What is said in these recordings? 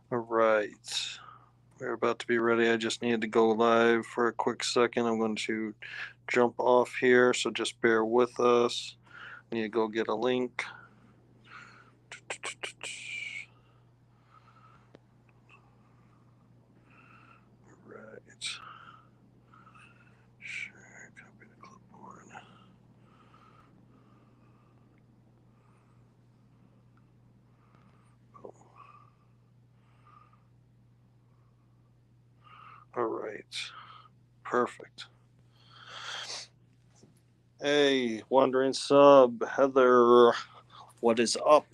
All right. We're about to be ready. I just needed to go live for a quick second. I'm going to jump off here, so just bear with us. I need to go get a link. Right. Share, copy the clipboard. Oh. All right. Perfect. Hey, wandering sub, Heather, what is up?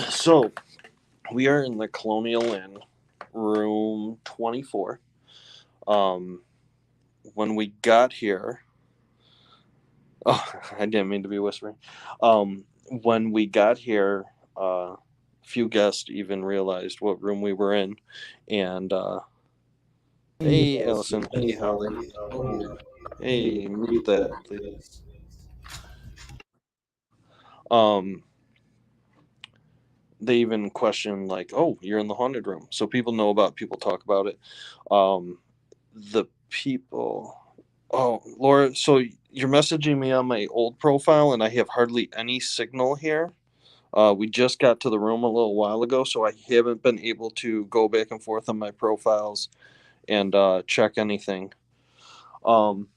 So we are in the Colonial Inn, room 24. When we got here, oh, I didn't mean to be whispering. When we got here, few guests even realized what room we were in, and hey, Allison, hey, Holly, oh, hey, mute that, please. Um, they even questioned like, "Oh, you're in the haunted room," so people know about. People talk about it. The people. Oh, Laura, so you're messaging me on my old profile, and I have hardly any signal here. We just got to the room a little while ago, so I haven't been able to go back and forth on my profiles and check anything. Um,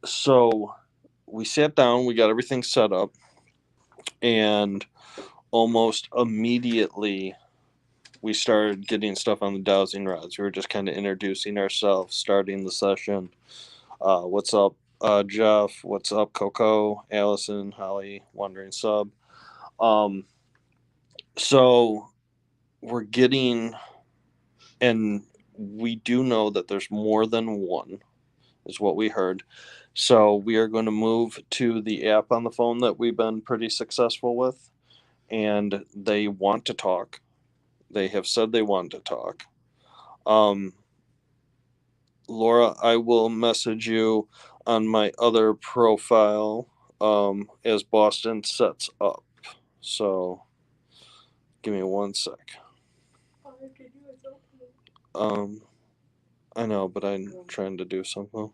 so we sat down, we got everything set up, and almost immediately we started getting stuff on the dowsing rods. We were just kind of introducing ourselves, starting the session. What's up, Jeff? What's up, Coco, Allison, Holly, Wandering Sub? Um, so we're getting, and we do know that there's more than one, is what we heard. So we are going to move to the app on the phone that we've been pretty successful with, and they want to talk. They have said they want to talk. Um, Laura, I will message you on my other profile as Boston sets up. So give me one sec. Um, I know, but I'm trying to do something.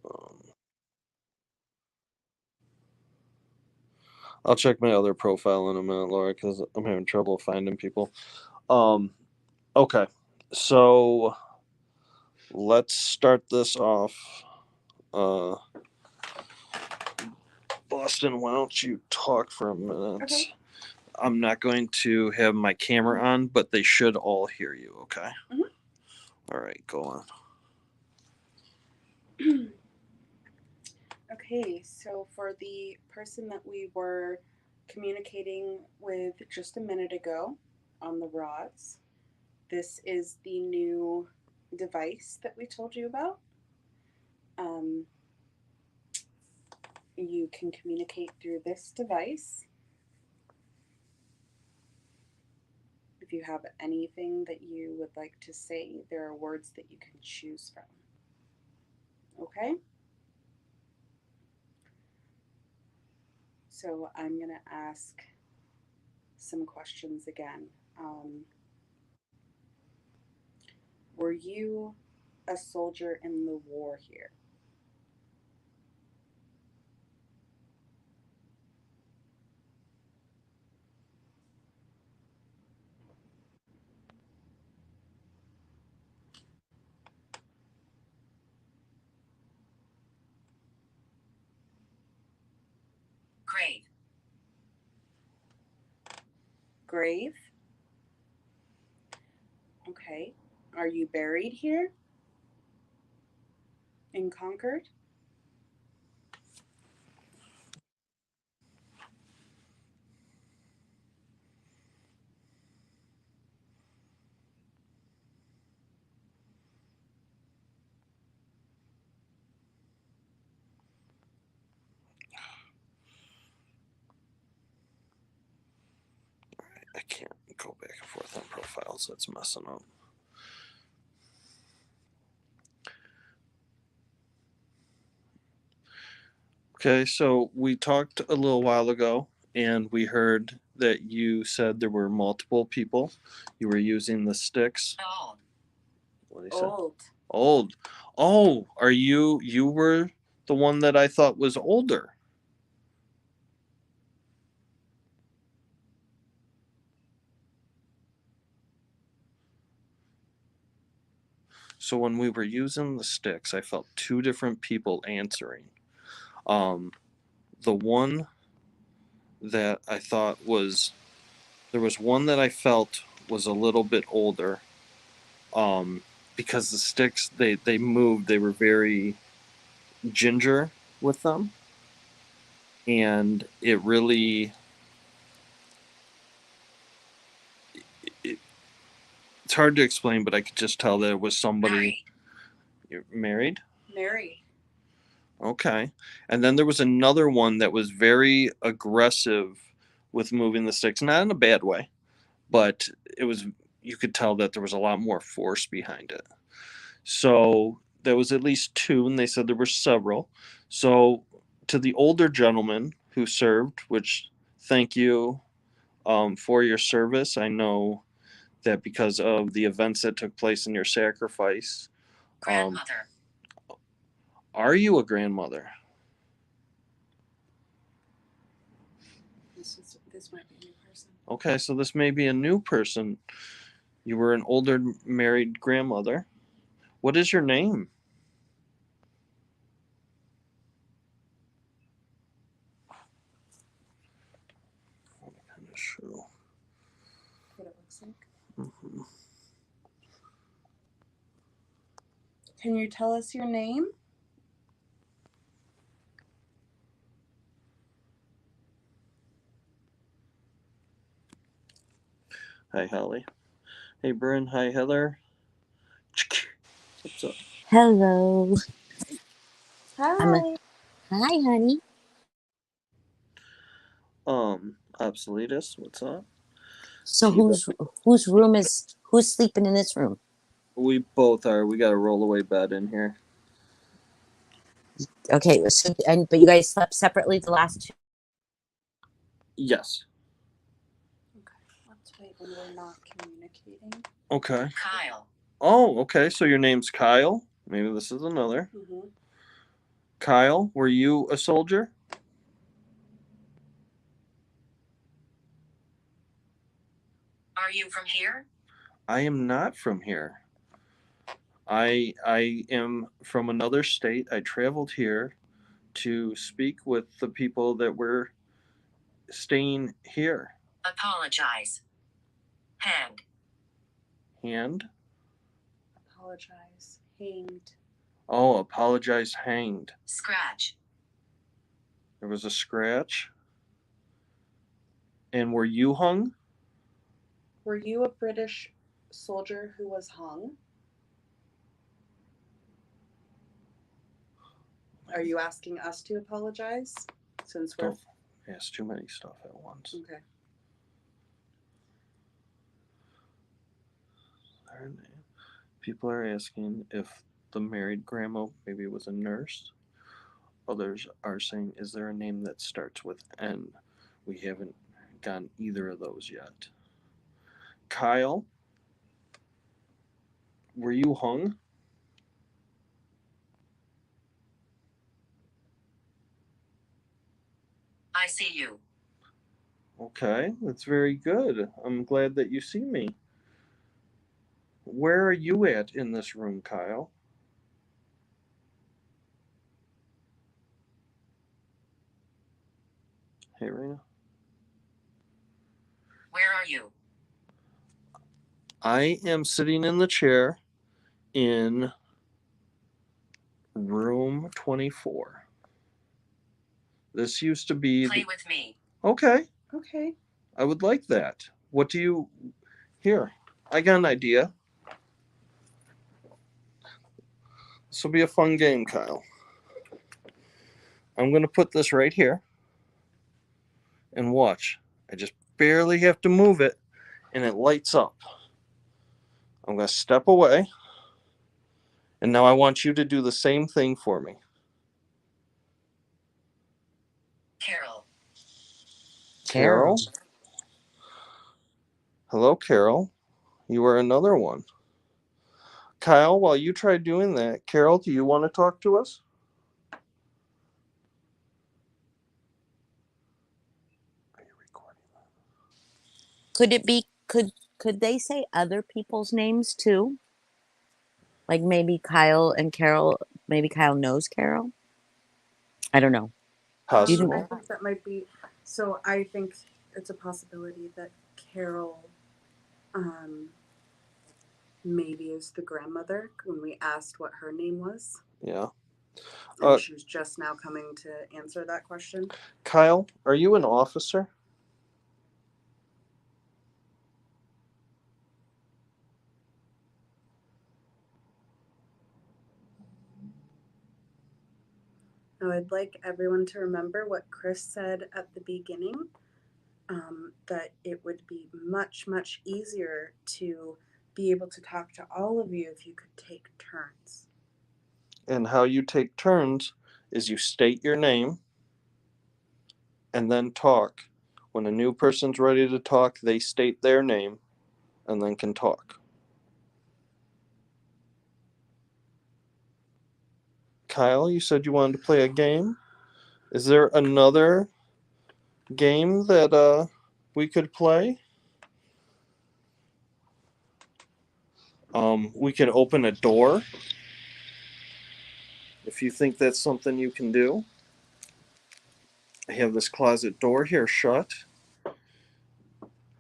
Um, I'll check my other profile in a minute, Laura, because I'm having trouble finding people. Um, okay, so let's start this off. Uh, Boston, why don't you talk for a minute? Okay. I'm not going to have my camera on, but they should all hear you, okay? Mhm. All right, go on. Okay, so for the person that we were communicating with just a minute ago on the rods, this is the new device that we told you about. Um, you can communicate through this device. If you have anything that you would like to say, there are words that you can choose from. Okay? So I'm going to ask some questions again. Were you a soldier in the war here? Grave. Grave? Okay. Are you buried here in Concord? I can't go back and forth on profiles. That's messing up. Okay, so we talked a little while ago, and we heard that you said there were multiple people. You were using the sticks. Old. What did he say? Old. Old. Oh, are you? You were the one that I thought was older. So when we were using the sticks, I felt two different people answering. The one that I thought was there was one that I felt was a little bit older. Because the sticks they moved, they were very ginger with them, and it really it, it's hard to explain, but I could just tell that it was somebody. Married. You're married. Married. Okay. And then there was another one that was very aggressive with moving the sticks, not in a bad way, but it was you could tell that there was a lot more force behind it. So there was at least two, and they said there were several. So to the older gentleman who served, which thank you for your service. I know that because of the events that took place in your sacrifice. Grandmother. Are you a grandmother? This might be a new person. Okay, so this may be a new person. You were an older married grandmother. What is your name? Kind of show. What it looks like. Mm-hmm. Can you tell us your name? Hi, Holly. Hey, Bryn. Hi, Heather. What's up? Hello. Hi. Hi, honey. Obsoletus. What's up? So Tiva. who's sleeping in this room? We both are. We got a rollaway bed in here. Okay, but you guys slept separately the last two. Yes. Okay. Let's wait when we're not communicating. Okay. Kyle. Oh, okay. So your name's Kyle. Maybe this is another. Mm-hmm. Kyle, were you a soldier? Are you from here? I am not from here. I am from another state. I traveled here to speak with the people that were staying here. Apologize. Hand. Hand? Apologize. Hanged. Oh, apologize, hanged. Scratch. There was a scratch. And were you hung? Were you a British soldier who was hung? Are you asking us to apologize? Since we're Don't ask too many stuff at once. okay. People are asking if the married grandma maybe was a nurse. Others are saying, is there a name that starts with N? We haven't gotten either of those yet. Kyle, were you hung? I see you. Okay, that's very good. I'm glad that you see me. Where are you at in this room, Kyle? Hey, Rena. Where are you? I am sitting in the chair in room 24. This used to be. Play with me. Okay, Okay. I would like that. What do you. Here, I got an idea. This will be a fun game, Kyle. I'm going to put this right here and watch. I just barely have to move it and it lights up. I'm going to step away. And now I want you to do the same thing for me. Carol? Hello, Carol. You are another one. Kyle, while you try doing that, Carol, do you want to talk to us? Are you recording? Could it be? Could they say other people's names too? Like maybe Kyle and Carol. Maybe Kyle knows Carol. I don't know. I Possible. think that might be. So I think it's a possibility that Carol, maybe is the grandmother when we asked what her name was. Yeah. And she was just now coming to answer that question. Kyle, are you an officer? Now, I'd like everyone to remember what Chris said at the beginning, that it would be much, much easier to be able to talk to all of you if you could take turns. And how you take turns is you state your name and then talk. When a new person's ready to talk, they state their name and then can talk. Kyle, you said you wanted to play a game. Is there another game that we could play? We can open a door. If you think that's something you can do. I have this closet door here shut.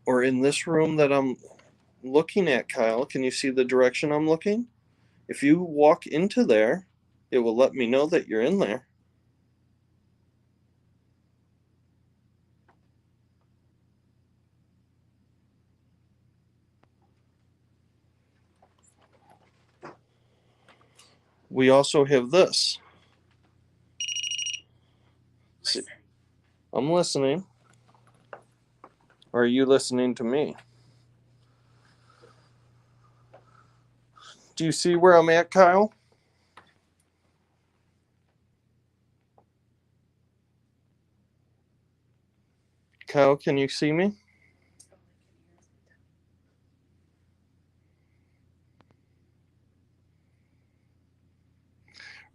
Or in this room that I'm looking at, Kyle, can you see the direction I'm looking? If you walk into there, it will let me know that you're in there. We also have this. Listen. I'm listening. Or are you listening to me? Do you see where I'm at, Kyle? Kyle, can you see me?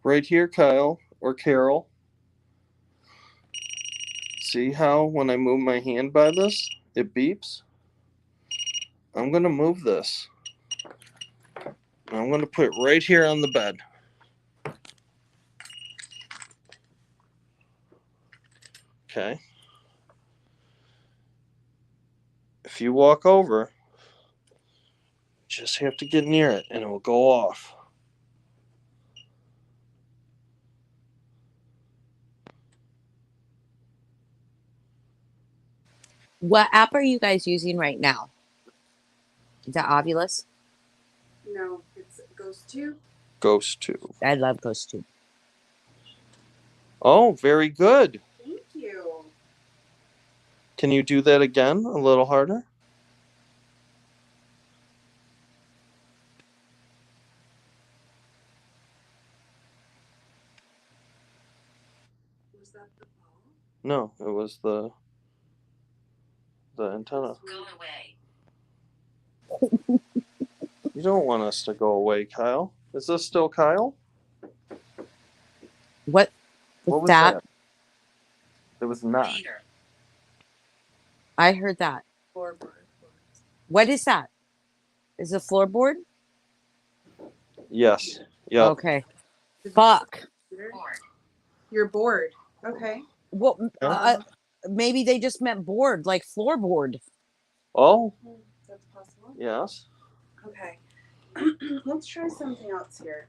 Right here, Kyle, or Carol. See how when I move my hand by this, it beeps? I'm going to move this. I'm going to put it right here on the bed. Okay. If you walk over, just have to get near it and it will go off. What app are you guys using right now? Is that Ovulus? No, it's Ghost 2. Ghost 2. I love Ghost 2. Oh, very good. Thank you. Can you do that again a little harder? Was that the ball? No, it was the antenna. Go away. You don't want us to go away, Kyle. Is this still Kyle? What What was that? that? It was not. Peter. I heard that. Floorboard. What is that? Is it floorboard? Yes. Yep. Okay. Fuck. Board. You're bored. Okay. Well, Yeah. maybe they just meant board, like floorboard. Oh, That's possible. yes. Okay. Let's try something else here.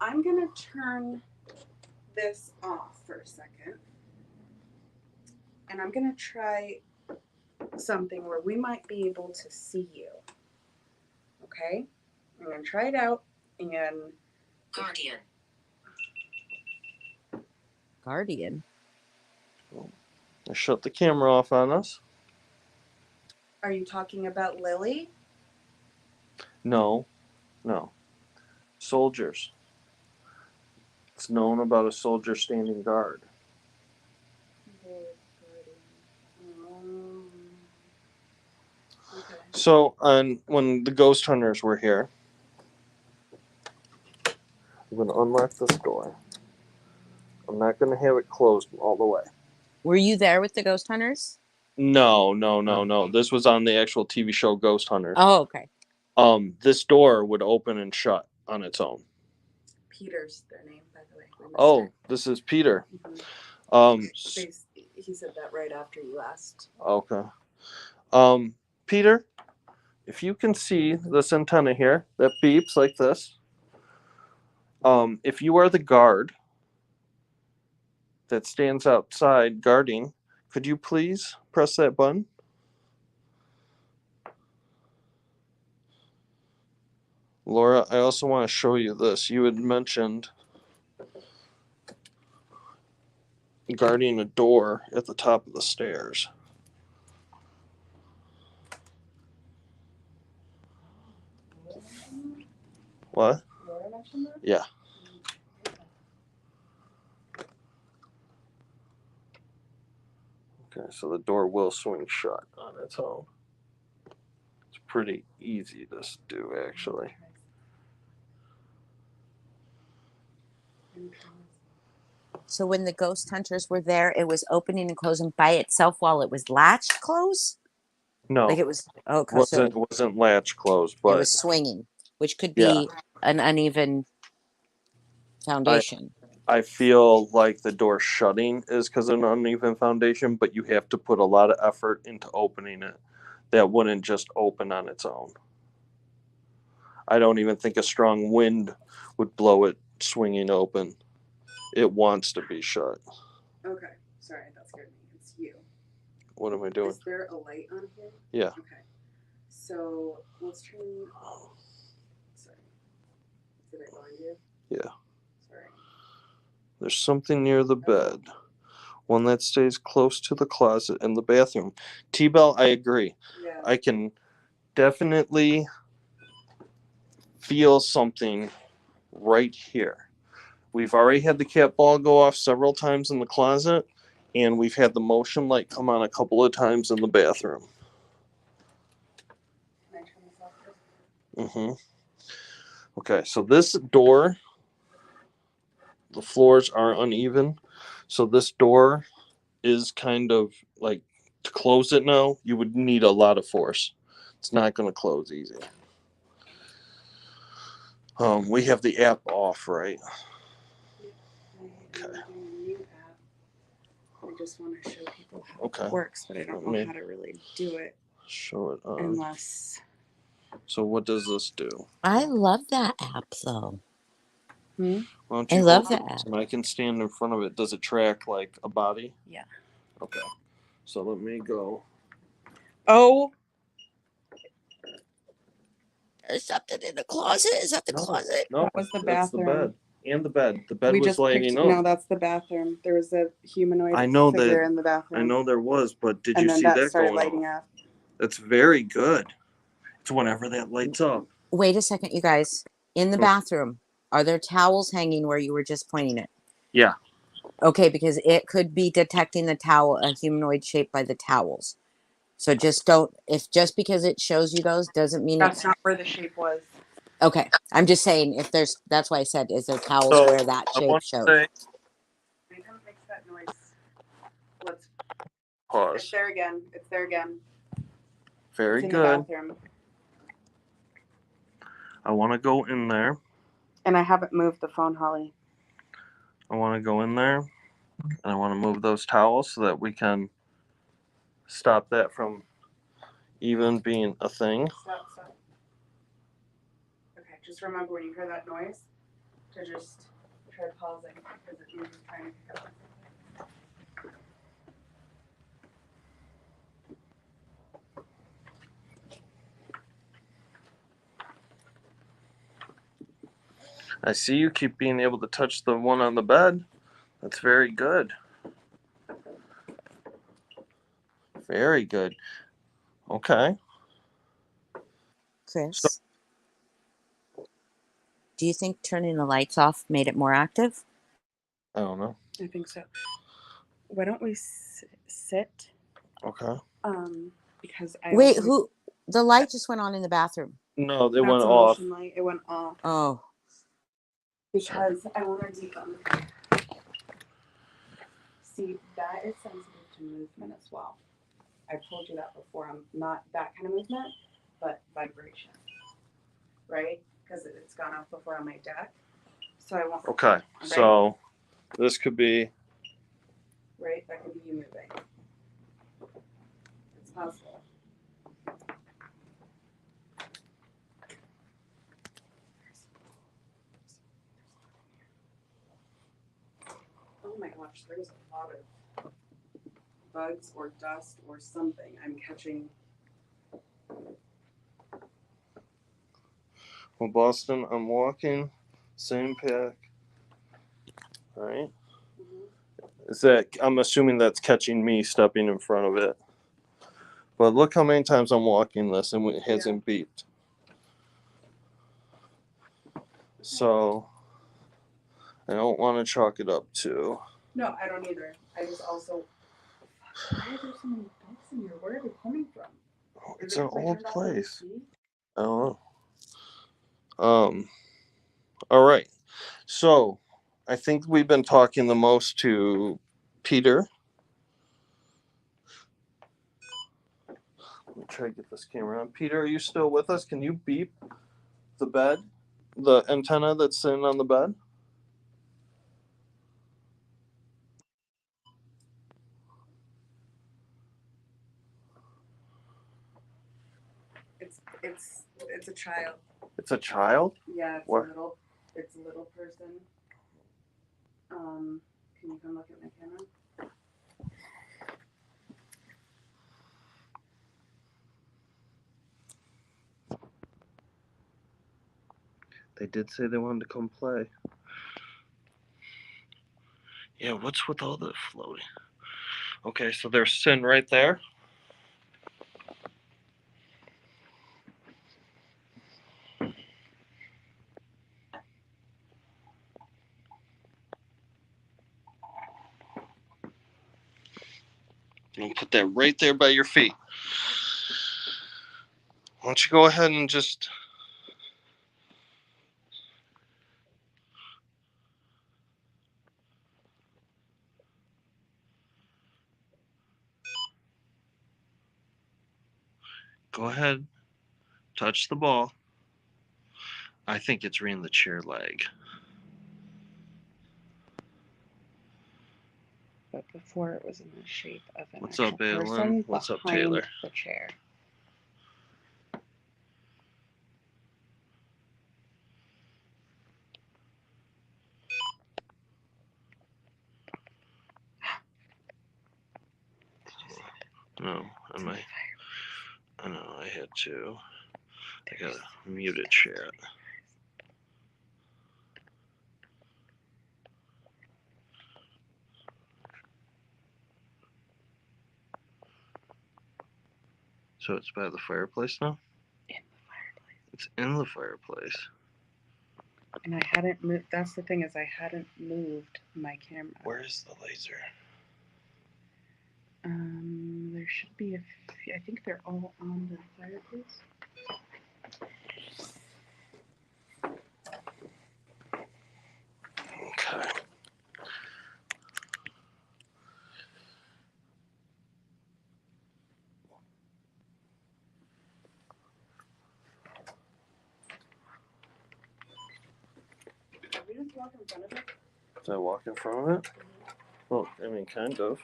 I'm going to turn this off for a second. And I'm going to try something where we might be able to see you. Okay? I'm going to try it out and Guardian. Guardian. I shut the camera off on us. are you talking about Lily? No. Soldiers. It's known about a soldier standing guard. So when the ghost hunters were here, I'm going to unlock this door. I'm not going to have it closed all the way. Were you there with the ghost hunters? No. This was on the actual TV show Ghost Hunters. Oh, okay. This door would open and shut on its own. Peter's their name, by the way. We missed Oh, it. this is Peter. He said that right after you asked. Okay. Peter, if you can see this antenna here that beeps like this, if you are the guard that stands outside guarding, could you please press that button? Laura, I also want to show you this. You had mentioned guarding a door at the top of the stairs. What? Laura mentioned that? Yeah. Okay, so the door will swing shut on its own. It's pretty easy to do, actually. So when the ghost hunters were there, it was opening and closing by itself while it was latched closed? No, Like it was, okay, so wasn't latch closed, it but was swinging, which could yeah. be an uneven foundation. I feel like the door shutting is because of an uneven foundation, but you have to put a lot of effort into opening it. That wouldn't just open on its own. I don't even think a strong wind would blow it swinging open. It wants to be shut. Okay, sorry, that scared me. It's you. What am I doing? Is there a light on here? Yeah. Okay. So let's turn. Sorry. Did I blind you? Yeah. Sorry. There's something near the bed. One that stays close to the closet and the bathroom. T-Bell, I agree. Yeah. I can definitely feel something right here. We've already had the cat ball go off several times in the closet, and we've had the motion light come on a couple of times in the bathroom. Can I turn this off? Mm-hmm. Okay, so this door, the floors are uneven, so this door is kind of like, to close it now, you would need a lot of force. It's not going to close easy. We have the app off, right? Okay. A new app. I just want to show people how Okay. it works, but I don't know how to really do it Show it on. unless. So what does this do? I love that app though. Hmm? Why don't I you love open that this app. and I can stand in front of it. Does it track like a body? Yeah. Okay. So let me go. Oh. There's something in the closet. Is that the closet? No, That was the that's the bathroom. bed. And the bed. The bed We was just lighting picked. up. No, that's the bathroom. There was a humanoid I know figure that- in the bathroom. I know there was, but did and you then see that that started going lighting off? up. That's very good. It's whenever that lights up. Wait a second, you guys. In the bathroom, are there towels hanging where you were just pointing it? Yeah. Okay, because it could be detecting the towel, a humanoid shape by the towels. So just don't, if just because it shows you those doesn't mean That's it's not where the shape was. okay. I'm just saying if there's, that's why I said, is there towels So, where that I shape want to shows? say, Anytime it makes that noise, let's. It's pause. there again. It's there again. Very It's in good. the bathroom. I want to go in there. And I haven't moved the phone, Holly. I want to go in there. And I want to move those towels so that we can stop that from even being a thing. Stop. Okay, just remember when you hear that noise to just try pausing because it means it's trying to pick up. I see you keep being able to touch the one on the bed. That's very good. Very good. Okay. Chris, do you think turning the lights off made it more active? I don't know. I think so. Why don't we sit? Okay. Because I Wait, also- who? The light just went on in the bathroom. No, they That's went a off. motion light. It went off Oh. because I want to decom. See, that is sensitive to movement as well. I've told you that before. I'm not that kind of movement, but vibration, right? Because it's gone off before on my deck. So I want. Okay, Right? so this could be. Right, that could be you moving. It's possible. Oh my gosh, there's a lot of bugs or dust or something I'm catching. Well, Boston, I'm walking, same pack. All right. Is that? I'm assuming that's catching me stepping in front of it. But look how many times I'm walking this and it hasn't beeped. So I don't want to chalk it up to. No, I don't either. I just also. Why are there so many bugs in here? Where are they coming from? It's an old place. I I don't know. All right. So I think we've been talking the most to Peter. Let me try to get this camera on. Peter, are you still with us? Can you beep the bed? The antenna that's sitting on the bed? It's a child. It's a child? Yeah, it's What? a little person. Can you come look at my camera? They did say they wanted to come play. Yeah, what's with all the floating? Okay, so they're sitting right there. And put that right there by your feet. Why don't you go ahead and just. Go ahead. Touch the ball. I think it's reading the chair leg. But before it was in the shape of an What's actual up, Adeline? person What's up, behind Taylor? the chair. No, I know, I had to. I gotta mute it, chat. So it's by the fireplace now? In the fireplace. It's in the fireplace. And I hadn't moved. That's the thing, is I hadn't moved my camera. Where's the laser? There should be a few. I think they're all on the fireplace. Okay. Did we just walk in front of it? Did I walk in front of it? Well, I mean, kind of.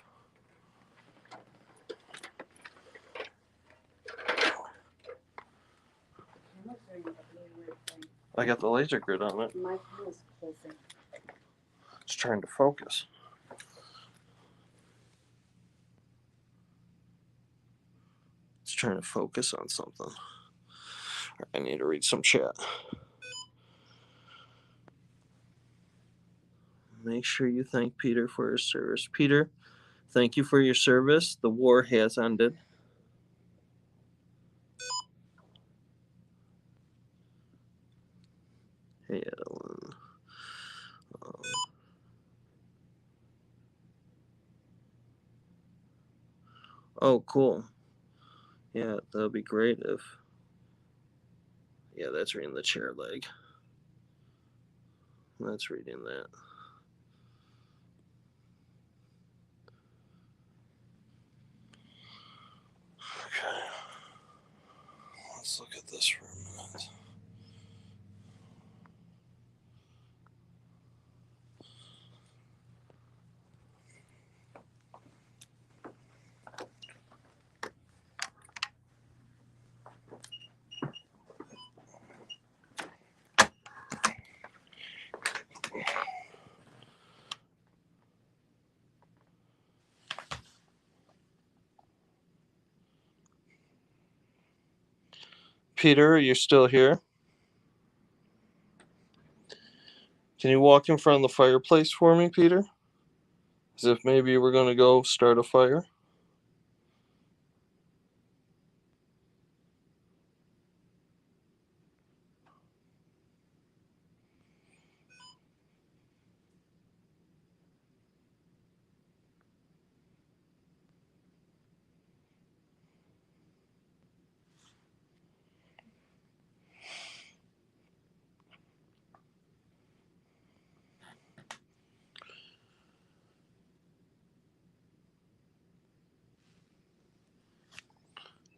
Camera's doing a really weird thing. I got the laser grid on it. My phone is pulsing. It's trying to focus. It's trying to focus on something. I need to read some chat. Make sure you thank Peter for his service. Peter, thank you for your service. The war has ended. Hey, Ellen. Oh, cool. Yeah, that'd be great if. Yeah, that's reading the chair leg. That's reading that. Okay. Let's look at this for a minute. Peter, are you still here? Can you walk in front of the fireplace for me, Peter? As if maybe we're going to go start a fire.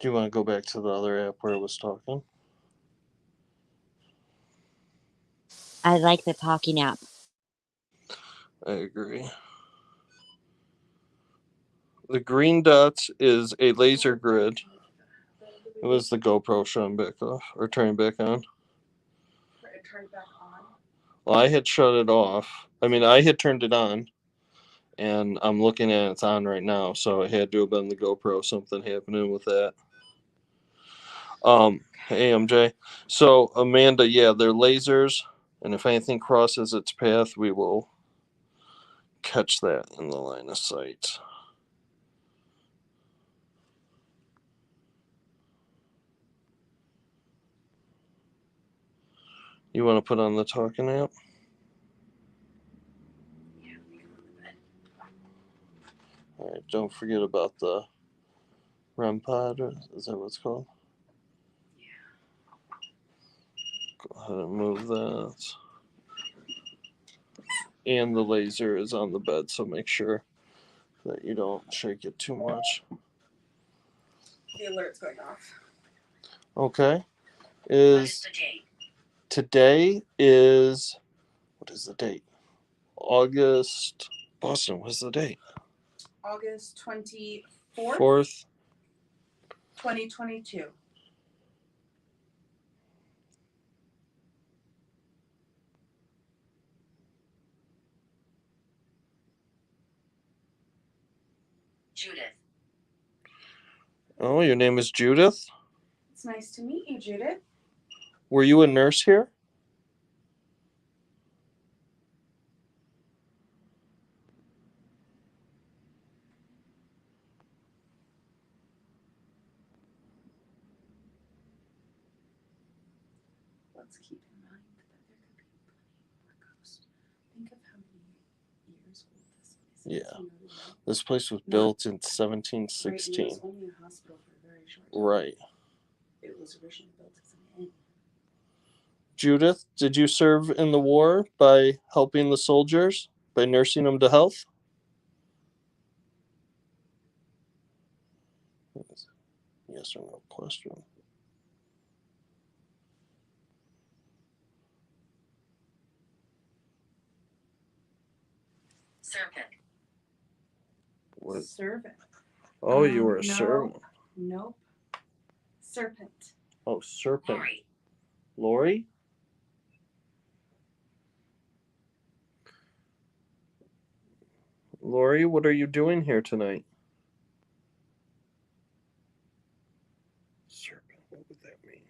Do you want to go back to the other app where I was talking? I like the talking app. I agree. The green dots is a laser grid. It was the GoPro shutting back off or turning back on. Turn it back on. Well, I had shut it off. I mean, I had turned it on, and I'm looking at it, it's on right now. So it had to have been the GoPro. Something happening with that. Hey MJ. So Amanda, yeah, they're lasers, and if anything crosses its path, we will catch that in the line of sight. You want to put on the talking app? All right, don't forget about the REM pod, or is that what it's called? Go ahead and move that. And the laser is on the bed, so make sure that you don't shake it too much. The alert's going off. Okay. What is the date? Today is, what is the date? August. Boston, what's the date? August 24th, 4th. 2022. Judith. Oh, your name is Judith? It's nice to meet you, Judith. Were you a nurse here? Let's keep in mind that there could be plenty more ghosts. Think of how many years old this is. Yeah. You know what I mean? This place was No. built in Right, and it 1716. was only a hospital for a very short time. Right. It was originally built as an inn. Judith, did you serve in the war by helping the soldiers? By nursing them to health? Yes or no question. Serpent. What? Servant. Oh, you were a No. servant. Nope. Serpent. Oh, serpent. Lori. Lori? Lori, what are you doing here tonight? Serpent, what would that mean?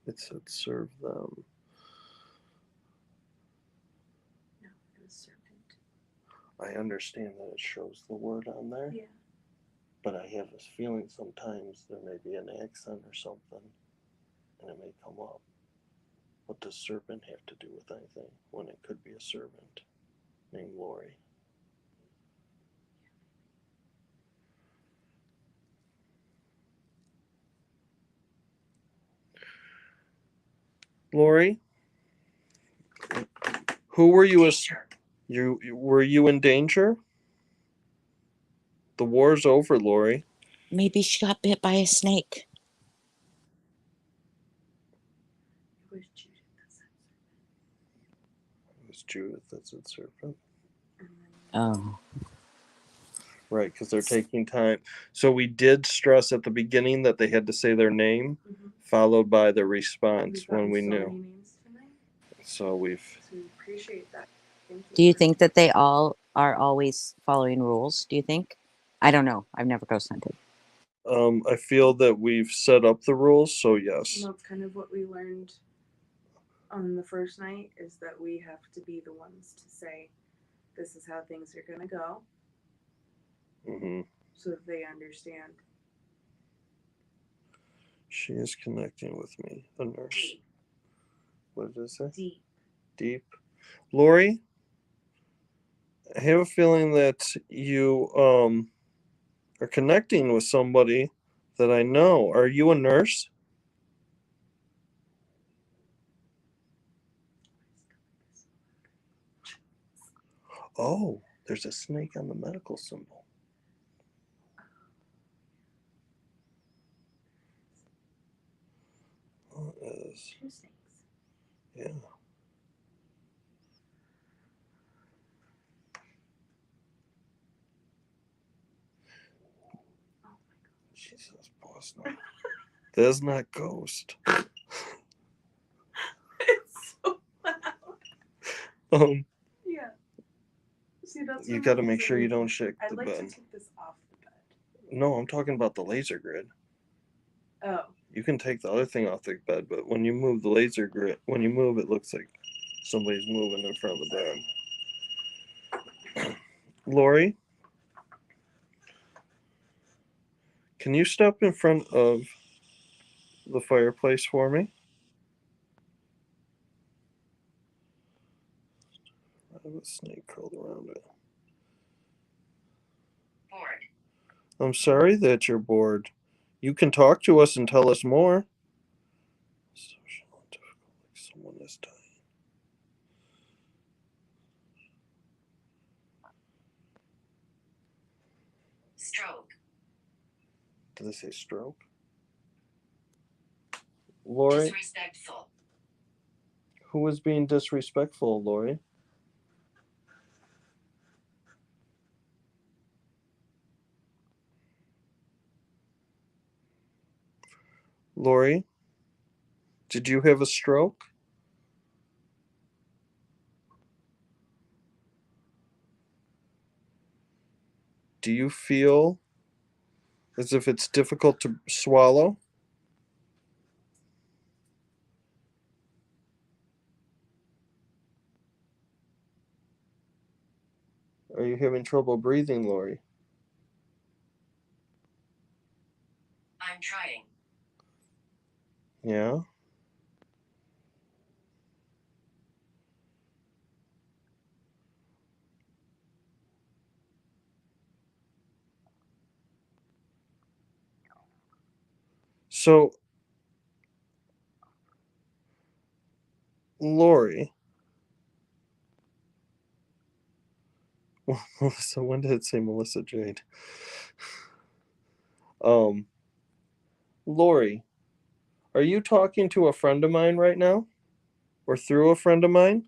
It said serve them. No, it was serpent. I understand that it shows the word on there, Yeah. but I have this feeling sometimes there may be an accent or something, and it may come up. What does serpent have to do with anything when it could be a servant named Lori? Lori, who were you as Danger. were you in danger? The war's over, Lori. Maybe she got bit by a snake. It was Judith that said It was Judith that said serpent. Oh. Right, because they're taking time. So we did stress at the beginning that they had to say their name, followed by the response when we knew. So we've. So we appreciate that. Thank you. Do you think that they all are always following rules? Do you think? I don't know. I've never ghost hunted. I feel that we've set up the rules, so yes. And that's kind of what we learned on the first night, is that we have to be the ones to say, this is how things are going to go, Mm-hmm. so that they understand. She is connecting with me, a nurse. Deep. What did it say? Deep. Deep. Lori, I have a feeling that you are connecting with somebody that I know. Are you a nurse? Oh, there's a snake on the medical symbol. Well, it is. 2 snakes. Yeah. Oh my god. Jesus, boss. No. That's not ghost. It's so loud. Yeah. See, that's You one of got to the make things sure that you we- don't shake I'd the like bed. to take this off the bed. No, I'm talking about the laser grid. Oh. You can take the other thing off the bed, but when you move the laser grid, when you move, it looks like somebody's moving in front of the bed. Lori, can you step in front of the fireplace for me? I have a snake curled around it. Bored. I'm sorry that you're bored. You can talk to us and tell us more. Social and difficult, like someone is dying. Stroke. Did they say stroke? Lori, Disrespectful. who is being disrespectful, Lori? Lori, did you have a stroke? Do you feel as if it's difficult to swallow? Are you having trouble breathing, Lori? I'm trying. Yeah? So, Lori, so when did it say Melissa Jade? Lori, are you talking to a friend of mine right now? Or through a friend of mine?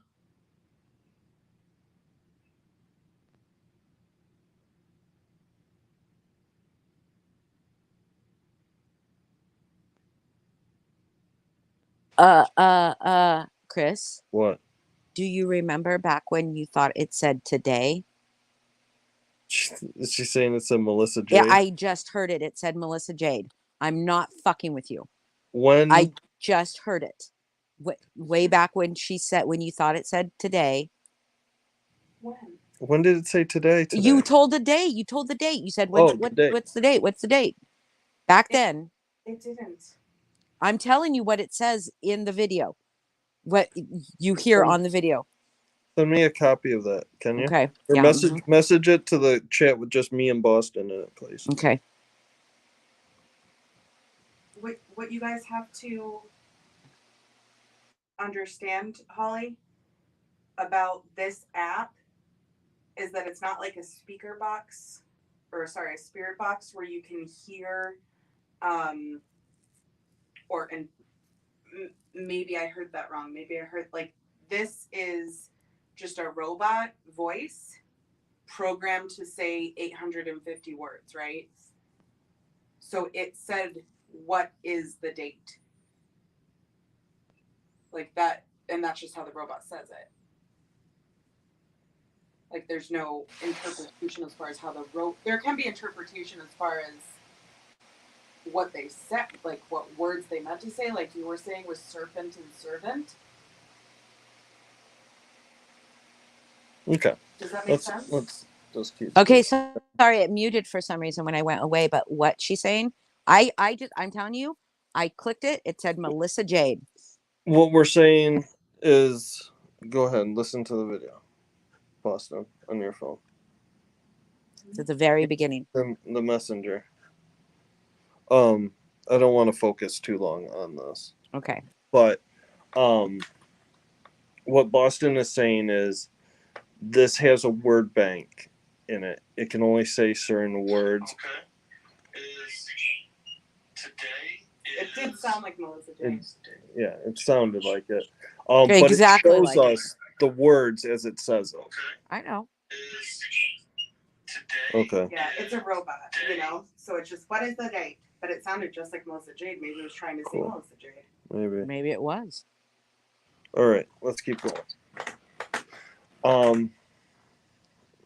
Chris, What? do you remember back when you thought it said today? Is she saying it said Melissa Yeah, Jade? I just heard it. It said Melissa Jade. I'm not fucking with you. When? I just heard it. Way back when she said, when you thought it said today. When did it say today? You told the day. You told the date. You said, what's the date. what's the date? What's the date? Back then. It didn't. I'm telling you what it says in the video. what you hear on the video. Send me a copy of that, can you? Okay. Or Yeah. message it to the chat with just me and Boston in it, please. Okay. What you guys have to understand, Holly, about this app is that it's not like a speaker box, or sorry, a spirit box where you can hear, or and maybe I heard that wrong. Maybe I heard like this is just a robot voice programmed to say 850 words, right? So it said, "What is the date?" Like that, and that's just how the robot says it. Like there's no interpretation as far as how there can be interpretation as far as what they said, like what words they meant to say, like you were saying with serpent and servant. Okay. Does that make sense? Let's just keep. Okay. So sorry, it muted for some reason when I went away. But what she's saying, I'm telling you, I clicked it. It said Melissa Jade. What we're saying is, go ahead and listen to the video, Boston, on your phone. It's at the very beginning. The messenger. I don't want to focus too long on this. Okay. But what Boston is saying is this has a word bank in it. It can only say certain words. Okay. Today It did sound like Melissa Jade. Yeah, it sounded like it. Okay, but exactly it shows like us the words as it says it. I know. Okay. Yeah, it's a robot, you know? So it's just, what is the date? But it sounded just like Melissa Jade. Maybe it was trying to say Cool. Melissa Jade. Maybe it was. All right, let's keep going. All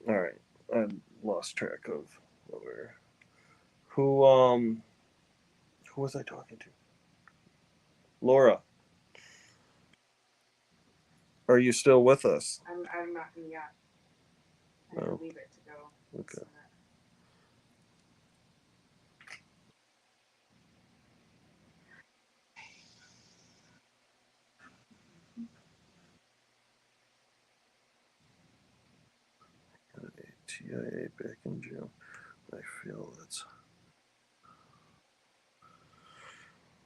right, I lost track of what we're. Who was I talking to? Laura. Are you still with us? I'm not in yet. I had to leave it to go. Okay. TIA back in June. I feel that's.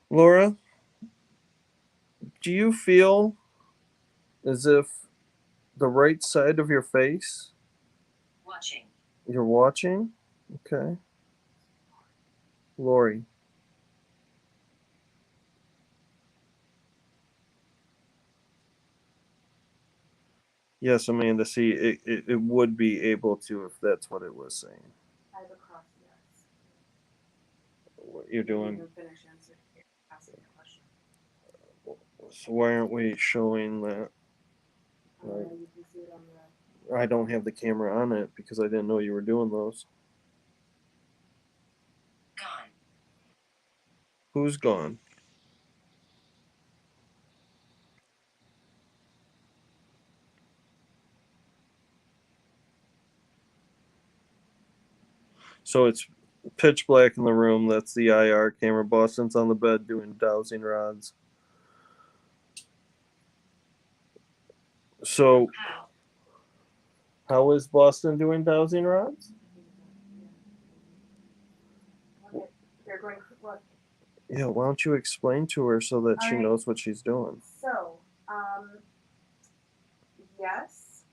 Laura, do you feel as if the right side of your face, watching. you're watching? Okay. Lori. Yes, Amanda, see, it would be able to if that's what it was saying. I have a cross yes. What you're doing. You can finish asking the question. So why aren't we showing that? Right. You can see it on the. I don't have the camera on it because I didn't know you were doing those. Gone. Who's gone? So it's pitch black in the room. That's the IR camera. Boston's on the bed doing dowsing rods. So how is Boston doing dowsing rods? They're going, look. Yeah, why don't you explain to her so that she knows what she's doing? So, yes.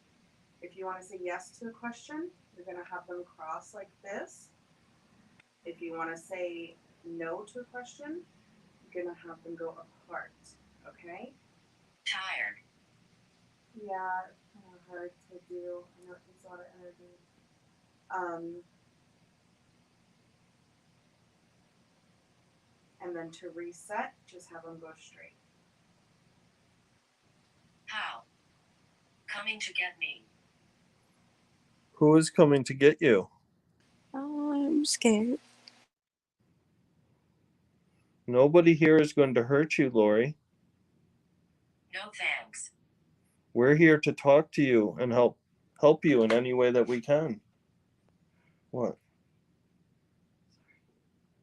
If you want to say yes to the question, you're going to have them cross like this. If you want to say no to a question, you're going to have them go apart. Okay? Tired. Yeah, kind of hard to do. I know it takes a lot of energy. And then to reset, just have them go straight. How? Coming to get me. Who is coming to get you? Oh, I'm scared. Nobody here is going to hurt you, Lori. No thanks. We're here to talk to you and help you in any way that we can. What?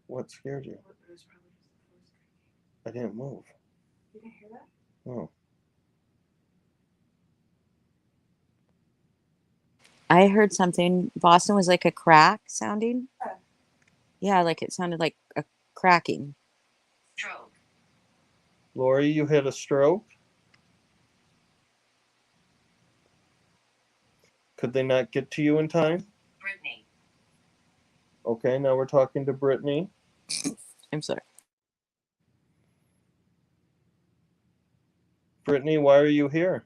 What scared you? I didn't move. You didn't hear that? No. I heard something. Boston was like a crack sounding. Yeah. Yeah, like it sounded like a cracking. Stroke. Lori, you had a stroke? Could they not get to you in time? Brittany. Okay, now we're talking to Brittany. I'm sorry. Brittany, why are you here?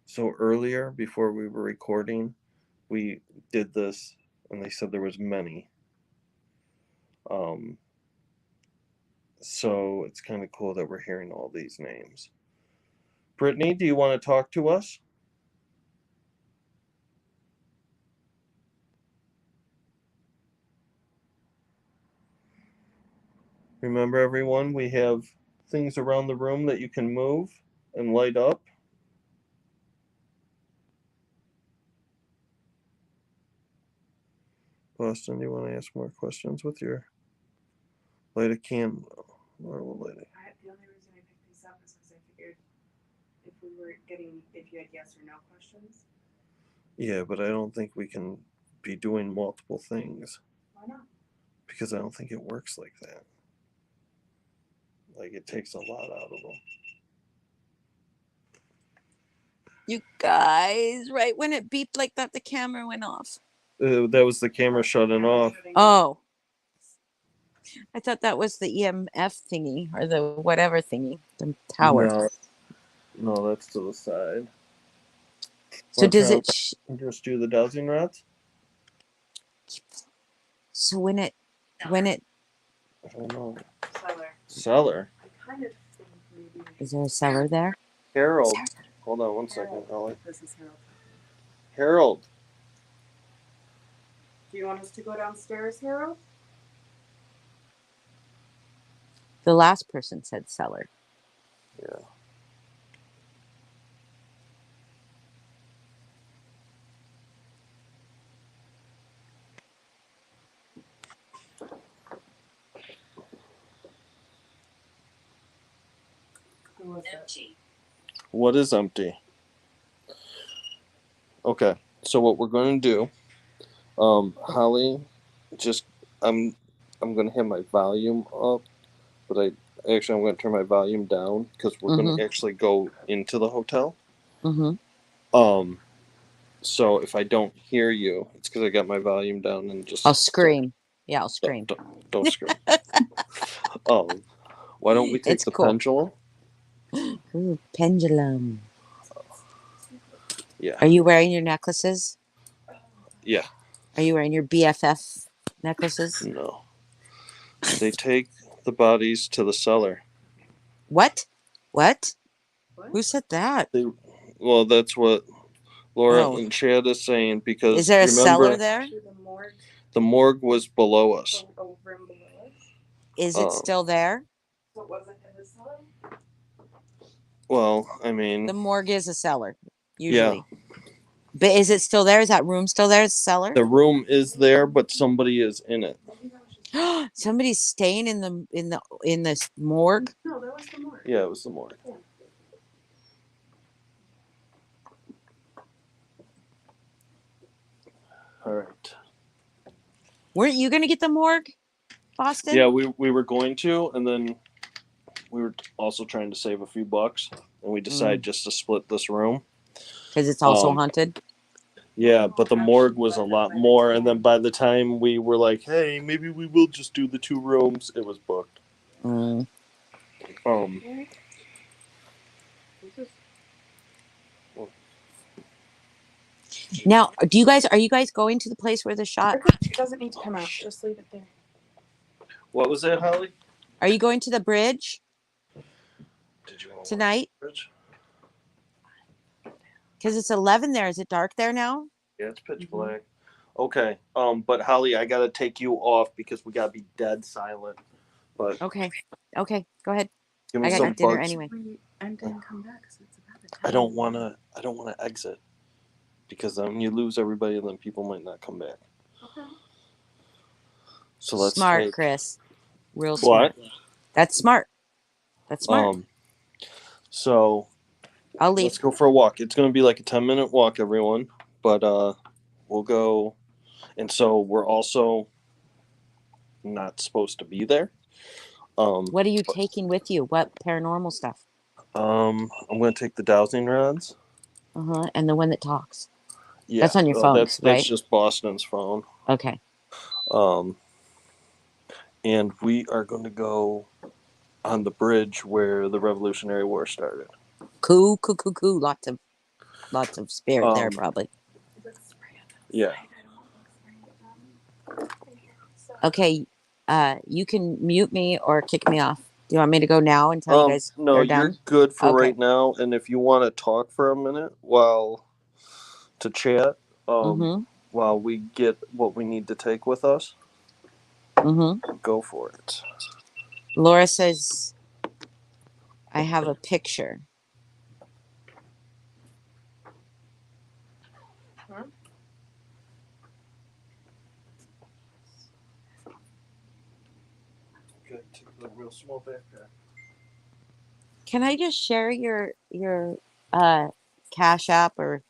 So earlier, before we were recording, we did this, and they said there was many. So it's kind of cool that we're hearing all these names. Brittany, do you want to talk to us? Remember, everyone, we have things around the room that you can move and light up. Boston, do you want to ask more questions with your light a candle? Or we'll light it. The only reason I picked these up is because I figured if you had yes or no questions. Yeah, but I don't think we can be doing multiple things. Why not? Because I don't think it works like that. Like, it takes a lot out of them. You guys, right when it beeped like that, the camera went off. That was the camera shutting off. Oh. I thought that was the EMF thingy or the whatever thingy, the tower. No, that's to the side. So does it? Just do the dowsing rods? So when it, I don't know. Cellar. Cellar. I kind of think maybe. is there a cellar there? Harold. Hold on one second, Holly. This is Harold. Harold. Do you want us to go downstairs, Harold? The last person said cellar. Yeah. Empty. What is empty? Okay, so what we're going to do, Holly, just I'm going to have my volume up, but I'm going to turn my volume down because we're going to actually go into the hotel. So if I don't hear you, it's because I got my volume down and just. I'll scream. Yeah, I'll scream. Don't scream. Why don't we take It's the cool. pendulum? Ooh, pendulum. Yeah. Are you wearing your necklaces? Yeah. Are you wearing your BFF necklaces? No. They take the bodies to the cellar. What? Who said that? Well, that's what Laura in chat is saying because is there a cellar there? The morgue was below us. Room below us. Is it still there? So it wasn't in the cellar? Well, I mean, the morgue is a cellar, usually. Yeah. But is it still there? Is that room still there? Is the cellar? The room is there, but somebody is in it. Somebody's staying in the morgue? No, that was the morgue. Yeah, it was the morgue. Yeah. All right. Weren't you going to get the morgue, Boston? Yeah, we were going to, and then we were also trying to save a few bucks, and we decided just to split this room. Because it's also haunted? Yeah, but the morgue was a lot more, and then by the time we were like, hey, maybe we will just do the 2 rooms, it was booked. Now, are you guys going to the place where the shot? It doesn't need to come out. Just leave it there. What was that, Holly? Are you going to the bridge Did you want tonight? Bridge? Because it's 11 there. Is it dark there now? Yeah, it's pitch black. Okay. But Holly, I gotta take you off because we gotta be dead silent. But Okay. Go ahead. give me I got some dinner bugs. anyway. And then come back because it's about the time. I don't wanna exit because then you lose everybody, and then people might not come back. Okay. So let's smart, Chris. Real smart. What? That's smart. That's smart. So I'll leave. let's go for a walk. It's going to be like a 10-minute walk, everyone. But we'll go. And so we're also not supposed to be there. What are you taking with you? What paranormal stuff? I'm going to take the dowsing rods. And the one that talks. Yeah, That's on your phone, that's right? just Boston's phone. Okay. And we are going to go on the bridge where the Revolutionary War started. Cool. Lots of spirit there, Um, probably. Yeah. Okay. You can mute me or kick me off. Do you want me to go now and tell you guys No, they're you're done? good for Okay. right now. And if you want to talk for a minute to chat, while we get what we need to take with us, go for it. Laura says, I have a picture. Okay, take the real small backpack. Can I just share your Cash App or?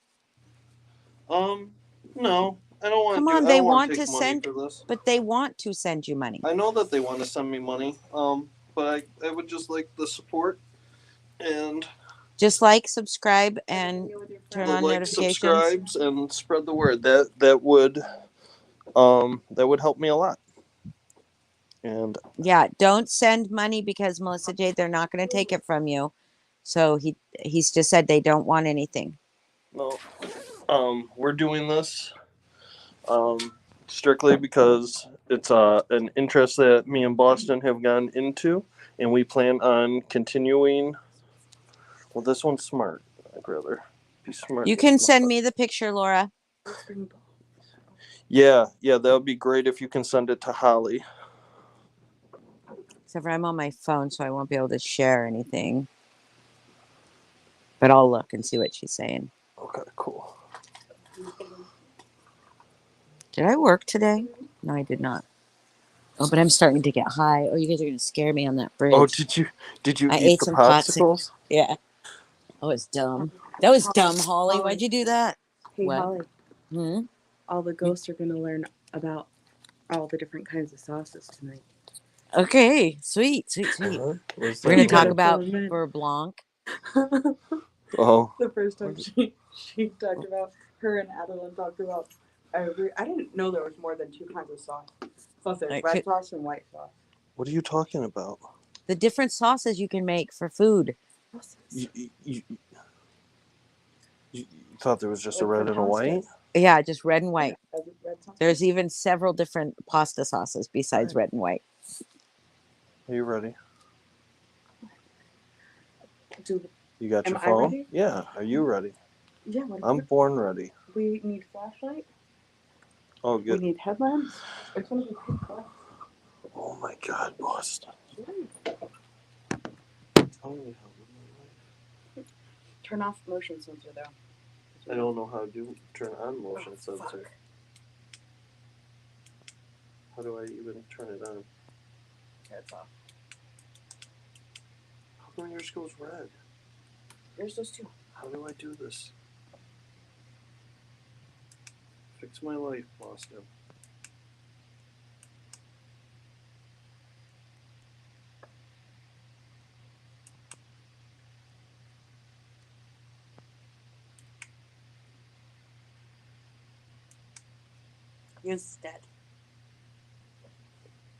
No, I don't want Come to do. on, I they don't want want to to take money send, for this. but they want to send you money. I know that they want to send me money. But I would just like the support and Just like, subscribe, and turn the on like, notifications. subscribes, and spread the word. That would help me a lot. And Yeah, don't send money because Melissa Jade, they're not going to take it from you. So he's just said they don't want anything. no, we're doing this strictly because it's an interest that me and Boston have gone into, and we plan on continuing. Well, this one's smart. I'd rather be smart. You can send me the picture, Laura. Yeah, that would be great if you can send it to Holly. Except for I'm on my phone, so I won't be able to share anything. But I'll look and see what she's saying. Okay, cool. Did I work today? No, I did not. Oh, but I'm starting to get high. Oh, you guys are going to scare me on that bridge. Oh, did you I eat ate the some popsicles? Yeah. Oh, it's dumb. That was dumb, Holly. Why'd you do that? Hey, What? Holly, all the ghosts are going to learn about all the different kinds of sauces tonight. Okay, sweet. We're We're going to You talk gotta about fill 'em in. beurre blanc. Oh, The first time she talked about, her and Adeline talked about I didn't know there was more than two kinds of sauce. Plus there's Like, red sauce and white sauce. what are you talking about? the different sauces you can make for food. You thought there was just a Like red for and a white? pastas. Yeah, just red and white. Yeah, red sauce. There's even several different pasta sauces besides red and white. Are you ready? You got Am your I phone? ready? Yeah. Are you ready? Yeah, I'm born ready. we need flashlight. Oh, We good. need headlamps. It's gonna be pitch black. Oh my God, Boston. Tell me how. Turn off motion sensor though. I don't know how to turn on motion sensor. Fuck. How do I even turn it on? Okay, it's off. How come yours goes red? Yours does too. How do I do this? Fix my life, Boston. Yours is dead.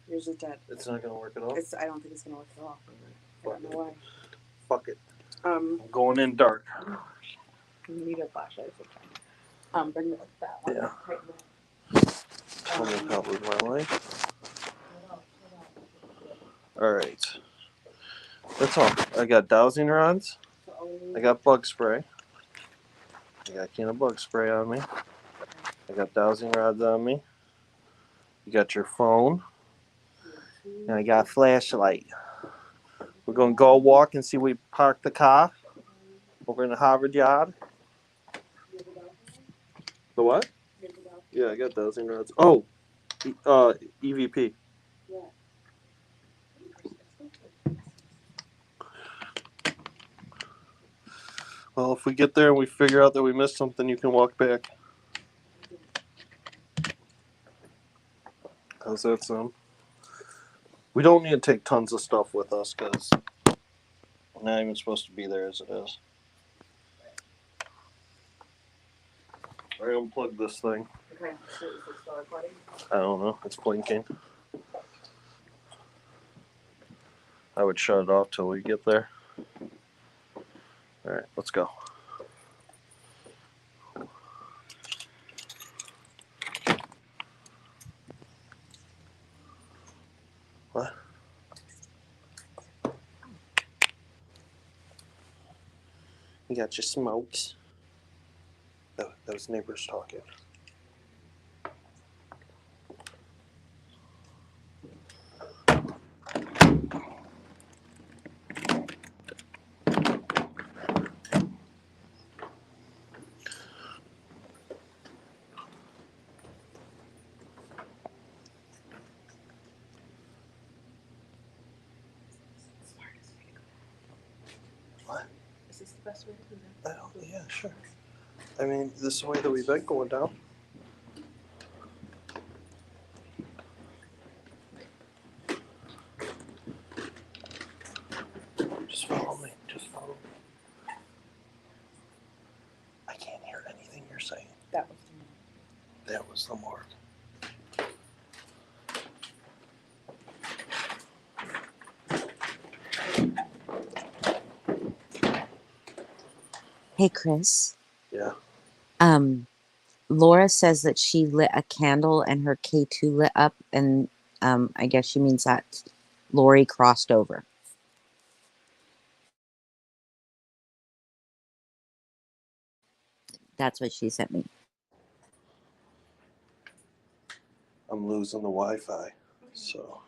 Yours is dead. It's not gonna work at all? I don't think it's gonna work at all. I don't know why. Fuck it. I'm going in dark. You need a flashlight for time. Bring that one. Yeah. Right. Tell me how with my life. Alright. That's all. I got dowsing rods. I got bug spray. I got a can of bug spray on me. I got dowsing rods on me. You got your phone. And I got a flashlight. We're going to go walk and see we park the car over in the Harvard yard. The what? Yeah, I got dowsing rods. Oh, EVP. Well, if we get there and we figure out that we missed something, you can walk back. How's that sound? We don't need to take tons of stuff with us because we're not even supposed to be there as it is. I unplugged this thing. Okay, so is it still recording? I don't know. It's blinking. I would shut it off till we get there. All right, let's go. What? You got your smokes? Those neighbors talking. What? Is this the best way to do that? Yeah, sure. I mean, this is the way that we've been going down. Just follow me. Just follow me. I can't hear anything you're saying. That was the one. That was the morgue. Hey, Chris. Yeah. Laura says that she lit a candle and her K2 lit up, and I guess she means that Lori crossed over. That's what she sent me. I'm losing the Wi-Fi, so.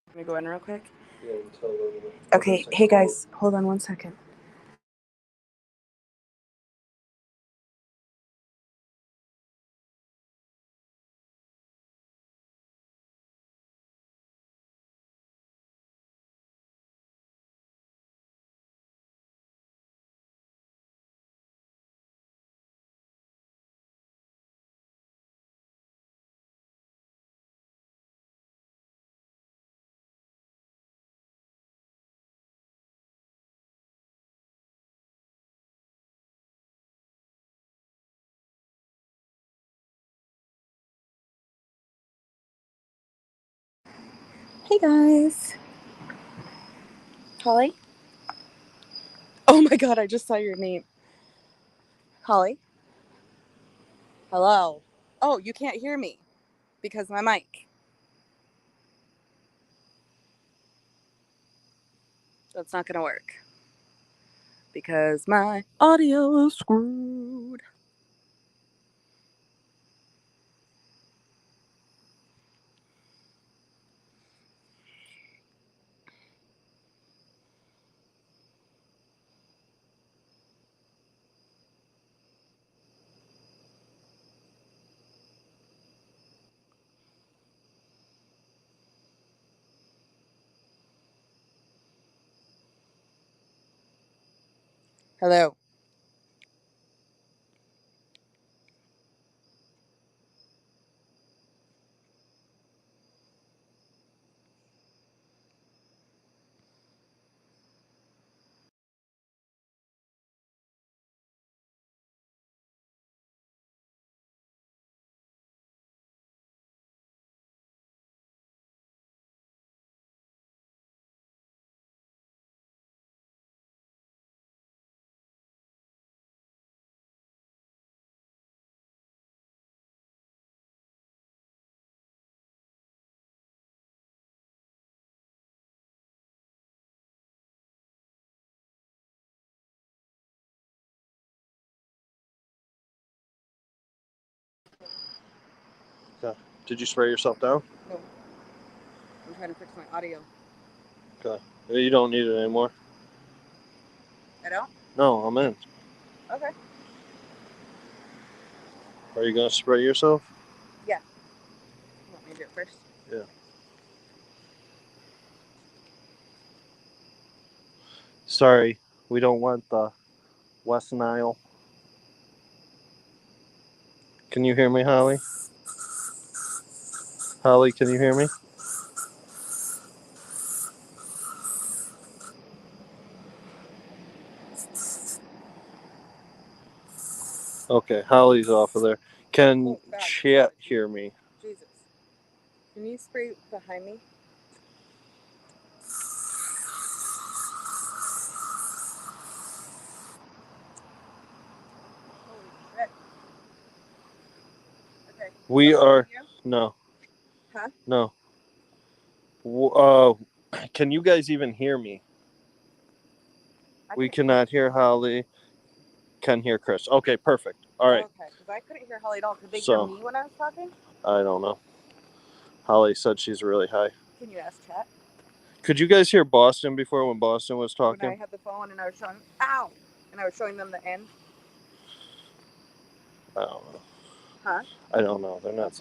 Let me go in real quick. Yeah, tell them. Okay, hey guys, hold on 1 second. Hey guys. Holly? Oh my god, I just saw your name. Holly? Hello? Oh, you can't hear me because my mic. That's not gonna work because my audio is screwed. Hello. Okay. Did you spray yourself down? No. I'm trying to fix my audio. Okay. You don't need it anymore. I don't? No, I'm in. Okay. Are you gonna spray yourself? Yeah. You want me to do it first? Yeah. Sorry, we don't want the West Nile. Can you hear me, Holly? Holly, can you hear me? Okay, Holly's off of there. Can Oh, God. chat hear me? Jesus. Can you spray behind me? Holy shit. Okay. We Is that are you? no, Huh? no. Can you guys even hear me? We cannot hear Holly. Can hear Chris. Okay, perfect. All right. Okay, because I couldn't hear Holly at all. Could they So- hear me when I was talking? I don't know. Holly said she's really high. Can you ask chat? Could you guys hear Boston before when Boston was When I talking? had the phone and I was showing, ow! And I was showing them the end. I don't know. Huh? I don't know. They're not.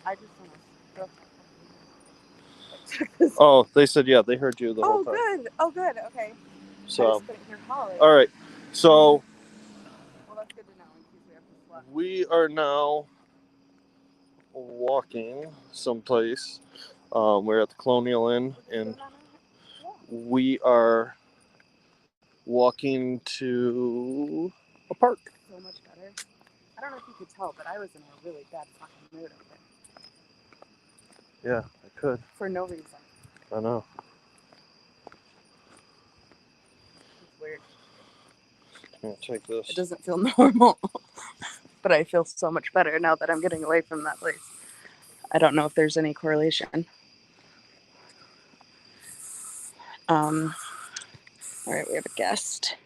I just want to. Oh, they said yeah. They heard you the whole Oh, time. good. Oh, good. Okay. I So, just couldn't hear Holly. all right. So Well, that's good to know in case we have to swap. we are now walking someplace. We're at the Colonial Inn, and we are walking to a park. So much better. I don't know if you could tell, but I was in a really bad fucking mood over there. Yeah, I could. For no reason. I know. It's weird. Here, take this. It doesn't feel normal. But I feel so much better now that I'm getting away from that place. I don't know if there's any correlation. All right, we have a guest.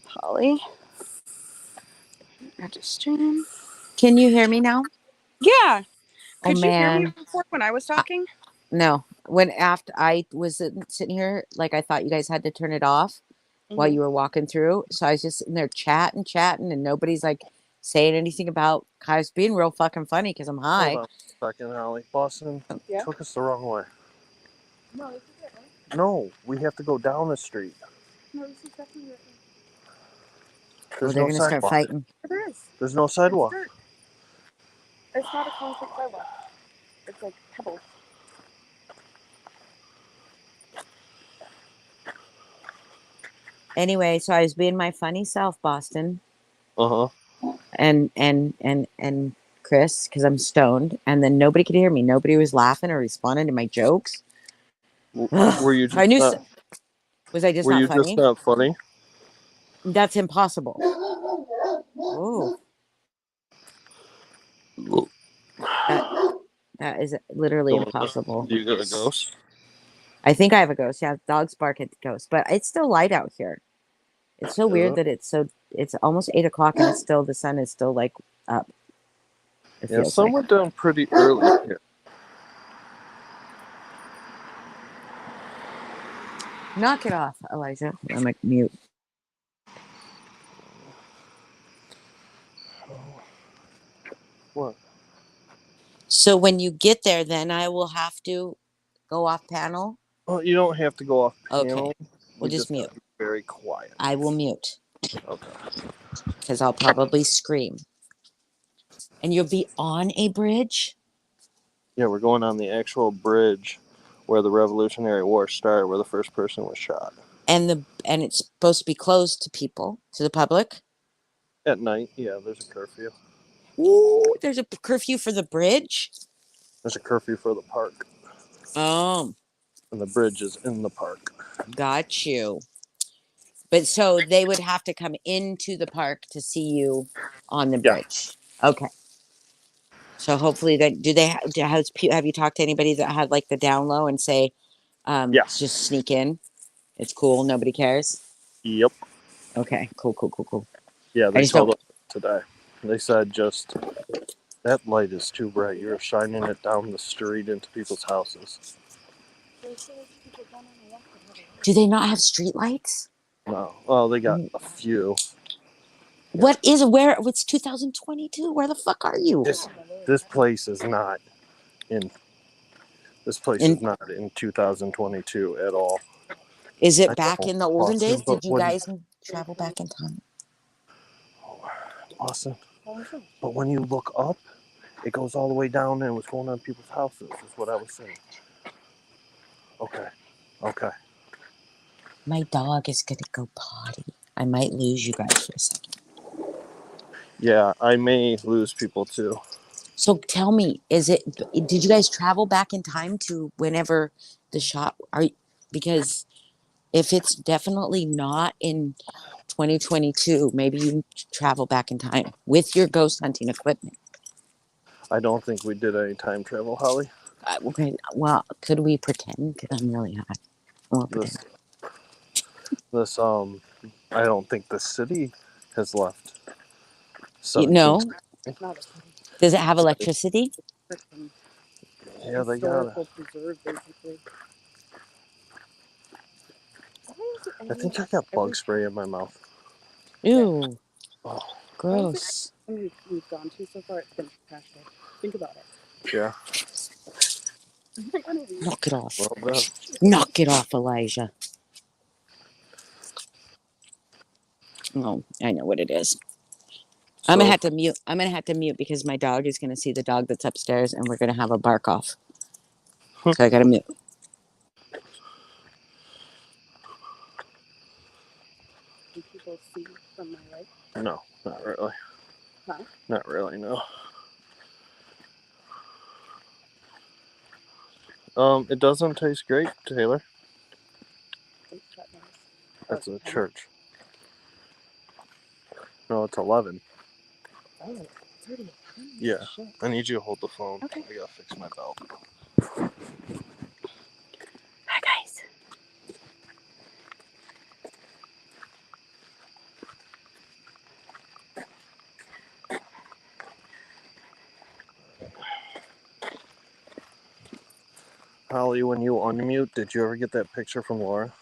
Holly. Registering. Can you hear me now? Yeah. Oh, Could you hear me man. before when I was talking? No. When after I was sitting here, like I thought you guys had to turn it off while you were walking through. So I was just in there chatting, and nobody's like saying anything about. I was being real fucking funny because I'm high. Hold on a second, Holly. Boston Yeah. took us the wrong way. No, this is it, right? No, we have to go down the street. No, this is definitely it. There's they're no gonna start sidewalk. fighting. There is. There's no sidewalk. It's dirt. It's not a concrete sidewalk. It's like pebbles. Anyway, so I was being my funny self, Boston, Uh huh. and Chris, because I'm stoned, and then nobody could hear me. Nobody was laughing or responding to my jokes. Were you I just knew. not? Was I just Were not you just funny? not funny? That's impossible. Oh, that is literally impossible. Do you got a ghost? I think I have a ghost. Yeah, dogs bark at the ghost, but it's still light out here. It's so weird that it's almost 8 o'clock and it's still the sun is still like up. It Yeah, feels sun like. went down pretty early here. Knock it off, Elijah. I'm like mute. What? So when you get there, then I will have to go off panel. Oh, you don't have to go off Okay. panel. We'll We just mute. have to very quiet. I will mute Okay. because I'll probably scream. And you'll be on a bridge? Yeah, we're going on the actual bridge where the Revolutionary War started, where the first person was shot. And it's supposed to be closed to people, to the public? At night, yeah, there's a curfew. Ooh, there's a curfew for the bridge? There's a curfew for the park. Oh, And the bridge is in the park. got you. But so they would have to come into the park to see you on the Yeah. bridge. Okay. So hopefully have you talked to anybody that had like the down low and say, Yeah. just sneak in? It's cool. Nobody cares. Yep. Okay. Cool. Yeah, I they just don't. told us today. They said just, that light is too bright. You're shining it down the street into people's houses. Do they not have street lights? No. Well, they got a few. What is where? It's 2022. Where the fuck are you? This place is not in. This place In is not in 2022 at all. Is I it back know, in the olden Austin, days? but Did you guys travel back in time? Austin, but when you look up, it goes all the way down and what's going on in people's houses is what I was saying. Okay. My dog is gonna go potty. I might lose you guys for a second. Yeah, I may lose people too. So tell me, did you guys travel back in time to whenever the shot because if it's definitely not in 2022, maybe you travel back in time with your ghost hunting equipment. I don't think we did any time travel, Holly. Okay, well, could we pretend? Because I'm really hot. This I don't think the city has left. No. Does it have electricity? Yeah, they got it. Preserve, basically. I think I got bug spray in my mouth. Ew. Oh. Gross. We've gone to so far, it's been fantastic. Think about it. Yeah. Knock it off. Well done. Knock it off, Elijah. Oh, I know what it is. I'm gonna have to mute. I'm gonna have to mute because my dog is gonna see the dog that's upstairs, and we're gonna have a bark off. So I gotta mute. Do people see from my right? No, not really. Huh? Not really, no. It doesn't taste great, Taylor. That's a church. No, it's 11. Oh, it's already 11? Yeah. Shit. I need you to hold the phone. Okay. I gotta fix my belt. Hi, guys. Holly, when you unmute, did you ever get that picture from Laura?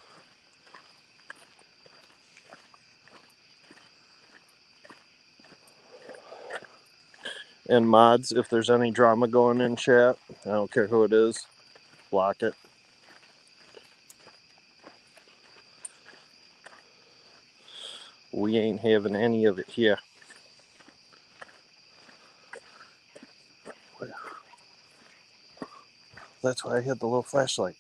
And mods, if there's any drama going in chat, I don't care who it is, block it. We ain't having any of it here. That's why I had the little flashlight.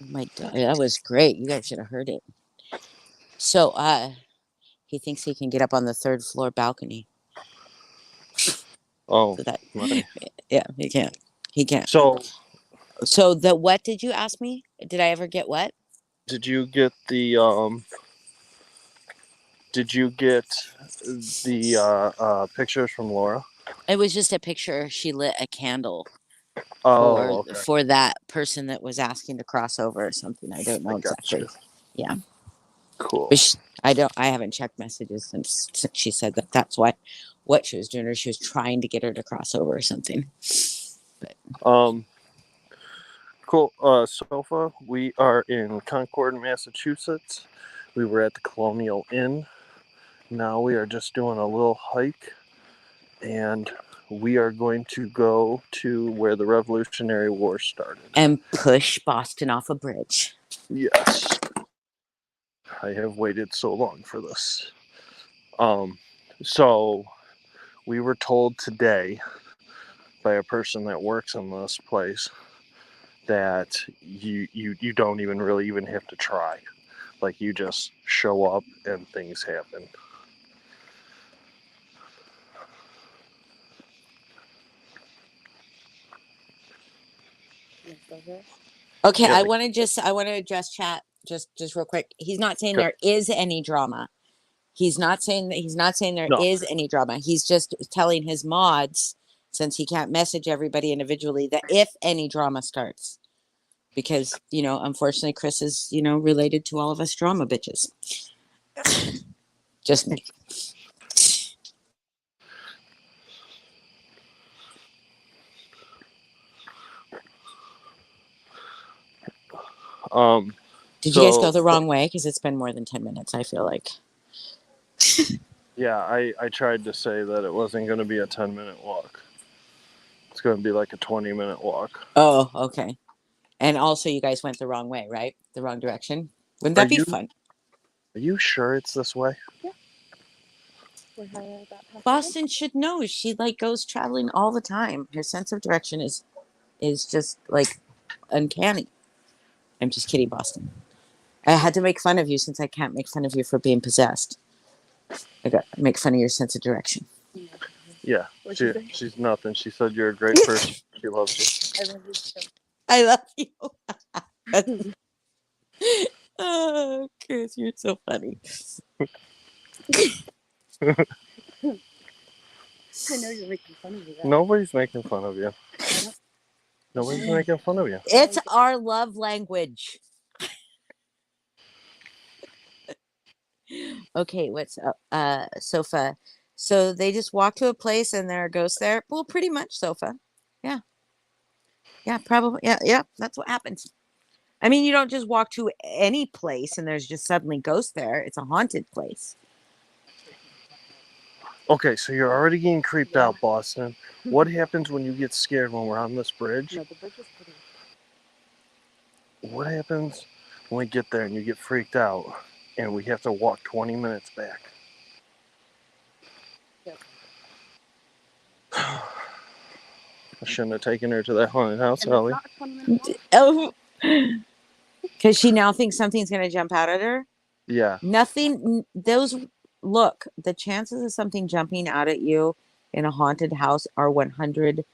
My dog, that was great. You guys should have heard it. So, he thinks he can get up on the 3rd floor balcony. Oh, So that, my. yeah, he can't. He can't. So, What did you ask me? Did I ever get what? did you get the pictures from Laura? It was just a picture. She lit a candle Oh, okay. for that person that was asking to cross over or something. I don't know exactly. You. Yeah. Cool. But I haven't checked messages since she said that. That's what she was doing, or she was trying to get her to cross over or something. But cool. Sofa, we are in Concord, Massachusetts. We were at the Colonial Inn. Now we are just doing a little hike, and we are going to go to where the Revolutionary War started. And push Boston off a bridge. Yes. I have waited so long for this. So we were told today by a person that works in this place that you don't even really even have to try. Like, you just show up and things happen. Okay, Yeah, I want to address chat just real quick. He's not saying okay. there is any drama. He's not saying there No. is any drama. He's just telling his mods, since he can't message everybody individually, that if any drama starts, because unfortunately Chris is related to all of us drama bitches. Just me. Did you guys go So the wrong way? Because it's been more than 10 minutes, I feel like. yeah, I tried to say that it wasn't going to be a 10-minute walk. It's going to be like a 20-minute walk. Oh, okay. And also, you guys went the wrong way, right? The wrong direction. Wouldn't Are that be fun? you sure it's this way? Boston should know. She goes traveling all the time. Her sense of direction is just uncanny. I'm just kidding, Boston. I had to make fun of you since I can't make fun of you for being possessed. I got to make fun of your sense of direction. Yeah, she's nothing. She said you're a great person. She loves you. I love you. Oh, Chris, you're so funny. I know you're making fun of me. Nobody's making fun of you. Nobody's making fun of you. It's our love language. Okay, what's up? Sofa. So they just walk to a place and there are ghosts there. Well, pretty much, Sofa. Yeah. Yeah, probably. Yeah, that's what happens. I mean, you don't just walk to any place and there's just suddenly ghosts there. It's a haunted place. Okay, so you're already getting creeped out, Boston. What happens when you get scared when we're on this bridge? No, the bridge is pretty. What happens when we get there and you get freaked out and we have to walk 20 minutes back? Yep. I shouldn't have taken her to that haunted house, And Ellie. it's not a 20-minute walk. Oh, because she now thinks something's going to jump out at her. Yeah. Nothing. Look, the chances of something jumping out at you in a haunted house are 100%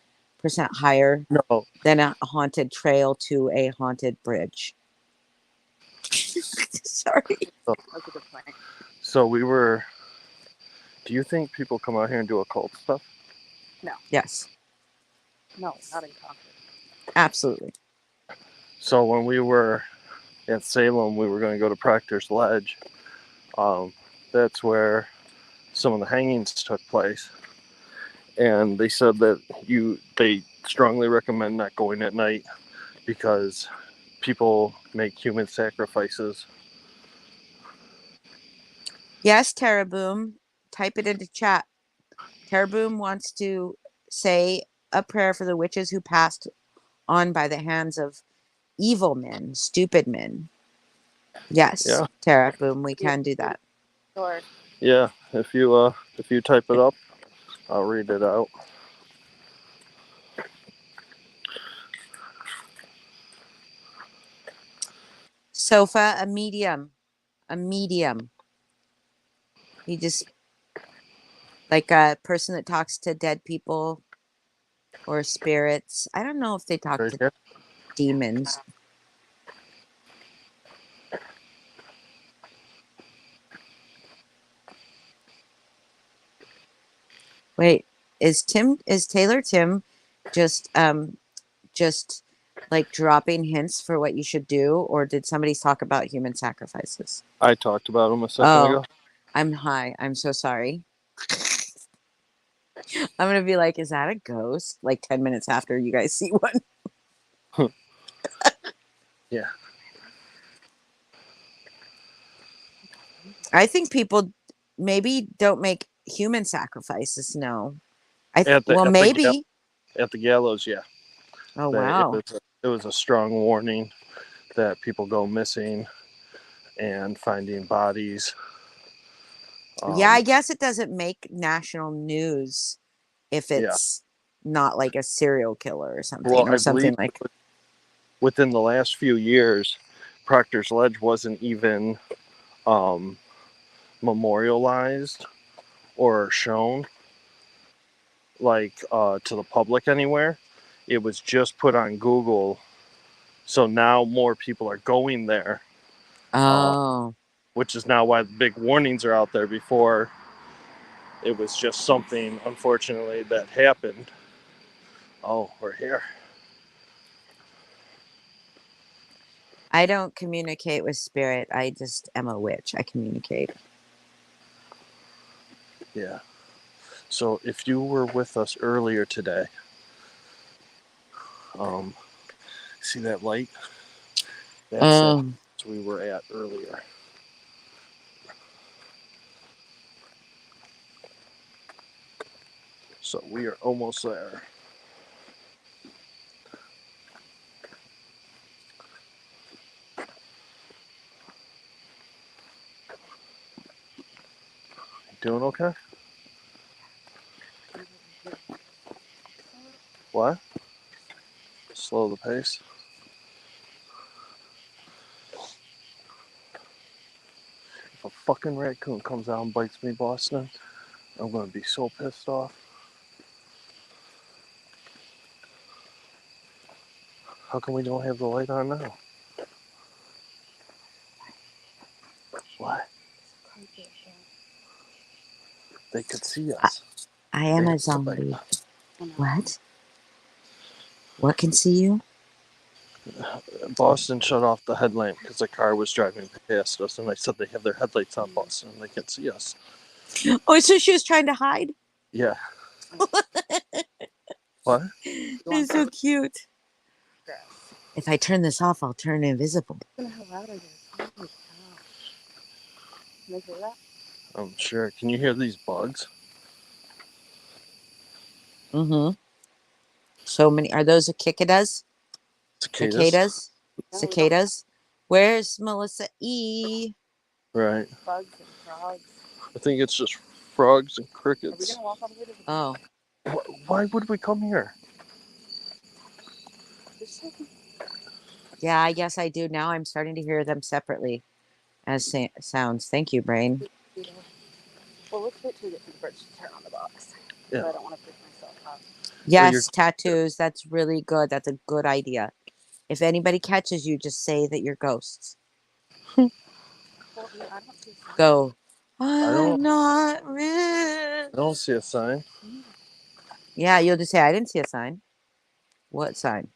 higher No. than a haunted trail to a haunted bridge. Sorry. That's a good point. So we were. Do you think people come out here and do occult stuff? No. Yes, No, not in Concord. absolutely. So when we were at Salem, we were going to go to Proctor's Ledge. That's where some of the hangings took place. And they said that they strongly recommend not going at night because people make human sacrifices. Yes, Teraboom. Type it into chat. Teraboom wants to say a prayer for the witches who passed on by the hands of evil men, stupid men. Yes, Yeah. Teraboom, we can do that. Sure. Yeah, if you type it up, I'll read it out. Sofa, a medium. A medium. You just like a person that talks to dead people or spirits. I don't know if they talk Right to here. demons. Wait, is Taylor Tim just like dropping hints for what you should do, or did somebody talk about human sacrifices? I talked about them a second ago. I'm high. I'm so sorry. I'm gonna be like, is that a ghost? Like 10 minutes after you guys see one. Yeah. I think people maybe don't make human sacrifices. No. Maybe at the gallows, yeah. Oh That wow. it was a strong warning that people go missing and finding bodies. Yeah, I guess it doesn't make national news if it's not like a serial killer or something, Well, or I something believe like. within the last few years, Proctor's Ledge wasn't even memorialized or shown like to the public anywhere. It was just put on Google, so now more people are going there, Oh, which is now why the big warnings are out there. Before, it was just something, unfortunately, that happened. Oh, we're here. I don't communicate with spirit. I just am a witch. I communicate. Yeah. So if you were with us earlier today, see that light? That's that we were at earlier. So we are almost there. Doing okay? What? Slow the pace. If a fucking raccoon comes out and bites me, Boston, I'm gonna be so pissed off. How come we don't have the light on now? What? They could see us. I am a zombie. What? What can see you? Boston shut off the headlamp because a car was driving past us, and I said they have their headlights on, Boston, and they can see us. Oh, so she was trying to hide? Yeah. What? It's so cute. If I turn this off, I'll turn invisible. I'm sure. Can you hear these bugs? Mm-hmm. So many. Are those cicadas? Cicadas. Cicadas. Where's Melissa E? Right. Bugs and frogs. I think it's just frogs and crickets. Are we gonna walk all the way to the Oh. Why would we come here? Yeah, I guess I do now. I'm starting to hear them separately as sounds. Thank you, brain. Well, let's wait till we get to the bridge to turn on the box. Yeah. So I don't want to pick myself up. Yes, tattoos. That's really good. That's a good idea. If anybody catches you, just say that you're ghosts. Well, yeah, I don't see signs. Go. don't- I'm not real. I don't see a sign. Yeah, you'll just say, I didn't see a sign. What sign?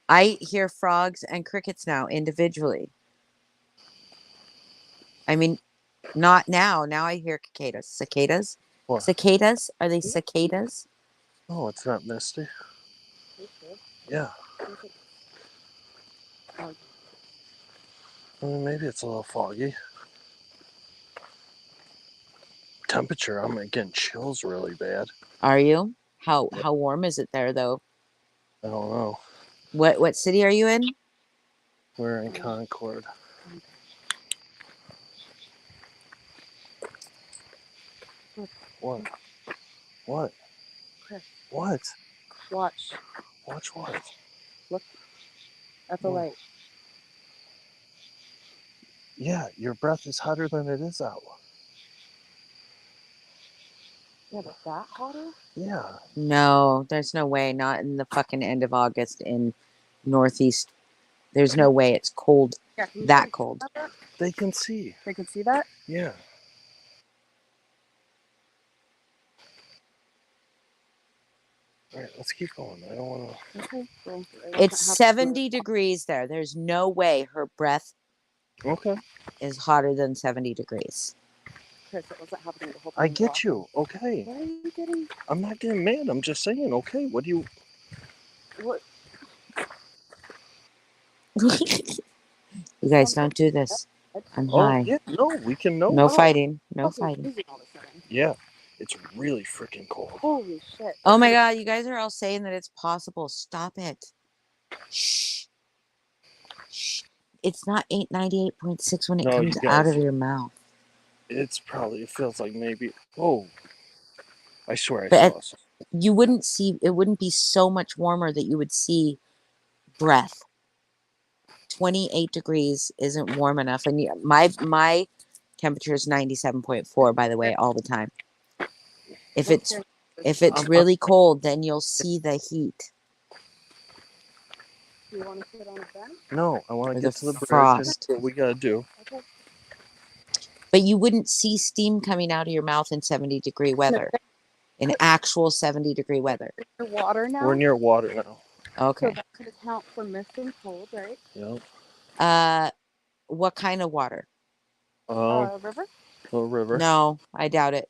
I hear frogs and crickets now individually. I mean, not now. Now I hear cicadas. Cicadas? What? Cicadas? Are they cicadas? Oh, it's not misty. Yeah. Well, maybe it's a little foggy. Temperature, I'm getting chills really bad. Are you? How warm is it there though? I don't know. What city are you in? We're in Concord. What? What? Chris. What? Watch. Watch what? Look at the light. Yeah, your breath is hotter than it is out. Yeah, but that hotter? Yeah. No, there's no way. Not in the fucking end of August in Northeast. There's no way it's cold. Yeah, can you That cold. that? They can see. They can see that? Yeah. All right, let's keep going. I don't want to. Okay. Well, It's 70 degrees there. There's no way her breath Okay. is hotter than 70 degrees. Chris, it wasn't happening the whole time. I get you. Okay. What are you getting? I'm not getting mad. I'm just saying. Okay. What do you? What? You guys don't do this. I'm Oh high. yeah. No, we can know. No how. fighting. No Okay, fighting. freezing all of a sudden. Yeah. It's really freaking cold. Holy shit. Oh my god, you guys are all saying that it's possible. Stop it. Shh. Shh. It's not 898.6 when it No, comes you out guys. of your mouth. It's probably. It feels like maybe. Oh, I swear I But saw some. you wouldn't see, it wouldn't be so much warmer that you would see breath. 28 degrees isn't warm enough. And my temperature is 97.4, by the way, all the time. If What's it's your if it's really cold, then you'll see the heat Do you want to sit on a bench? No, I want or to the get to the bridge. And frost. what we gotta do. Okay. But you wouldn't see steam coming out of your mouth in 70-degree weather. In actual 70-degree weather. Your water now? We're near water now. So Okay. that could account for missing cold, right? Yep. What kind of water? River? Little river. No, I doubt it.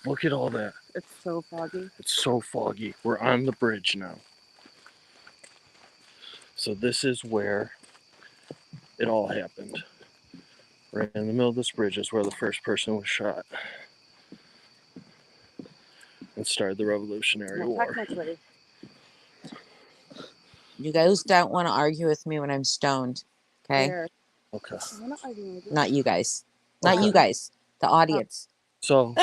Look at all that. It's so foggy. It's so foggy. We're on the bridge now. So this is where it all happened. Right in the middle of this bridge is where the first person was shot and started the Revolutionary War. Technically. You guys don't want to argue with me when I'm stoned. Okay? There. Okay. We're not arguing with you. Not you guys. Not Okay. you guys. The audience. So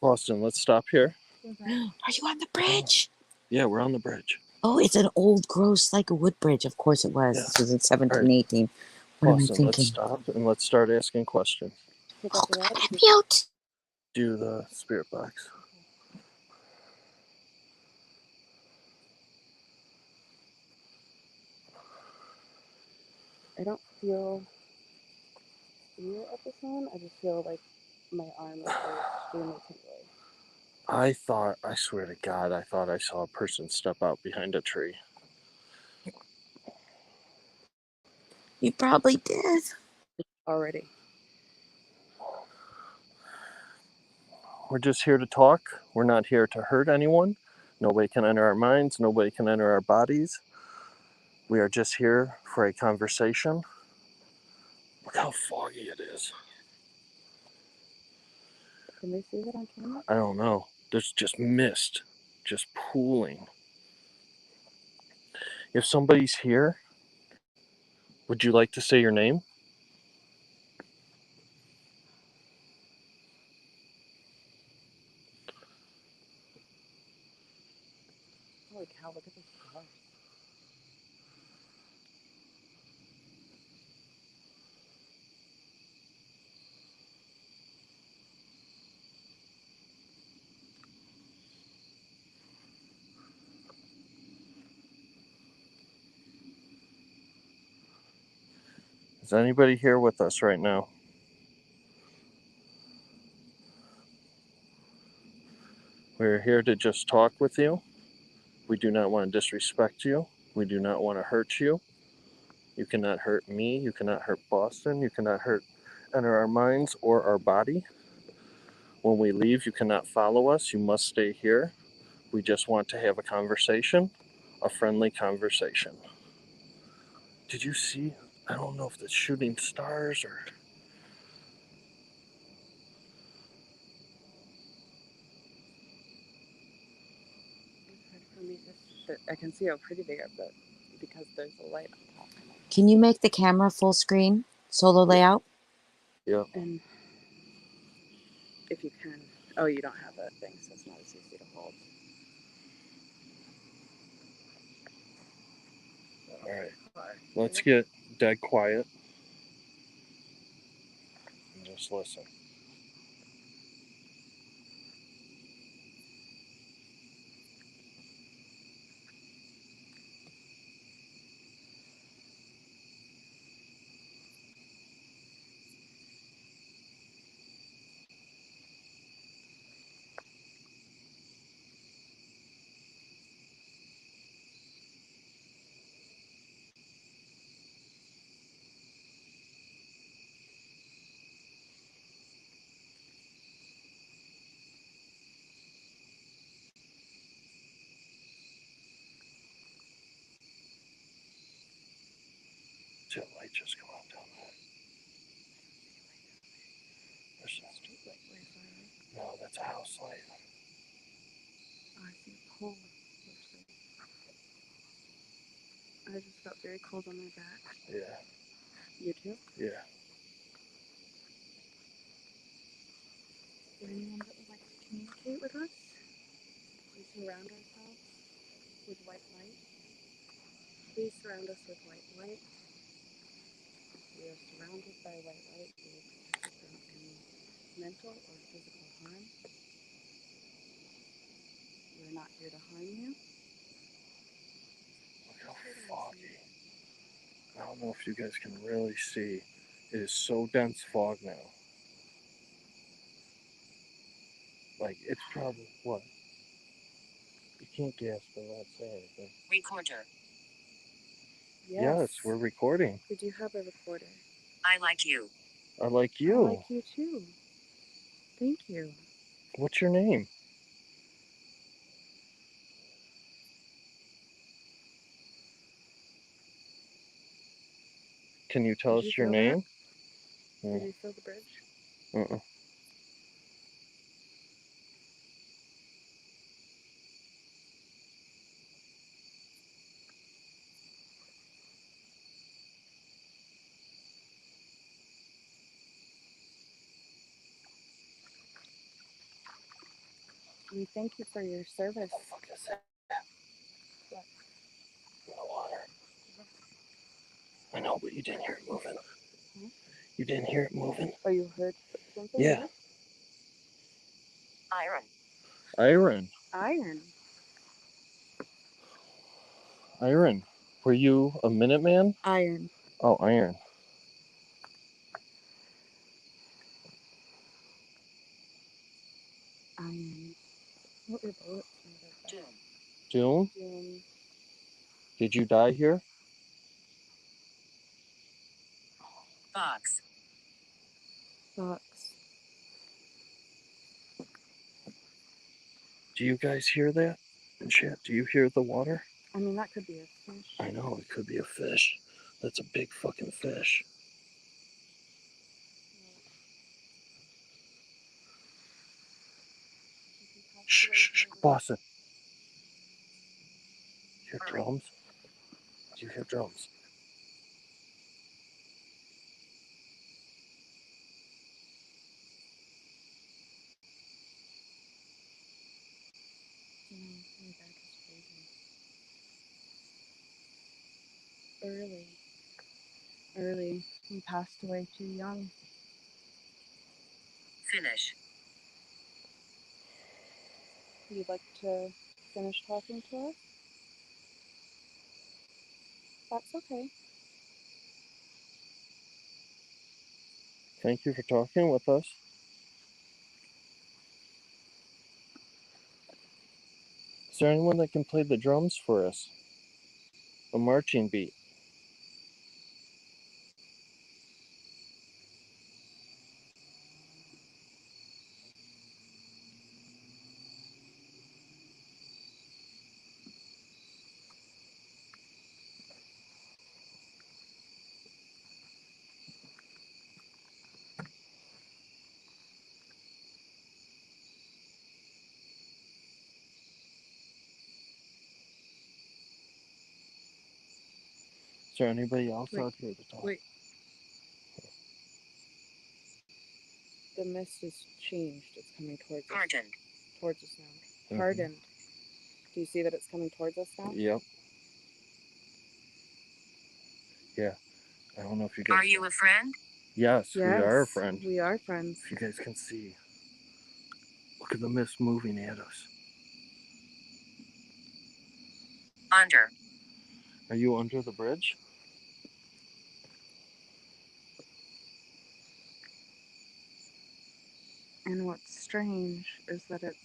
Boston, let's stop here. Okay. Are you on the bridge? Yeah, we're on the bridge. Oh, it's an old, gross, like a wood bridge. Of course it was. Yeah. This was in 1718. What am I Boston, let's thinking? stop and let's start asking questions. Pick Oh, up the I'm rod. on mute. Do the spirit box. I don't feel fear at this moment. I just feel like my arm is extremely tingly. I swear to God, I thought I saw a person step out behind a tree. You probably did. Already. We're just here to talk. We're not here to hurt anyone. Nobody can enter our minds. Nobody can enter our bodies. We are just here for a conversation. Look how foggy it is. Can they see that on camera? I don't know. There's just mist, just pooling. If somebody's here, would you like to say your name? Holy cow, look at this car. Is anybody here with us right now? We're here to just talk with you. We do not want to disrespect you. We do not want to hurt you. You cannot hurt me. You cannot hurt Boston. You cannot enter our minds or our body. When we leave, you cannot follow us. You must stay here. We just want to have a conversation, a friendly conversation. Did you see? I don't know if it's shooting stars or. I can see how pretty they are, but because there's a light on top. Can you make the camera full screen? Solo layout? Yeah. And if you can. Oh, you don't have that thing, so it's not as easy to hold. All right. Let's get dead quiet and just listen. Like Wi-Fi. No, that's a house light. Oh, I see a pole. I just got very cold on my back. Yeah. You too? Yeah. Is there anyone that would like to communicate with us? Please surround ourselves with white light. Please surround us with white light. We are surrounded by white light. We are protected from any mental or physical harm. We are not here to harm you. Look how foggy. I don't know if you guys can really see. It is so dense fog now. Like, it's probably, what? You can't gasp and not say anything. Recorder. Yes, we're recording. We do have a recorder. I like you. I like I you. like you too. Thank you. What's your name? Can you tell Did us you your feel that? name? Did you feel the bridge? Uh-uh. We thank you for your service. What the fuck is that? What? In the water. I know, but you didn't hear it moving. Huh? You didn't hear it moving? Oh, you heard something? Yeah. Iron. Iron. Iron. Iron. Were you a Minuteman? Iron. Oh, Iron. Iron. What were bullets made of? Doom. Doom? Doom. Did you die here? Box. Box. Do you guys hear that? Shit, do you hear the water? I mean, that could be a fish. I know, it could be a fish. That's a big fucking fish. Shh, shh, shh. Boston. You hear drums? Do you hear drums? My back is freezing. Early. He passed away too young. Finish. You'd like to finish talking to us? That's okay. Thank you for talking with us. Is there anyone that can play the drums for us? A marching beat. Is there anybody else Wait, out here to talk? Wait. The mist has changed. It's coming towards us. Hardened. Towards us now. Hardened. Do you see that it's coming towards us now? Yep. Yeah. I don't know if you guys... Are you a friend? Yes, we are a friend. We are friends. If you guys can see. Look at the mist moving at us. Under. Are you under the bridge? And what's strange is that it's...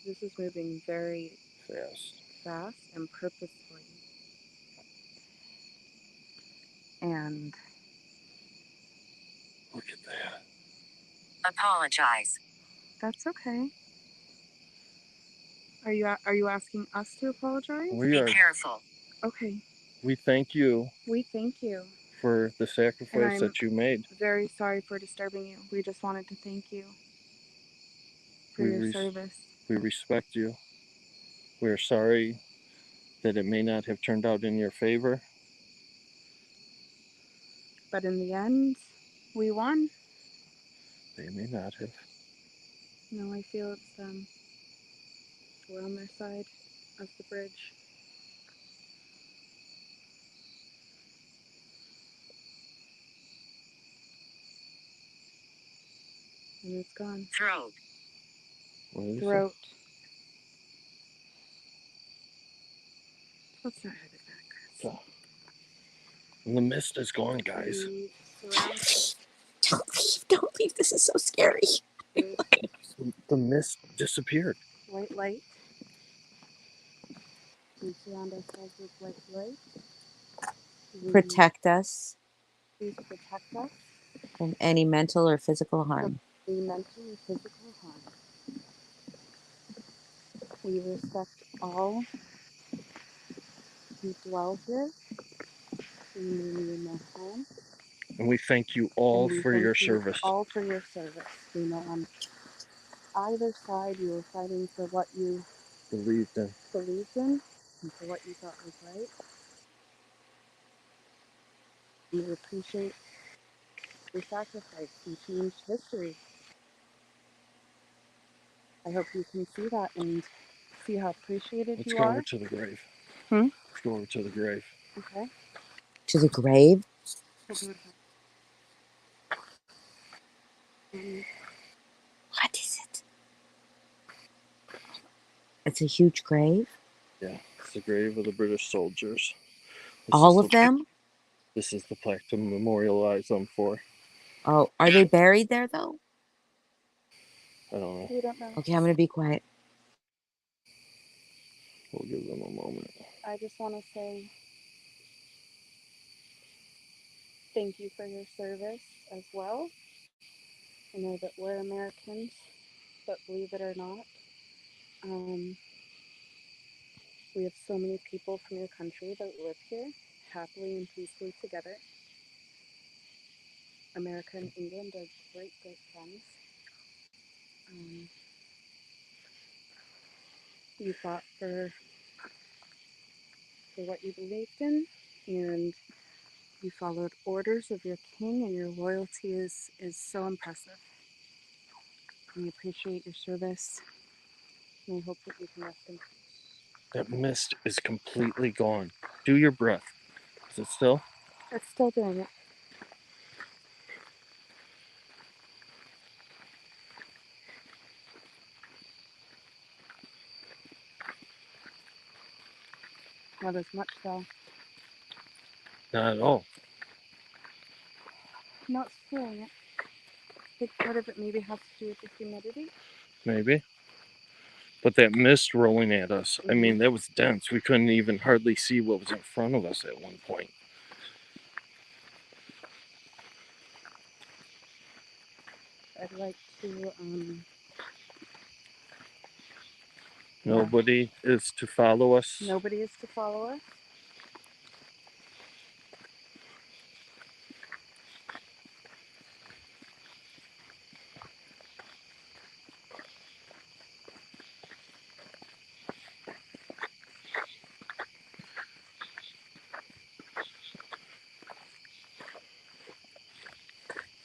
This is moving very fast and purposefully. And Look at that. Apologize. that's okay. Are you asking us to apologize? We Be are. careful. Okay. We thank you We thank you for the sacrifice I'm that you made. very sorry for disturbing you. We just wanted to thank you for We your res- service. We respect you. We're sorry that it may not have turned out in your favor. But in the end, we won. They may not have. No, I feel it's we're on their side of the bridge. And it's gone. Throat. What is it? Throat. What's that headed back, Chris? And the mist is gone, guys. We surround us. Don't leave. This is so scary. There's The mist disappeared. white light. We surround ourselves with white light. Protect us Please protect us from any mental or physical harm. from any mental or physical harm. We respect all who dwell here. We renew in their home. And we thank you all And we for thank your you service. all for your service. We know on either side you were fighting for what you Believed in. believed in and for what you thought was right. We appreciate your sacrifice. You changed history. I hope you can see that and see how appreciated Let's you go are. over to the grave. Hmm? Let's go over to the grave. Okay. To the grave? We'll do it. What is it? It's a huge grave? Yeah, it's the grave of the British soldiers. All of them? This is the plaque to memorialize them for. Oh, are they buried there though? I don't know. We don't know. Okay, I'm going to be quiet. We'll give them a moment. I just want to say thank you for your service as well. I know that we're Americans, but believe it or not, we have so many people from your country that live here happily and peacefully together. America and England are great, great friends. You fought for what you believed in, and you followed orders of your king, and your loyalty is so impressive. We appreciate your service, and I hope that you can rest in peace. That mist is completely gone. Do your breath. Is it still? It's still doing it. Not as much though. Not at all. No, it's doing it. I think part of it maybe has to do with the humidity. Maybe. But that mist rolling at us, I mean, that was dense. We couldn't even hardly see what was in front of us at one point. I'd like to, Nobody is to follow us. nobody is to follow us.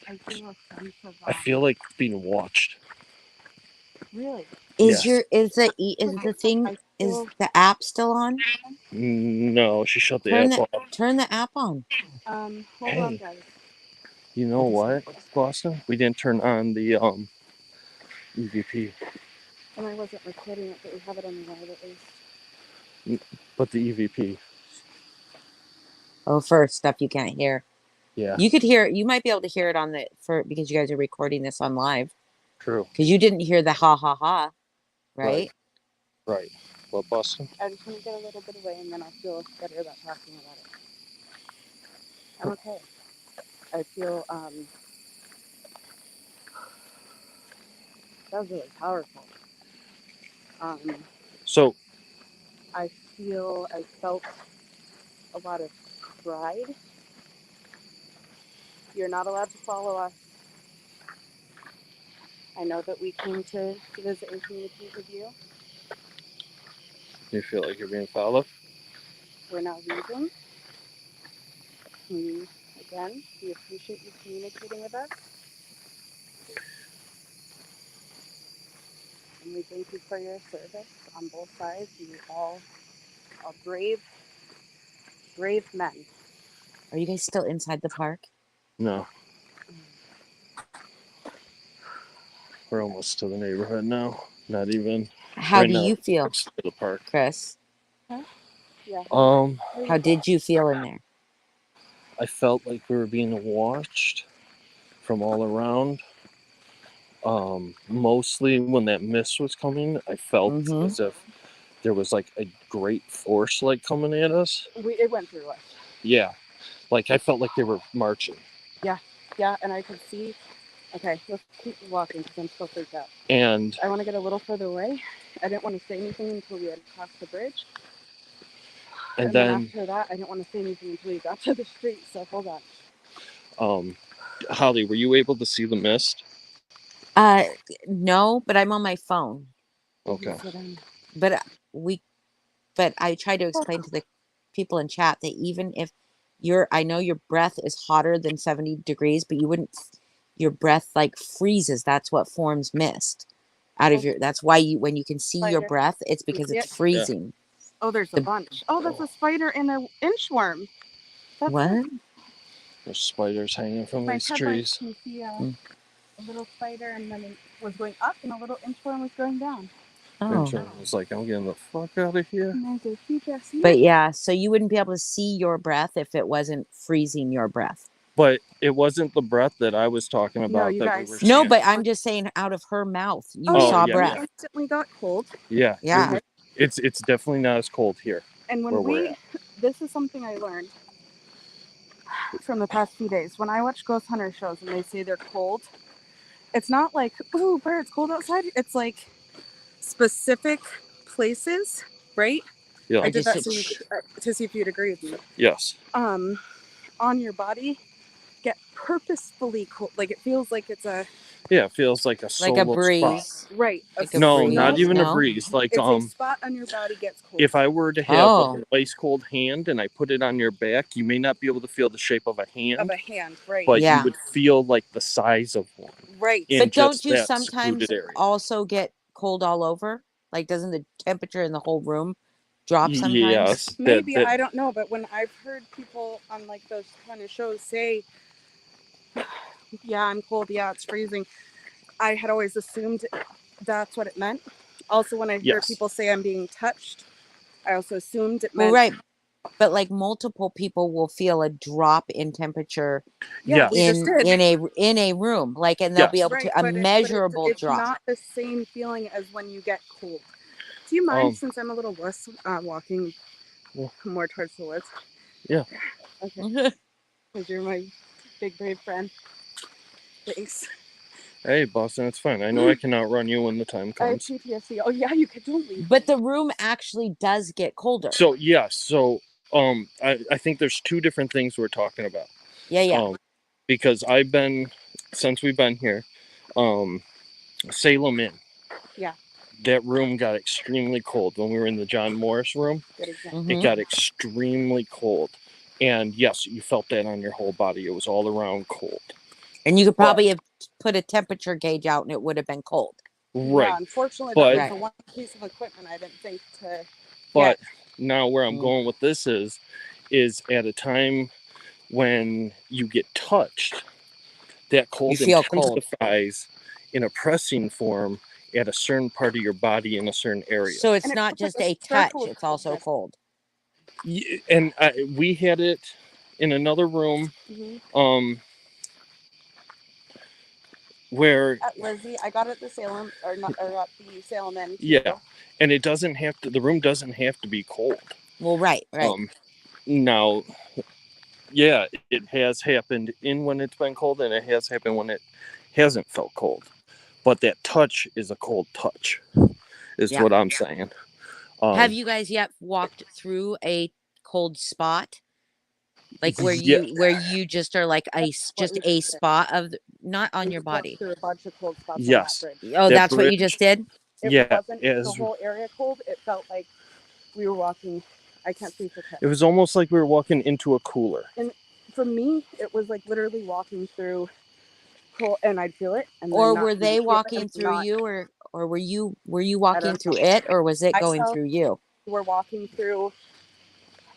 I feel a sense of, I feel like being watched. really? Is Yes. is the app still on? No, she shut the Turn app the off. turn the app on. Hold Hey. on, guys. You know what, Boston? We didn't turn on the EVP. And I wasn't recording it, but we have it on the live at least. But the EVP. Oh, for stuff you can't hear. Yeah. You could hear. You might be able to hear it on because you guys are recording this on live. True. Because you didn't hear the ha ha ha, right? Right. What, Boston? I just want to get a little bit away, and then I'll feel better about talking about it. I'm okay. I feel that was really powerful. So I felt a lot of pride You're not allowed to follow us. I know that we came to visit and communicate with you. You feel like you're being followed? We're now leaving. Again, we appreciate you communicating with us. And we thank you for your service on both sides. You all are brave men. Are you guys still inside the park? No. We're almost to the neighborhood now. Not even. How right do now, you feel, it's to the park. Chris? Yeah. How did you feel in there? I felt like we were being watched from all around. Mostly when that mist was coming, I felt as if there was like a great force like coming at us. It went through us. Yeah. Like I felt like they were marching. Yeah, and I could see. Okay, let's keep walking because I'm still freaked out. And I want to get a little further away. I didn't want to say anything until we had crossed the bridge. And then after that, I didn't want to say anything until we got to the street. So hold on. Holly, were you able to see the mist? No, but I'm on my phone. Okay. But I tried to explain to the people in chat that even if I know your breath is hotter than 70 degrees, but your breath like freezes. That's what forms mist out of that's why when you can see your breath, it's because it's freezing. Yeah. Oh, there's a bunch. Oh, that's a spider and an inchworm. That's what? There's spiders hanging from these trees. You see a little spider, and then it was going up, and a little inchworm was going down. Inchworm was like, I'm getting the fuck out of here. But yeah, so you wouldn't be able to see your breath if it wasn't freezing your breath. But it wasn't the breath that I was talking about. No, you guys. We were no, but I'm just saying out of her mouth, you saw breath. It instantly got cold. Yeah. Yeah. It's definitely not as cold here. And when this is something I learned from the past few days. When I watch ghost hunter shows and they say they're cold, it's not like, ooh, where it's cold outside. It's like specific places, right? Yeah. I did that to see if you'd agree with me. Yes. On your body get purposefully cold. Like it feels like it's a... Yeah, it feels like a solo breeze. spot. Right. Like no, not even a breeze. Like it's a spot on your body gets cold. If I were to have an ice cold hand and I put it on your back, you may not be able to feel the shape of a hand. Right. But you would feel like the size of one. Right. But don't you sometimes also get cold all over? Like, doesn't the temperature in the whole room drop sometimes? Yes. Maybe, I don't know. But when I've heard people on like those kind of shows say, yeah, I'm cold, yeah, it's freezing, I had always assumed that's what it meant. Also, when I hear people say I'm being touched, I also assumed it meant... Well, right. But like multiple people will feel a drop in temperature in a room, like, and they'll be able to a measurable drop. It's not the same feeling as when you get cold. Do you mind, since I'm a little wuss, walking more towards the woods? Yeah. Okay. Because you're my big brave friend. Thanks. Hey, Boston, it's fine. I know I can outrun you when the time comes. I have PTSD. Oh yeah, you could totally. But the room actually does get colder. So I think there's two different things we're talking about. Yeah. Because since we've been here, Salem Inn. Yeah. That room got extremely cold when we were in the John Morris room. It got extremely cold. And yes, you felt that on your whole body. It was all around cold. And you could probably have put a temperature gauge out and it would have been cold. Right. Yeah, unfortunately, that was the one piece of equipment I didn't think to... But now where I'm going with this is at a time when you get touched, that cold intensifies in a pressing form at a certain part of your body in a certain area. So it's not just a touch, it's also cold. And we had it in another room where... At Lizzie, I got it at the Salem, or at the Salem Inn. Yeah, and the room doesn't have to be cold. Well, right. Now, yeah, it has happened when it's been cold, and it has happened when it hasn't felt cold. But that touch is a cold touch, is what I'm saying. Have you guys yet walked through a cold spot? Like where Yeah. you just are like That's what just we a just did. spot of not on We your just went body. through a bunch of cold spots Yes. on that bridge. Oh, That that's what you bridge. just did? It Yeah. wasn't It the was, whole area cold. It felt like we were walking. I can't speak for Chris. it was almost like we were walking into a cooler. And for me, it was like literally walking through cold, and I'd feel it, and Or then not were they feel it, walking and through not. you, or were you I walking don't through know. it, or was it I going felt through you? we're walking through.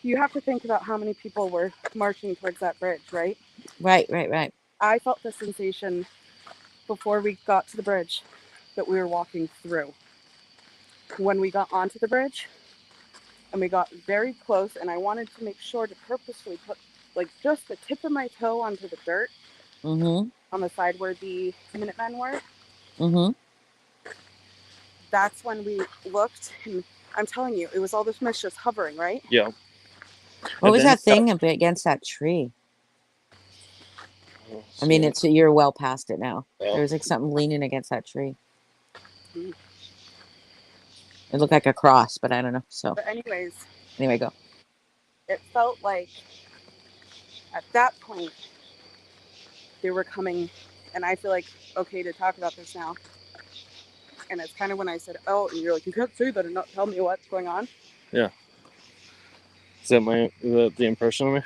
You have to think about how many people were marching towards that bridge, right? Right. I felt the sensation before we got to the bridge that we were walking through. When we got onto the bridge and we got very close, and I wanted to make sure to purposefully put like just the tip of my toe onto the dirt Mm-hmm. on the side where the Minutemen were. Mm-hmm. That's when we looked, and I'm telling you, it was all this mist just hovering, right? Yeah. What And was then that thing against that tree? I mean, so, it's you're well past it now. yeah. There was like something leaning against that tree. Mm. It looked like a cross, but I don't know. So But anyways, anyway, go. it felt like at that point they were coming, and I feel like okay to talk about this now. And it's kind of when I said, "Oh," and you're like, "You can't say that and not tell me what's going on." Yeah. Is that the impression of me?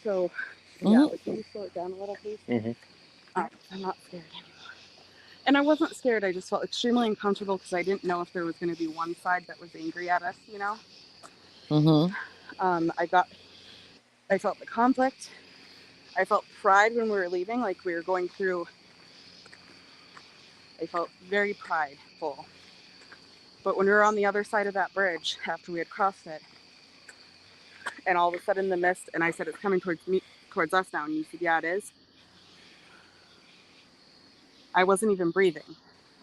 So, Mm-hmm. yeah, but can you slow it down a little, please? Mm-hmm. I'm not scared anymore. And I wasn't scared. I just felt extremely uncomfortable because I didn't know if there was going to be one side that was angry at us, you know. Mm-hmm. I felt the conflict. I felt pride when we were leaving, like we were going through. I felt very prideful. But when we were on the other side of that bridge, after we had crossed it, and all of a sudden the mist, and I said, "It's coming towards us now," and you said, "Yeah, it is." I wasn't even breathing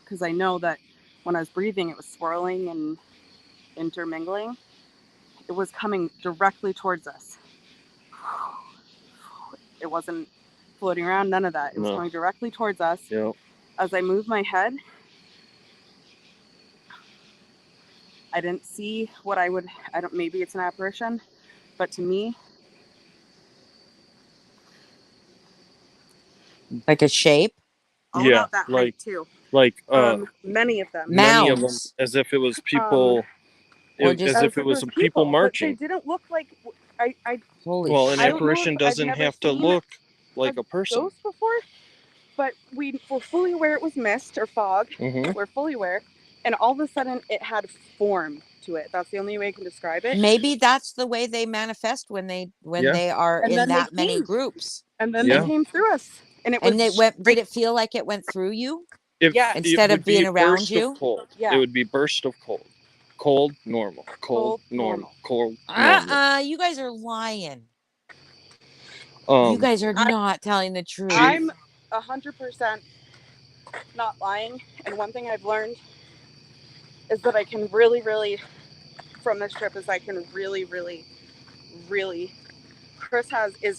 because I know that when I was breathing, it was swirling and intermingling. It was coming directly towards us. It wasn't floating around, none of that. It was No. coming directly towards us. Yeah. As I moved my head, I didn't see what maybe it's an apparition, but to me, Like a shape. all Yeah. about that height Like too. like Many of them. many of them, Mounds. as if it was people. Or just As if it was people but they marching. didn't look like. I holy Well, an I don't know apparition if I've doesn't never have to seen look like a person. ghost before, but we were fully aware it was mist or fog. Mm-hmm. We're fully aware, and all of a sudden it had form to it. That's the only way I can describe it. Maybe that's the way they manifest when Yeah. they are And in then they that many came. groups. And then Yeah. they came through us, and it was And it went. Did it feel like it went through you Yeah. instead It of would be being a around burst you? of cold. Yeah. It would be burst of cold. Cold, normal. Cold, Cold, normal. Cold, normal. You guys are lying. You Um, guys are not telling the truth. I'm 100% not lying. And one thing I've learned is that I can really, really, from this trip, is I can really, really, really. Chris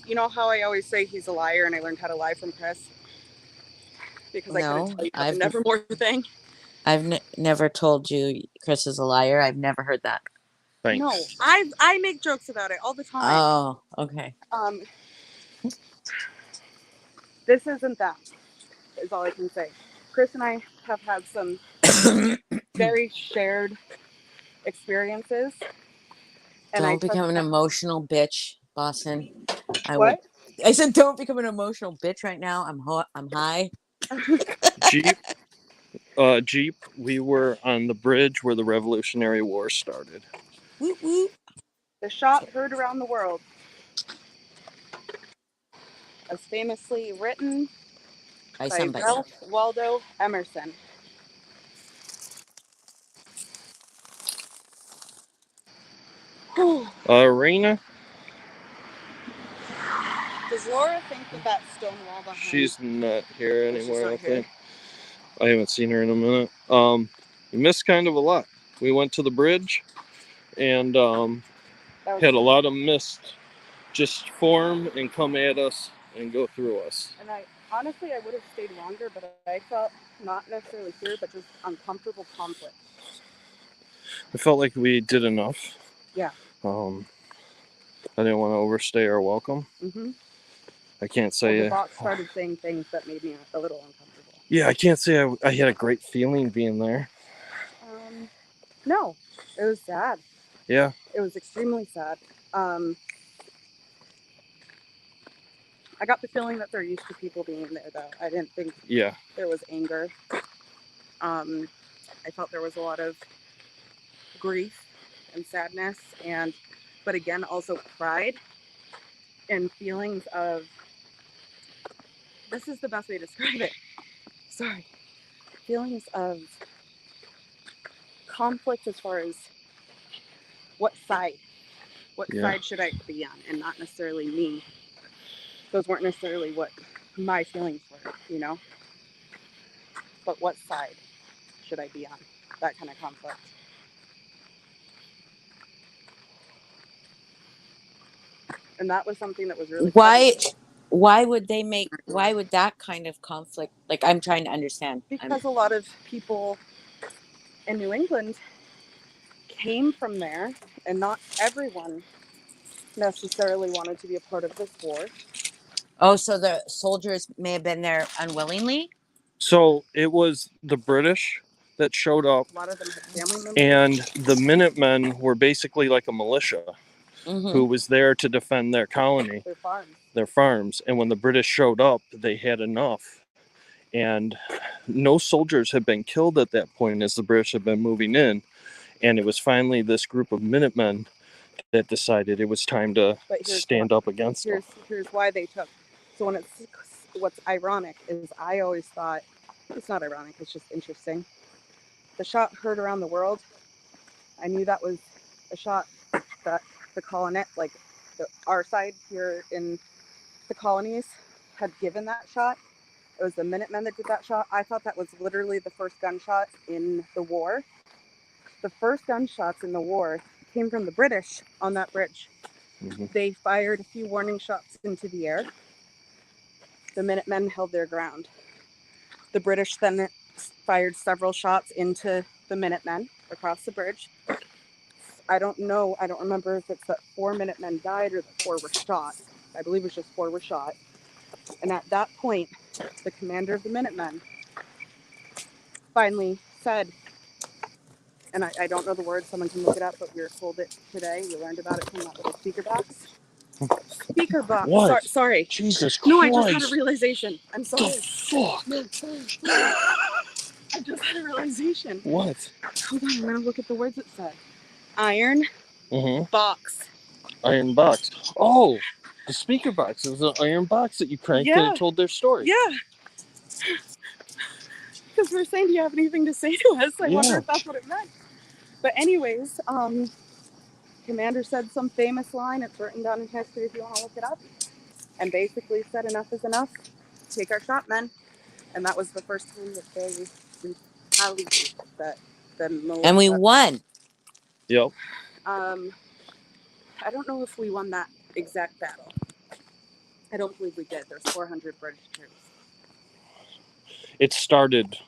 you know how I always say he's a liar, and I learned how to lie from Chris because I couldn't No, tell you about the Nevermore thing. I've never told you Chris is a liar. I've never heard that. thanks. No, I make jokes about it all the time. Oh, okay. This isn't that, is all I can say. Chris and I have had some very shared experiences. And Don't become an emotional bitch, Boston. What? I said, don't become an emotional bitch right now. I'm high. Jeep, we were on the bridge where the Revolutionary War started. Woo woo. The shot heard around the world, as famously written By by somebody. Ralph Waldo Emerson. Raina, Does Laura think that stone wall behind? she's not here anymore. not I don't here. think. I haven't seen her in a minute. We missed kind of a lot. We went to the bridge, and had a lot of mist just form and come at us and go through us. And I honestly would have stayed longer, but I felt not necessarily fear, but just uncomfortable conflict. I felt like we did enough. Yeah. I didn't want to overstay our welcome. Mm-hmm. I can't Well, say. the box started saying things that made me a little uncomfortable. Yeah, I can't say I had a great feeling being there. No, it was sad. Yeah. It was extremely sad. I got the feeling that they're used to people being there, though. I didn't think Yeah. there was anger. I felt there was a lot of grief and sadness, but again, also pride and feelings of, this is the best way to describe it. Sorry. Feelings of conflict as far as what side should I be on, and not necessarily me. Those weren't necessarily what my feelings were, but what side should I be on? That kind of conflict. And that was something that was really prevalent. Why would that kind of conflict, like, I'm trying to understand. Because a lot of people in New England came from there, and not everyone necessarily wanted to be a part of this war. Oh, so the soldiers may have been there unwillingly? So it was the British that showed up. A lot of them had family members. And the Minutemen were basically like a militia who was there to defend their colony, their farms. And when the British showed up, they had enough. And no soldiers had been killed at that point as the British had been moving in. And it was finally this group of Minutemen that decided it was time to stand up against them. Here's why they took. So what's ironic is I always thought, it's not ironic, it's just interesting. The shot heard around the world, I knew that was a shot that the colony, like our side here in the colonies, had given that shot. It was the Minutemen that did that shot. I thought that was literally the first gunshot in the war. The first gunshots in the war came from the British on that bridge. Mm-hmm. They fired a few warning shots into the air. The Minutemen held their ground. The British then fired several shots into the Minutemen across the bridge. I don't remember if it's that 4 Minutemen died or that 4 were shot. I believe it was just 4 were shot. And at that point, the commander of the Minutemen finally said, and I don't know the word, someone can look it up, but we were told it today. We learned about it from that little speaker box. Speaker box. What? Sorry. Jesus Christ. No, I just had a realization. I'm sorry. The fuck? No, sorry. I just had a realization. What? Hold on, I'm going to look at the words it said. Iron box. Iron box. Oh, the speaker box. It was an iron box that you cranked and it told their story. Yeah. Because we were saying, do you have anything to say to us? I wonder if that's what it meant. But anyways, Commander said some famous line. It's written down in history if you want to look it up. And basically said, enough is enough. Take our shot, men. And that was the first time that they retaliated. And we won. Yep. I don't know if we won that exact battle. I don't believe we did. There's 400 British troops. It started.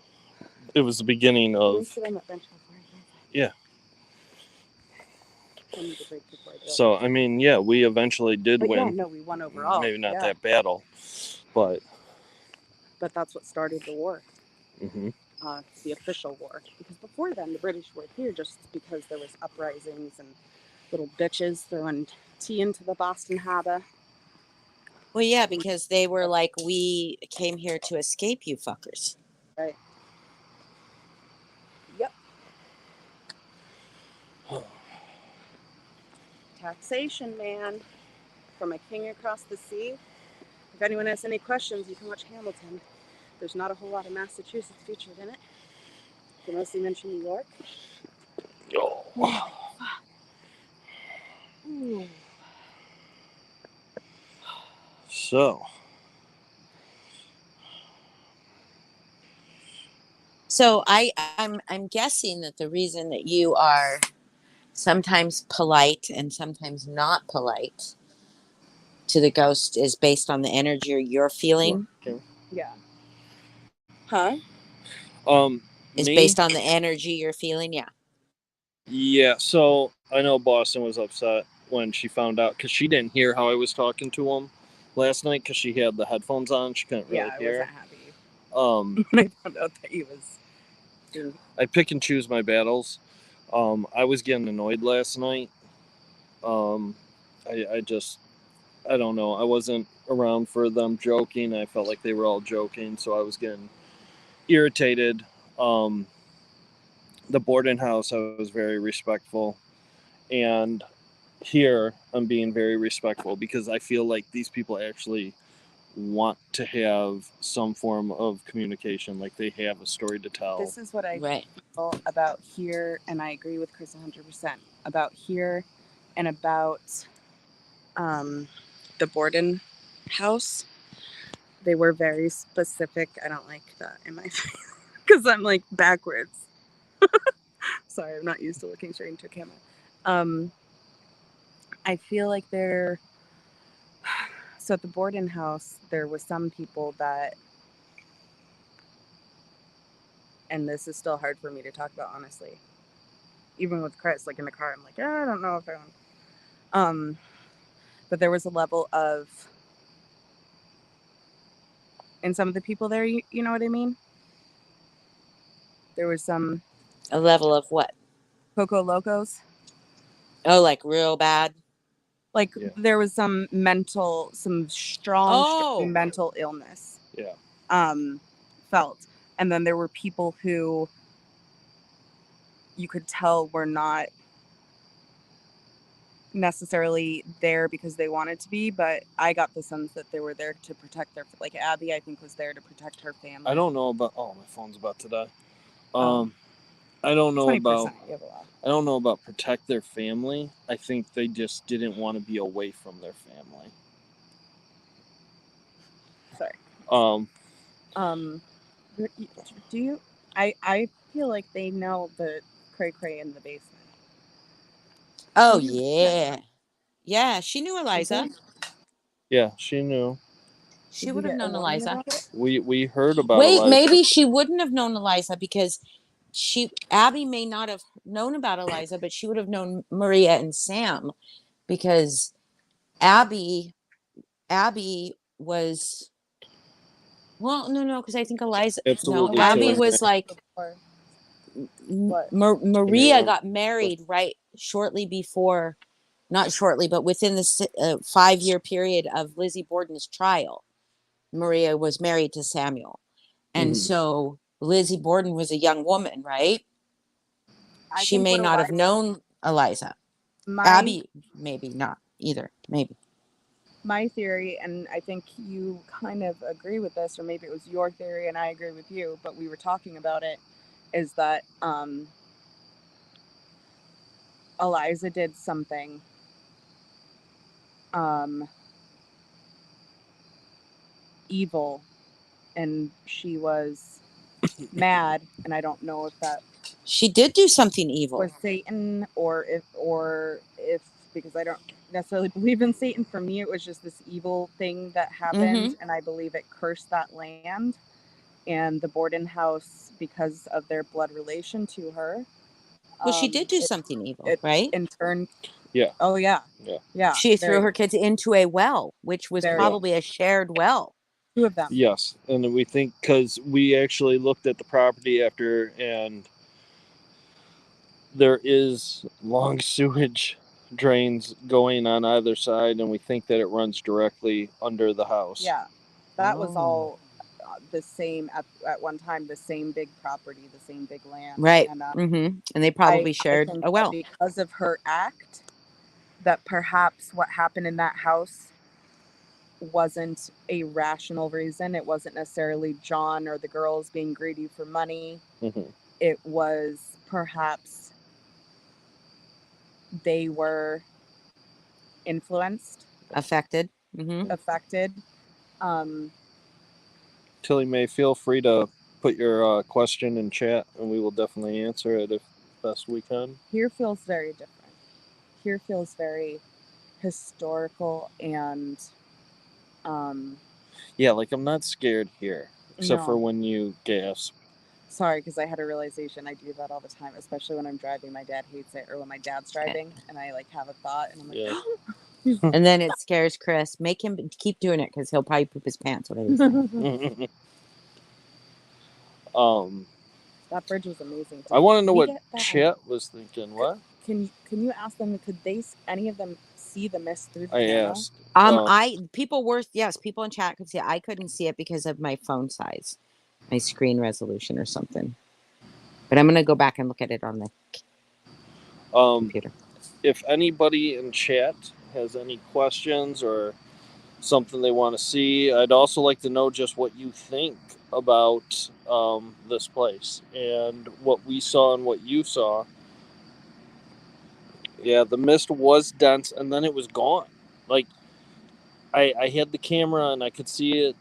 It was the beginning of. Yeah. So, I mean, yeah, we eventually did win. Yeah, no, we won overall. Maybe not that battle, but that's what started the war. Mm-hmm. The official war. Because before then, the British were here just because there was uprisings and little bitches throwing tea into the Boston Harbor. Well, yeah, because they were like, we came here to escape you fuckers. Right. Yep. Taxation, man. From a king across the sea. If anyone has any questions, you can watch Hamilton. There's not a whole lot of Massachusetts featured in it. They mostly mention New York. Ooh. So I'm guessing that the reason that you are sometimes polite and sometimes not polite to the ghost is based on the energy you're feeling. Yeah. Huh? Is based on the energy you're feeling. Yeah. Yeah. So I know Boston was upset when she found out, because she didn't hear how I was talking to him last night because she had the headphones on. She couldn't really I hear. wasn't happy When I found out that he was doing. I pick and choose my battles. I was getting annoyed last night. I just, I don't know. I wasn't around for them joking. I felt like they were all joking, so I was getting irritated. The boarding house, I was very respectful. And here, I'm being very respectful because I feel like these people actually want to have some form of communication, like they have a story to tell. This is what I Right. feel about here, and I agree with Chris 100% about here and about the Borden house. They were very specific. I don't like that in my face because I'm like backwards. Sorry, I'm not used to looking straight into a camera. I feel like they're so at the Borden house. There were some people that, and this is still hard for me to talk about honestly. Even with Chris, like in the car, I'm like, I don't know if I want. But there was a level of, and some of the people there, you know what I mean? There was some A level of what? Coco Locos. Oh, like real bad. Like Yeah. there was some strong Oh. mental illness Yeah. felt. And then there were people who you could tell were not necessarily there because they wanted to be, but I got the sense that they were there to protect their, like Abby, I think was there to protect her family. I don't know about. Oh, my phone's about to die. I don't know 20%, about. you have a lot. I don't know about protect their family. I think they just didn't want to be away from their family. Sorry. Do you? I feel like they know the cray cray in the basement. Oh, 100%. yeah. Yeah, she knew Eliza. Yeah, she knew. She Did we would have get a known warning Eliza. about it? We heard about Wait, Eliza. maybe she wouldn't have known Eliza because Abby may not have known about Eliza, but she would have known Maria and Sam because Abby was, well, no, because I think Eliza, Absolutely. Abby Tilly. was like, What? Maria got married right shortly before, not shortly, but within the 5-year period of Lizzie Borden's trial. Maria was married to Samuel. And so Lizzie Borden was a young woman, right? She may not have known Eliza. Abby, maybe not either. Maybe. My theory, and I think you kind of agree with this, or maybe it was your theory and I agree with you, but we were talking about it, is that Eliza did something evil and she was mad, and I don't know if that She did do something evil. was Satan or if because I don't necessarily believe in Satan. For me, it was just this evil thing that happened, and I believe it cursed that land and the Borden house because of their blood relation to her. Well, she did do something evil, It right? in turn. Yeah. Oh yeah. Yeah. Yeah. She threw her kids into a well, which was probably a shared well. 2 of them. Yes, and we think because we actually looked at the property after, and there is long sewage drains going on either side, and we think that it runs directly under the house. Yeah, that was all the same at one time. The same big property, the same big land. Right. And, and they probably I shared think a well. because of her act, that perhaps what happened in that house wasn't a rational reason. It wasn't necessarily John or the girls being greedy for money. It was perhaps they were influenced, affected. Tilly May, feel free to put your question in chat, and we will definitely answer it if best we can. Here feels very different. Here feels very historical and yeah, like I'm not scared here except for when you gasp. Sorry, because I had a realization. I do that all the time, especially when I'm driving. My dad hates it, or when my dad's driving, and I like have a thought, and I'm like, Yeah. And then it scares Chris. Make him keep doing it because he'll probably poop his pants. Whatever he's saying. That bridge was amazing. I want to know we what get that? Chet was thinking. What? Can you ask them? Could any of them see the mist through the I camera? asked. People in chat could see it. I couldn't see it because of my phone size, my screen resolution or something. But I'm gonna go back and look at it on the computer. If anybody in chat has any questions or something they want to see, I'd also like to know just what you think about this place and what we saw and what you saw. Yeah, the mist was dense and then it was gone. Like I had the camera and I could see it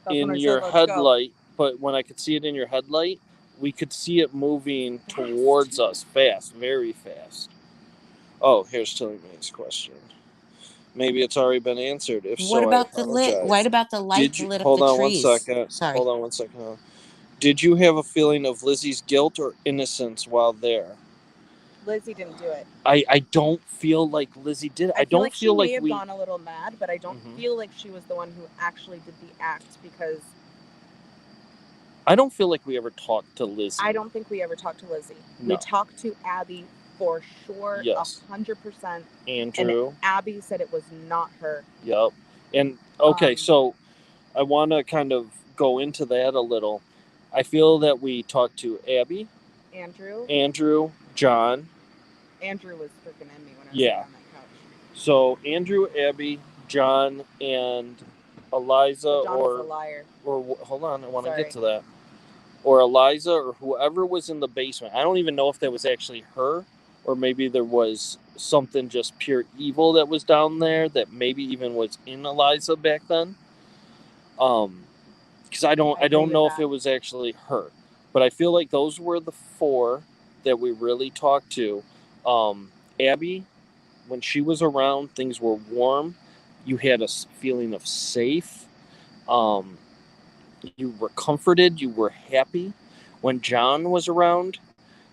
in your headlight, but when I could see it in your headlight, we could see it moving towards us fast, very fast. Oh, here's Tilly Mae's question. Maybe it's already been answered. If What so, about I apologize. What about the light Did you, that lit up hold the on trees? 1 second. Sorry. Hold on 1 second. Did you have a feeling of Lizzie's guilt or innocence while there? Lizzie didn't do it. I don't feel like Lizzie did it. I don't like feel she like may have we gone a little mad, but I don't feel like she was the one who actually did the act because I don't feel like we ever talked to Lizzie. I don't think we ever talked to Lizzie. No. We talked to Abby for sure, Yes. 100%. Andrew. And Abby said it was not her. Yep. And okay, so I want to kind of go into that a little. I feel that we talked to Abby, Andrew, John. Andrew was freaking in me when I was Yeah. on that couch. So Andrew, Abby, John, and Eliza, John was a liar. Or hold on, I want to get to that. Or Eliza, or whoever was in the basement. I don't even know if that was actually her, or maybe there was something just pure evil that was down there that maybe even was in Eliza back then. Because I don't know if it was actually her, but I feel like those were the four that we really talked to. Abby, when she was around, things were warm. You had a feeling of safe. You were comforted. You were happy. When John was around,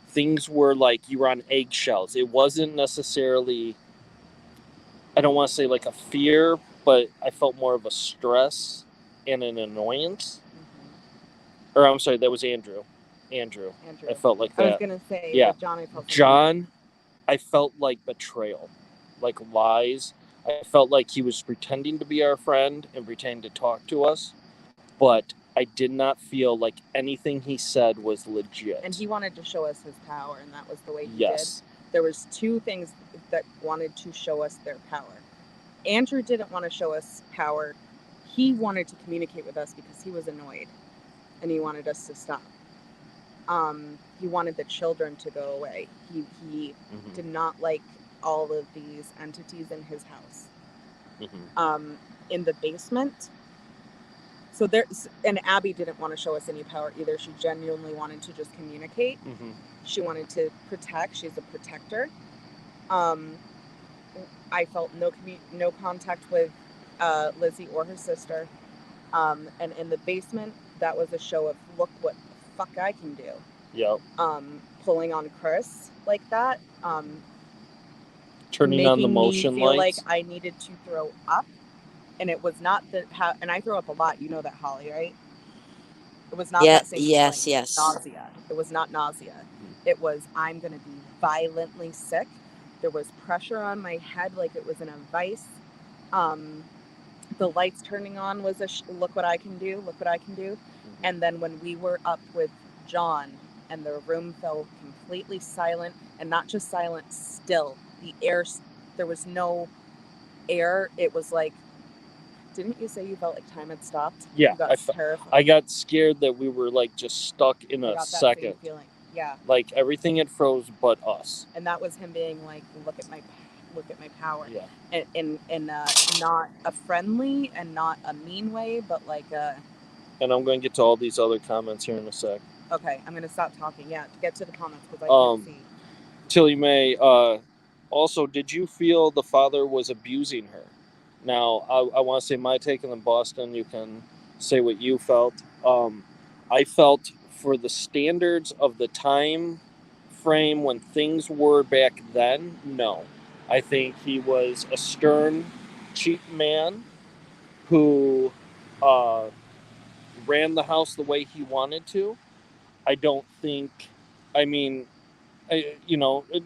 things were like you were on eggshells. It wasn't necessarily, I don't want to say like a fear, but I felt more of a stress and an annoyance. Or I'm sorry, that was Andrew. Andrew. I felt like that. I was going to say, yeah. John, I felt John, I felt like betrayal, like lies. I felt like he was pretending to be our friend and pretending to talk to us, but I did not feel like anything he said was legit. And he wanted to show us his power, and that was the way he did. There was two things that wanted to show us their power. Andrew didn't want to show us power. He wanted to communicate with us because he was annoyed, and he wanted us to stop. He wanted the children to go away. He did not like all of these entities in his house. In the basement. So and Abby didn't want to show us any power either. She genuinely wanted to just communicate. She wanted to protect. She's a protector. I felt no contact with Lizzie or her sister. And in the basement, that was a show of look what the fuck I can do. Yep. Pulling on Chris like that. Turning on the motion me feel lights. like I needed to throw up. And it was not and I throw up a lot. You know that, Holly, right? It was not that same feeling. Yes. Nausea. It was not nausea. It was, I'm going to be violently sick. There was pressure on my head like it was in a vice. The lights turning on was look what I can do. Look what I can do. And then when we were up with John and the room felt completely silent, and not just silent, still. The air, there was no air. It was like, didn't you say you felt like time had stopped? Yeah, you got terrified. I got scared that we were like just stuck in a second. That same feeling. Yeah. Like everything had froze but us. And that was him being like, look at my power. Yeah. And not a friendly and not a mean way, but like a. And I'm going to get to all these other comments here in a sec. Okay, I'm going to stop talking. Yeah, to get to the comments because I can't see. Tilly Mae, also, did you feel the father was abusing her? Now, I want to say my take, and then Boston, you can say what you felt. I felt for the standards of the time frame when things were back then, no. I think he was a stern, cheap man who ran the house the way he wanted to. I don't think, I mean,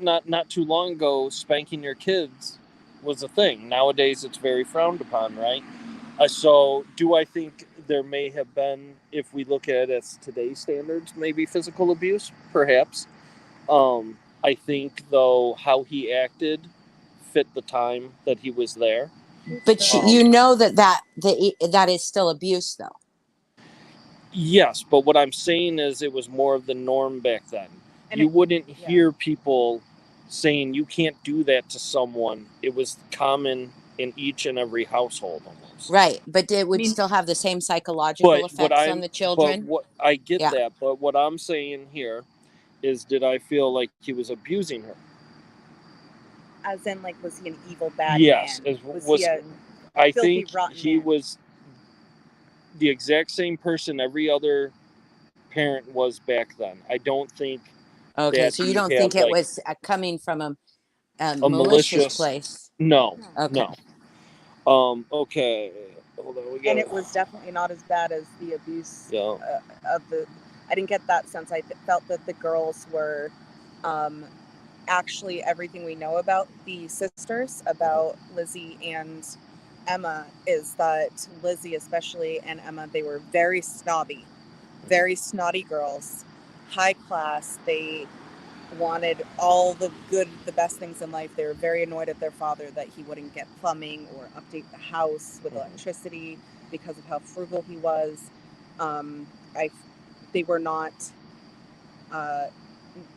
not too long ago, spanking your kids was a thing. Nowadays, it's very frowned upon, right? So, do I think there may have been, if we look at it as today's standards, maybe physical abuse? Perhaps. I think, though, how he acted fit the time that he was there. But you know that is still abuse, though. Yes, but what I'm saying is it was more of the norm back then. And you wouldn't hear people saying you can't do that to someone. It was common in each and every household almost. Right, but it would still have the same psychological effects on the children. But what I get that, but what I'm saying here is, did I feel like he was abusing her? As in, like, was he an evil bad yes, man? I think he was the exact same person every other parent was back then. I don't think. Okay, so you don't think it was coming from a malicious place? No. Okay. No. Okay. Hold on. And it was definitely not as bad as the abuse of the. I didn't get that sense. I felt that the girls were actually everything we know about the sisters, about Lizzie and Emma, is that Lizzie especially and Emma, they were very snotty girls, high class. They wanted all the best things in life. They were very annoyed at their father that he wouldn't get plumbing or update the house with electricity because of how frugal he was. They were not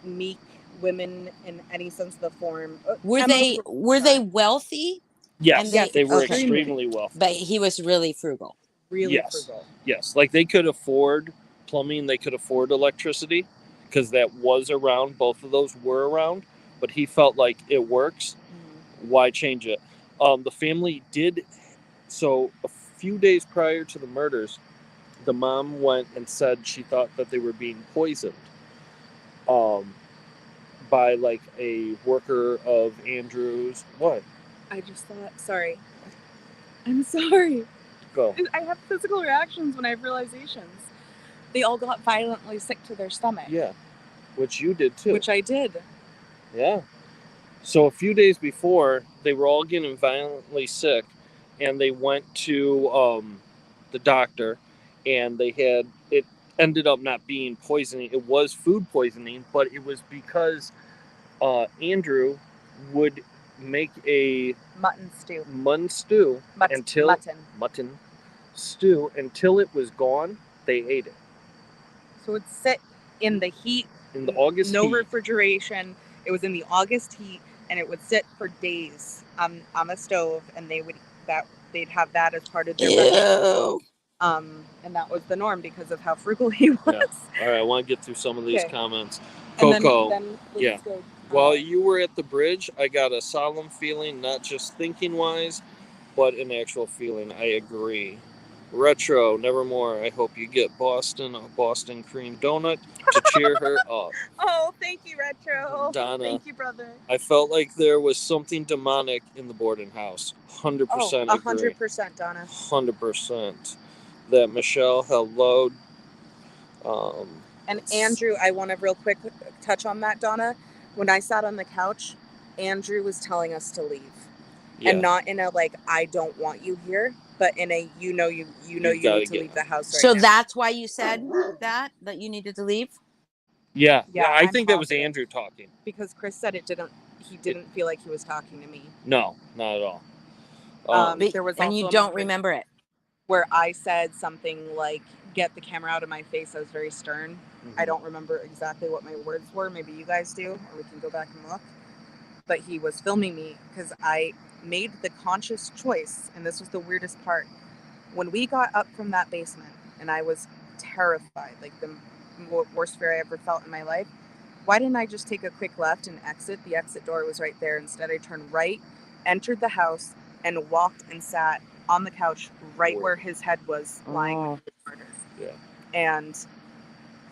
meek women in any sense of the form. Were they wealthy? Yes, they were extremely wealthy. But he was really frugal. Frugal. Yes, like they could afford plumbing, they could afford electricity, because that was around. Both of those were around, but he felt like it works. Why change it? The family did. So a few days prior to the murders, the mom went and said she thought that they were being poisoned by like a worker of Andrew's. What? I just thought, sorry. I'm sorry. Go. I have physical reactions when I have realizations. They all got violently sick to their stomach. Yeah, which you did too. Which I did. Yeah. So a few days before, they were all getting violently sick, and they went to the doctor, and it ended up not being poisoning. It was food poisoning, but it was because Andrew would make a mutton stew until it was gone. They ate it. So it would sit in the heat, in the August no heat. refrigeration. It was in the August heat, and it would sit for days on the stove, and they'd have that as part of their breakfast. And that was the norm because of how frugal he was. Yeah. All right, I want to get through some of these comments. Coco, then let's go. While you were at the bridge, I got a solemn feeling, not just thinking-wise, but an actual feeling. I agree. Retro, nevermore. I hope you get a Boston cream donut to cheer her up. Oh, thank you, Retro. Donna. Thank you, brother. I felt like there was something demonic in the boarding house. 100% agree. 100%, Donna. 100%. That Michelle, hello. And Andrew, I want to real quick touch on that, Donna. When I sat on the couch, Andrew was telling us to leave. Yeah. And not in a like, I don't want you here, but in a you need to leave the house right now. So that's why you said that you needed to leave? Yeah, I think that was Andrew talking. Because Chris said he didn't feel like he was talking to me. No, not at all. There was and you don't remember it? Where I said something like, get the camera out of my face. I was very stern. Mm-hmm. I don't remember exactly what my words were. Maybe you guys do, or we can go back and look. But he was filming me because I made the conscious choice, and this was the weirdest part. When we got up from that basement, and I was terrified, like the worst fear I ever felt in my life, why didn't I just take a quick left and exit? The exit door was right there. Instead, I turned right, entered the house, and walked and sat on the couch right where his head was lying when he was murdered. Yeah. And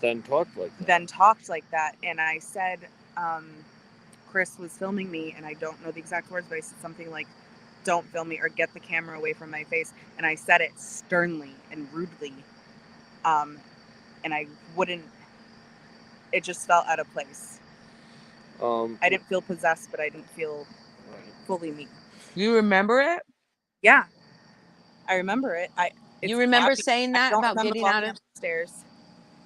then talked like that. then talked like that. And I said, Chris was filming me, and I don't know the exact words, but I said something like, "Don't film me," or "Get the camera away from my face." And I said it sternly and rudely. And I wouldn't, it just felt out of place. I didn't feel possessed, but I didn't feel fully me. You remember it? Yeah, I remember it. You remember happy. saying I that don't about remember getting walking out of... up the stairs.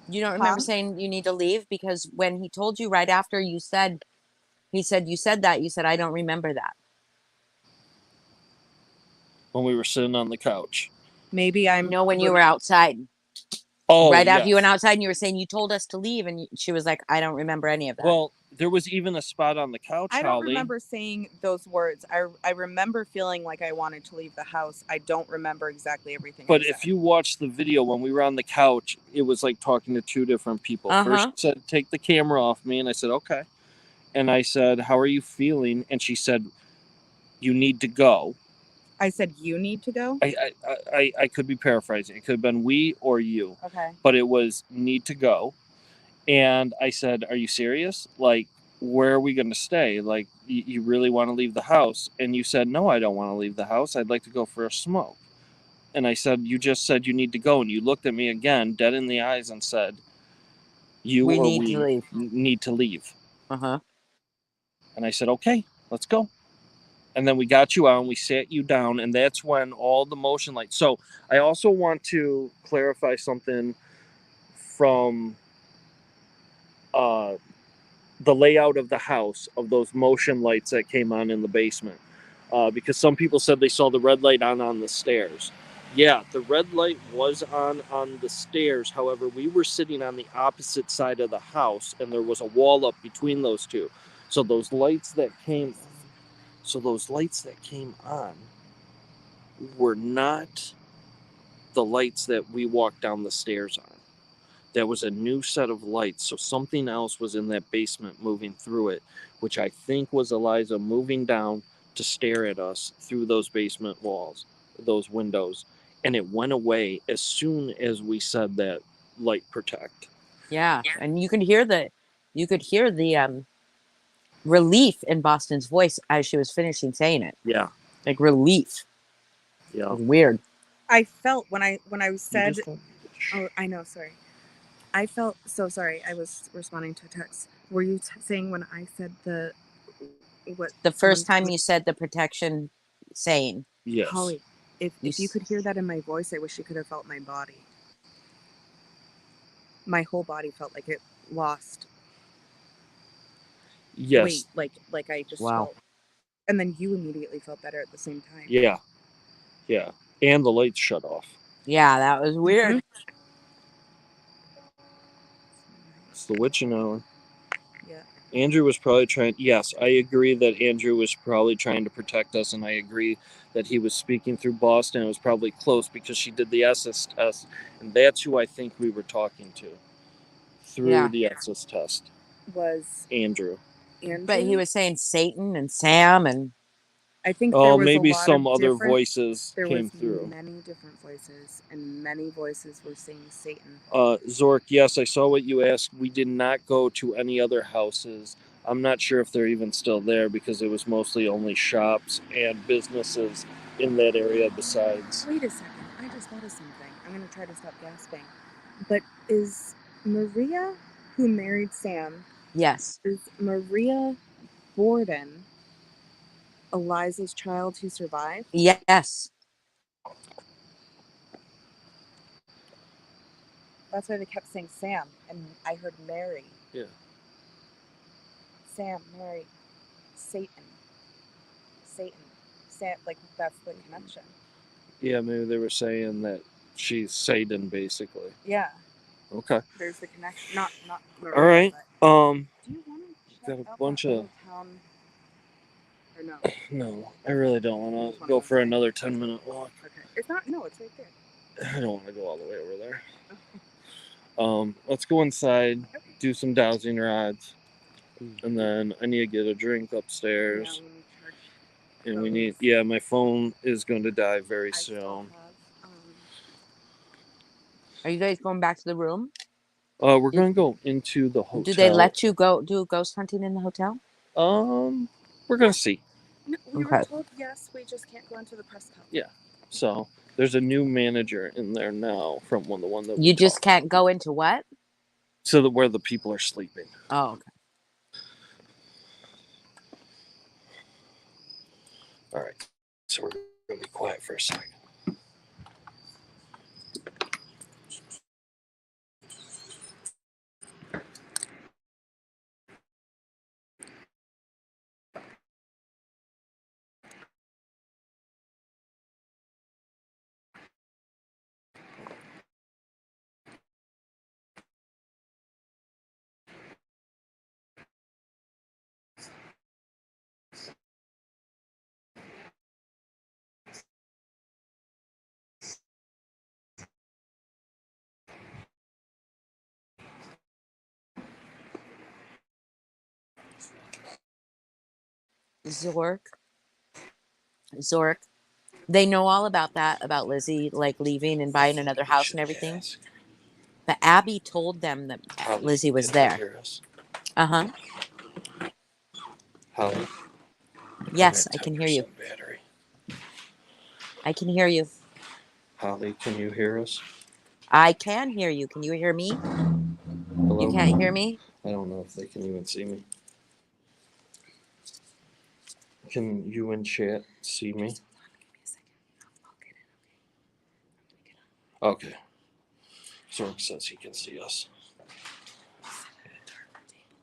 You don't remember Huh? saying you need to leave? Because when he told you right after you said, he said, you said that, you said, I don't remember that. When we were sitting on the couch. Maybe I'm... No, when you were outside. Oh, right after you went yes. outside and you were saying you told us to leave, and she was like, I don't remember any of that. Well, there was even a spot on the couch, I don't Holly. remember saying those words. I remember feeling like I wanted to leave the house. I don't remember exactly everything But I said. if you watch the video, when we were on the couch, it was like talking to two different people. First, she said, "Take the camera off me," and I said, "Okay." And I said, "How are you feeling?" And she said, "You need to go." I said, "You need to go?" I could be paraphrasing. It could have been we or you. Okay. But it was need to go. And I said, "Are you serious? Like, where are we going to stay? Like, you really want to leave the house?" And you said, "No, I don't want to leave the house. I'd like to go for a smoke." And I said, "You just said you need to go." And you looked at me again, dead in the eyes, and said, we need to leave. And I said, "Okay, let's go." And then we got you out and we sat you down, and that's when all the motion lights. So I also want to clarify something from the layout of the house, of those motion lights that came on in the basement. Because some people said they saw the red light on the stairs. Yeah, the red light was on the stairs. However, we were sitting on the opposite side of the house, and there was a wall up between those two. So those lights that came on were not the lights that we walked down the stairs on. That was a new set of lights, so something else was in that basement moving through it, which I think was Eliza moving down to stare at us through those basement walls, those windows, and it went away as soon as we said that light protect. Yeah, and you could hear the relief in Boston's voice as she was finishing saying it. Yeah. Like relief. Yeah. It was weird. I felt when I said, oh, I know, sorry. I felt so sorry. I was responding to a text. Were you saying when I said the first time you said the protection saying? Yes. Holly, if you could hear that in my voice, I wish you could have felt my body. My whole body felt like it lost. Yes. Wait, like I just felt. And then you immediately felt better at the same time. Yeah. Yeah. And the lights shut off. Yeah, that was weird. It's the witching hour. Yeah. Andrew was probably trying... Yes, I agree that Andrew was probably trying to protect us, and I agree that he was speaking through Boston. It was probably close because she did the SS test, and that's who I think we were talking to through the SS test. Was Andrew. But he was saying Satan and Sam, and I think there was maybe a lot some of other voices came through. There was many different voices, and many voices were saying Satan. Zork, yes, I saw what you asked. We did not go to any other houses. I'm not sure if they're even still there because it was mostly only shops and businesses in that area besides. Wait a second. I just thought of something. I'm going to try to stop gasping. But is Maria, who married Sam... Yes. Is Maria Borden Eliza's child who survived? Yes. That's why they kept saying Sam, and I heard Mary. Yeah. Sam, Mary, Satan. Sam, like, that's the connection. Yeah, maybe they were saying that she's Satan, basically. Yeah. Okay. There's the connection. Not Maria, all right. Do you want to got check a out bunch that of... little town? Or no? No, I really don't want to go for another 10-minute walk. Okay. It's not... No, it's right there. I don't want to go all the way over there. Let's go inside, do some dowsing rods, and then I need to get a drink upstairs. And we need... Yeah, my phone is going to die very soon. Are you guys going back to the room? We're gonna go into the hotel. Do they let you go do ghost hunting in the hotel? We're gonna see. No, we Okay. were told yes, we just can't go into the press cup. Yeah. So there's a new manager in there now from the one that You we just talked. can't go into what? So that where the people are sleeping. Oh, okay. All right. So we're gonna be quiet for a second. Zork. They know all about that, about Lizzie like leaving and buying another We house should and everything. ask. But Abby told them that Holly, Lizzie was can you there. hear us? Uh-huh. Holly. Yes, I can hear you. Battery. I can hear you. Holly, can you hear us? I can hear you. Can you hear me? Hello? You can't hear me? I don't know if they can even see me. Can you in chat see me? Okay. Zork says he can see us.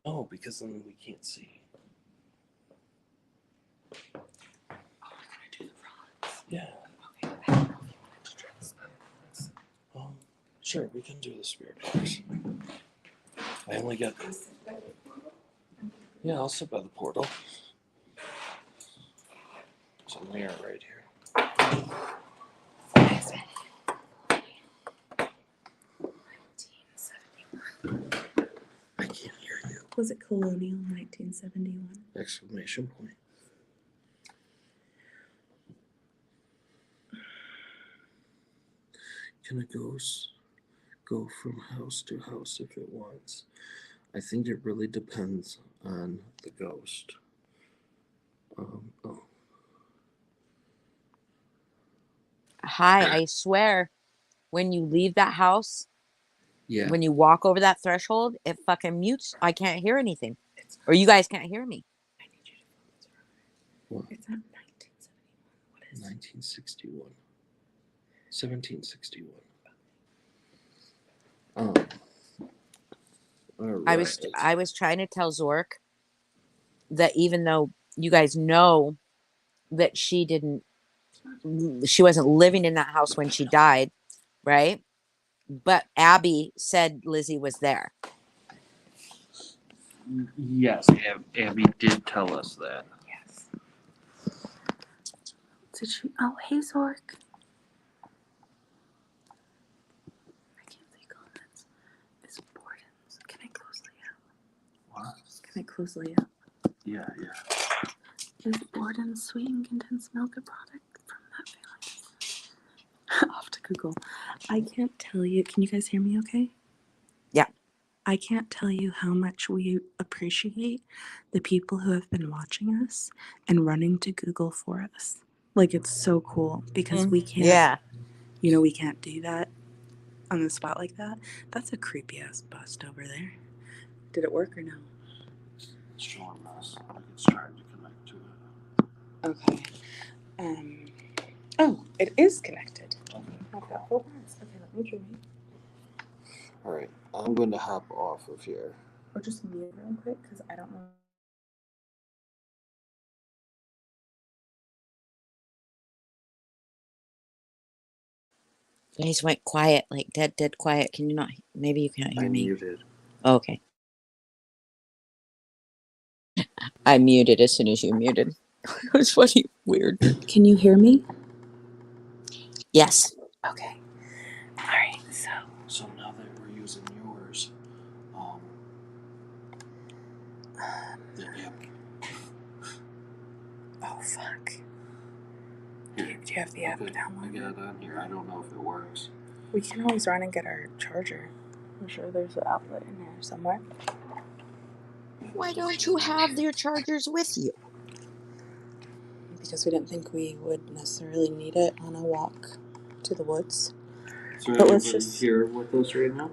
Oh, because then we can't see. Yeah. Sure, we can do the spirit box. I only got. Yeah, I'll sit by the portal. There's a mirror right here. I can't hear you. Was it Colonial 1971? Exclamation point. Can a ghost go from house to house if it wants? I think it really depends on the ghost. Oh. Hi, I swear, when you leave that house, Yeah. when you walk over that threshold, it fucking mutes. I can't hear anything. Or you guys can't hear me. I need you to focus right. What? It's not 1971. What is 1961. 1761. All right. I was trying to tell Zork that even though you guys know that she wasn't living in that house when she died, right? But Abby said Lizzie was there. Yes, Abby did tell us that. Yes. Did she? Oh, hey, Zork. I can't see comments. It's Borden's. Can I close layout? What? Can I close layout? Yeah. Is Borden's sweet and condensed milk a product from that family? Off to Google. I can't tell you. Can you guys hear me okay? Yeah. I can't tell you how much we appreciate the people who have been watching us and running to Google for us. Like, it's so cool because we can't, Yeah. we can't do that on the spot like that. That's a creepy ass bust over there. Did it work or no? It's showing us. It's trying to connect to it. Okay. Oh, it is connected. Okay. I've got full bars. Okay, let me join. All right. I'm going to hop off of here. Or just mute real quick because I don't know. You guys went quiet, like dead quiet. Can you not? Maybe you can't hear I me. muted. Okay. I muted as soon as you muted. It was funny. Weird. Can you hear me? Yes. Okay. All right. So now that we're using yours, the app. Oh fuck. Do you have the app Okay, downloaded? I got it on here. I don't know if it works. We can always run and get our charger. I'm sure there's an outlet in there somewhere. Why don't you have your chargers with you? Because we didn't think we would necessarily need it on a walk to the woods. So But let's everybody just- here with us right now?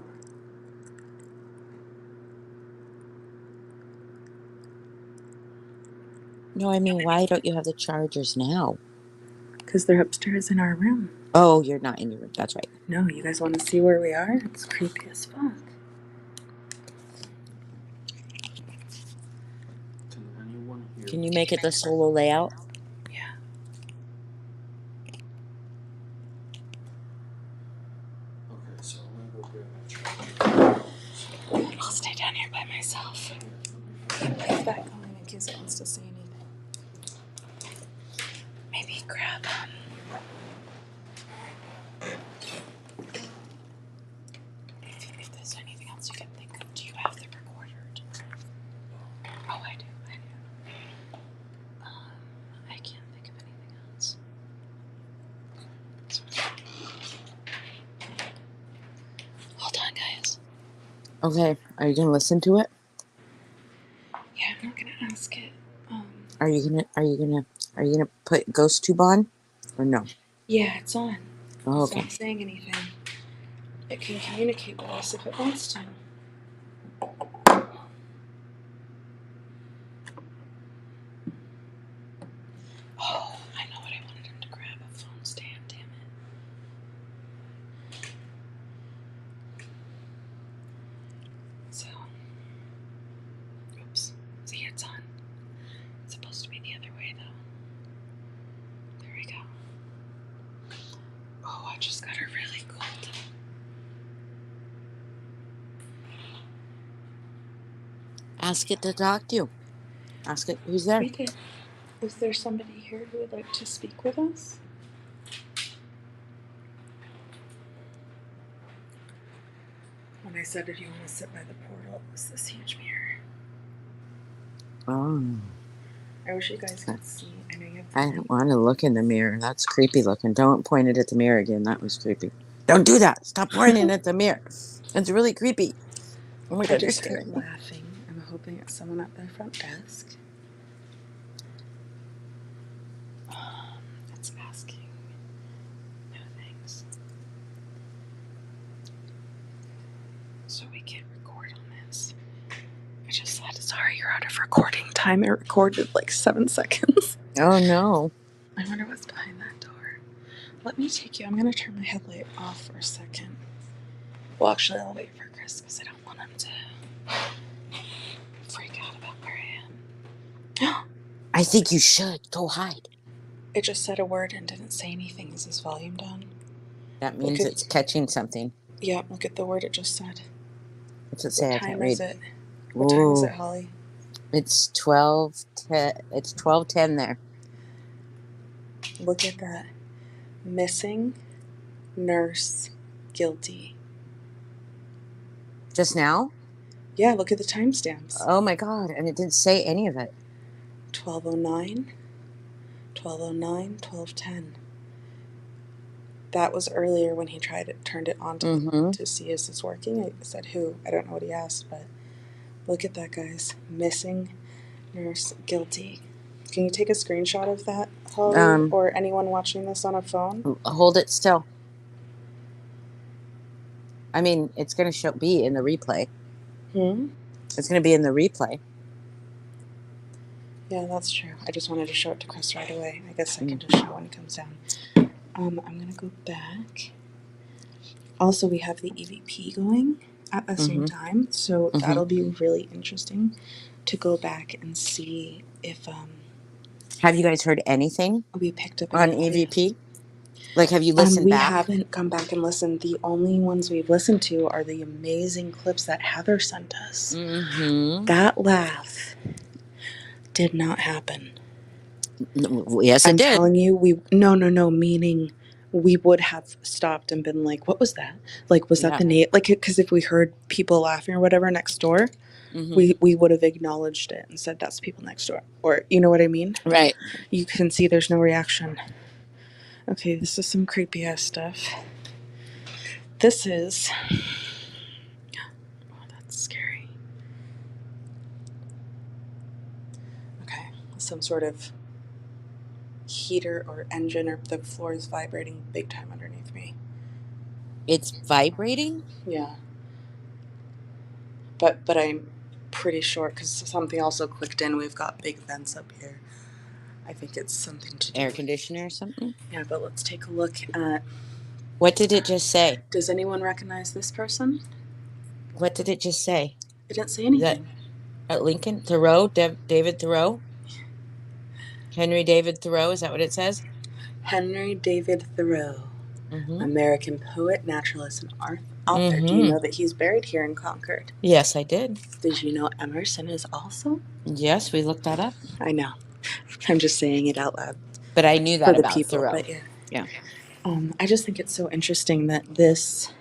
No, I mean, why don't you have the chargers now? Because they're upstairs in our room. Oh, you're not in your room. That's right. No, you guys want to see where we are? It's creepy as fuck. Can anyone hear? Can you make it the solo layout? Yeah. Okay, so I'm gonna go grab my charger. I'll stay down here by myself. Leave that going in case it wants to say anything. Maybe grab if there's anything else you can think of. Do you have the recorder? Oh, I do. I can't think of anything else. Hold on, guys. Okay. Are you gonna listen to it? Yeah, I'm not gonna ask it. Are you gonna put Ghost Tube on, or no? Yeah, it's on. Oh, It's okay. not saying anything. It can communicate with us if it wants to. Oh, I know what I wanted him to grab, a phone stand, damn it. So, oops. See, it's on. It's supposed to be the other way, though. There we go. Oh, I just got a really cold. Ask it to talk to you. Ask it who's there. We did. Is there somebody here who would like to speak with us? When I said, if you want to sit by the portal, it was this huge mirror. Oh, I wish you guys could see. I know you have. I don't want to look in the mirror. That's creepy looking. Don't point it at the mirror again. That was creepy. Don't do that. Stop pointing at the mirror. It's really creepy. Oh my I god, you're just heard scaring me. laughing. I'm hoping it's someone at their front desk. It's asking no things. So we can't record on this. I just said, sorry, you're out of recording time. It recorded like 7 seconds. Oh no. I wonder what's behind that door. Let me take you. I'm going to turn my headlight off for a second. Well, actually, I'll wait for Chris because I don't want him to freak out about where I am. I think you should go hide. It just said a word and didn't say anything. Is his volume down? That means Okay. it's catching something. Yeah, look at the word it just said. What's it say? What I can't time read. is it? What time is Ooh, it, Holly? it's 12:10. It's 12:10 there. Look at that. Missing, nurse, guilty. Just now? Yeah, look at the timestamps. Oh my god, and it didn't say any of it. 12:09, 12:09, 12:10. That was earlier when he turned it on to see if it's working. I said who? I don't know what he asked, but look at that, guys. Missing, nurse, guilty. Can you take a screenshot of that, Holly, or anyone watching this on a phone? Hold it still. I mean, it's going to be in the replay. It's going to be in the replay. Yeah, that's true. I just wanted to show it to Chris right away. I guess I can just show when he comes down. I'm going to go back. Also, we have the EVP going at the same time, so that'll be really interesting to go back and see if have you guys heard anything we picked up on any EVP? Like, have you listened we back? We haven't come back and listened. The only ones we've listened to are the amazing clips that Heather sent us. That laugh did not happen. Yes, it did. I'm telling you, no, meaning we would have stopped and been like, what was that? Like, was that the name? Like, because if we heard people laughing or whatever next door, we would have acknowledged it and said, that's people next door. Or, you know what I mean? Right. You can see there's no reaction. Okay, this is some creepy ass stuff. This is some sort of heater or engine, or the floor is vibrating big time underneath me. It's vibrating? Yeah. But I'm pretty sure, because something also clicked in, we've got big vents up here. I think it's something to do Air with... conditioner or something? Yeah, but let's take a look at... What did it just say? Does anyone recognize this person? What did it just say? It didn't say Is that anything. Lincoln? Thoreau? David Thoreau? Henry David Thoreau? Is that what it says? Henry David Thoreau, Mm-hmm. American poet, naturalist, and author. Do you Mm-hmm. know that he's buried here in Concord? Yes, I did. Did you know Emerson is also? Yes, we looked that up. I know. I'm just saying it out loud But I knew for that the about people. Thoreau. But yeah. Yeah. I just think it's so interesting that this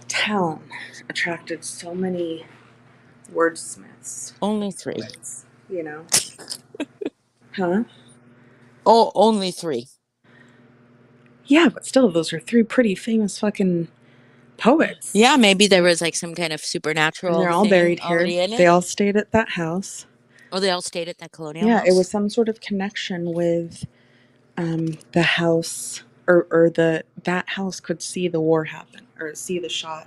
town attracted so many wordsmiths. Only 3. Poets, you know? Huh? Oh, only 3. Yeah, but still, those are 3 pretty famous fucking poets. Yeah, maybe there was like some kind of And supernatural they're all thing buried here. already in They it. all stayed at that house. Oh, they all stayed at that colonial Yeah, house? it was some sort of connection with the house, or that house could see the war happen, or see the shot.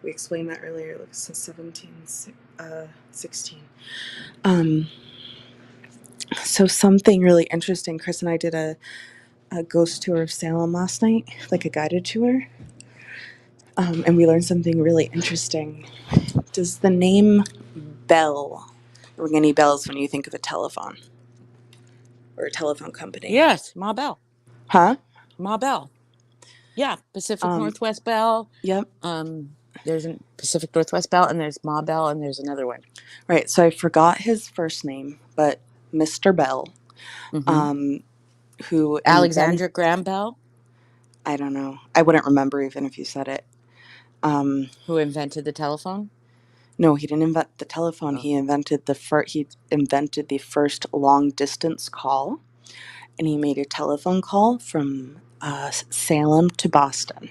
We explained that earlier, like since 1716. So something really interesting. Chris and I did a ghost tour of Salem last night, like a guided tour, and we learned something really interesting. Does the name Bell ring any bells when you think of a telephone or a telephone company? Yes, Ma Bell. Huh? Ma Bell. Yeah, Pacific Northwest Bell. Yep. There's a Pacific Northwest Bell, and there's Ma Bell, and there's another one. Right. So I forgot his first name, but Mr. Bell, who Alexander Graham Bell, I don't know. I wouldn't remember even if you said it. who invented the telephone. No, he didn't invent the telephone. He invented the first long distance call, and he made a telephone call from Salem to Boston.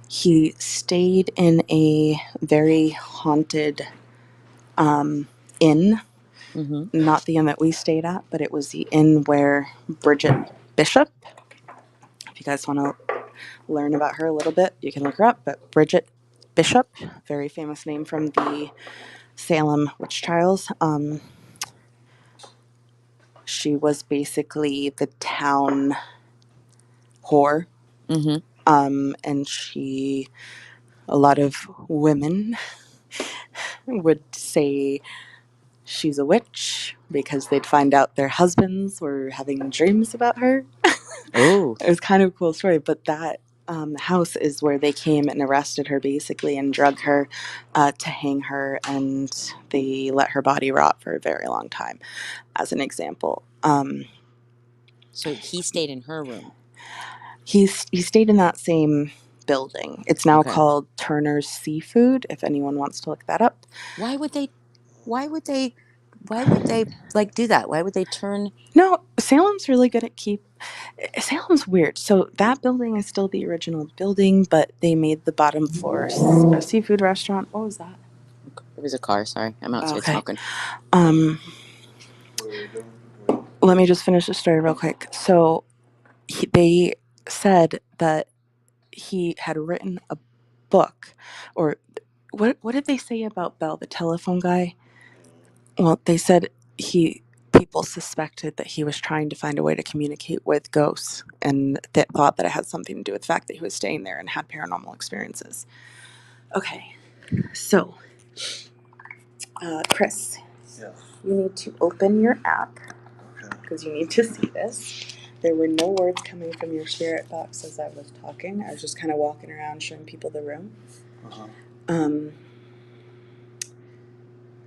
He stayed in a very haunted inn. Not the inn that we stayed at, but it was the inn where Bridget Bishop, if you guys want to learn about her a little bit, you can look her up. But Bridget Bishop, very famous name from the Salem witch trials. She was basically the town whore. And a lot of women would say she's a witch because they'd find out their husbands were having dreams about her. Oh. It was kind of a cool story, but that house is where they came and arrested her basically and drug her to hang her, and they let her body rot for a very long time, as an example. So he stayed in her room. He stayed in that same building. It's now called Turner's Seafood, if anyone wants to look that up. Why would they like do that? Why would they turn? No, Salem's really good at Salem's weird. So that building is still the original building, but they made the bottom floor a seafood restaurant. What was that? It was a car. Sorry, I'm outside smoking. Let me just finish the story real quick. So they said that he had written a book, or what did they say about Bell, the telephone guy? Well, they said people suspected that he was trying to find a way to communicate with ghosts, and that thought that it had something to do with the fact that he was staying there and had paranormal experiences. Okay, so Chris, you need to open your app because you need to see this. There were no words coming from your spirit box as I was talking. I was just kind of walking around showing people the room.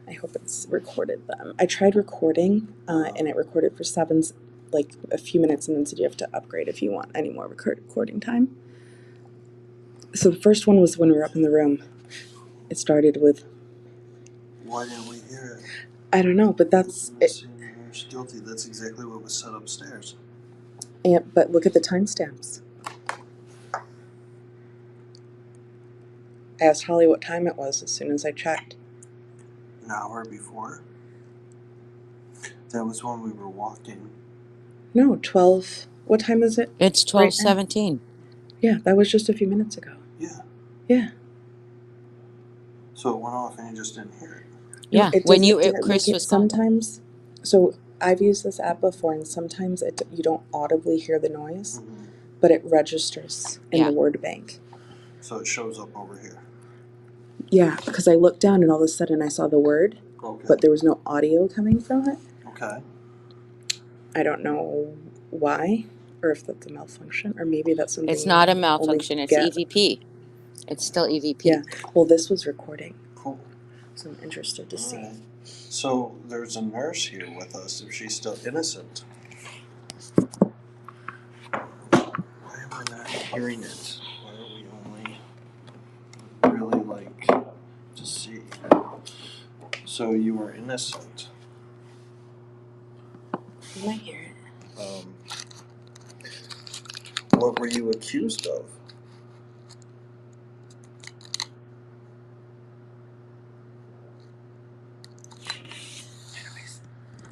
I hope it's recorded them. I tried recording, and it recorded for a few minutes, and then said you have to upgrade if you want any more recording time. So the first one was when we were up in the room. It started with... Why didn't we hear it? I don't know, but that's... You're guilty. That's exactly what was said upstairs. Yeah, but look at the timestamps. I asked Holly what time it was as soon as I checked. An hour before. that was when we were walking. No, 12. What time is it? It's Right now. 12:17. Yeah, that was just a few minutes ago. Yeah. Yeah. So it went off and you just didn't hear it. Yeah, It when doesn't. Did it Chris make it was calling. sometimes? So I've used this app before, and sometimes you don't audibly hear the noise, but it registers in Yeah. the word bank. So it shows up over here. Yeah, because I looked down and all of a sudden I saw the word, Okay. but there was no audio coming from it. Okay. I don't know why, or if that's a malfunction, or maybe that's something. It's not a you malfunction. only It's get. EVP. It's still EVP. Yeah. Well, this was recording, Cool. so I'm interested to see. Alright. So there's a nurse here with us if she's still innocent. Why am I not hearing it? Why are we only really like to see? So you were innocent. You might hear it. What were you accused of? Anyways,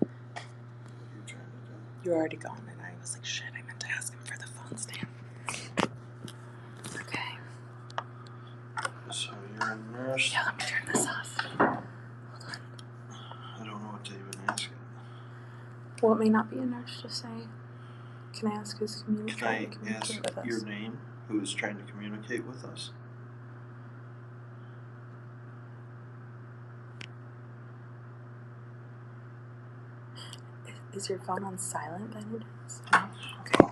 What are you trying to do? you're already gone, and I was like, shit, I meant to ask him for the phone stand. Okay. So you're a nurse. Yeah, let me turn this off. I don't know what to even ask you. Well, it may not be a nurse, just say, can I ask who's Can I trying to communicate ask with us? your name? Who is trying to communicate with us? Is your phone on silent by any chance? No? Okay.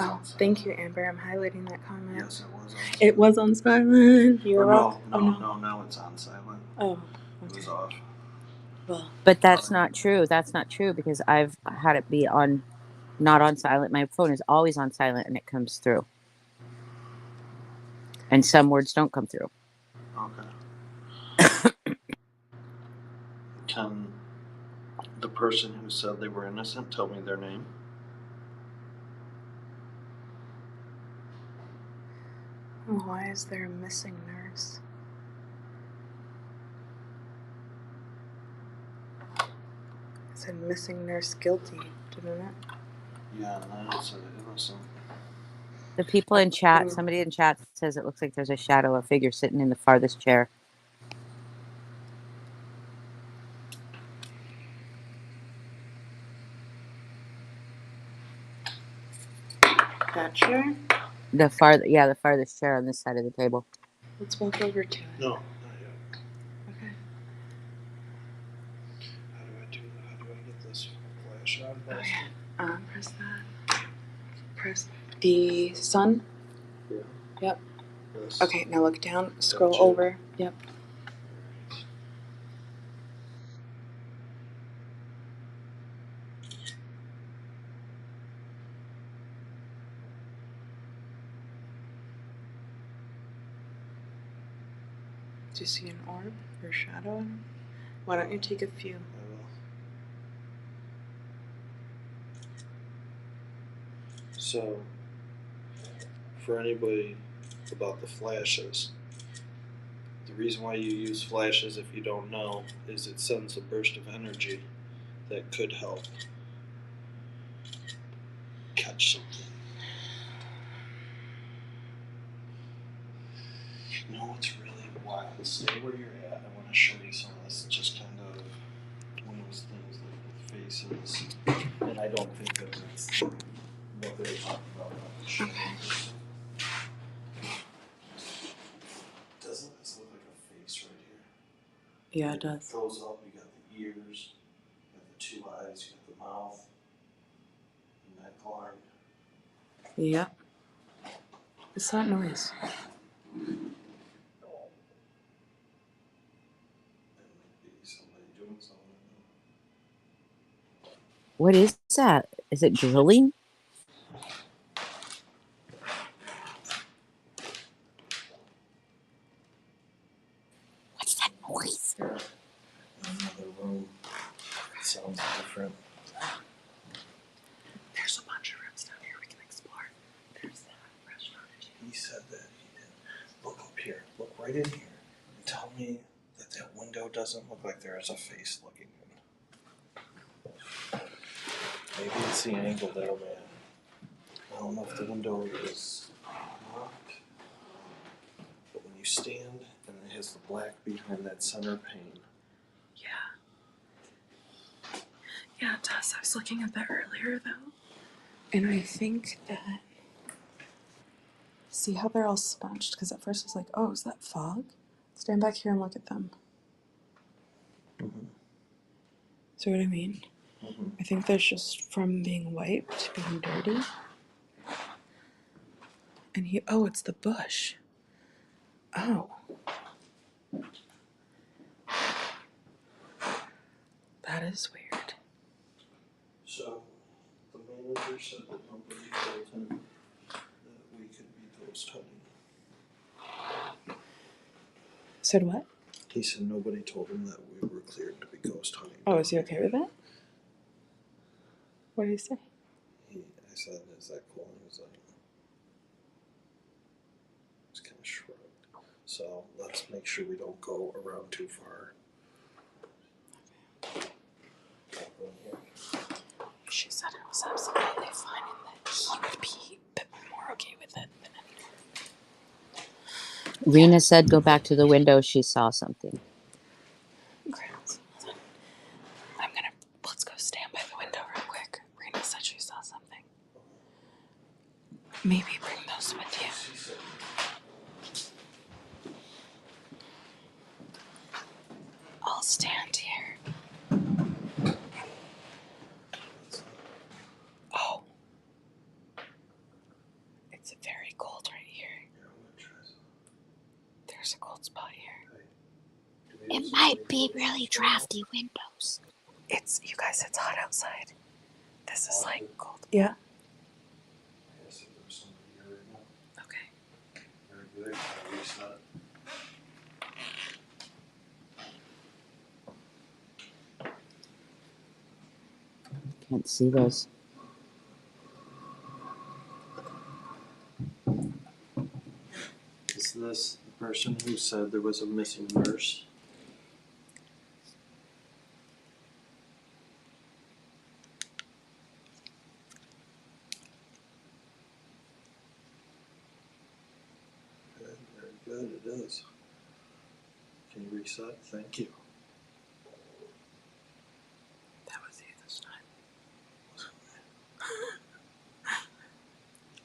Oh, thank you, Amber. I'm highlighting that comment. Yes, it was on silent. It was on silent. You're Or welcome. no, now it's on silent. Oh, It was okay. off. Well, But that's not true. That's not true because I've had it be on, not on silent. My phone is always on silent and it comes through. And some words don't come through. Okay. Can the person who said they were innocent tell me their name? why is there a missing nurse? It said missing nurse guilty, didn't it? Yeah, and then it said innocent. The people in chat, somebody in chat says it looks like there's a shadow, a figure sitting in the farthest chair. That chair? The farthest chair on this side of the table. Let's walk over to it. No, not yet. Okay. How do I get this flash on? Oh, yeah. Press that. Press the sun. Yeah. Yep. Yes. Okay, now look down. Scroll Gotcha. over. Yep. Do you see an orb or shadow? Why don't you take a few? I will. So, for anybody about the flashes, the reason why you use flashes, if you don't know, is it sends a burst of energy that could help catch something. You know what's really wild? Stay where you're at. I want to show you some of this. Just kind of one of those things like with faces, and I don't think that that's what they're talking about. Doesn't this look like a face right here? Yeah, it does. It goes up. You got the ears, you got the two eyes, you got the mouth, the neck line. Yep. What's that noise? Somebody doing something. What is that? Is it drilling? What's that noise? Another room. It sounds different. There's a bunch of rooms down here we can explore. There's that restaurant. He said that he did. Look up here. Look right in here. And tell me that that window doesn't look like there is a face looking in. Maybe it's the angle there, man. I don't know if the window is locked, but when you stand and it has the black behind that center pane. Yeah. Yeah, it does. I was looking at that earlier, though. And I think that... See how they're all smudged? Because at first I was like, oh, is that fog? Stand back here and look at them. Mm-hmm. See what I mean? Mm-hmm. I think there's just from being wiped, being dirty. And oh, it's the bush. Oh. That is weird. So, the manager said that nobody told him that we could be ghost hunting. Said what? He said nobody told him that we were cleared to be ghost hunting. Oh, is he okay with that? What did he say? I said, is that cool? He was like, it's kind of shrugged. So let's make sure we don't go around too far. She said it was absolutely fine and that he would be a bit more okay with it than anyone. Rena said go back to the window. She saw something. Let's go stand by the window real quick. Rena said she saw something. Maybe bring those with you. I'll stand here. Oh. It's very cold right here. There's a cold spot here. It might be really drafty windows. You guys, it's hot outside. This is like cold. Yeah. Okay. Very good. Reset. Can't see those. Is this the person who said there was a missing nurse? Good, very good, it is. Can you reset? Thank you. That was you this time.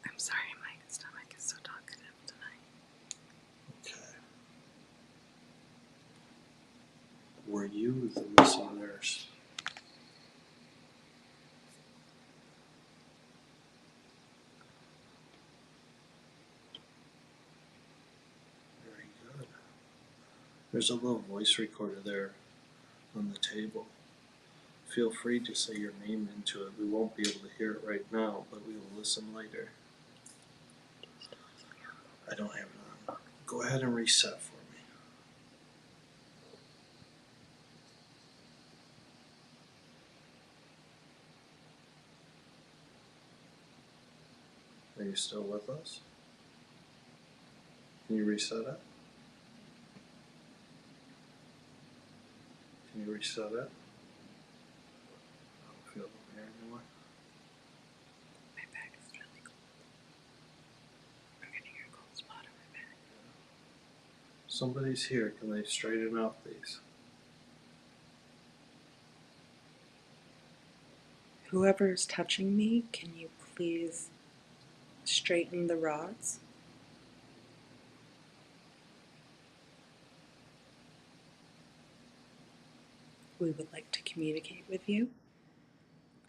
I'm sorry, my stomach is so talkative tonight. Okay. Were you the missing nurse? Very good. There's a little voice recorder there on the table. Feel free to say your name into it. We won't be able to hear it right now, but we will listen later. I don't have it on. Go ahead and reset for me. Are you still with us? Can you reset it? Can you reset it? I don't feel the air anymore. My back is really cold. I'm getting a cold spot on my back. Somebody's here. Can they straighten out these? Whoever's touching me, can you please straighten the rods? We would like to communicate with you.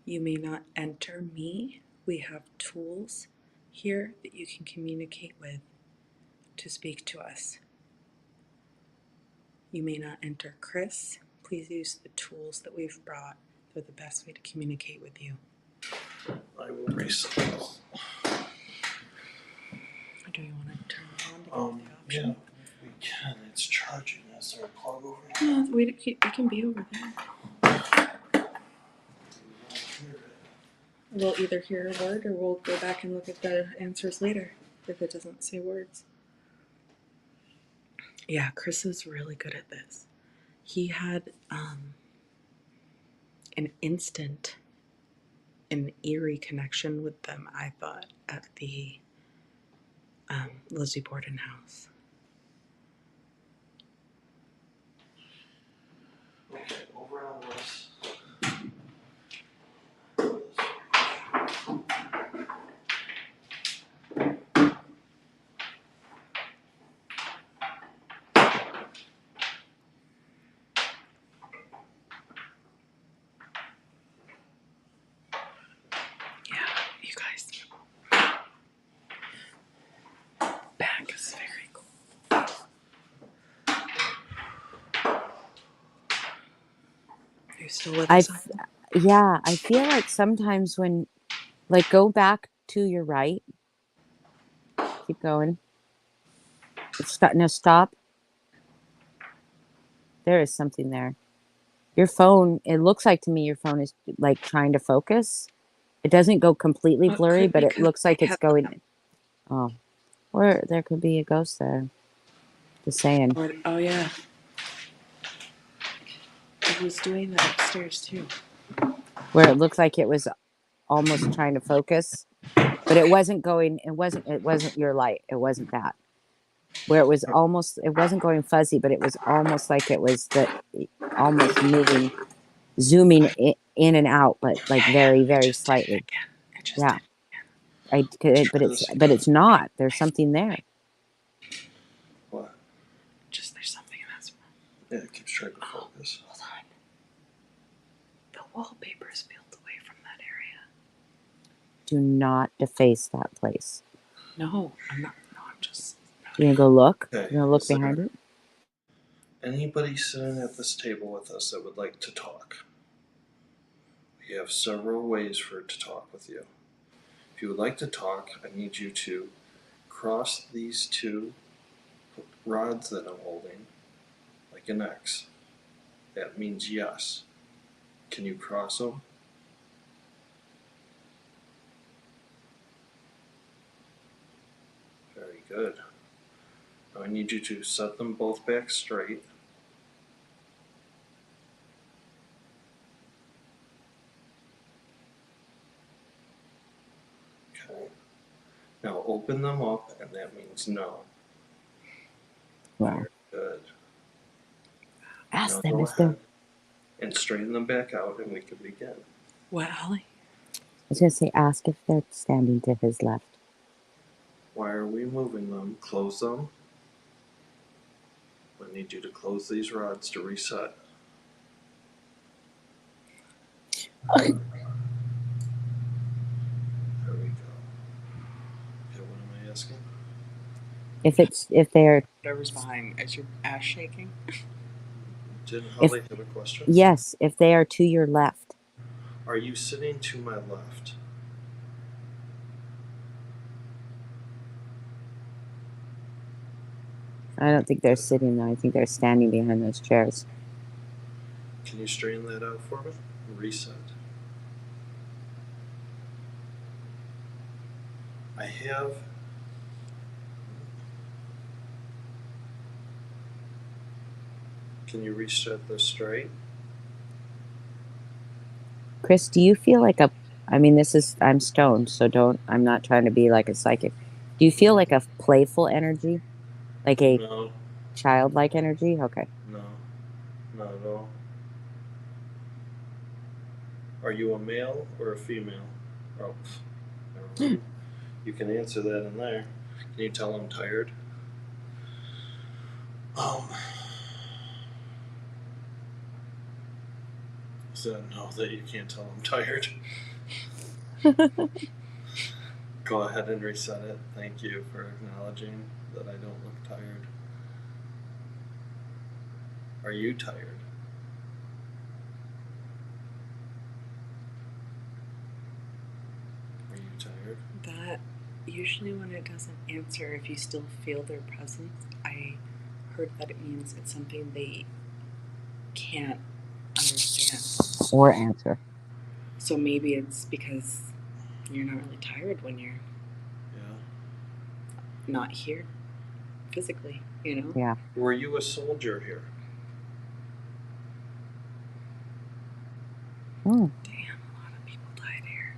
You may not enter me. We have tools here that you can communicate with to speak to us. You may not enter Chris. Please use the tools that we've brought. They're the best way to communicate with you. I will reset this. Or do you want to turn it on to give you the option? Yeah, we can. It's charging. Is there a plug over here? No, it can be over there. We'll either hear a word or we'll go back and look at the answers later if it doesn't say words. Yeah, Chris is really good at this. He had an instant an eerie connection with them, I thought, at the Lizzie Borden house. Okay, over on this. Yeah, you guys. Back is very cool. Are you still with us? Yeah, I feel like sometimes when, like, go back to your right. Keep going. No, stop. There is something there. Your phone, it looks like to me your phone is like trying to focus. It doesn't go completely Well, it blurry, could but be it 'cause looks like I it's have- going. Oh, or there could be a ghost there. Just saying. Oh yeah. It was doing that upstairs too. Where it looked like it was almost trying to focus, but it wasn't going. It wasn't your light. It wasn't that. Where it was almost. It wasn't going fuzzy, but it was almost like it was almost moving, zooming in and out, but like very, very slightly. Yeah. But it's not. There's something there. What? Just there's something that's wrong. Yeah, it keeps trying to focus. Hold on. The wallpaper is peeled away from that area. Do not deface that place. No, I'm not. No, I'm just. You're gonna go look. Okay, You're gonna look is there behind it. Anybody sitting at this table with us that would like to talk? We have several ways for it to talk with you. If you would like to talk, I need you to cross these two rods that I'm holding like an X. That means yes. Can you cross them? Very good. Now I need you to set them both back straight. Okay. Now open them up, and that means no. Wow. Very good. Ask Now them go if they're. ahead and straighten them back out, and we can begin. What, Holly? I was gonna say, ask if they're standing to his left. Why are we moving them? Close them. I need you to close these rods to reset. There we go. Okay, what am I asking? If they're Whatever's behind. Is your ass shaking? Didn't Holly have a question? yes, if they are to your left. Are you sitting to my left? I don't think they're sitting though. I think they're standing behind those chairs. Can you straighten that out for me? Reset. I have. Can you reset this straight? Chris, do you feel like I'm stoned, so I'm not trying to be like a psychic. Do you feel like a playful energy? Like a No, childlike energy? Okay. no, not at all. Are you a male or a female? Oh, never mind. You can answer that in there. Can you tell I'm tired? Is that no that you can't tell I'm tired? Go ahead and reset it. Thank you for acknowledging that I don't look tired. Are you tired? Are you tired? That usually when it doesn't answer, if you still feel their presence, I heard that it means it's something they can't understand. Or answer. So maybe it's because you're not really tired when you're Yeah. not here physically, you know? Yeah. Were you a soldier here? Oh. Damn, a lot of people died here.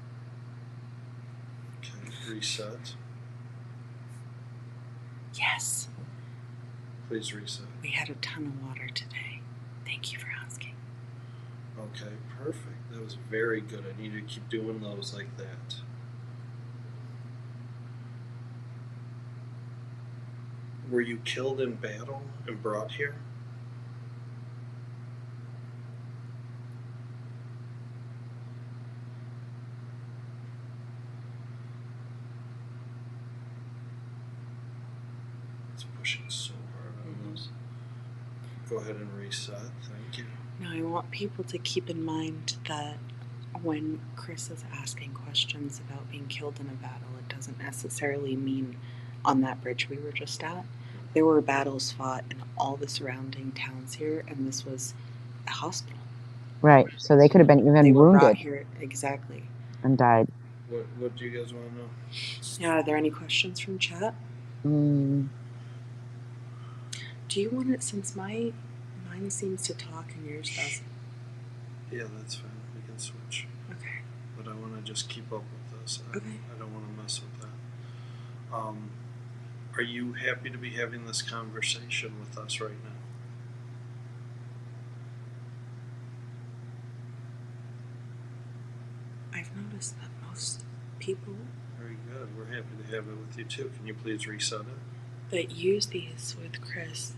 reset? Yes. Please reset. We had a ton of water today. Thank you for asking. Okay, perfect. That was very good. I need you to keep doing those like that. Were you killed in battle and brought here? It's pushing so hard on those. Go ahead and reset. Thank you. Now, I want people to keep in mind that when Chris is asking questions about being killed in a battle, it doesn't necessarily mean on that bridge we were just at. There were battles fought in all the surrounding towns here, and this was a hospital. Right. So they could have been even They were brought wounded here exactly. and died. What do you guys want to know? Yeah, are there any questions from chat? Mm. Do you want it, since mine seems to talk and yours doesn't? Yeah, that's fine. We can switch. Okay. But I want to just keep up with this. Okay. I don't want to mess with that. Are you happy to be having this conversation with us right now? I've noticed that most people Very good. We're happy to have it with you too. Can you please reset it? that use these with Chris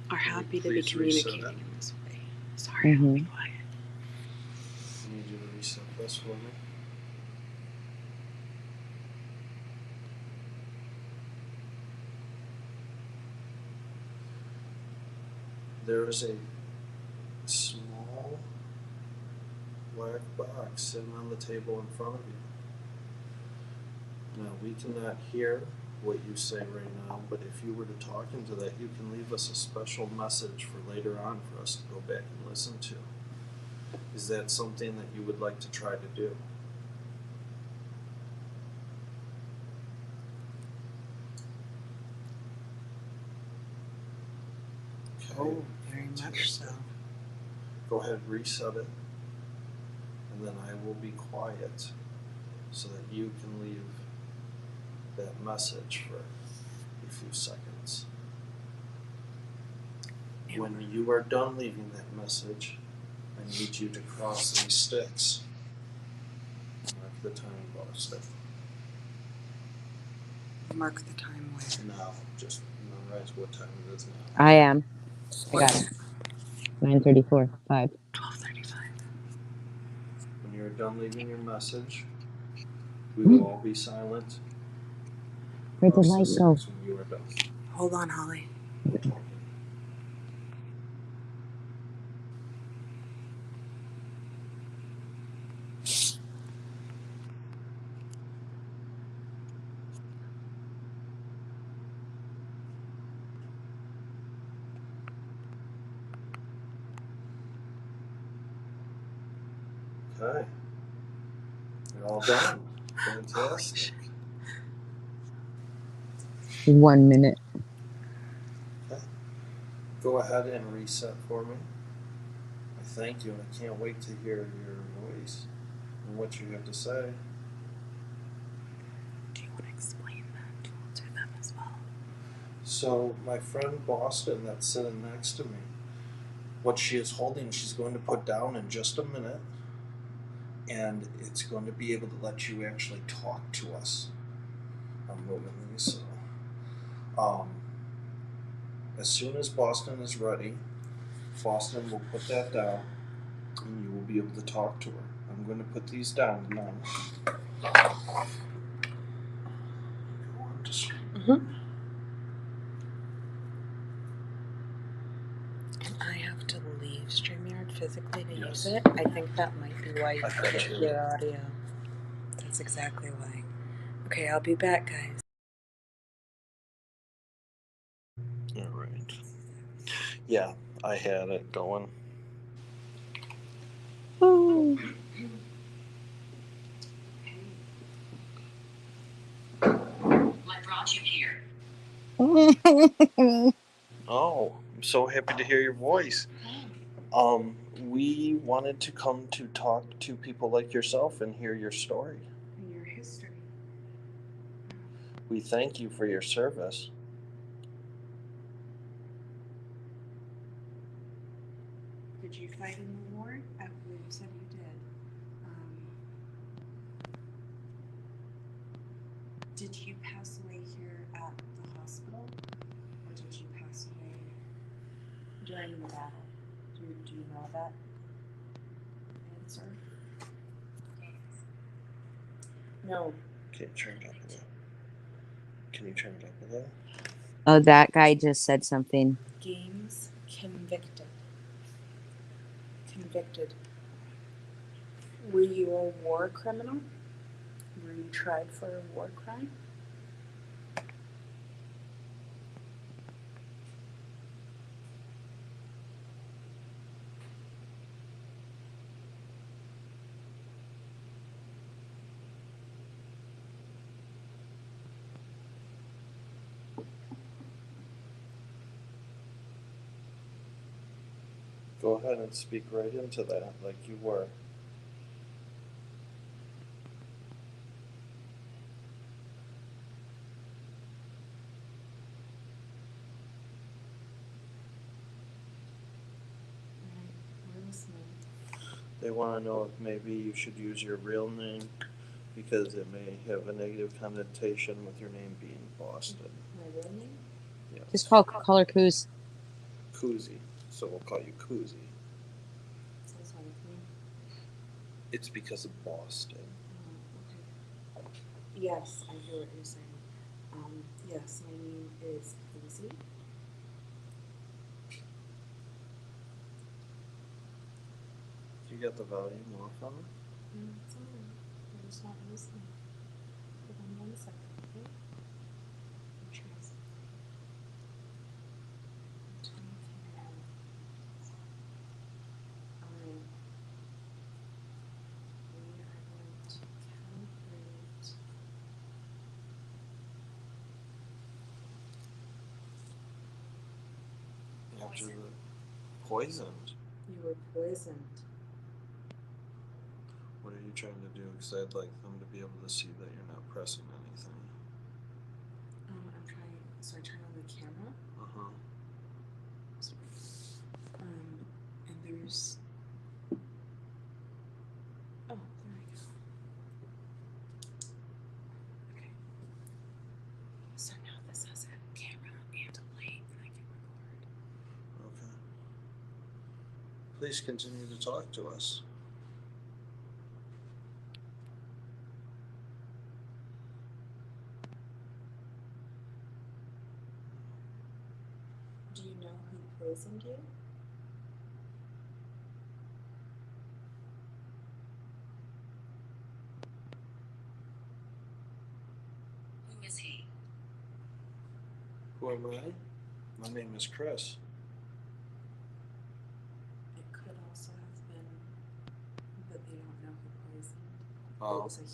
are Can you happy to be please reset communicating it? in this way. Sorry, I'll be Mhm. quiet. I need you to reset this for me. There is a small black box sitting on the table in front of you. Now, we cannot hear what you say right now, but if you were to talk into that, you can leave us a special message for later on for us to go back and listen to. Is that something that you would like to try to do? Okay, Oh, very much fantastic. so. Go ahead, reset it, and then I will be quiet so that you can leave that message for a few seconds. When you are done leaving that message, I need you to cross these sticks. Mark the time, Boston. Mark the time where? Now, just memorize what time it is now. I am. I got it. 9:34. 5. 12:35. When you're done leaving your message, we will all be silent. Where'd the Cross light the go? sticks when you are done. Hold on, Holly. No talking. Okay. You're all done. Fantastic. 1 minute. Okay. Go ahead and reset for me. I thank you, and I can't wait to hear your voice and what you have to say. Do you want to explain that to them as well? So, my friend Boston that's sitting next to me, what she is holding, she's going to put down in just a minute, and it's going to be able to let you actually talk to us. I'm moving these, so as soon as Boston is ready, Boston will put that down, and you will be able to talk to her. I'm going to put these down now. Go on to screen. And I have to leave StreamYard physically to Yes. use it. I think that might be why you I can't bet you. hear audio. That's exactly why. Okay, I'll be back, guys. All right. Yeah, I had it going. Woo. What brought you here? Oh, I'm so happy to hear your voice. We wanted to come to talk to people like yourself and hear your story. Your history. We thank you for your service. Did you fight in the war? I believe you said you did. Did you pass away here at the hospital, or did you pass away during the battle? Do you know that answer? No. Can you turn it up a little? Can you turn it up a little? Oh, that guy just said something. Games convicted. Convicted. Were you a war criminal? Were you tried for a war crime? Go ahead and speak right into that like you were. We're listening. They want to know if maybe you should use your real name because it may have a negative connotation with your name being Boston. My real name? Yes. Just call her Coos. Koozie. So we'll call you Koozie. Sounds fine with me. It's because of Boston. Oh, okay. Yes, I hear what you're saying. Yes, my name is Lindsay. You got the volume off on it? No, it's on. I'm just not listening. Hold on 1 second, okay? I'm trying something. I'm turning the camera on. We are going to calibrate. After the poisoned. You were poisoned. What are you trying to do? Because I'd like them to be able to see that you're not pressing anything. I'm trying. So I turn on the camera. Uh-huh. And there's. Oh, there we go. Okay. So now this has a camera and a light, and I can record. Okay. Please continue to talk to us. Do you know who poisoned you? Who is he? Who am I? My name is Chris. It could also have been that they don't know who poisoned. It Oh, was a he.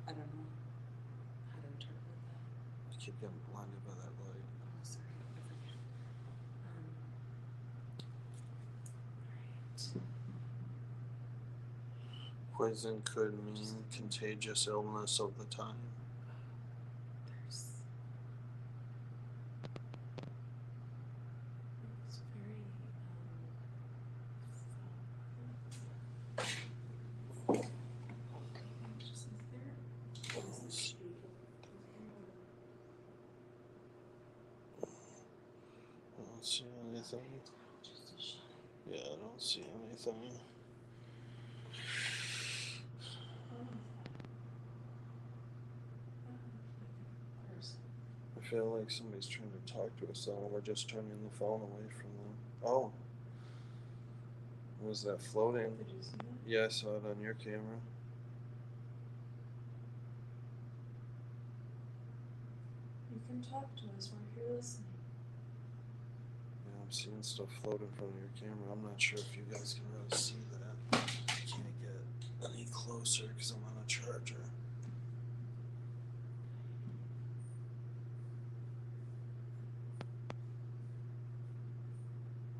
I don't know how to interpret that. I keep getting blinded by that light. Oh, sorry, I forget. Alright. Poison could mean contagious illness of the time. There's. It's very. Just is there? I don't see anything. Yeah, I don't see anything. I feel like somebody's trying to talk to us, though. We're just turning the phone away from them. Oh. Was that floating? Did you see that? Yeah, I saw it on your camera. You can talk to us. We're here listening. Yeah, I'm seeing stuff floating from your camera. I'm not sure if you guys can really see that. I can't get any closer because I'm on a charger.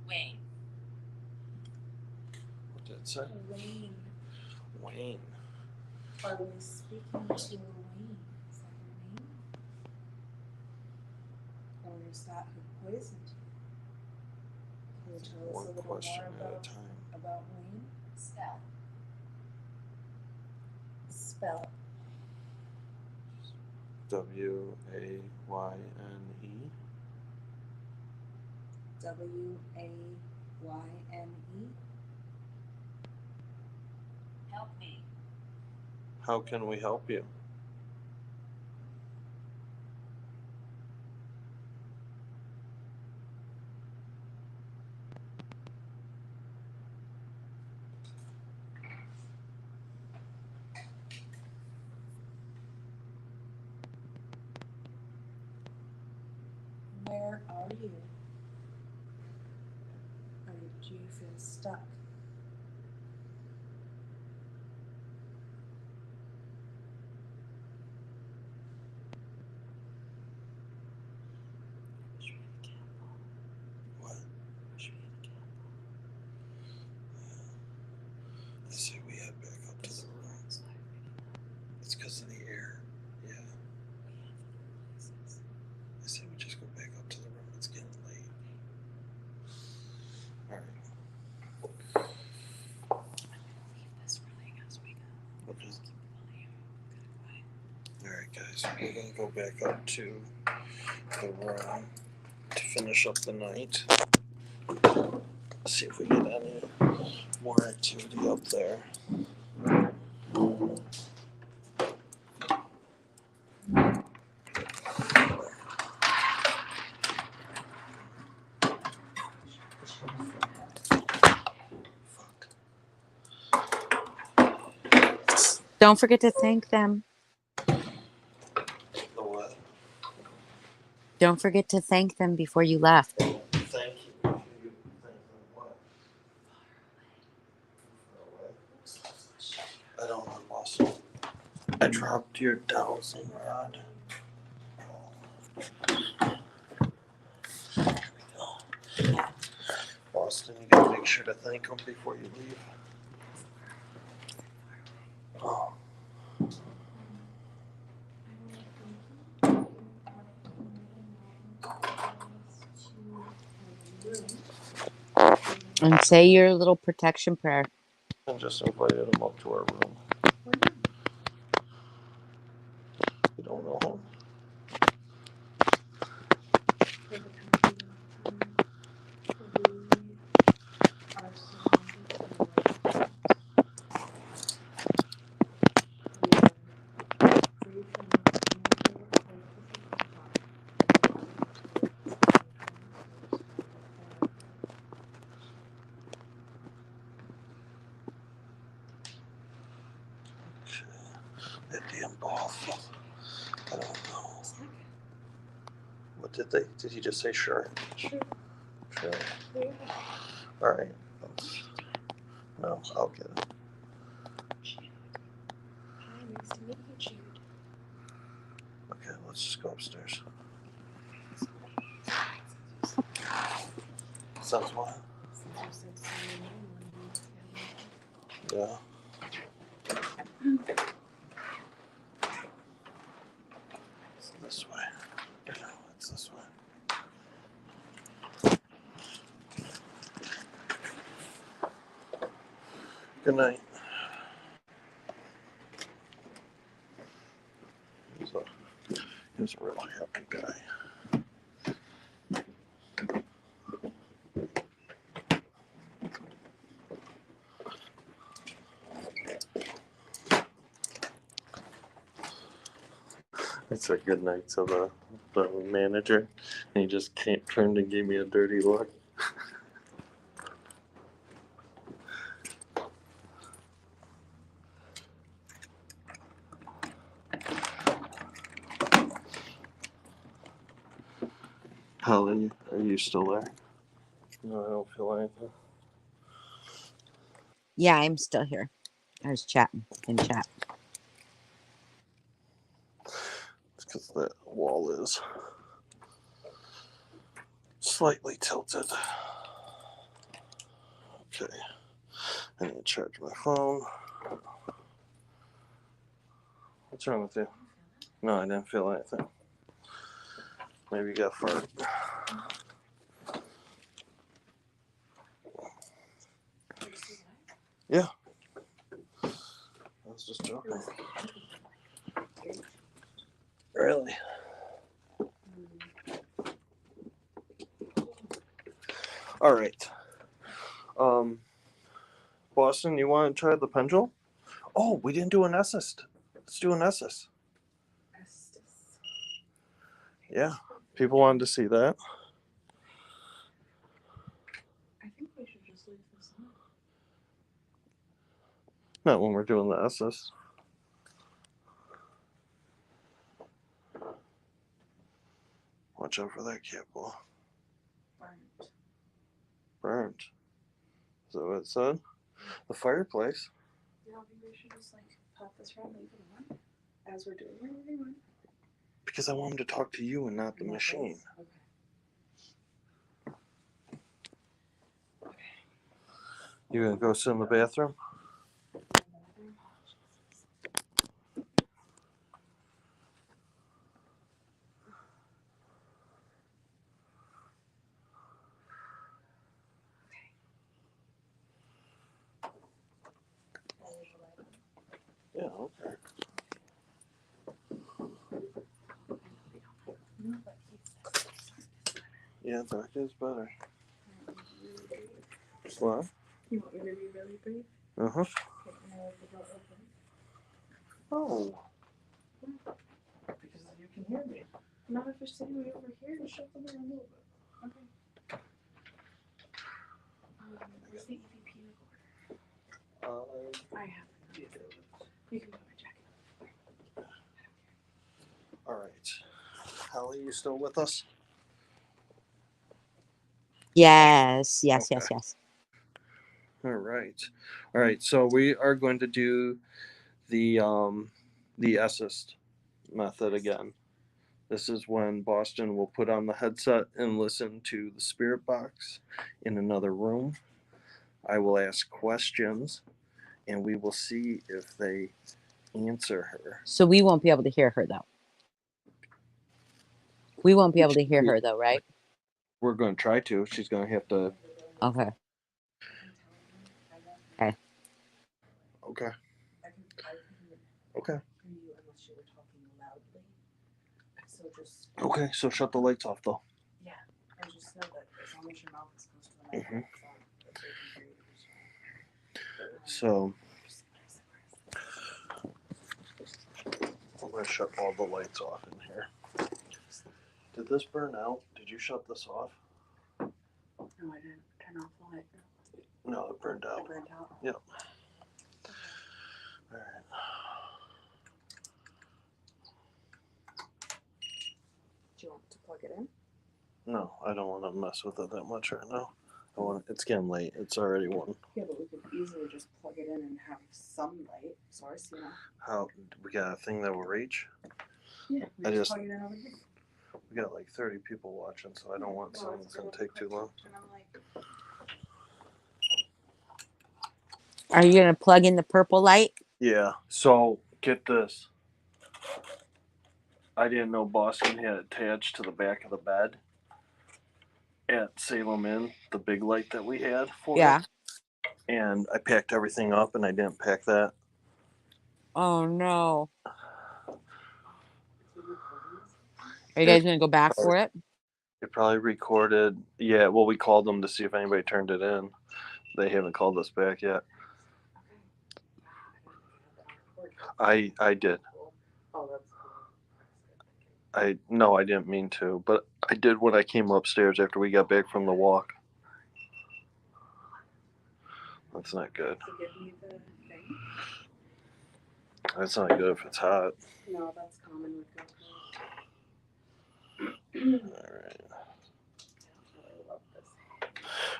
Wayne. What did it say? Wayne. Wayne. Are we speaking to Wayne? Is that your name? was that who poisoned you? Can you tell us One a little question more at a time. about Wayne? Spell. Spell. WAYNE. WAYNE. Help me. How can we help you? Where are you? Or do you feel stuck? What? I say we head back up to the room. It's because of the air. Yeah. I say we just go back up to the room. It's getting late. All right. Okay. All right, guys. We're gonna go back up to the room to finish up the night. See if we get any more activity up there. Don't forget to thank them. The what? Don't forget to thank them before you left. Thank you. Thank them what? I don't know, Boston. I dropped your dowsing rod. Boston, you gotta make sure to thank them before you leave. Oh. And say your little protection prayer. And just invited them up to our room. You don't know him. That damn ball. I don't know. What did he just say? Sure. Sure. All right. No, I'll get it. Hi, nice to meet you, Jude. Okay, let's just go upstairs. Sounds what? Yeah. It's this way. No, it's this way. Good night. He's a real happy guy. I said good night to the manager, and he just turned and gave me a dirty look. Holly, are you still there? No, I don't feel anything. Yeah, I'm still here. I was chatting in chat. It's because that wall is slightly tilted. Okay. I need to charge my phone. What's wrong with you? No, I didn't feel anything. Maybe you got fart. Yeah. I was just joking. Really? All right. Boston, you want to try the pendulum? Oh, we didn't do an assist. Let's do an assist. Yeah. People wanted to see that. I think we should just leave this on. Not when we're doing the assist. Watch out for that cable. Burnt. Burnt. Is that what it said? The fireplace. Yeah, maybe we should just like pop this around, leave it on as we're doing everything. Because I want him to talk to you and not the machine. Okay. You gonna go sit in the bathroom? Yeah, okay. Yeah, dark is better. What? You want me to be really brief? Uh-huh. Oh. Because you can hear me. Not if you're sitting way over here and shut the door a little bit. Okay. Where's the EVP recorder? I have it. You can put my jacket. All right. Holly, you still with us? Yes. Okay. All right. So we are going to do the assist method again. This is when Boston will put on the headset and listen to the spirit box in another room. I will ask questions, and we will see if they answer her. So we won't be able to hear her though. We won't be able to hear her though, right? We're going to try to. She's going to have to. Okay. Okay. Okay. Okay. Okay. So shut the lights off, though. Yeah, I just know that as long as your mouth is close to the microphone, So I'm going to shut all the lights off in here. Did this burn out? Did you shut this off? No, I didn't turn off the light. No, it burned out. It burned out? Yep. All right. Do you want to plug it in? No, I don't want to mess with it that much right now. It's getting late. It's already 1. Yeah, but we could easily just plug it in and have some light source, you know? How we got a thing that will reach? Yeah, I just plug it in over here. We got like 30 people watching, so I don't want something that's gonna take too long. And I'm like, Are you gonna plug in the purple light? Yeah. So get this. I didn't know Boston had attached to the back of the bed at Salem Inn, the big light that we had for Yeah. it. And I packed everything up, and I didn't pack that. Oh no. Are you guys gonna go back for it? It probably recorded. Yeah. Well, we called them to see if anybody turned it in. They haven't called us back yet. I did. oh, that's No, I didn't mean to, but I did when I came upstairs after we got back from the walk. That's not good. to give me the thing. That's not good if it's hot. No, that's common with GoPros. Alright.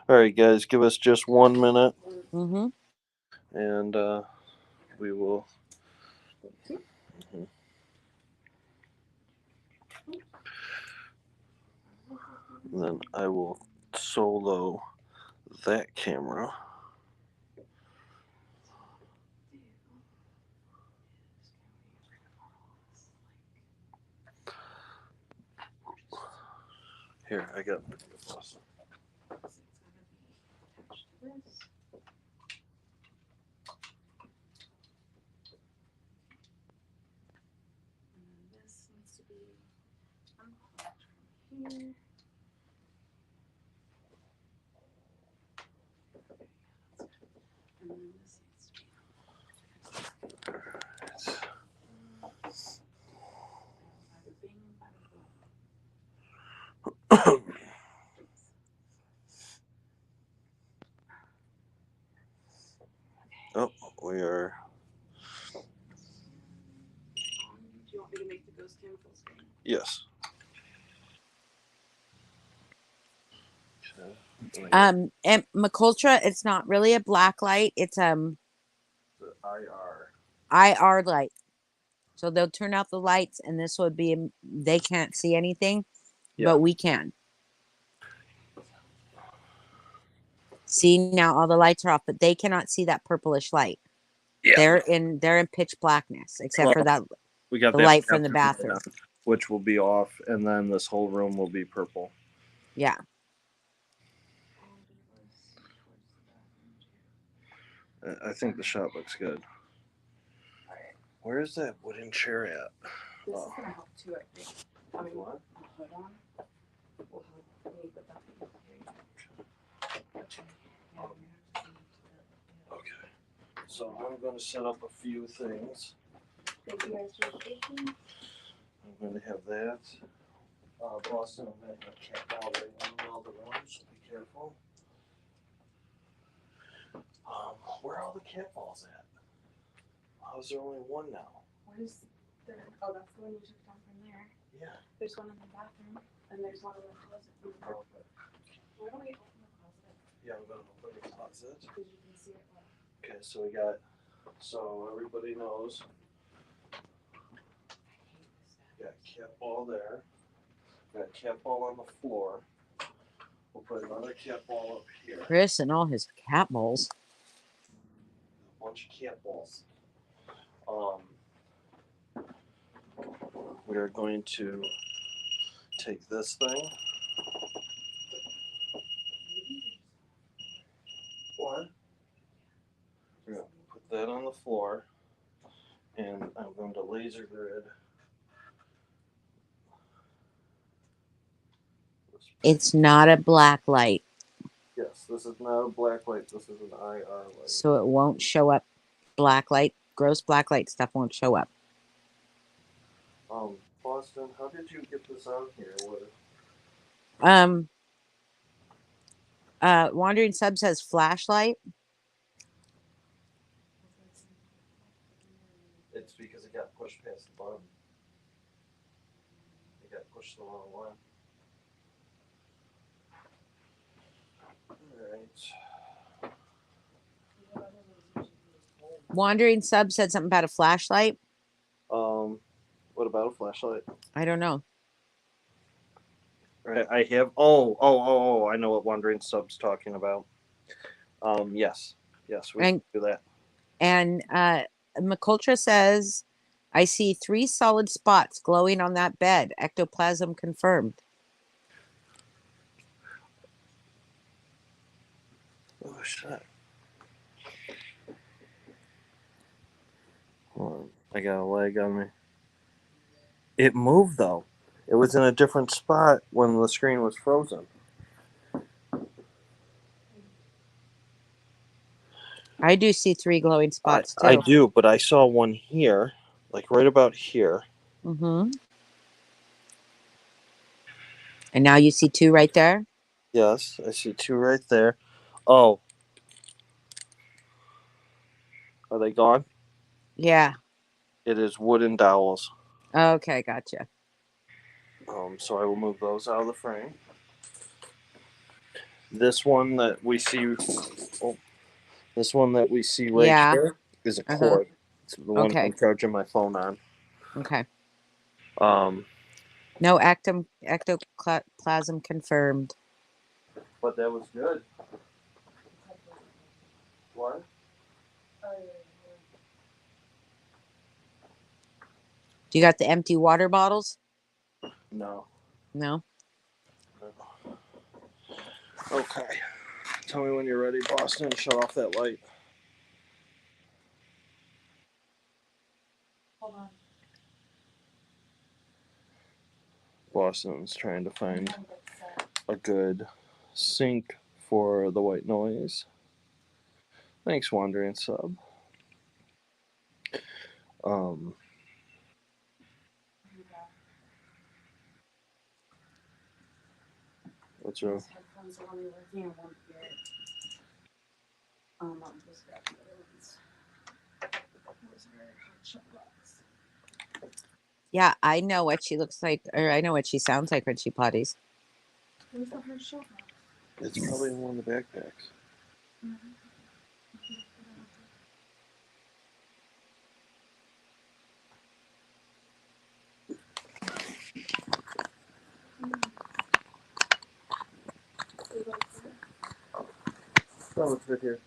Alright, guys, give us just 1 minute. Mm-hmm. And we will. Then I will solo that camera. Here, I got. So it's gonna be attached to this. And then this needs to be unplugged from here. And then this needs to be bada bing, bada boom. Oh, we are. Do you want me to make the ghost cam full screen? Yes. And McUltra, it's not really a black light. It's The IR. IR light. So they'll turn out the lights, and this would be they can't see anything, Yeah. but we can. See, now all the lights are off, but they cannot see that purplish light. Yeah. They're in pitch blackness, except for that We got the that light from the light bathroom. on, which will be off, and then this whole room will be purple. Yeah. I think the shot looks good. Where is that wooden chair at? This is gonna help too, I think. Having what? The hood on will help me put that thing here. Okay. Yeah, we're gonna have to send it to Okay. So I'm going to set up a few things. Thank you guys for the patience. I'm going to have that. Boston, I'm going to have a cat ball right in all the rooms, so be careful. Where are all the cat balls at? How's there only one now? Where's the? Oh, that's the one you took down from there. Yeah. There's one in the bathroom, and there's one in the closet. Oh. Why don't we open the closet? Yeah, I'm going to open the closet. Because you can see it well. Okay, so we got, so everybody knows, we got a cat ball there. We got a cat ball on the floor. We'll put another cat ball up here. Chris and all his cat balls. A bunch of cat balls. We are going to take this thing. What? We're going to put that on the floor, and I'm going to laser grid. It's not a black light, Yes, this is not a black light. This is an IR light. so it won't show up. Black light, gross black light stuff won't show up. Boston, how did you get this out here? What? Wandering Sub says flashlight. It's because it got pushed past the button. It got pushed the wrong way. Alright. Wandering Sub said something about a flashlight. What about a flashlight? I don't know. Right, I have. Oh! I know what Wandering Sub's talking about. Yes, we can do that. And McUltra says, I see 3 solid spots glowing on that bed. Ectoplasm confirmed. Oh shit! Hold on. I got a leg on me. It moved though. It was in a different spot when the screen was frozen. I do see 3 glowing spots too. I do, but I saw one here, like right about here. Mm-hmm. And now you see 2 right there? Yes, I see 2 right there. Oh. Are they gone? Yeah. It is wooden dowels. Okay, gotcha. So I will move those out of the frame. This one that we see, right here is a cord. It's the one I'm charging my phone on. Okay. Um, No ectoplasm confirmed. but that was good. What? Do you got the empty water bottles? No. No. Okay. Tell me when you're ready, Boston. Shut off that light. Hold on. Boston's trying to find a good sync for the white noise. Thanks, Wandering Sub. What's wrong? These headphones are only working on one ear. I'll just grab the other ones. Those are hot shot rocks. Yeah, I know what she looks like, or I know what she sounds like when she potties. Where's the hard shot rock? It's probably in one of the backpacks. Oh, it's right here.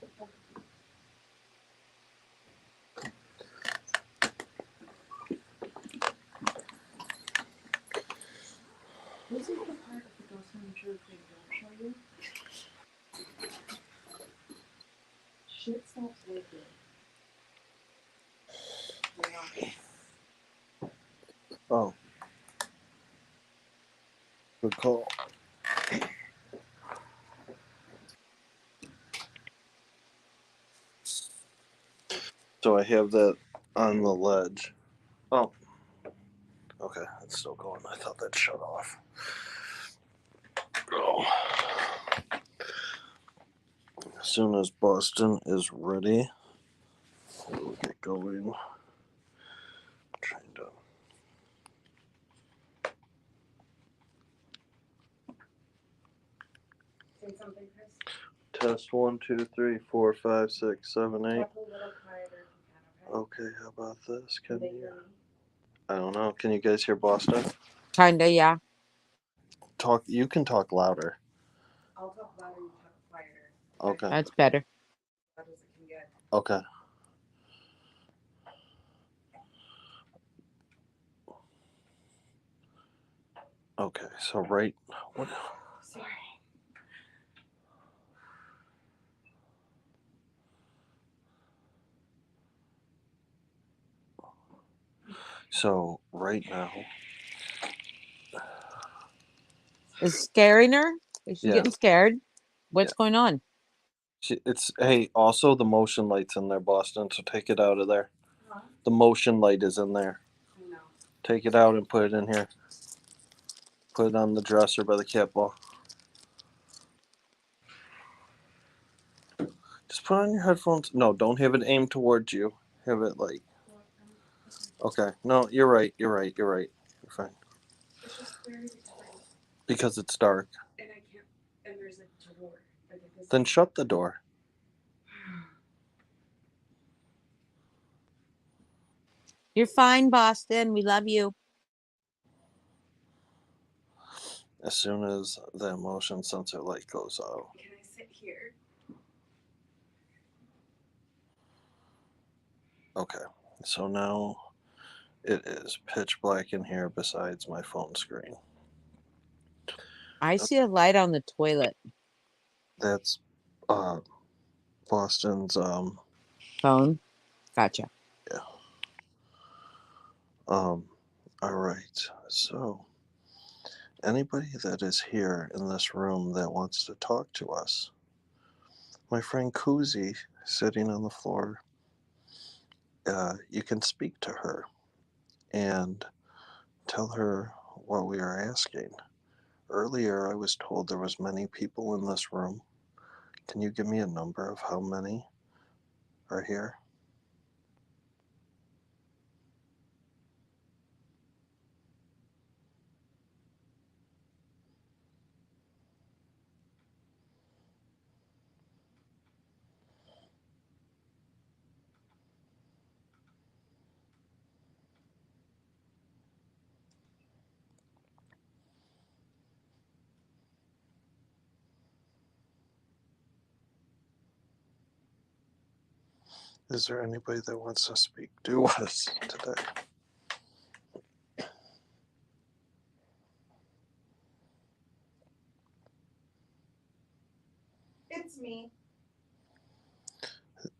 This is the part of the ghost hunter they don't show you. Shit stops working. Oh. Good call. So I have that on the ledge. Oh. Okay, it's still going. I thought that shut off. Oh. As soon as Boston is ready, we'll get going. Trying to. Say something, Chris. Test 1, 2, 3, 4, 5, 6, 7, 8. Talk a little quieter if you can, okay? Okay, how about this? Can They you? hear me? I don't know. Can you guys hear Boston? Kinda, yeah. Talk. You can talk louder. I'll talk louder, you talk quieter. Okay. That's better. As loud as it can get. Okay. Okay. So right. What? Sorry. So right now. Is it scaring her? Is she Yeah. getting scared? What's going on? It's hey. Also, the motion light's in there, Boston. So take it out of there. Huh? The motion light is in there. I know. Take it out and put it in here. Put it on the dresser by the cat ball. Just put on your headphones. No, don't have it aimed towards you. Have it like. Okay. No, you're right. You're right. You're right. You're fine. It's just very different. Because it's dark. And I can't. And there's a door. Like Then shut the door. You're fine, Boston. We love you. As soon as the motion sensor light goes out. Can I sit here? Okay. So now it is pitch black in here besides my phone screen. I see a light on the toilet. That's Boston's Phone. Gotcha. yeah. All right. So anybody that is here in this room that wants to talk to us, my friend Koozie sitting on the floor, you can speak to her and tell her what we are asking. Earlier, I was told there was many people in this room. Can you give me a number of how many are here? Is there anybody that wants to speak to us today? It's me.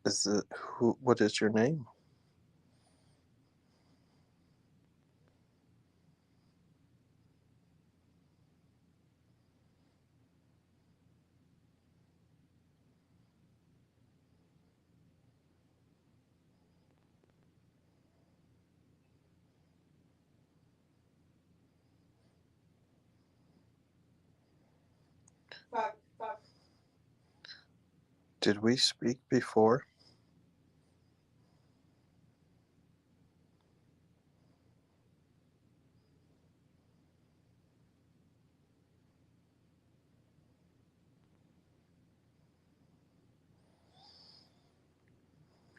Is it who? What is your name? Fuck. Did we speak before?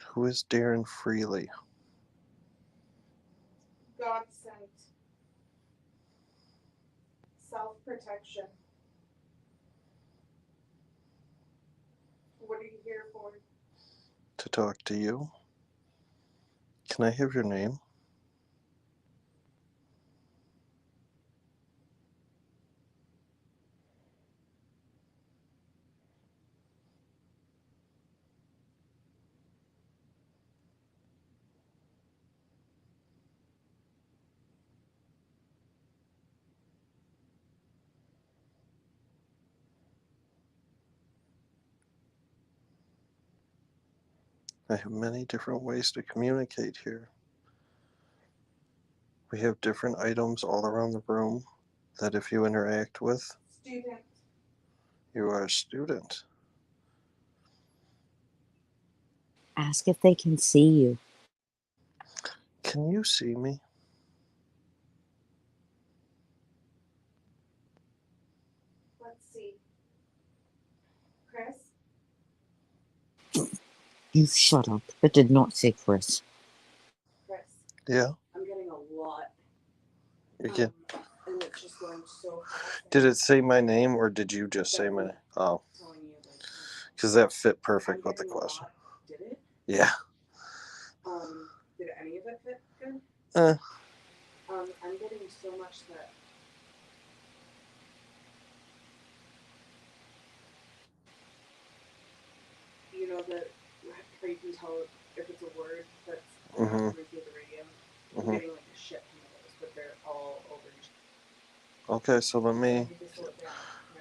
Who is Darren Freely? God sent. Self-protection. What are you here for? To talk to you? Can I have your name? I have many different ways to communicate here. We have different items all around the room that if you interact with, Student. you are a student. Ask if they can see you. Can you see me? Let's see. Chris? You shut up. It did not say Chris. Chris. Yeah. I'm getting a lot. Again. And it's just going so fast. Did it say my name or did you just say my name? Oh. Telling you, like, Because that fit perfect I'm with the getting a question. lot. Did it? Yeah. Did any of it fit good? I'm getting so much that you know that how you can tell if it's a word that's coming through the radio. I'm getting like a shit ton of those, but they're all over. Okay, so let me. I need to slow it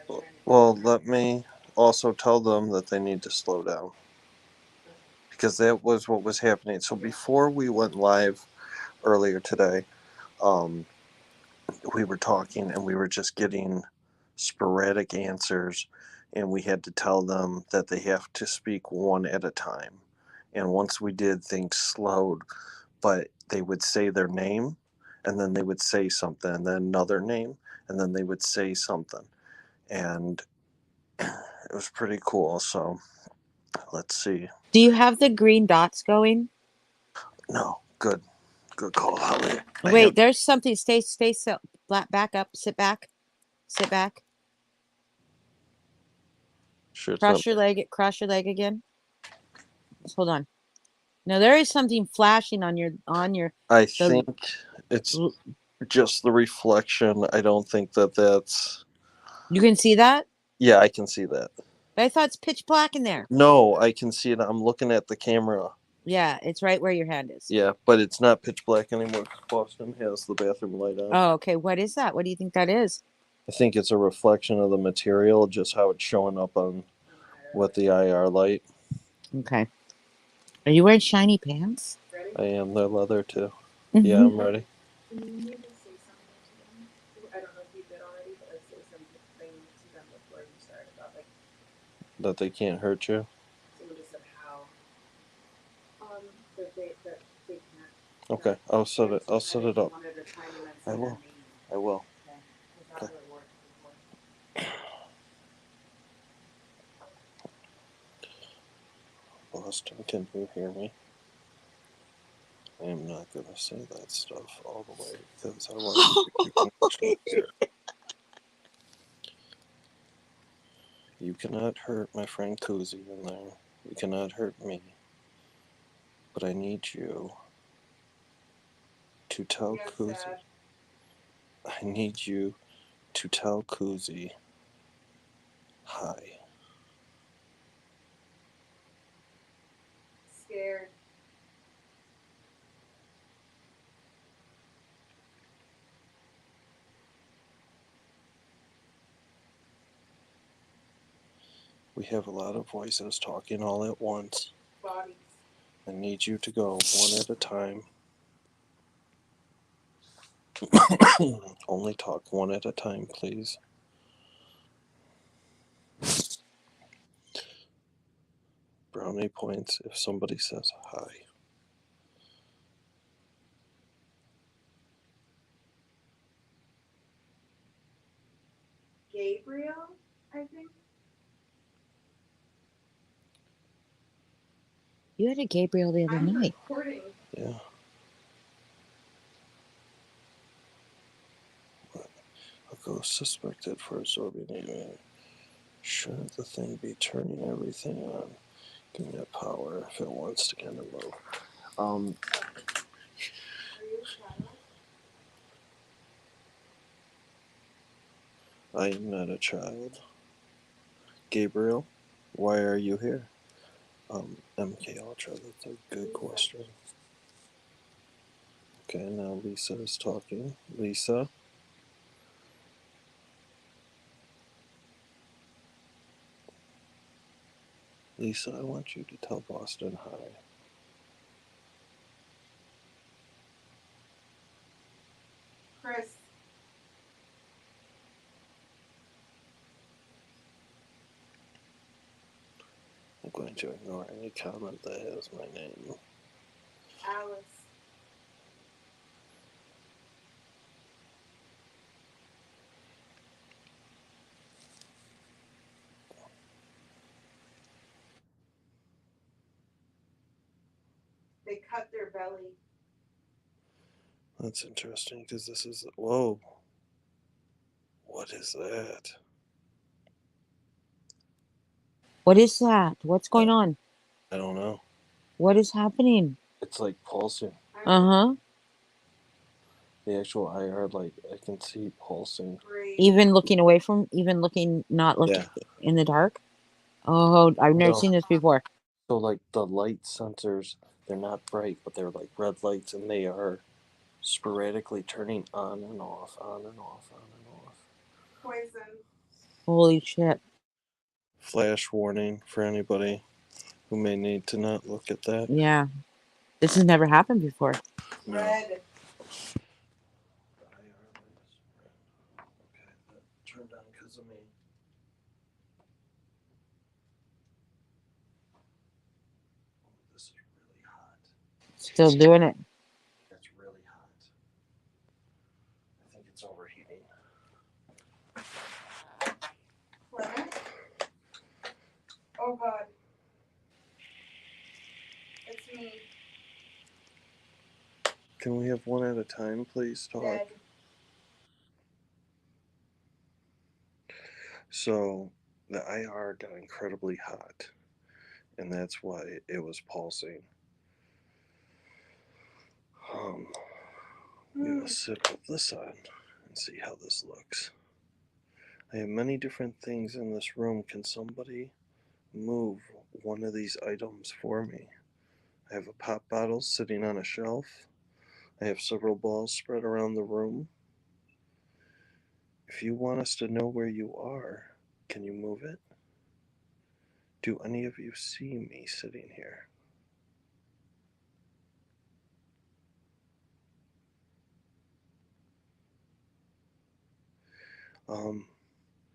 down. Well, let me also tell them that they need to slow down. Because that was what was happening. So before we went live earlier today, we were talking and we were just getting sporadic answers, and we had to tell them that they have to speak one at a time. And once we did, things slowed, but they would say their name, and then they would say something, and then another name, and then they would say something. And it was pretty cool. So let's see. Do you have the green dots going? No, good call, Holly. Wait, there's something. Stay still. Back up. Sit back. Sure, Cross your leg again. Just hold on. Now there is something flashing on your I think it's just the reflection. I don't think that's. You can see that? Yeah, I can see that. But I thought it's pitch black in there. No, I can see it. I'm looking at the camera. Yeah, it's right where your hand is. Yeah, but it's not pitch black anymore. Boston has the bathroom light on. Oh, okay. What is that? What do you think that is? I think it's a reflection of the material, just how it's showing up on with the IR light. Okay. Are you wearing shiny pants? I am. They're leather too. Yeah, I'm ready. Can you maybe say something to them? I don't know if you did already, but like say something to them before you start about like That they can't hurt you. someone just said how that they can't. Okay, I'll set it. I'll set it up. One at a time and then I say will. their name. I will. Okay. Because that would work before. Boston, can you hear me? I am not going to say that stuff all the way because I want to keep the connection here. You cannot hurt my friend Cozy in there. You cannot hurt me. But I need you to tell Cozy. I need you to tell Cozy hi. We have a lot of voices talking all at once. Bodies. I need you to go one at a time. Only talk one at a time, please. Brownie points if somebody says hi. Gabriel, I think. You had a Gabriel the other I'm night. recording. Yeah. A ghost suspected for absorbing alien. Shouldn't the thing be turning everything on? Give me that power if it wants to kind of move. Are you a child? I am not a child. Gabriel, why are you here? MK Ultra, that's a good question. Okay, now Lisa is talking. Lisa? Lisa, I want you to tell Boston hi. Chris. I'm going to ignore any comment that has my name. Alice. They cut their belly. That's interesting because this is. Whoa. What is that? What is that? What's going on? I don't know. What is happening? It's like pulsing. Uh-huh. The actual IR, like, I can see pulsing. Great. Even looking away from, not looking in the dark? Oh, I've never No. seen this before. So, like, the light sensors, they're not bright, but they're like red lights, and they are sporadically turning on and off, on and off, on and off. Poison. Holy shit. Flash warning for anybody who may need to not look at that. Yeah. This has never happened before. No. Red. Okay, that turned on because of me. This is really hot. Still doing it. It's really hot. I think it's overheating. Clement. Oh God. It's me. Can we have one at a time, please? Talk. Dead. So the IR got incredibly hot, and that's why it was pulsing. I'm gonna sip of this on and see how this looks. I have many different things in this room. Can somebody move one of these items for me? I have a pop bottle sitting on a shelf. I have several balls spread around the room. If you want us to know where you are, can you move it? Do any of you see me sitting here?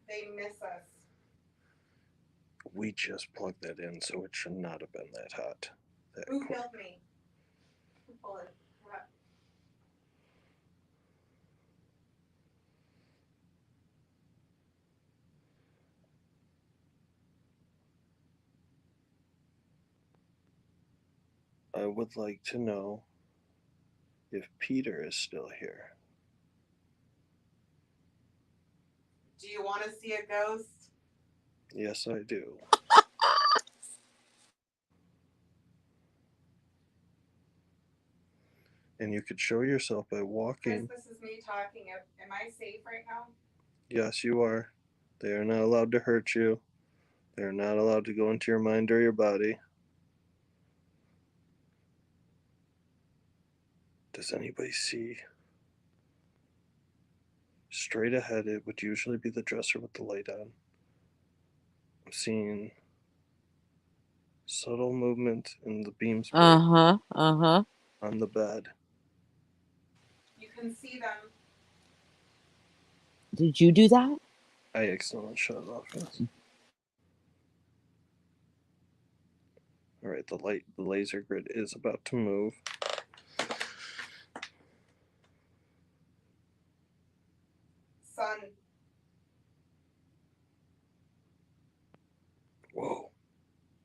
They miss us. We just plugged that in, so it should not have been that hot. Who killed me? Holy crap. I would like to know if Peter is still here. Do you want to see a ghost? Yes, I do. And you could show yourself by walking. Chris, this is me talking. Am I safe right now? Yes, you are. They are not allowed to hurt you. They are not allowed to go into your mind or your body. Does anybody see? Straight ahead, it would usually be the dresser with the light on. I'm seeing subtle movement in the beams Uh-huh. Uh-huh. on the bed. You can see them. Did you do that? I accidentally shut it off. Yes. All right, the laser grid is about to move. Sun. Whoa.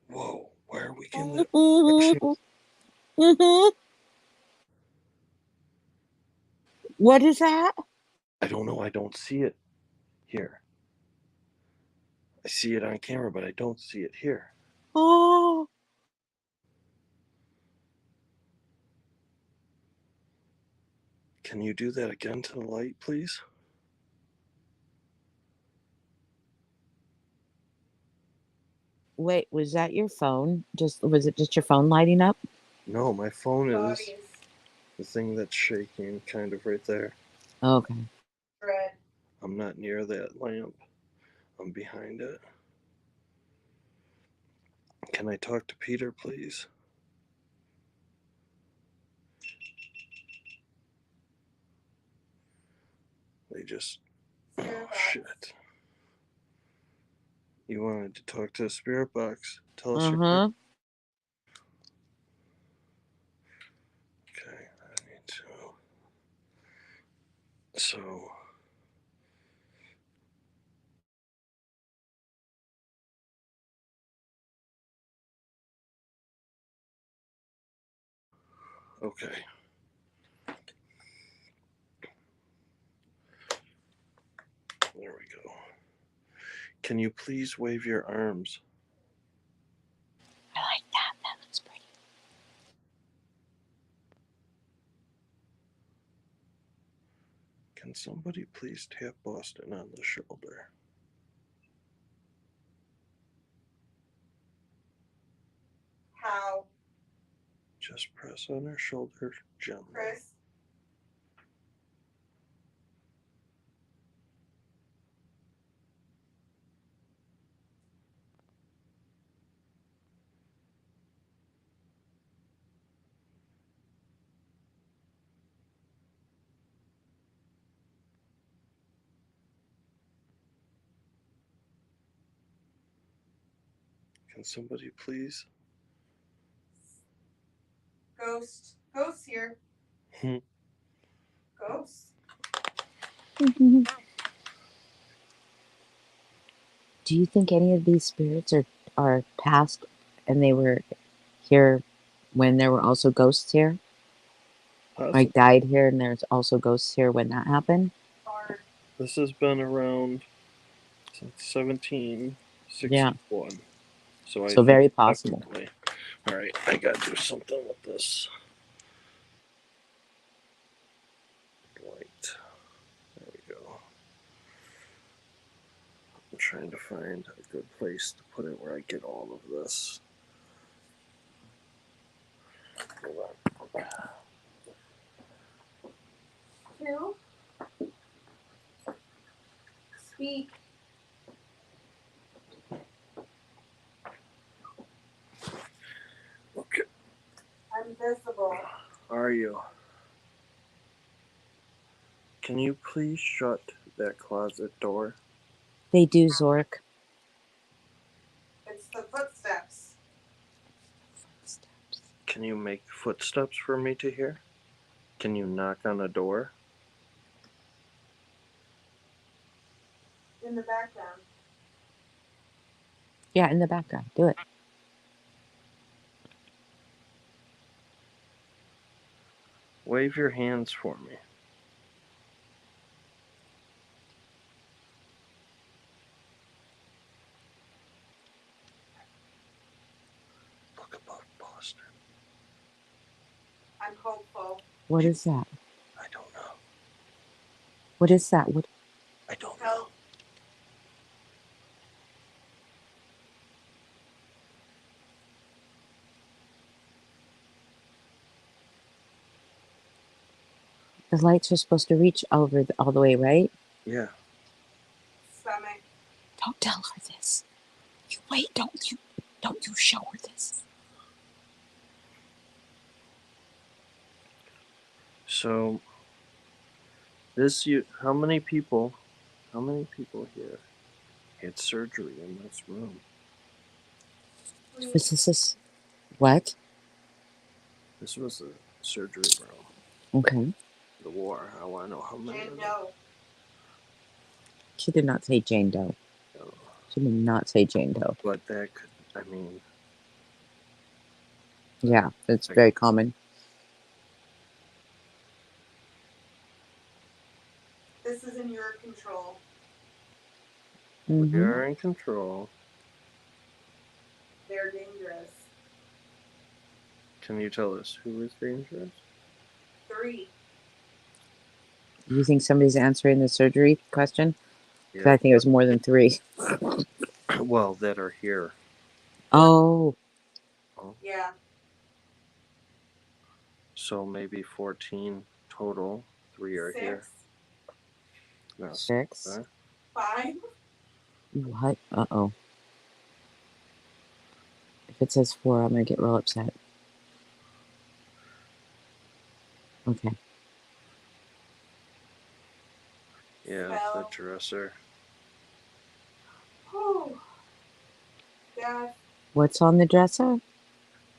Whoa. Why are we getting that reflection? What is that? I don't know. I don't see it here. I see it on camera, but I don't see it here. Oh. Can you do that again to the light, please? Wait, was that your phone? Was it just your phone lighting up? No, my phone is Bodies. the thing that's shaking kind of right there. Okay. Red. I'm not near that lamp. I'm behind it. Can I talk to Peter, please? They just... Spirit Oh, box. shit. You wanted to talk to the spirit box. Tell us your... Uh-huh. Okay, I need to... So... Okay. There we go. Can you please wave your arms? I like that. That looks pretty. Can somebody please tap Boston on the shoulder? How? Just press on her shoulder gently. Chris. Can somebody please? Ghost. Ghost here. Ghost. Do you think any of these spirits are past and they were here when there were also ghosts here? Like died here and there's also ghosts here when that happened? Hard. This has been around since 1761. Yeah. So I So think very possible. definitely. All right, I got to do something with this light. There we go. I'm trying to find a good place to put it where I get all of this. Hold on. Two. Speak. Okay. I'm visible. Are you? Can you please shut that closet door? They do, Zork. It's the footsteps. Can you make footsteps for me to hear? Can you knock on a door? In the background. Yeah, in the background. Do it. Wave your hands for me. Look above Boston. I'm hopeful. What is that? I don't know. What is that? What? I don't know. Help. The lights are supposed to reach all the way, right? Yeah. Stomach. Don't tell her this. Wait, don't you show her this. So, how many people here had surgery in this room? What's this? What? This was the surgery room. Okay. The war. I want to know how many. Jane Doe. She did not say Jane Doe. No. She did not say Jane Doe. But that could, I mean, Yeah, it's very common. This is in your control. we are in control. They're dangerous. Can you tell us who is dangerous? 3. You think somebody's answering the surgery question? Because Yeah. I think it was more than 3. Well, that are here. Oh. Yeah. So maybe 14 total. 3 are 6. here. No. 6. Okay. 5. What? Uh-oh. If it says 4, I'm going to get real upset. Okay. Yeah, Spell. the dresser. Oh. Death. What's on the dresser?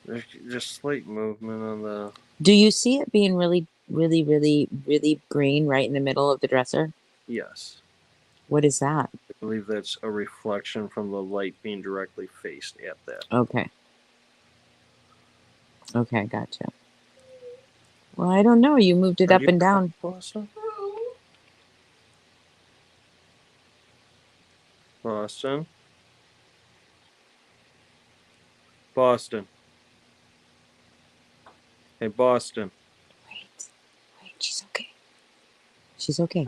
There's just slight movement on the. Do you see it being really, really, really, really green right in the middle of the dresser? Yes. What is that? I believe that's a reflection from the light being directly faced at that. Okay. Okay, gotcha. Well, I don't know. You moved it up and down. Boston? Boston? Boston. Hey, Boston. Wait, she's okay. She's okay.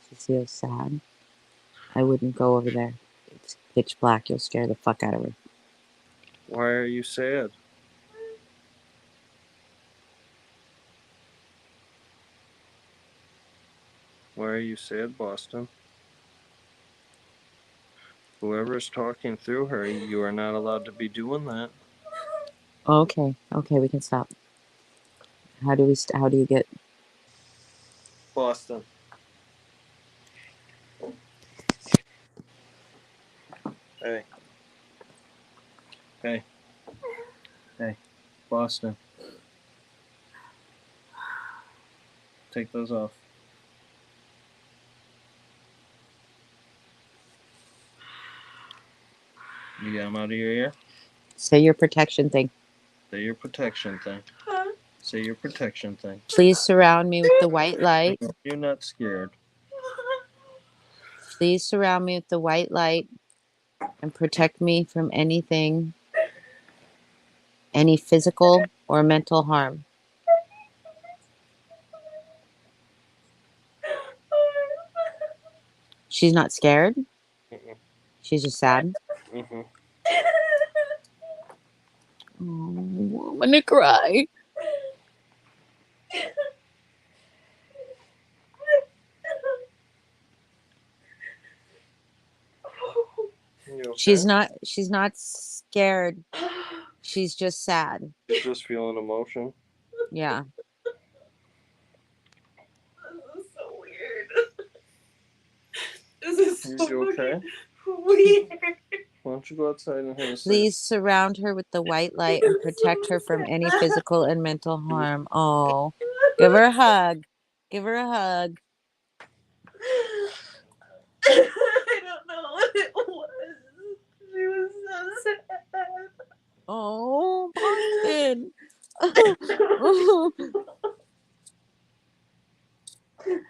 She feels sad. I wouldn't go over there. It's pitch black. You'll scare the fuck out of her. Why are you sad? Why are you sad, Boston? Whoever's talking through her, you are not allowed to be doing that. Okay, we can stop. How do you get... Boston. Hey. Hey. Hey. Boston. Take those off. You got them out of your ear? Say your protection thing. Say your protection thing. Huh? Say your protection thing. Please surround me with the white light. You're not scared. Please surround me with the white light and protect me from anything, any physical or mental harm. She's not scared. Mm-mm. She's just sad. Mm-hmm. Oh, I'm gonna cry. You okay? She's not scared. She's just sad. You're just feeling emotion. Yeah. This is so weird. This is so You okay? weird. Why don't you go outside and have a cigarette? Please surround her with the white light and protect her from any physical and mental harm. Oh, give her a hug. Give her a hug. I don't know what it was. She was so sad. Oh, Boston. You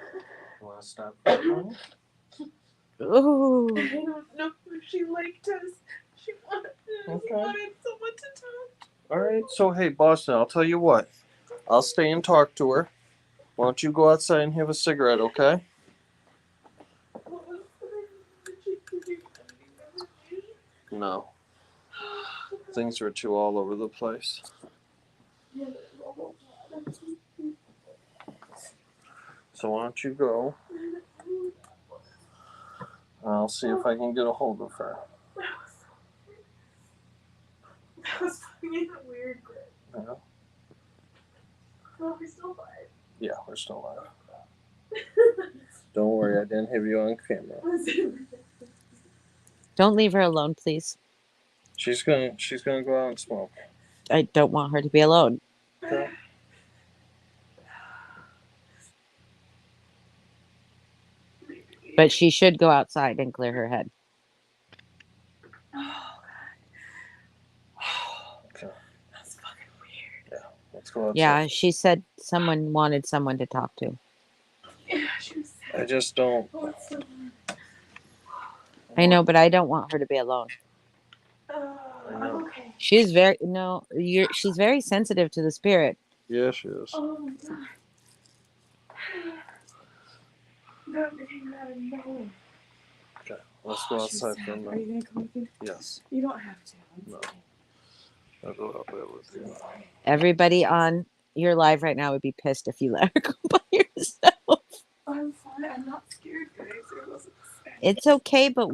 want to stop crying? Oh. I don't know if she liked us. She wanted so much to talk. All right. So, hey, Boston, I'll tell you what. I'll stay and talk to her. Why don't you go outside and have a cigarette, okay? No. Things were too all over the place. So why don't you go I'll see if I can get a hold of her. That was fucking weird, Greg. Yeah. Well, we're still alive. Yeah, we're still alive. Don't worry, I didn't have you on camera. Don't leave her alone, please. She's gonna go out and smoke. I don't want her to be alone. Okay. But she should go outside and clear her head. Okay. That's fucking weird. Yeah, let's go outside. Yeah, she said someone wanted someone to talk to. Yeah, she was sad. I just don't. Oh, it's so weird. I know, but I don't want her to be alone. I'm okay. She's very she's very sensitive to the spirit. Yeah, she is. Oh my god. That became out of nowhere. Okay, let's go outside for a Are minute. you gonna come with me? Yes, You don't have to. No. I'll go out there with you. Everybody on your live right now would be pissed if you let her go by yourself. I'm fine. I'm not scared, guys. It wasn't sad. It's okay, but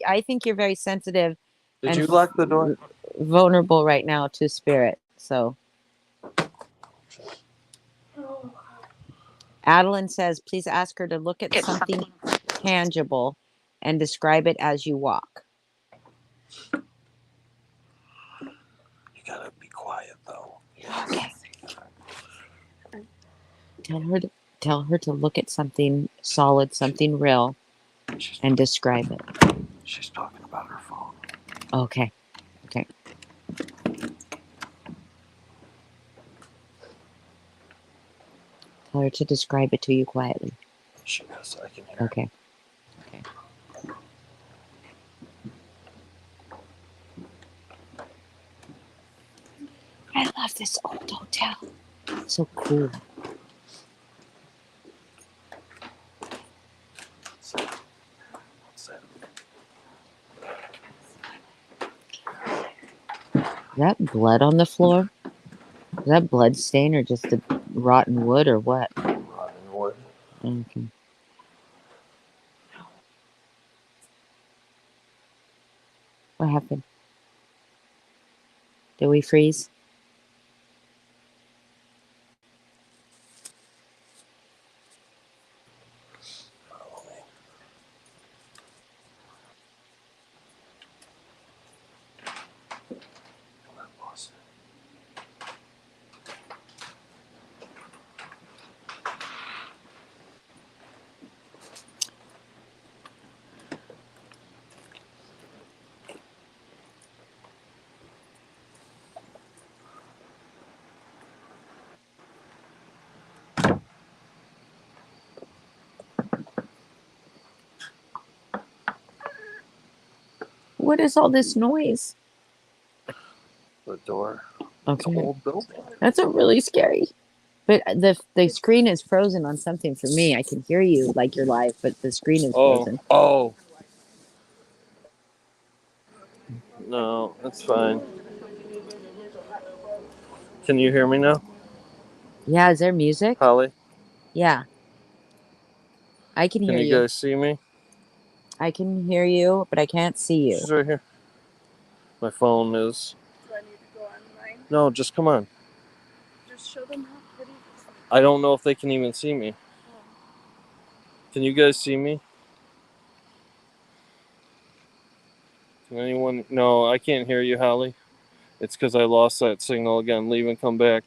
I think you're very sensitive Did and you lock the door? vulnerable right now to spirit. So Oh, Adeline says, please ask her to look at something tangible and describe it as you walk. You gotta be quiet though. Okay. Tell her to look at something solid, something real, and describe it. She's talking about her phone. Okay. Okay. Tell her to describe it to you quietly. She is. I can hear. Okay. Okay. I love this old hotel. It's so cool. Is that blood on the floor? Is that blood stain or just the rotten wood or what? Rotten wood. Okay. What happened? Did we freeze? Follow me. Come on, boss. What is all this noise? The door. Okay. Old building. That's a really scary. But the screen is frozen on something for me. I can hear you like you're live, but the screen is frozen. Oh. No, that's fine. Can you hear me now, Yeah, is there music? Holly? Yeah. I can Can hear you you. guys see me? I can hear you, but I can't see you. She's right here. My phone is. do I need to go online? No, just come on. Just show them how pretty this is. I don't know if they can even see me. Can you guys see me? Can anyone? No, I can't hear you, Holly. It's because I lost that signal again. Leave and come back.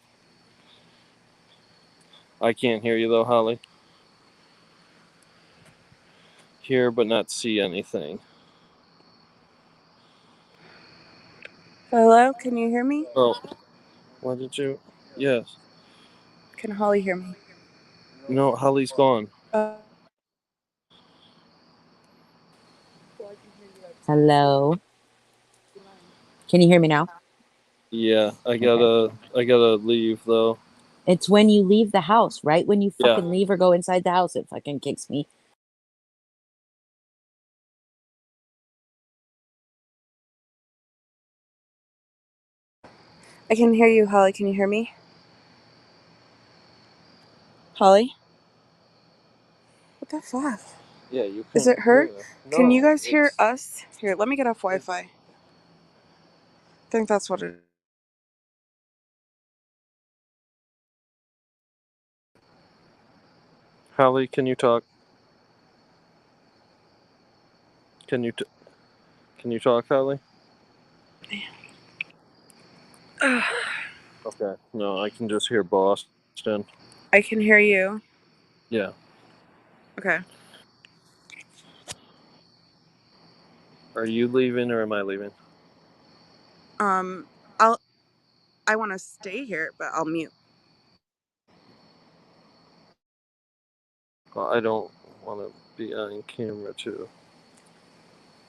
I can't hear you though, Holly. Hear but not see anything. Hello, can you hear me? Oh, what did you? Yes. Can Holly hear me? No, Holly's gone. Hello. Can you hear me now? Yeah, I gotta leave though. It's when you leave the house, right? When you Yeah. fucking leave or go inside the house, it fucking kicks me. I can hear you, Holly. Can you hear me? Holly? What the fuck? Yeah, you can't. Is it her? hear it. Can you No, guys hear it's- us? Here, let me get off Wi-Fi. I think that's what it is. Holly, can you talk? Can you can you talk, Holly? Okay. No, I can just hear Boston. I can hear you. Yeah. Okay. Are you leaving or am I leaving? I want to stay here, but I'll mute. Well, I don't want to be on camera too.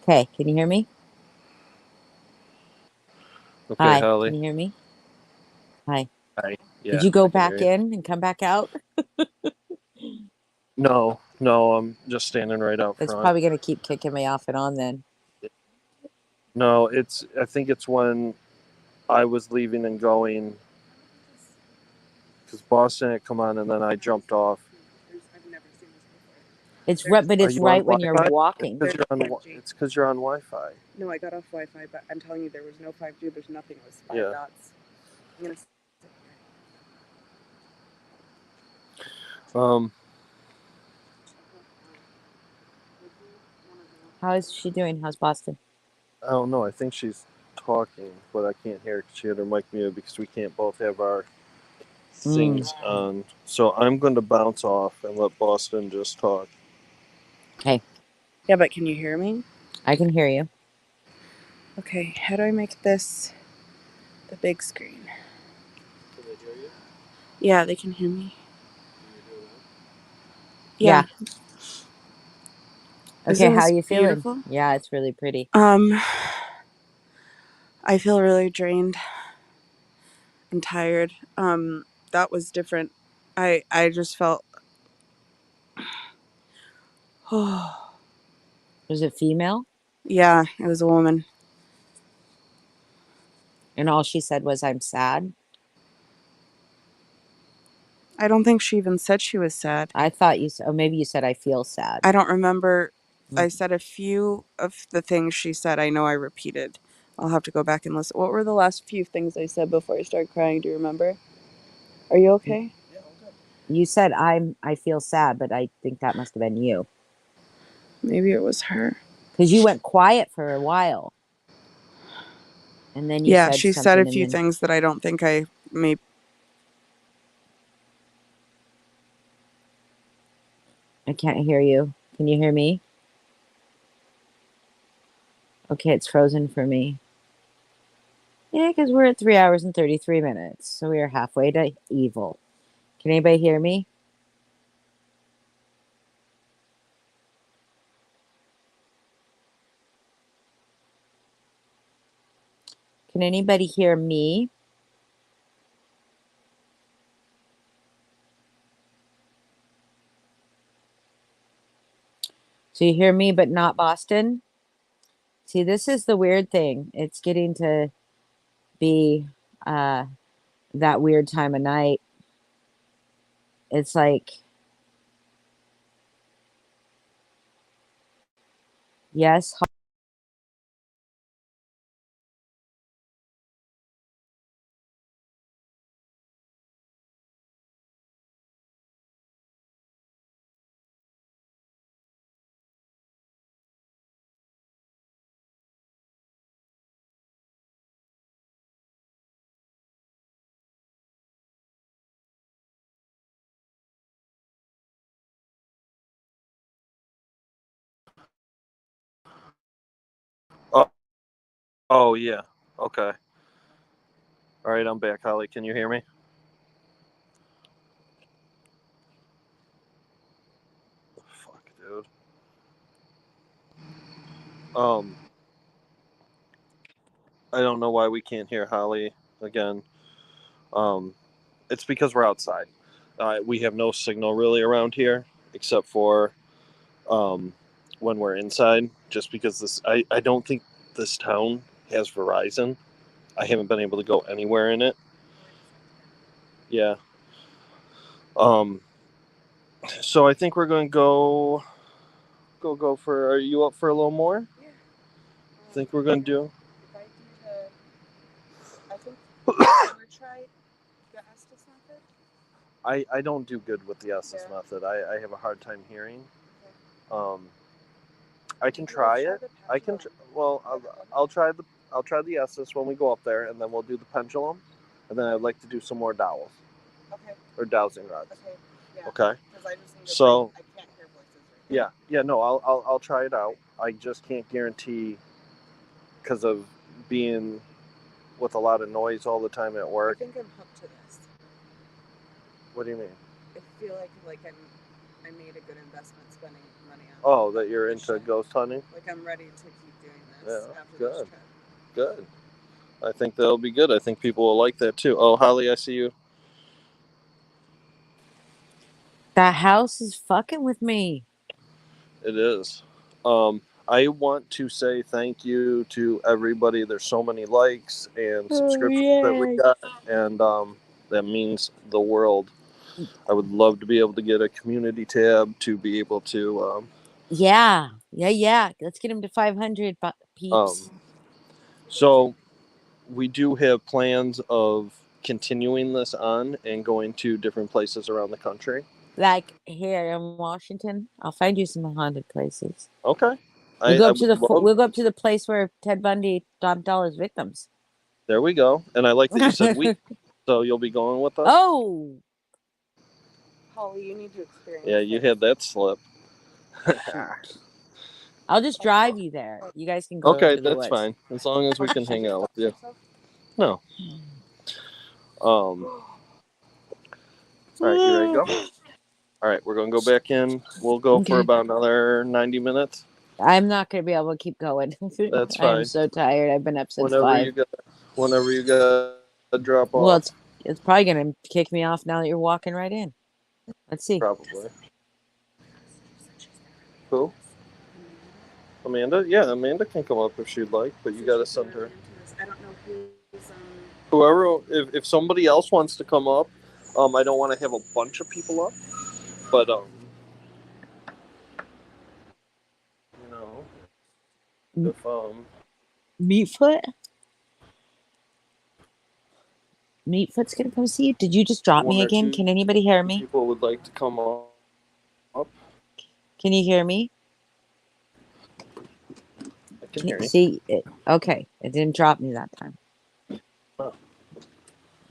Okay, can you hear me? Okay, Hi, Holly. can you hear me? Hi. Hi. Yeah, Did you go I can hear back you. in and come back out? No, I'm just standing right out It's front. probably going to keep kicking me off and on then. No, I think it's when I was leaving and going because Boston had come on and then I jumped off. But Are it's you on right when you're Wi-Fi? walking. It's because you're on Wi-Fi. No, I got off Wi-Fi, but I'm telling you, there was no 5G. There's nothing. It was 5 Yeah. dots. I'm gonna. How is she doing? How's Boston? I don't know. I think she's talking, but I can't hear because she had her mic muted because we can't both have our things on. So I'm going to bounce off and let Boston just talk. Okay. Yeah, but can you hear me? I can hear you. Okay, how do I make this the big screen? Can they hear you? Yeah, they can hear me. Can you hear them? Yeah. Okay, Isn't how this are you feeling? beautiful? Yeah, it's really pretty. I feel really drained and tired. That was different. I just felt. Oh, Was it female? yeah, it was a woman. And all she said was, I'm sad. I don't think she even said she was sad. I thought you said, oh, maybe you said, I feel sad. I don't remember. I said a few of the things she said. I know I repeated. I'll have to go back and listen. What were the last few things I said before I started crying? Do you remember? Are you okay? Yeah, I'm good. You said, I feel sad, but I think that must have been you. Maybe it was her. Because you went quiet for a while. And then you Yeah, said she something. said a few things that I don't think I maybe. I can't hear you. Can you hear me? Okay, it's frozen for me. Yeah, because we're at 3 hours and 33 minutes. So we are halfway to evil. Can anybody hear me? Can anybody hear me? So you hear me, but not Boston? See, this is the weird thing. It's getting to be that weird time of night. It's like, yes. Oh, yeah. Okay. All right, I'm back, Holly. Can you hear me? Fuck, dude. I don't know why we can't hear Holly again. It's because we're outside. We have no signal really around here except for when we're inside. Just because I don't think this town has Verizon. I haven't been able to go anywhere in it. Yeah. So I think we're going to go we'll go for. Are you up for a little more? Yeah. Think we're gonna do? If I think we're try the Estes method. I don't do good with the Estes Yeah. method. I have a hard time hearing. Okay. I can Maybe try let's it. the I can. pendulum. I'll try the Estes when we go up there, and then we'll do the pendulum, and then I'd like to do some more dowels Okay. or dowsing rods. Okay. Yeah. Okay. Because I just need to So- I can't hear voices right now. Yeah. No. I'll try it out. I just can't guarantee because of being with a lot of noise all the time at I work. think I'm hooked to this. What do you mean? I feel like I made a good investment spending money on. Oh, that you're this into shit. ghost hunting? Like I'm ready to keep doing this Yeah, after good. this trip. Good. I think that'll be good. I think people will like that too. Oh, Holly, I see you. That house is fucking with me. It is. I want to say thank you to everybody. There's so many likes and subscriptions that we yay. got, and that means the world. I would love to be able to get a community tab to be able to. Yeah. Let's get him to 500 peeps. So we do have plans of continuing this on and going to different places around the country. Like here in Washington, I'll find you some haunted places. Okay. We'll go I up to the would love. we'll go up to the place where Ted Bundy dumped all his victims. There we go. And I like that you said we. So you'll be going with us? Oh, Holly, you need to experience. Yeah, you had that slip. shoot. I'll just drive you there. You guys can go Okay, to the that's woods. fine. As long as we can hang out with you. No. All right, you ready to go? All right, we're going to go back in. We'll go for Okay. about another 90 minutes. I'm not going to be able to keep going. That's I am fine. so tired. I've been up since Whenever 5. you got to drop Well, off. it's probably going to kick me off now that you're walking right in. Let's see. Probably. Who? Amanda? Yeah, Amanda can come up if she'd like, but you got to send her. I don't know who's Whoever, if somebody else wants to come up, I don't want to have a bunch of people up, but you know, if Meatfoot? Meatfoot's going to come see you? Did you just drop me one or again? two Can anybody hear me? people would like to come up, Can you hear me? I can hear you. See it? Okay. It didn't drop me that time. Oh.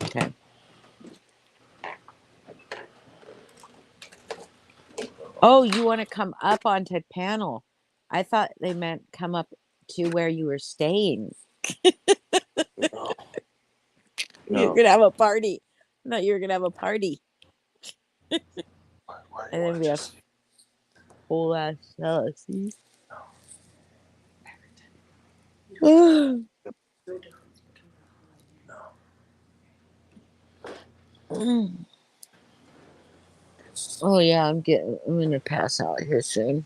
Okay. Oh, you want to come up onto panel? I thought they meant come up to where you were staying. No. You're gonna have a party. No, you're gonna have a party. Why And then we have whole ass jealousy. Oh yeah, I'm gonna pass out here soon.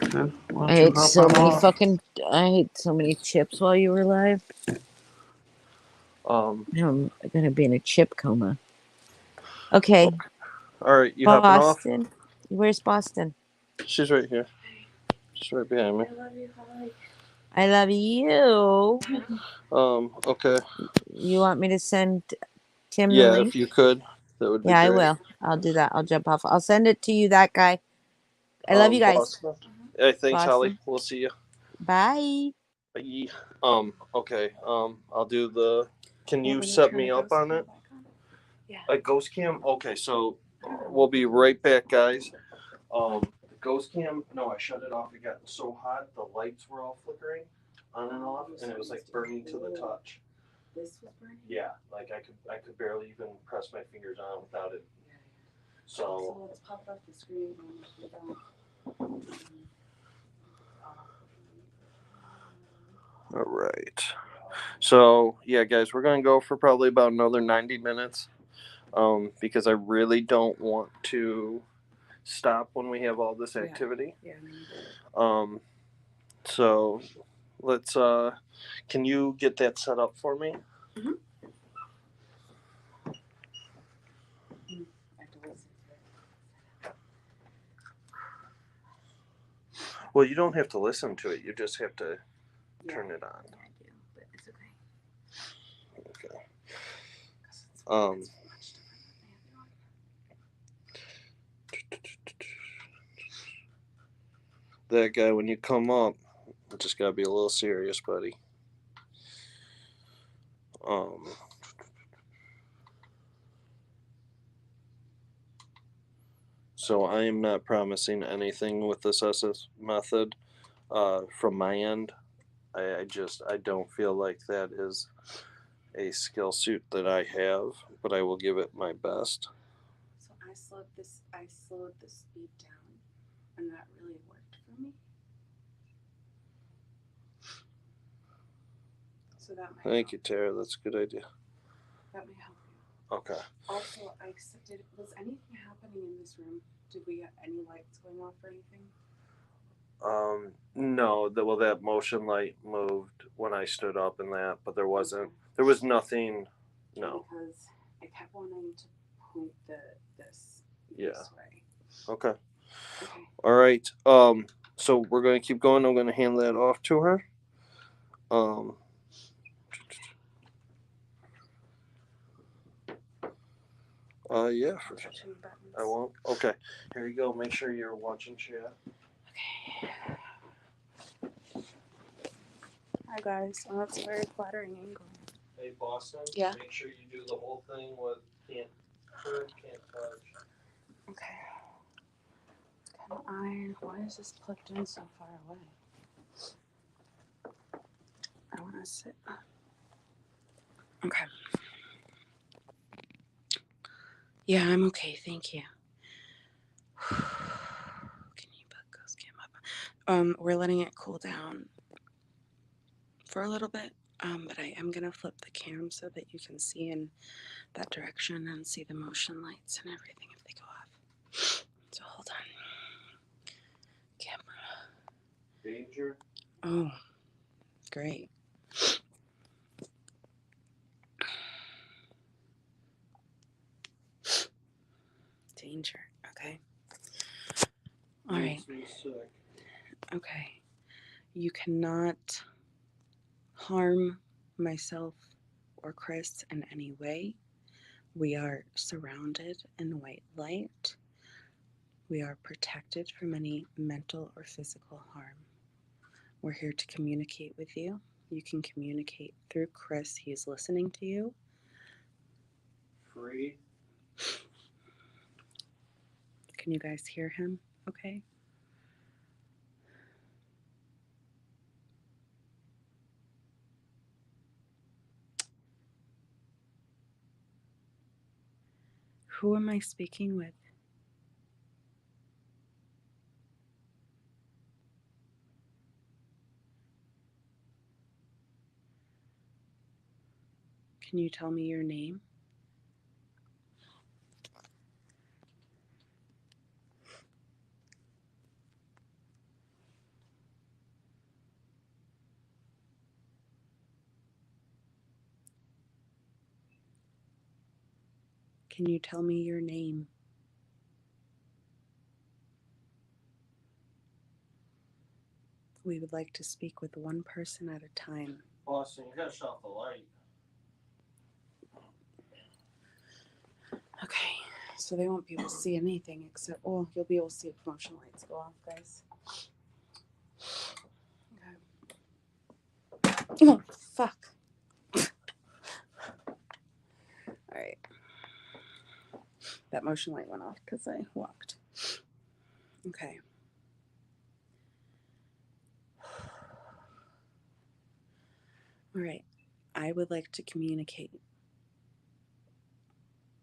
Okay. I ate so many chips while you were alive. Now I'm gonna be in a chip coma. Okay. All right, you hopping off? Boston. Where's Boston? She's right here. She's right behind me. I love you, Holly. I love you. Okay. You want me to send Tim the Yeah, link? if you could, that would be Yeah, I great. will. I'll do that. I'll jump off. I'll send it to you, that guy. I love you guys. Boston. Hey, thanks, Boston. Holly. We'll see you. Bye. Bye. Okay. I'll do the. Can you set me up on it? Yeah. A ghost cam? Okay, so we'll be right back, guys. The ghost cam, no, I shut it off. It got so hot, the lights were all flickering on and off, and it was like burning to the touch. This was burning. Yeah, like I could barely even press my fingers on without it. So let's pop it off the screen all right. So yeah, guys, we're gonna go for probably about another 90 minutes. Because I really don't want to stop when we have all this activity. Yeah. So let's can you get that set up for me? Mm-hmm. Well, you don't have to listen to it. You just have to Yeah, turn it on. I do, but it's okay. Okay. 'Cause it's Um, much different than the other one. That guy, when you come up, you just gotta be a little serious, buddy. So I am not promising anything with this SS method. From my end, I don't feel like that is a skill suit that I have, but I will give it my best. So I slowed the speed down, and that really worked for me. So that might Thank help. you, Tara. That's a good idea. That may help you. Okay. Also, was anything happening in this room? Did we have any lights going off or anything? No, that motion light moved when I stood up and that, but there wasn't. Okay. There was nothing. No. Because I kept wanting to point this Yeah. way. Okay. Okay. All right. So we're gonna keep going. I'm gonna hand that off to her. Yeah. For sure. Pushing buttons. I won't. Okay. Here you go. Make sure you're watching chat. Okay. Hi guys. Well, that's a very flattering angle. Hey Boston. Yeah. Make sure you do the whole thing with can't hurt, can't touch. Okay. Why is this plugged in so far away? I want to sit up. Okay. Yeah, I'm okay. Thank you. Can you put ghost cam up? We're letting it cool down for a little bit. But I am gonna flip the cam so that you can see in that direction and see the motion lights and everything if they go off. So hold on. Camera. Danger. Oh, great. Danger. Okay. All right. Makes me sick. Okay. You cannot harm myself or Chris in any way. We are surrounded in white light. We are protected from any mental or physical harm. We're here to communicate with you. You can communicate through Chris. He's listening to you. Free. Can you guys hear him? Okay. Who am I speaking with? Can you tell me your name? Can you tell me your name? We would like to speak with one person at a time. Boston, you gotta shut off the light. Okay, so they won't be able to see anything except, you'll be able to see if motion lights go off, guys. Okay. Oh, fuck. Alright. That motion light went off because I walked. Okay. Alright. I would like to communicate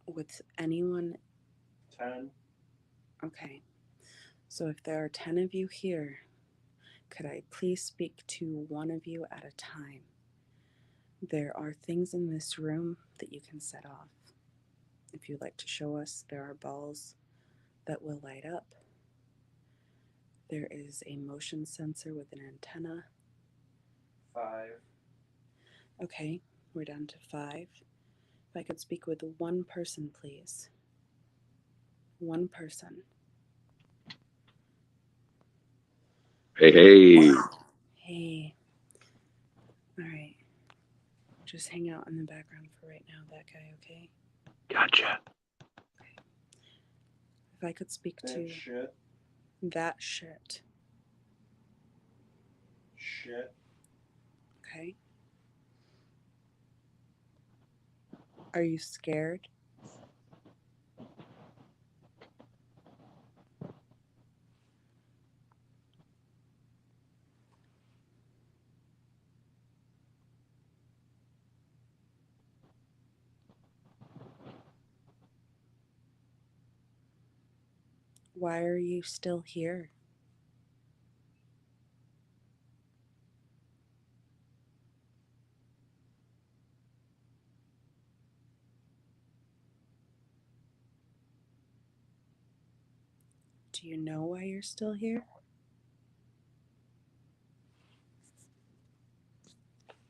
with anyone. 10. Okay. So if there are 10 of you here, could I please speak to one of you at a time? There are things in this room that you can set off. If you'd like to show us, there are balls that will light up. There is a motion sensor with an antenna. 5. Okay, we're down to 5. If I could speak with one person, please. One person. Hey. Hey. All right. Just hang out in the background for right now, that guy, okay? Gotcha. If I could speak to shit. that shit, Shit. okay? Are you scared? Why are you still here? Do you know why you're still here?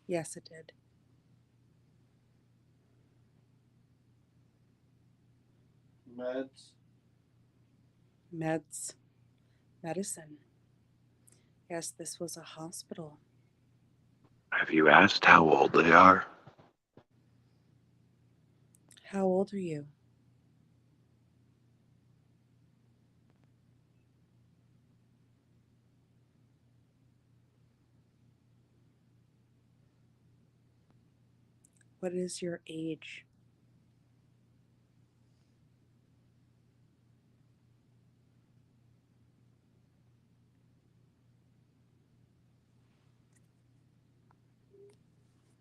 Yes, it did. Meds. Meds. Medicine. Yes, this was a hospital. Have you asked how old they are? How old are you? What is your age?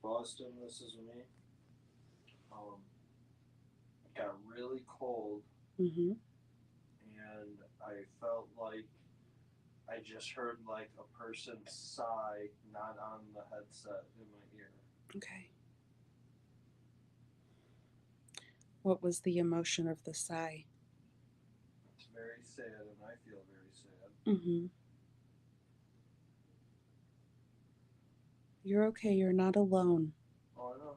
Boston, this is me. It got really cold, Mm-hmm. and I felt like I just heard like a person sigh, not on the headset in my ear. Okay. What was the emotion of the sigh? It's very sad, and I feel very sad. Mm-hmm. You're okay. You're not alone. Oh, I know.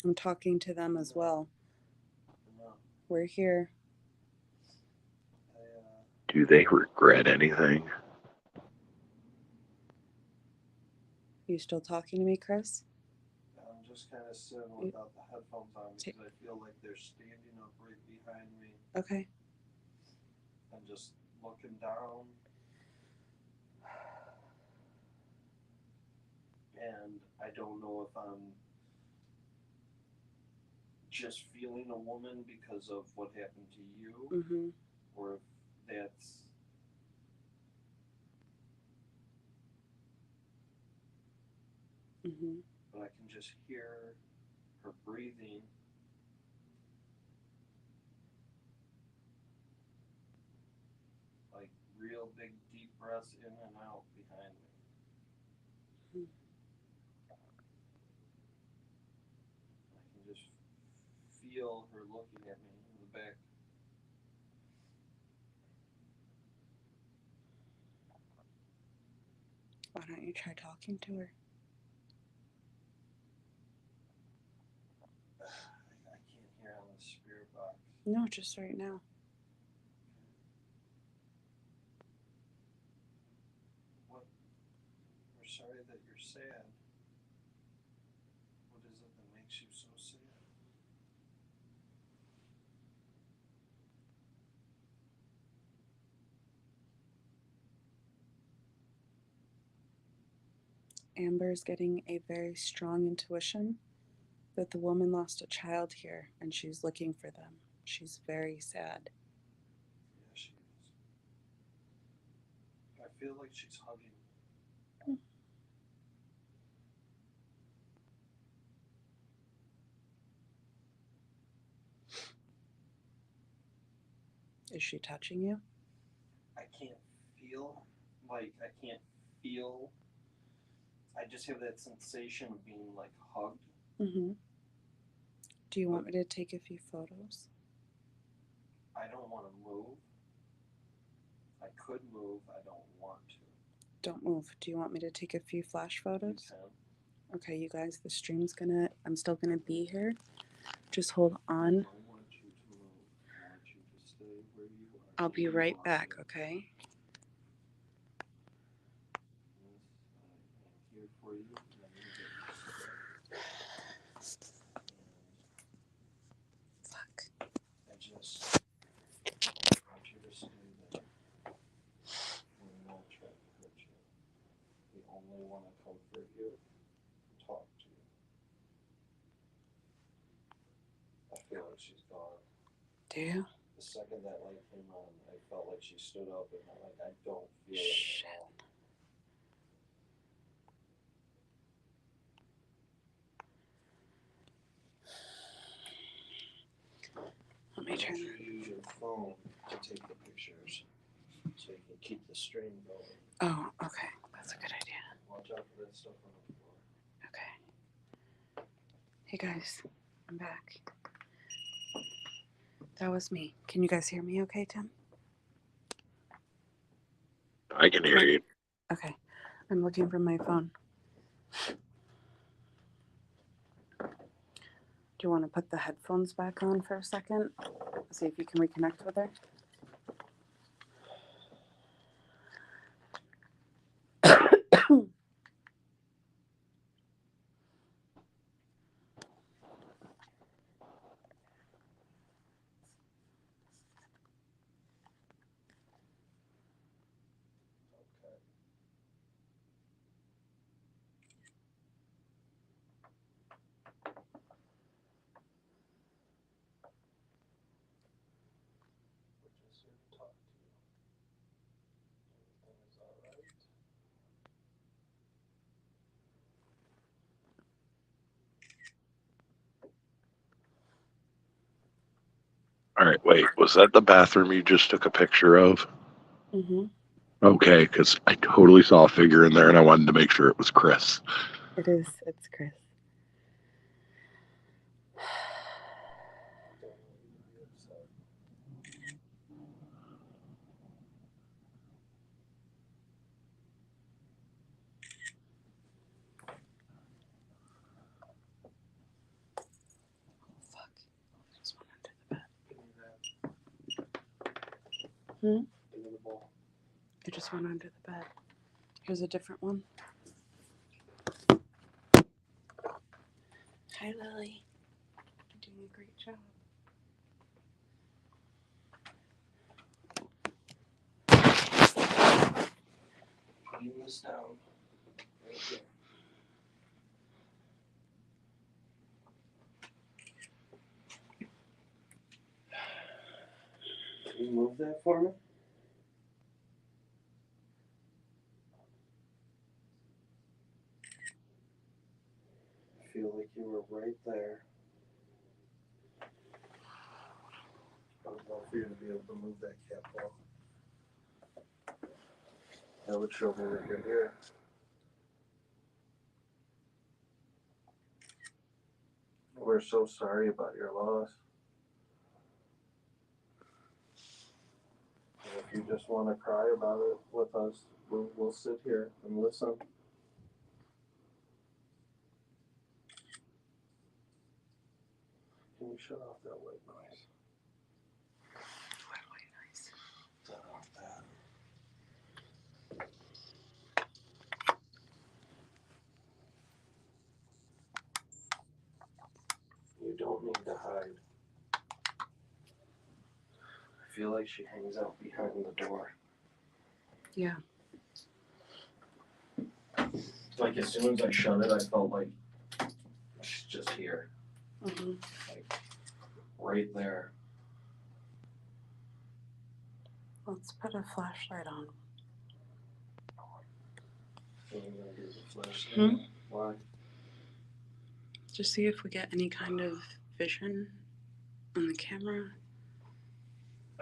I'm talking to them as well. No. We're here. Do they regret anything? You still talking to me, Chris? I'm just kind of sitting without the headphones on because I feel like they're standing up right behind me. Okay. I'm just looking down. And I don't know if I'm just feeling a woman because of what happened to you, Mm-hmm. or if that's Mm-hmm. but I can just hear her breathing. Like real big deep breaths in and out behind me. Mm-hmm. I can just feel her looking at me in the back. Why don't you try talking to her? I can't hear on the spirit box. No, just right now. What? We're sorry that you're sad. What is it that makes you so sad? Amber's getting a very strong intuition that the woman lost a child here and she's looking for them. She's very sad. Yeah, she is. I feel like she's hugging. Is she touching you? I can't feel. I just have that sensation of being like hugged. Mm-hmm. Do you want me to take a few photos? I don't want to move. I could move. I don't want to. Don't move. Do you want me to take a few flash photos? You can. Okay, you guys, the stream's I'm still gonna be here. Just hold I on. don't want you to move. I want you to stay where you are. I'll be right back, okay? Fuck. I just want you to stay there. We're not trying to hurt you. We only want to comfort you, talk to you. I feel like she's gone. Do you? The second that light came on, I felt like she stood up and I'm like, I don't feel it Shit. at all. Let me turn. You use your phone to take the pictures so you can keep the stream going. Oh, okay. That's a good idea. Watch out for that stuff on the floor. Okay. Hey guys, I'm back. That was me. Can you guys hear me okay, Tim? I can hear you. Okay. I'm looking for my phone. Do you want to put the headphones back on for a second? See if you can reconnect with her. Okay. We're just here to talk to you. Everything is alright. All right, wait. Was that the bathroom you just took a picture of? Mm-hmm. Okay, because I totally saw a figure in there and I wanted to make sure it was Chris. It is. It's Chris. Don't want you to be upset. Fuck. I just went under the bed. Give me that. Hmm? Give me the ball. I just went under the bed. Here's a different one. Hi, Lily. You're doing a great job. Putting this down. Right here. Can you move that for me? I feel like you were right there. I would love for you to be able to move that cat ball. That would show me that you're here. We're so sorry about your loss. And if you just want to cry about it with us, we'll sit here and listen. Can you shut off that white noise? What white noise? Shut off that. You don't need to hide. I feel like she hangs out behind the door. Yeah. Like as soon as I shut it, I felt like she's just here. Mm-hmm. Like right there. Let's put a flashlight on. So I'm gonna do the flashlight. Hmm? Why? Just see if we get any kind of vision on the camera.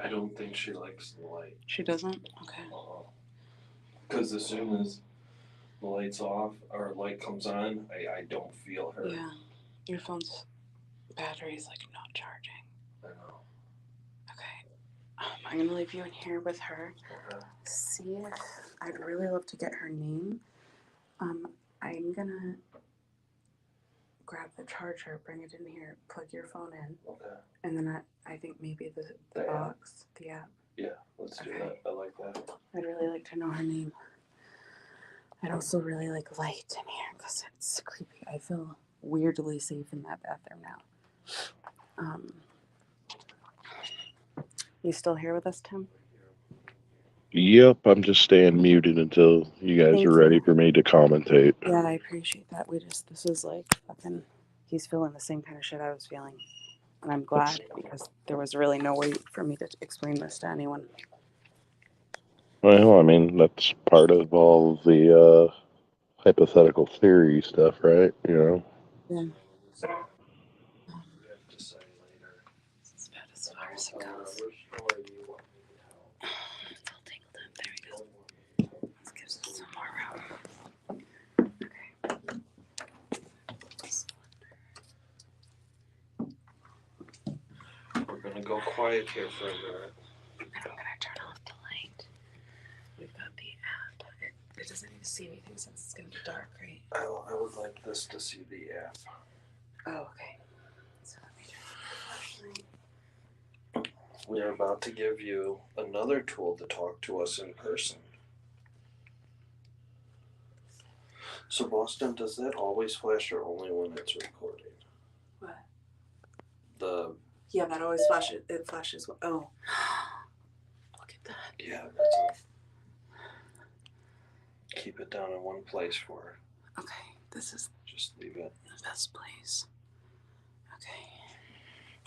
I don't think she likes the light. She doesn't? Okay. Because as soon as the light's off or light comes on, I don't feel her. Yeah. Your phone's battery's like not charging. I know. Okay. I'm gonna leave you in here with her. Okay. See if I'd really love to get her name. I'm gonna grab the charger, bring it in here, plug your phone in, Okay. and then I think maybe the The app? box, the app. Yeah, let's do Okay. that. I like that. I'd really like to know her name. I'd also really like light in here because it's creepy. I feel weirdly safe in that bathroom now. You still here with us, Tim? Yep, I'm just staying muted until you guys Thank are ready you. for me to commentate. Yeah, I appreciate that. This is like fucking, he's feeling the same kind of shit I was feeling. And I'm glad because there was really no way for me to explain this to anyone. Well, I mean, that's part of all the hypothetical theory stuff, right? You know? Yeah. We have to say later. It's about as far as it goes. It's all tangled up. There we go. This gives us some more room. We're gonna go quiet here for a minute. And I'm going to turn off the light. We've got the app. It doesn't even see anything since it's going to be dark, right? I would like this to see the app. Oh, okay. So let me turn on the flashlight. We are about to give you another tool to talk to us in person. So, Boston, does that always flash or only when it's recording? What? Yeah, that always flashes. It flashes. Oh. Look at that. Yeah, that's a... Keep it down in one place for her. Okay. This is Just leave it. the best place.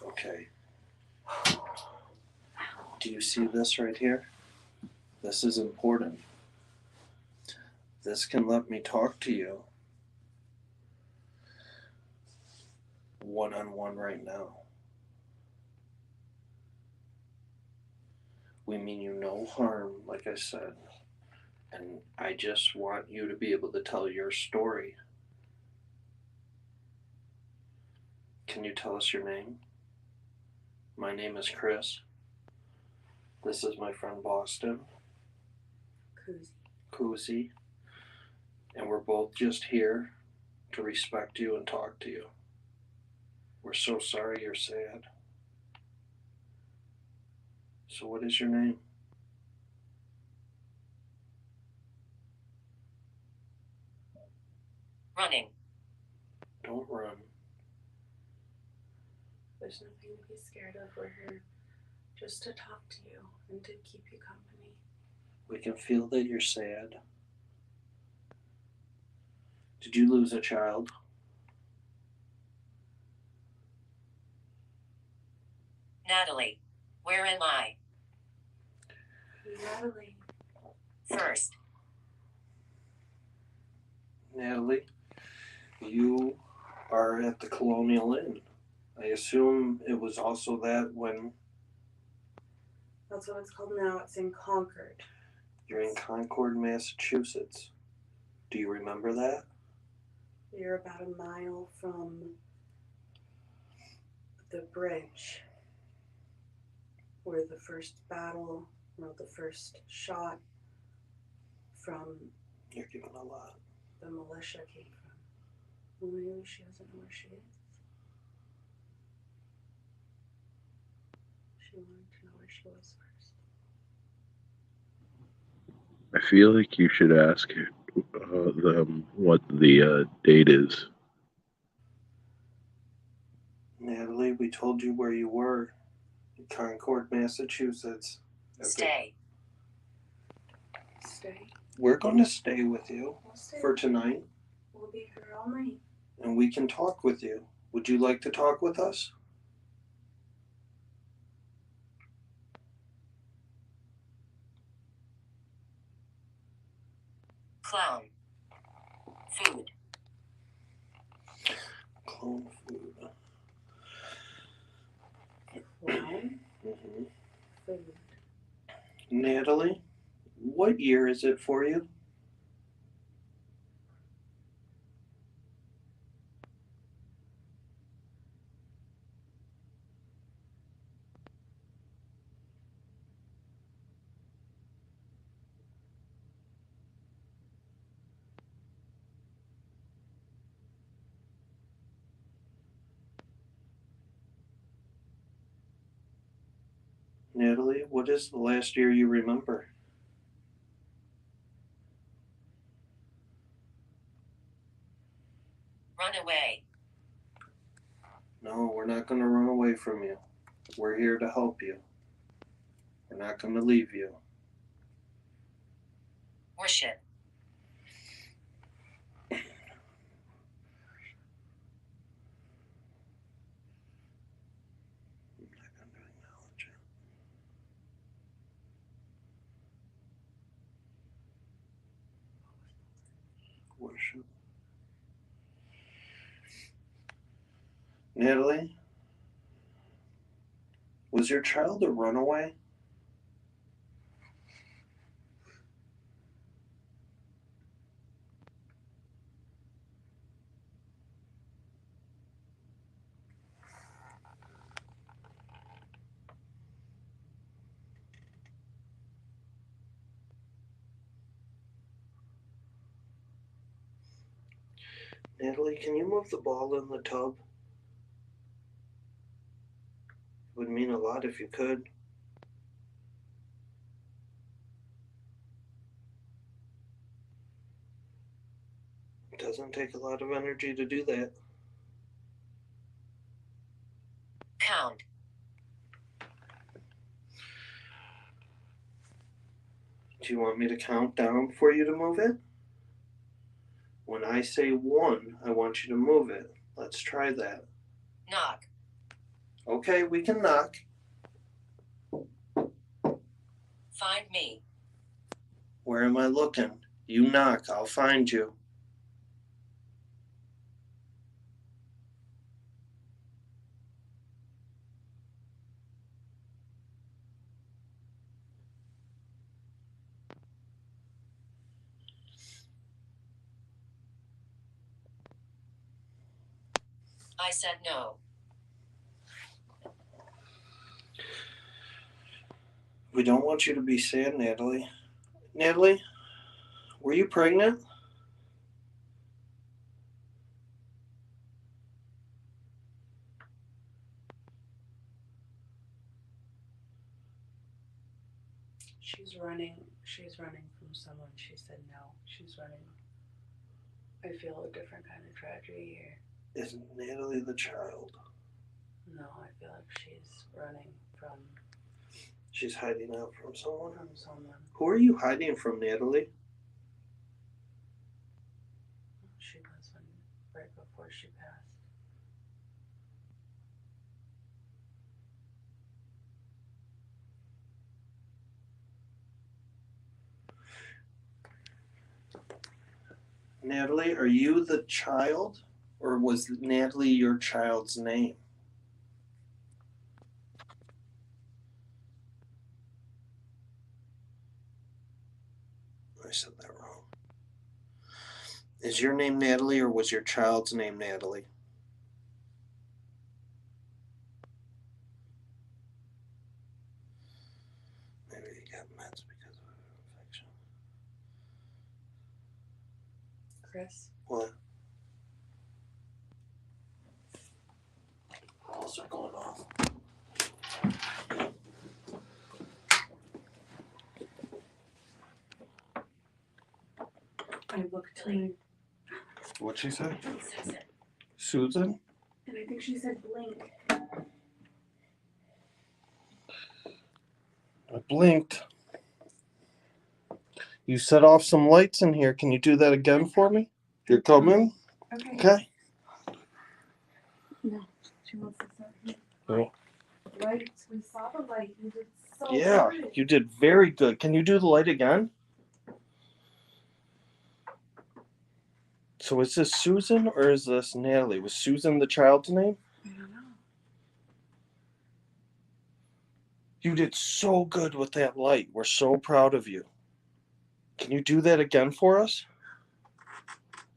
Okay. Okay. Do you see this right here? This is important. This can let me talk to you one-on-one right now. We mean you no harm, like I said. And I just want you to be able to tell your story. Can you tell us your name? My name is Chris. This is my friend Boston. Koozie. And we're both just here to respect you and talk to you. We're so sorry you're sad. So what is your name? Running. Don't run. There's nothing to be scared of. We're here just to talk to you and to keep you company. We can feel that you're sad. Did you lose a child? Natalie. Where am I? Natalie. First. Natalie, you are at the Colonial Inn. I assume it was also that when That's what it's called now. It's in Concord. you're in Concord, Massachusetts. Do you remember that? You're about a mile from the bridge where the first battle, or the first shot from You're giving a lot. the militia came from. Well, maybe she doesn't know where she is. She wanted to know where she was first. I feel like you should ask them what the date is. Natalie, we told you where you were. In Concord, Massachusetts. Okay. Stay. Stay. We're going to stay with you We'll stay. for tonight, We'll be here all night. and we can talk with you. Would you like to talk with us? Clown. Food. Clone food. Clown Mm-hmm. food. Natalie, what year is it for you? Natalie, what is the last year you remember? Run away. No, we're not going to run away from you. We're here to help you. We're not going to leave you. Worship. I'm not going to acknowledge it. Worship. Natalie, was your child a runaway? Natalie, can you move the ball in the tub? It would mean a lot if you could. It doesn't take a lot of energy to do that. Count. Do you want me to count down for you to move it? When I say 1, I want you to move it. Let's try that. Knock. Okay, we can knock. Find me. Where am I looking? You knock, I'll find you. I said no. We don't want you to be sad, Natalie. Natalie, were you pregnant? She's running from someone. She said no. She's running. I feel a different kind of tragedy here. Isn't Natalie the child? No, I feel like she's running from She's hiding out from someone. someone. Who are you hiding from, Natalie? She was right before she passed. Natalie, are you the child? Or was Natalie your child's name? I said that wrong. Is your name Natalie or was your child's name Natalie? Maybe you got meds because of an infection. Chris? What? Balls are going off. I looked to me, What'd she say? Susan. Susan? and I think she said blink. I blinked. You set off some lights in here. Can you do that again for me? You're coming? Okay. Okay. No, she wants to start here. Oh. Lights. We saw the light. You did so Yeah, good. you did very good. Can you do the light again? So is this Susan or is this Natalie? Was Susan the child's name? I don't know. You did so good with that light. We're so proud of you. Can you do that again for us?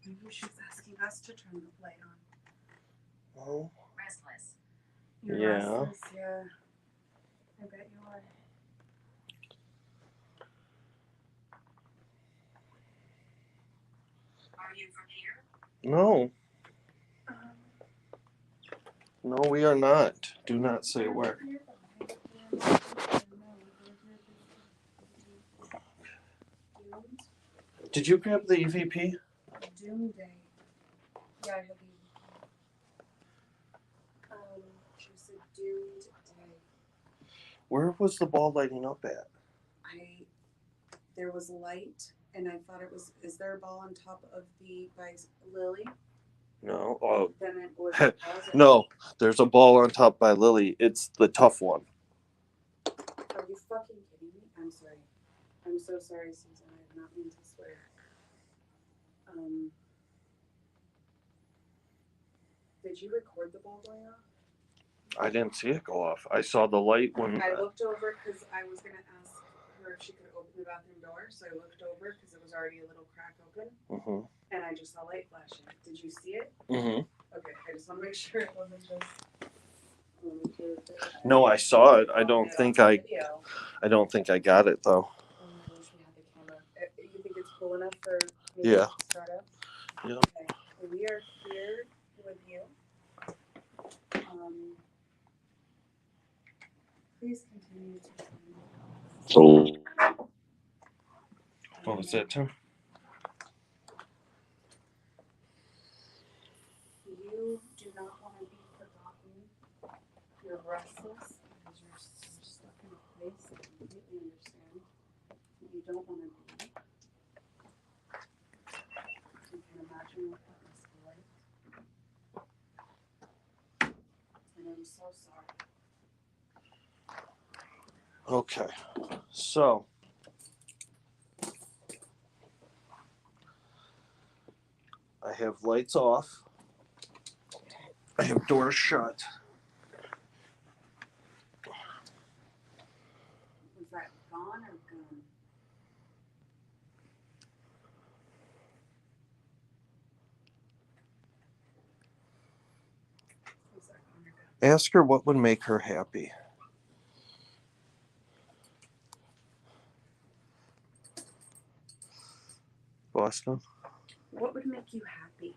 Maybe she's asking us to turn the light on. Oh. Restless. You're Yeah. restless, yeah. I bet you are. Are you from here? No. Um, No, we are not. Do not say where. here, but I Did you grab the EVP? Doomsday. Yeah, I have you. Just a doomed day. Where was the ball lighting up at? There was light, and I thought it was. Is there a ball on top of the by Lily? No. Oh, Then it was. no. There's a ball on top by Lily. It's the tough one. Are you fucking kidding me? I'm sorry. I'm so sorry, Susan. I did not mean to swear. Did you record the ball going off? I didn't see it go off. I saw the light when. I looked over because I was going to ask her if she could open the bathroom door. So I looked over because it was already a little crack open. Mm-hmm. And I just saw light flashing. Did you see it? Mm-hmm. Okay, I just want to make sure it wasn't just. No, I saw it. I don't think I got it though. Oh, I wish we had the camera. You think it's cool enough for me Yeah. to start up? Yeah. Okay. We are here with you. Please continue to. So, What was that, Tim? You do not want to be forgotten. You're restless because you're stuck in a place. I completely understand that you don't want to be. You can imagine what that must be like. And I'm so sorry. Okay. So. I have lights off. I have doors shut. Was that gone or gun? Was that gone or gun? Ask her what would make her happy. Boston? What would make you happy?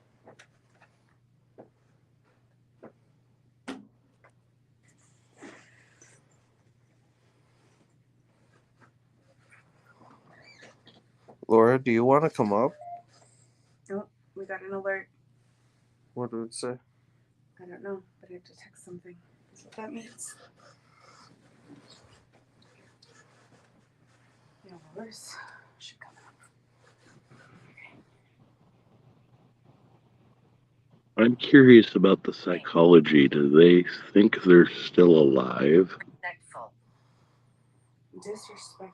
Laura, do you want to come up? Oh, we got an alert. What did it say? I don't know, but I have to text something. That's what that means. Yeah, Lois should come up. I'm curious about the psychology. Do they think they're still alive? Respectful. Disrespectful.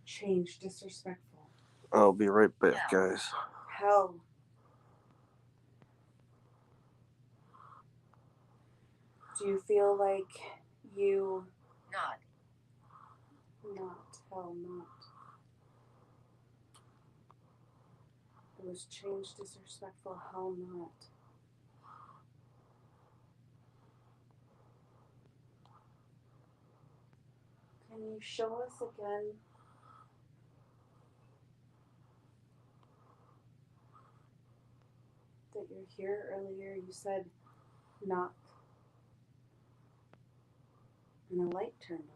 Change disrespectful. I'll be right back, guys. Hell. Do you feel like you Not. hell not. It was change disrespectful, hell not. Can you show us again? That you're here earlier, you said knock. And a light turned on.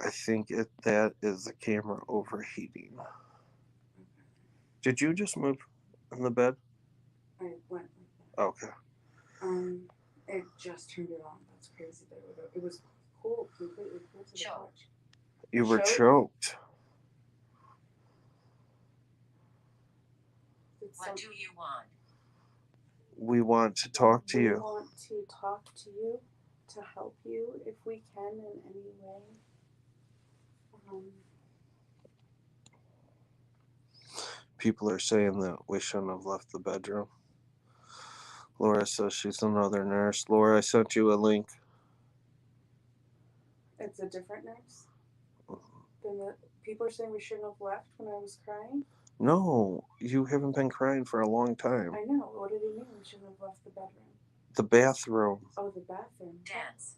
I think that is the camera overheating. Did you just move in the bed? I went like that. Okay. It just turned it on. That's crazy. It was cool, completely cool to the touch. You were choked. What do you want? We want to talk to We you. want to talk to you, to help you if we can in any way. People are saying that we shouldn't have left the bedroom. Laura says she's another nurse. Laura, I sent you a link. It's a different nurse? Then the people are saying we shouldn't have left when I was crying? No, you haven't been crying for a long time. I know. What do they mean we shouldn't have left the bedroom? The bathroom. Oh, the bathroom. Dance.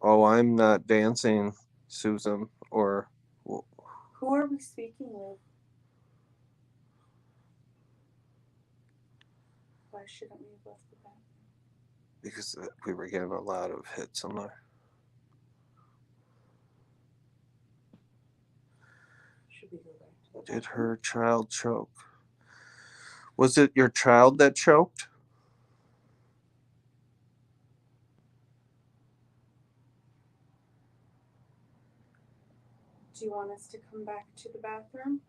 Oh, I'm not dancing, Susan. Or who are we speaking with? Why shouldn't we have left the bathroom? because we were getting a lot of hits on there. Should we go back to the Did bathroom? her child choke? Was it your child that choked? Do you want us to come back to the bathroom?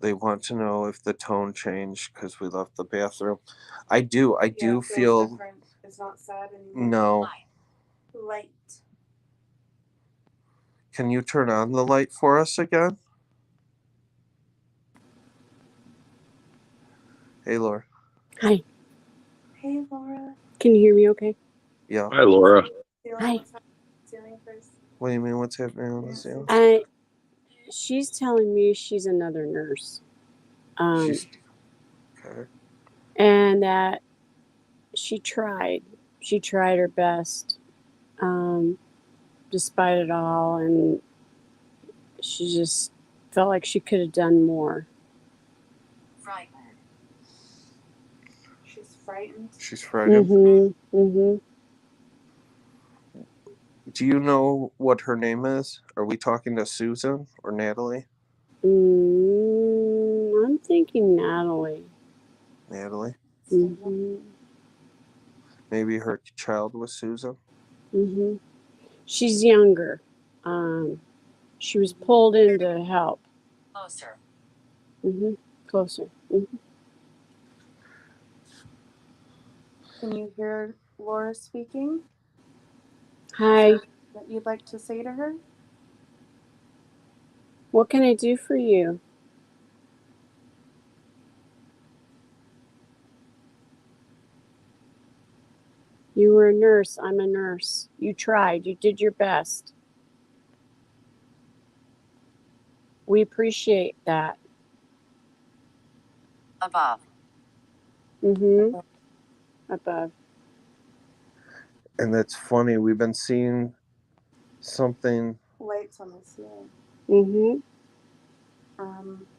They want to know if the tone changed because we left the bathroom. I do. I Yeah, do it feels feel. different. It's not sad anymore. No. Light. Can you turn on the light for us again? Hey, Laura. Hi. Hey, Laura. Can you hear me okay? Yeah. Hi, Laura. Hi. What's happening on the ceiling first? What do you mean? What's happening on the ceiling? She's telling me she's another nurse. She's okay. And that she tried her best, despite it all, and she just felt like she could have done more. Frightened. She's frightened. She's frightened. Mm-hmm. Do you know what her name is? Are we talking to Susan or Natalie? I'm thinking Natalie. Natalie. Mm-hmm. Maybe her child was Susan. Mm-hmm. She's younger. She was pulled in to help. Closer. Mm-hmm. Closer. Mm-hmm. Can you hear Laura speaking? Hi. That you'd like to say to her? What can I do for you? You were a nurse. I'm a nurse. You tried. You did your best. We appreciate that. Above. Mm-hmm. Above. And that's funny. We've been seeing something. Lights on the ceiling. Mm-hmm.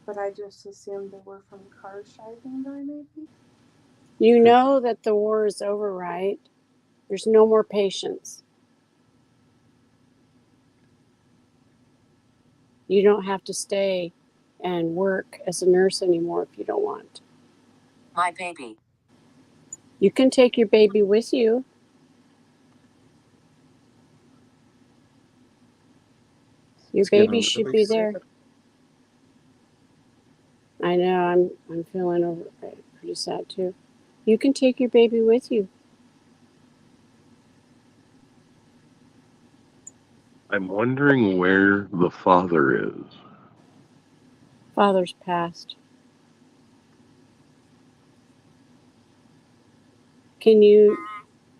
But I just assumed they were from cars driving by, maybe? You know that the war is over, right? There's no more patients. You don't have to stay and work as a nurse anymore if you don't want. My baby. You can take your baby with you. Your It's getting baby should really be sad. there. I know. I'm feeling pretty sad too. You can take your baby with you. I'm wondering where the father is. Father's passed. Can you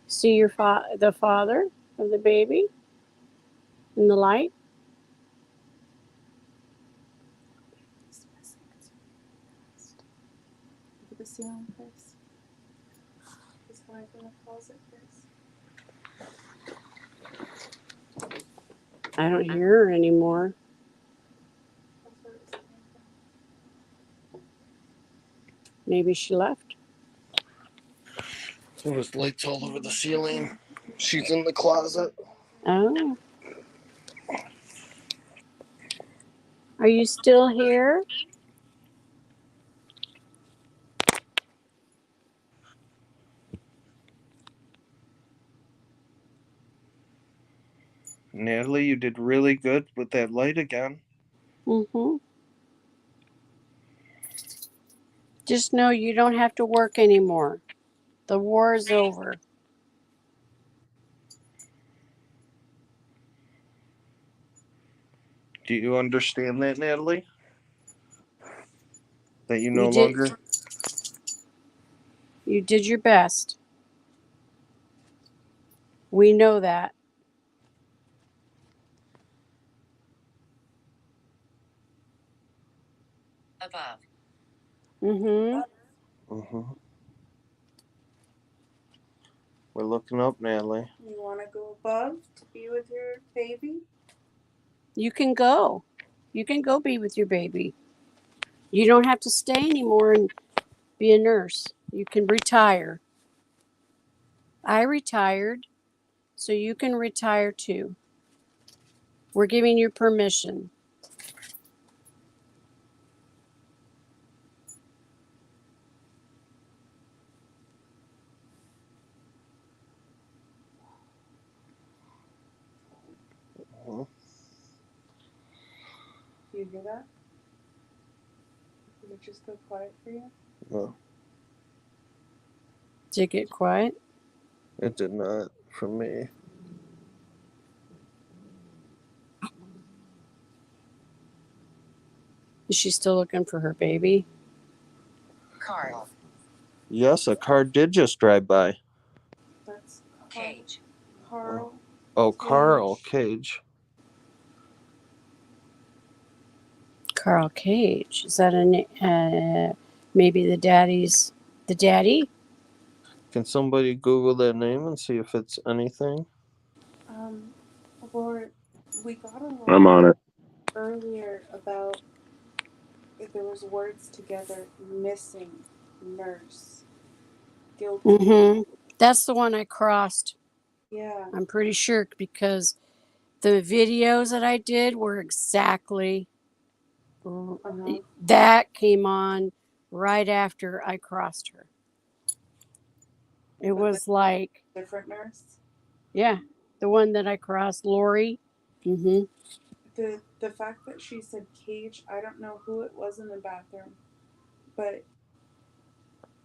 see the father of the baby in the light? Look at the ceiling first. She's going from the closet first. I don't hear her anymore. That's where it's coming from. Maybe she left. There was lights all over the ceiling. She's in the closet. Oh. Are you still here? Natalie, you did really good with that light again. Mm-hmm. Just know you don't have to work anymore. The war is over. Do you understand that, Natalie? That you no You did. longer. You did your best. We know that. Above. Mm-hmm. Mm-hmm. We're looking up, Natalie. You want to go above to be with your baby? You can go. You can go be with your baby. You don't have to stay anymore and be a nurse. You can retire. I retired, so you can retire too. We're giving you permission. Mhm. Do you hear that? Did it just go quiet for you? No, Did it get quiet? it did not for me. Is she still looking for her baby? Carl. Yes, a car did just drive by. That's Cage. Carl. Oh, Carl Cage. Cage. Carl Cage. Is that maybe the daddy? Can somebody Google that name and see if it's anything? Lord, we got a I'm on line it. earlier about if there was words together: missing, nurse, guilty. Mm-hmm. That's the one I crossed. Yeah. I'm pretty sure because the videos that I did were exactly that came on right after I crossed her. It But was like, different nurse. yeah, the one that I crossed, Lori. Mm-hmm. The fact that she said Cage, I don't know who it was in the bathroom, but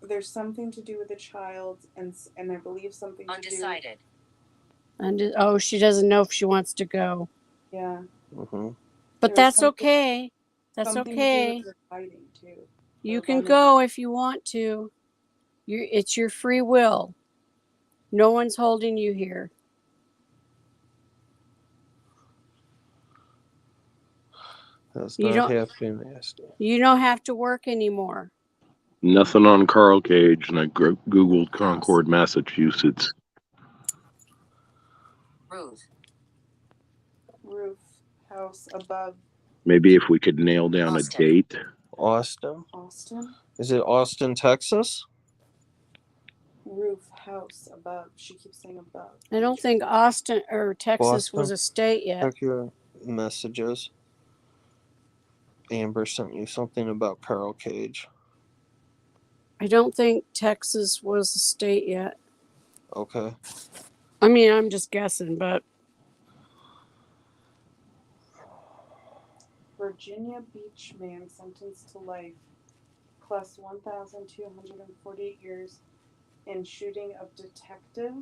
there's something to do with the child, and I believe something Undecided. And oh, she doesn't know if she wants to go. Yeah. Mm-hmm. But that's okay. That's something okay. To do with her fighting too. You can go if you want to. It's your free will. No one's holding you here. That's You not don't. happy nasty. You don't have to work anymore. Nothing on Carl Cage, and I Googled Concord, Massachusetts. Roof house above. Maybe if we could nail down Austin. a date. Austin? Austin? Is it Austin, Texas? Roof house above. She keeps saying above. I don't think Austin or Texas Boston? was a state yet. Check your messages. Amber sent you something about Carl Cage. I don't think Texas was a state yet. Okay. I mean, I'm just guessing, but Virginia Beach man sentenced to life plus 1,248 years in shooting of detective,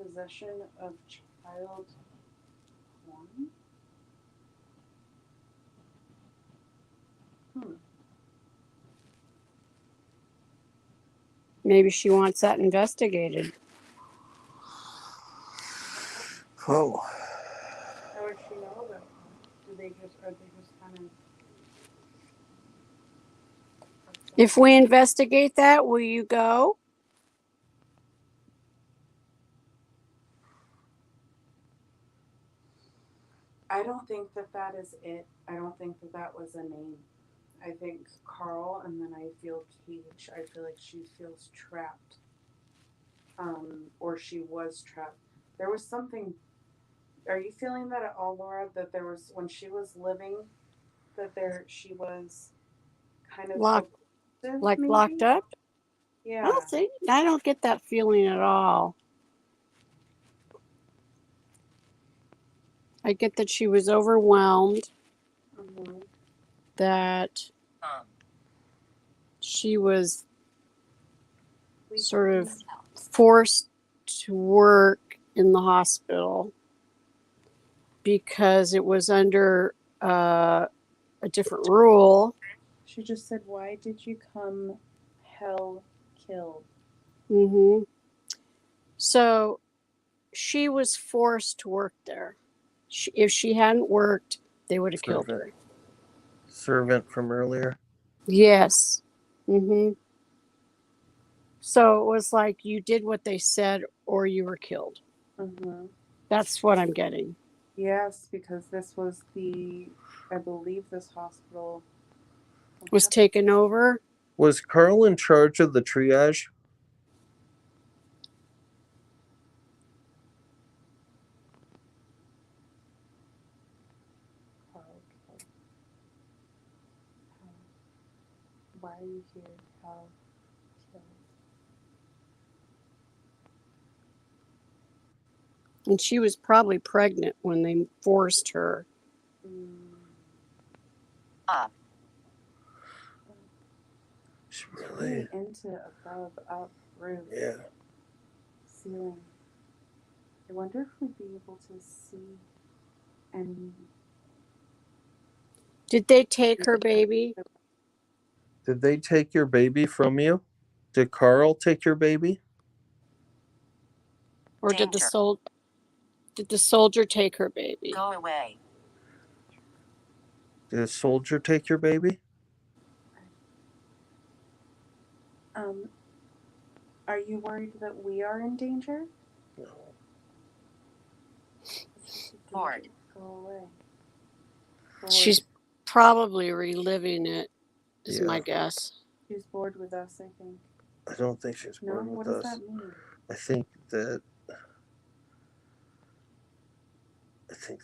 possession of child porn. maybe she wants that investigated. Oh. How would she know about them? Are they just kind of? If we investigate that, will you go? I don't think that is it. I don't think that was a name. I think Carl, and then I feel Cage. I feel like she feels trapped. Or she was trapped. There was something. Are you feeling that at all, Laura? That there was when she was living, she was kind of Locked up? Yeah. I don't get that feeling at all. I get that she was overwhelmed, that she was sort of forced to work in the hospital because it was under a different rule. She just said, "Why did you come hell killed?" Mm-hmm. So she was forced to work there. If she hadn't worked, they would have killed her. Servant from earlier. Yes. Mm-hmm. So it was like you did what they said or you were killed. Mm-hmm. That's what I'm getting. Yes, because this was I believe this hospital was taken over. Was Carl in charge of the triage? Okay. Why are you here? How? And she was probably pregnant when they forced her. Up. She Really into above, up, roof, Yeah. ceiling. I wonder if we'd be able to see and Did they take her baby? Did they take your baby from you? Did Carl take your baby? Or did Danger. the soldier take her baby? Go away. Did a soldier take your baby? Are you worried that we are in danger? No. Bored. Go away. She's probably reliving it, is Yeah. my guess. She's bored with us, I think. I don't think she's No, bored what with does us. that mean? I think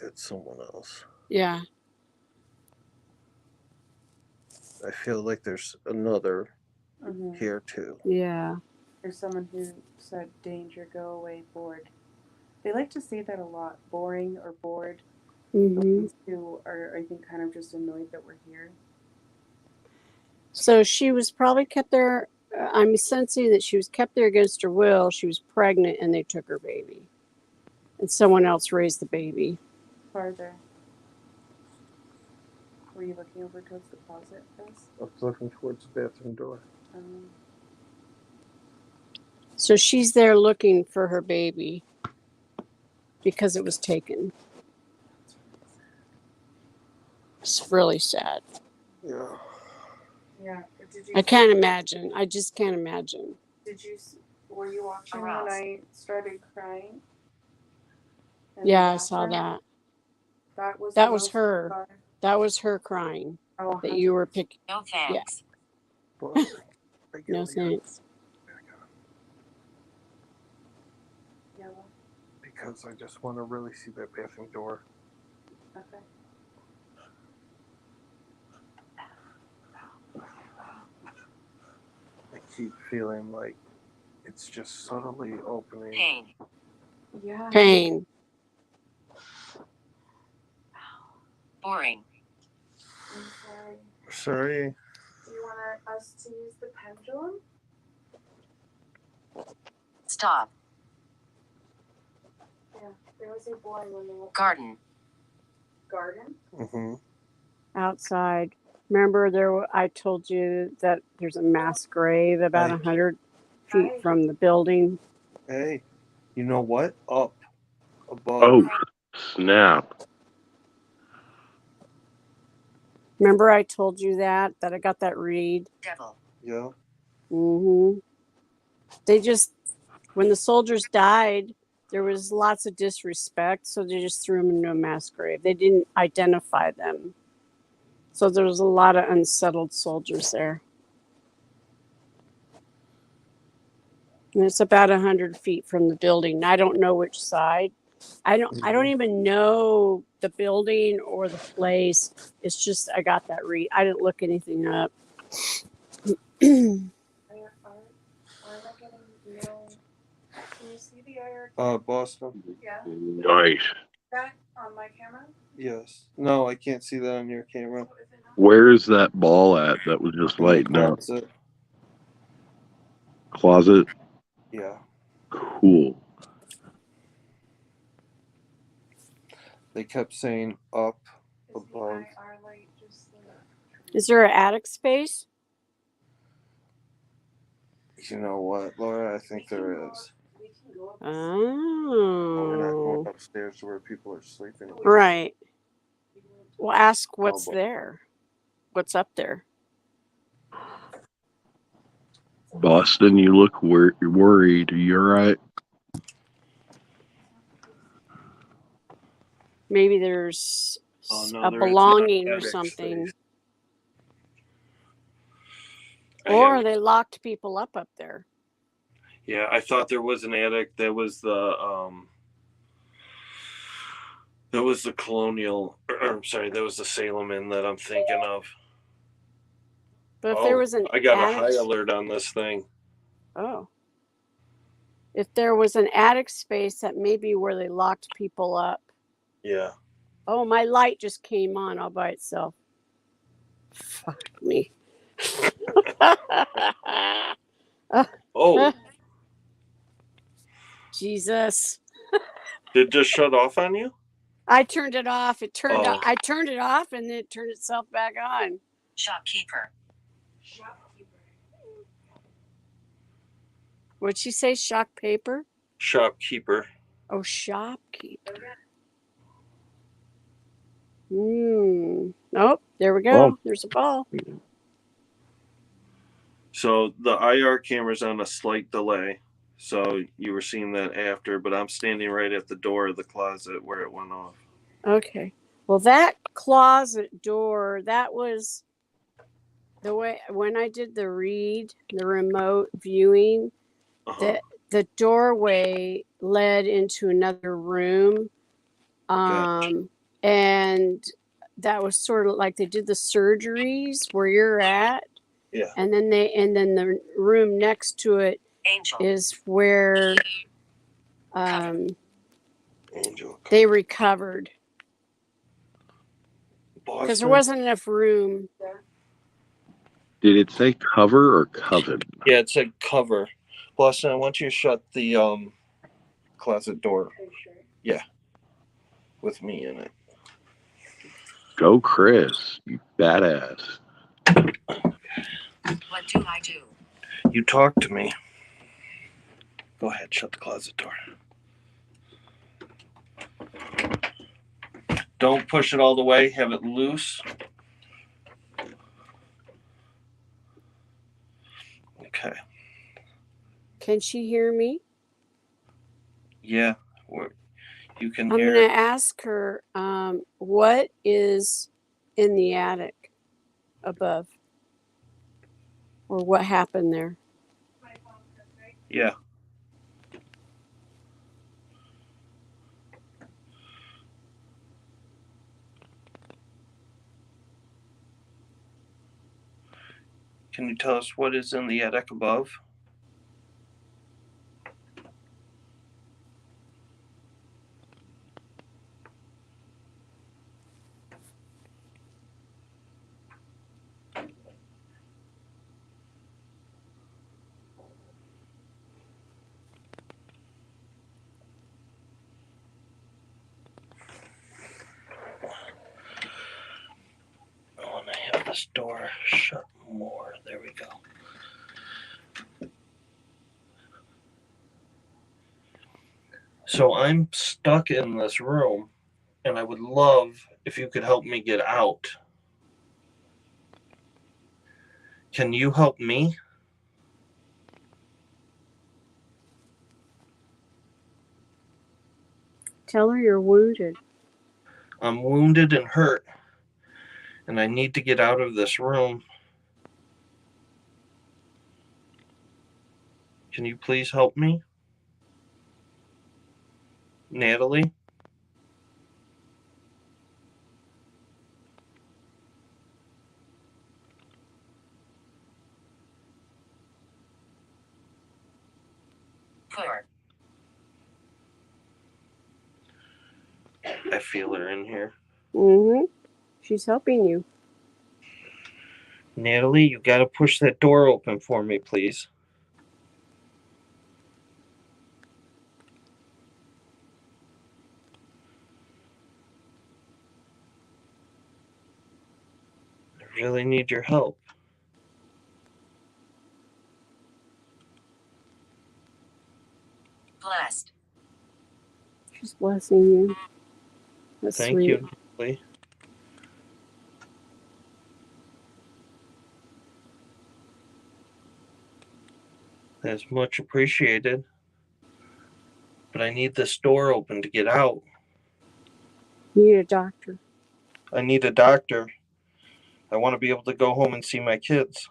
that's someone else. Yeah. I feel like there's another Mm-hmm. here too. Yeah. There's someone who said danger, go away, bored. They like to say that a lot, boring or bored. Mm-hmm. The ones who are, I think, kind of just annoyed that we're here. So she was probably kept there. I'm sensing that she was kept there against her will. She was pregnant and they took her baby. And someone else raised the baby. Farther. Were you looking over towards the closet, Chris? I was looking towards the bathroom door. So she's there looking for her baby because it was taken. It's really sad. Yeah. Yeah. Did you? I can't imagine. I just can't imagine. Were you watching Aroused. when I started crying? Yeah, I saw that. That was her. That was her crying. Oh, That you were picking. No thanks. Boston. No thanks. Yellow. Because I just want to really see that bathroom door. Okay. I keep feeling like it's just subtly opening. Pain. Yeah. Pain. Boring. I'm sorry. Sorry. Do you want us to use the pendulum? Stop. Yeah. There was a boy when they Garden. garden. Mm-hmm. Outside. Remember I told you that there's a mass grave about 100 feet from the building. Hey, you know what? Up. Above. Oh, snap. Remember I told you that I got that read? Devil. Yeah. Mm-hmm. They just, when the soldiers died, there was lots of disrespect, so they just threw them into a mass grave. They didn't identify them. So there was a lot of unsettled soldiers there. And it's about 100 feet from the building. I don't know which side. I don't even know the building or the place. It's just I got that read. I didn't look anything up. Can you see the IR? Boston. Yeah. Nice. That on my camera? Yes. No, I can't see that on your camera. Where's that ball at that was just In the lighting up? closet. Closet? Yeah. Cool. They kept saying up, above. IR light just Is there an attic space? You know what, Laura? I think there is. we can go up. But we're not going Oh. upstairs to where people are sleeping. Right. Well, ask what's but- there. What's up there? Boston, you look worried. Are you all right? Maybe there's Oh, no, a there is belonging not or attic something. space. Or they locked people up there. Yeah, I thought there was an attic. That was the Colonial. I'm sorry, that was the Salem Inn that I'm thinking of. But if there was an I got attic, a high alert on this thing. Oh. If there was an attic space, that may be where they locked people up. Yeah. Oh, my light just came on all by itself. Fuck me. Oh, Jesus. did it just shut off on you? I turned it off. Oh. I turned it off and then it turned itself back on. Shopkeeper. What'd she say? Shock paper? Shopkeeper. Oh, shopkeeper. Oh, there we go. Well- There's a ball. So the IR camera's on a slight delay. So you were seeing that after, but I'm standing right at the door of the closet where it went off. Okay. Well, that closet door, that was the way when I did the remote viewing, Uh-huh. the doorway led into another room. Gotcha. And that was sort of like they did the surgeries where you're at. Yeah. And then the room next to it Angel. is where Angel. they recovered. Because Boston. there wasn't enough room. Did it say cover or coven? Yeah, it said cover. Boston, I want you to shut the closet door. Yeah. With me in it. Go, Chris. You badass. What do I do? You talk to me. Go ahead, shut the closet door. Don't push it all the way. Have it loose. Okay. Can she hear me? Yeah. You can I'm hear. going to ask her what is in the attic above, or what happened there. Yeah. Can you tell us what is in the attic above? I want to have this door shut more. There we go. So I'm stuck in this room, and I would love if you could help me get out. Can you help me? Tell her you're wounded. I'm wounded and hurt, and I need to get out of this room. Can you please help me? Natalie? Poor. I feel her in here. Mm-hmm. She's helping you. Natalie, you gotta push that door open for me, please. I really need your help. Blessed. She's blessing you. That's Thank sweet. you, Natalie. That's much appreciated. But I need this door open to get out. You need a doctor. I need a doctor. I want to be able to go home and see my kids.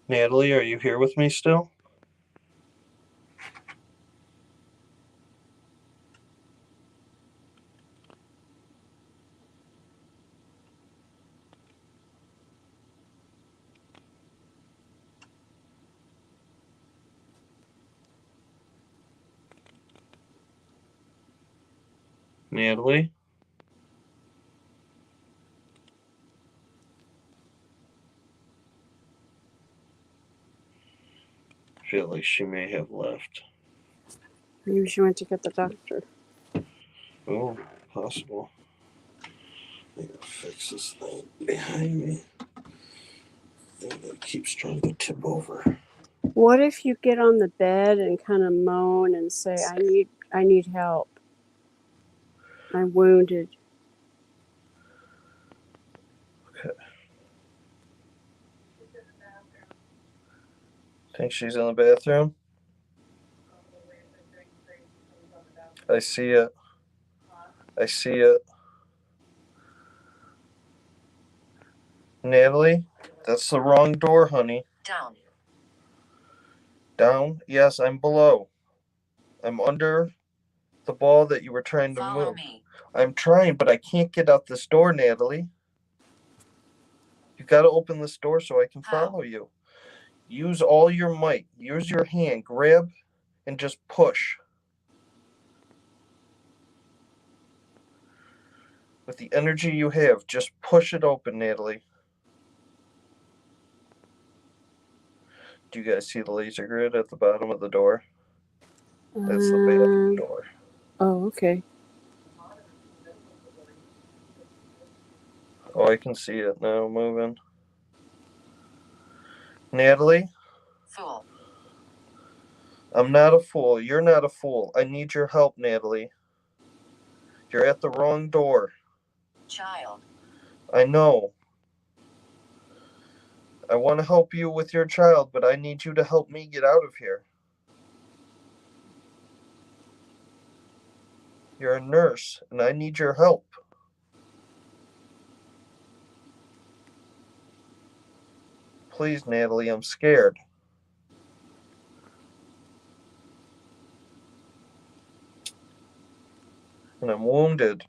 Natalie, are you here with me still? Natalie? I feel like she may have left. Maybe she went to get the doctor. Oh, possible. I gotta fix this thing behind me. Thing that keeps trying to tip over. What if you get on the bed and kind of moan and say, I need help. I'm wounded. Okay. Think she's in the bathroom? I see it. I see it. Natalie, that's the wrong door, honey. Down. Down? Yes, I'm below. I'm under the ball that you were trying to Follow move. me. I'm trying, but I can't get out this door, Natalie. You gotta open this door so I can follow you. Use all your might. Use your hand. Grab and just push. With the energy you have, just push it open, Natalie. Do you guys see the laser grid at the bottom of the door? That's the bathroom door. Oh, okay. Oh, I can see it now moving. Natalie? Fool. I'm not a fool. You're not a fool. I need your help, Natalie. You're at the wrong door. Child. I know. I want to help you with your child, but I need you to help me get out of here. You're a nurse, and I need your help. Please, Natalie, I'm scared. And I'm wounded.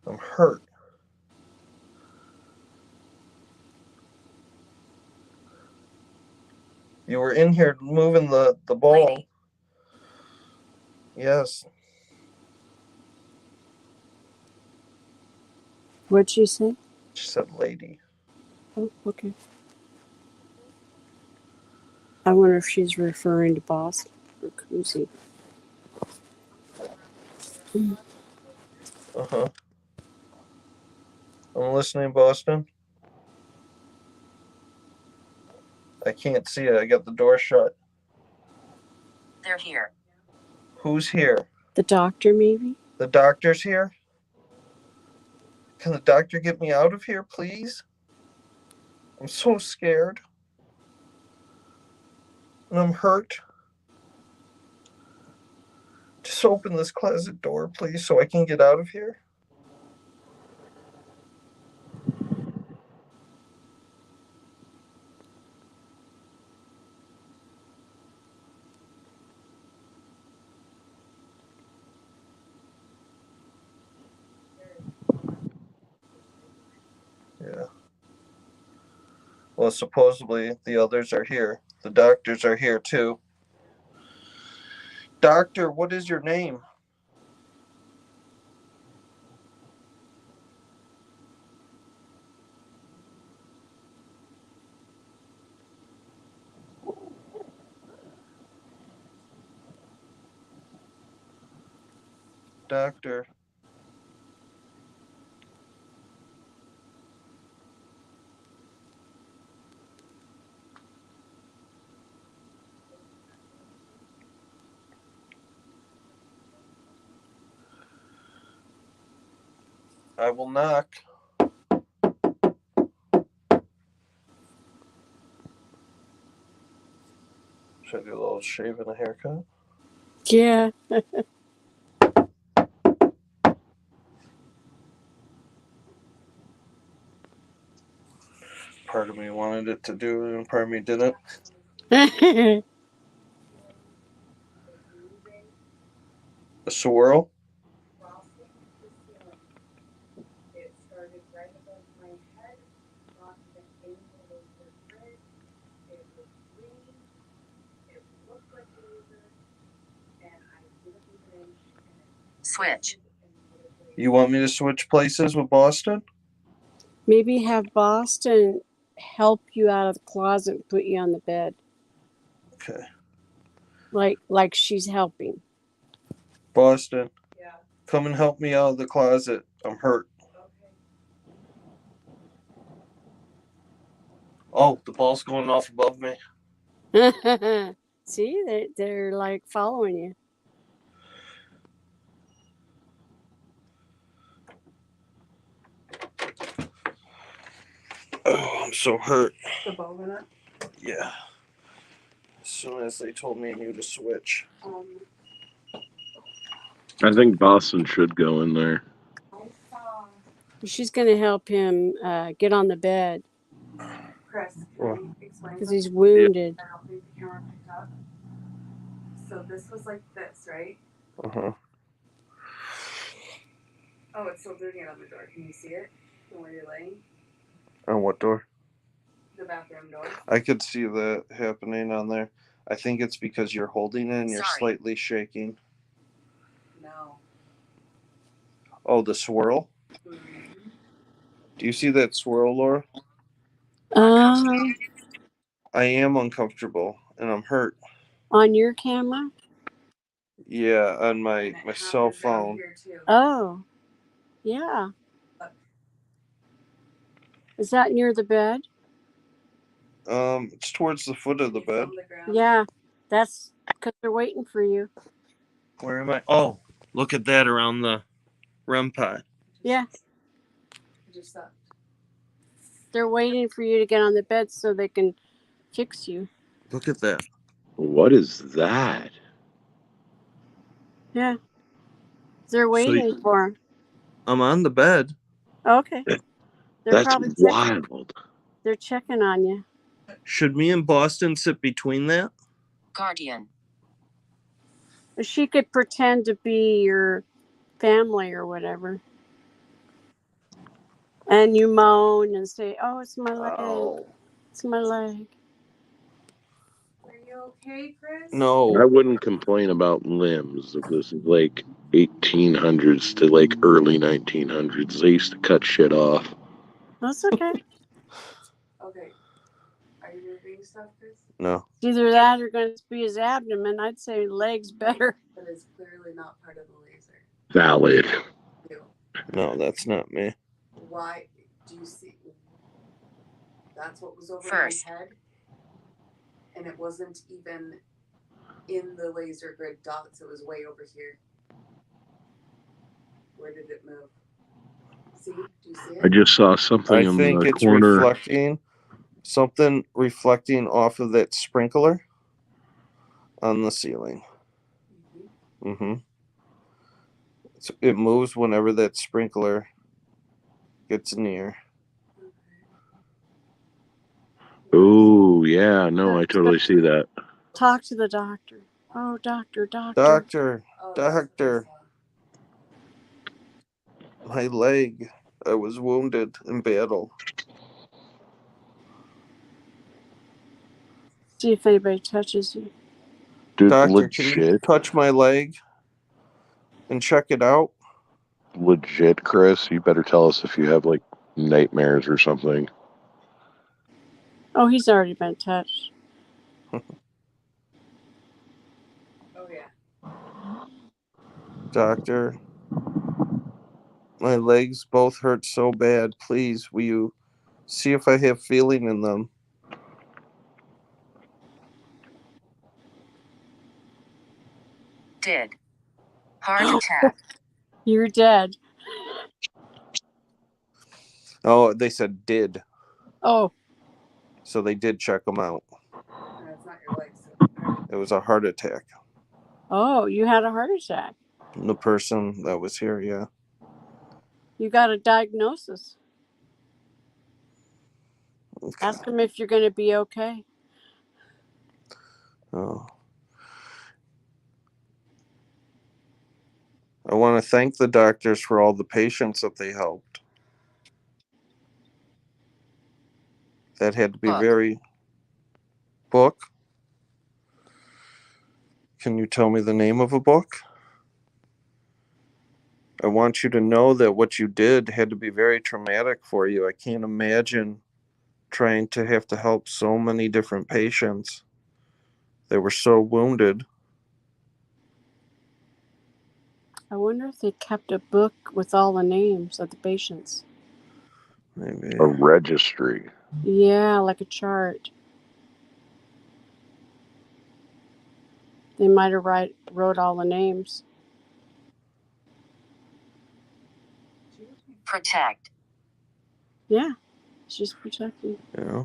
I'm hurt. You were in here moving the ball. Lady. Yes. What'd she say? She said lady. Oh, okay. I wonder if she's referring to Boston or Cousy. Uh-huh. I'm listening, Boston. I can't see it. I got the door shut. They're here. Who's here? The doctor, maybe? The doctor's here? Can the doctor get me out of here, please? I'm so scared. And I'm hurt. Just open this closet door, please, so I can get out of here. Yeah. Well, supposedly the others are here. The doctors are here too. Doctor, what is your name? Doctor. I will knock. Should I do a little shave and a haircut? Yeah. Part of me wanted it to do it and part of me didn't. A swirl? Frosting the ceiling. It started right above my head, not even in the laser grid. It was green. It looked like a laser, and I didn't move an inch, and it Switch. immediately. You want me to switch places with Boston? Maybe have Boston help you out of the closet and put you on the bed, Okay. like she's helping. Boston, Yeah. come and help me out of the closet. I'm hurt. Okay. Oh, the ball's going off above me. See, they're like following you. Oh, I'm so hurt. The ball went up. Yeah. As soon as they told me I knew to switch. I think Boston should go in there. I saw She's going to help him get on the bed Chris. What? Can I explain because he's something? wounded. I don't think the camera picked up. So this was like this, right? Uh-huh. Oh, it's still doing it on the door. Can you see it from where you're laying? On what door? The bathroom door. I could see that happening on there. I think it's because you're holding it and you're Sorry. slightly shaking. No. Oh, the swirl? Mm-hmm. Do you see that swirl, Laura? Um, I am uncomfortable and I'm hurt. on your camera? Yeah, on my And it cell happened down phone. here too. Oh, yeah. Is that near the bed? It's towards the foot of the It's bed. on the ground. Yeah, that's because they're waiting for you. Where am I? Oh, look at that around the REM pod. Yeah, It just sucked. they're waiting for you to get on the bed so they can fix you. Look at that. What is that? Yeah, they're waiting for him. I'm on the bed. Okay, they're That's probably checking. wild. They're checking on you. Should me and Boston sit between that? Guardian. She could pretend to be your family or whatever. And you moan and say, "Oh, it's my leg. Oh. It's my leg." Are you okay, Chris? I No. wouldn't complain about limbs if this is like 1800s to like early 1900s. They used to cut shit off. That's okay. Okay. Are you moving stuff, Chris? No. Either that or going to be his abdomen. I'd say legs better. That is clearly not part of the laser. Valid. You. No, that's not me. Why do you see? That's what was over First. my head, and it wasn't even in the laser grid dots. It was way over here. Where did it move? See? Do you see it? I just saw something I in think the it's corner. reflecting something reflecting off of that sprinkler on the ceiling. Mm-hmm. So it moves whenever that sprinkler gets near. Oh, yeah. No, I totally see that. Talk to the doctor. Oh, doctor. Doctor, Oh, that's what I doctor, saw. my leg. I was wounded in battle. See if anybody touches you. Dude, Doctor, can you legit, touch my leg and check it out? legit, Chris. You better tell us if you have like nightmares or something. Oh, he's already been touched. Oh yeah. Doctor, my legs both hurt so bad. Please, will you see if I have feeling in them? Did. Heart attack. You're dead. Oh, they said did. Oh, So they did check them out. And it's not your legs. It was a heart attack. oh, you had a heart attack. The person that was here, yeah. You got a diagnosis. Okay. Ask him if you're going to be okay. Oh. I want to thank the doctors for all the patients that they helped. That had to be Book. very... Book? Can you tell me the name of a book? I want you to know that what you did had to be very traumatic for you. I can't imagine trying to have to help so many different patients that were so wounded. I wonder if they kept a book with all the names of the patients. Maybe. A registry. Yeah, like a chart. They might have wrote all the names. Protect. Yeah, she's protecting. Yeah.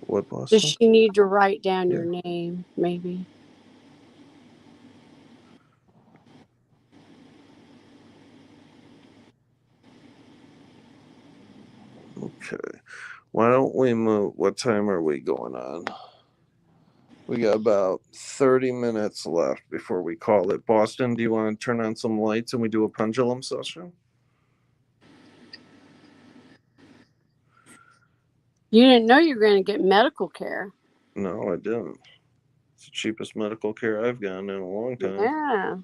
What, Does Boston? she need to write down Yeah. your name, maybe? Okay. Why don't we move? What time are we going on? We got about 30 minutes left before we call it. Boston, do you want to turn on some lights and we do a pendulum session? You didn't know you were going to get medical care. No, I didn't. It's the cheapest medical care I've gotten in a long time. Yeah.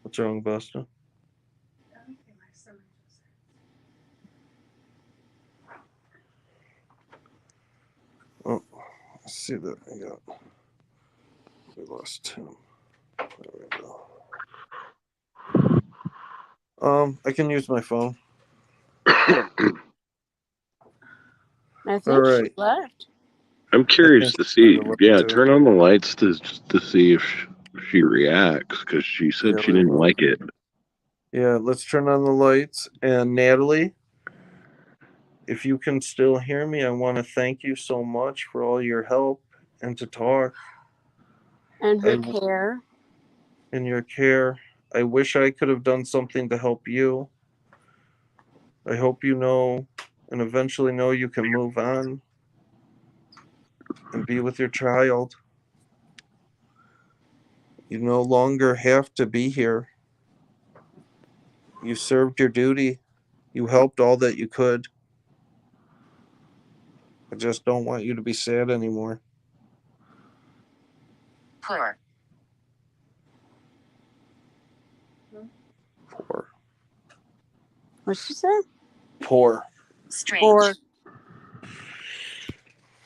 What's wrong, Boston? Oh, let's see that. We lost Tim. There we go. I can use my phone. I think All right. she left. I'm curious to see. Yeah, turn on the lights to see if she reacts, because she said she didn't like it. Yeah, let's turn on the lights. And Natalie, if you can still hear me, I want to thank you so much for all your help and to talk. And her care. And your care. I wish I could have done something to help you. I hope you know and eventually know you can move on and be with your child. You no longer have to be here. You served your duty. You helped all that you could. I just don't want you to be sad anymore. Poor. What'd she say? Poor. Strange.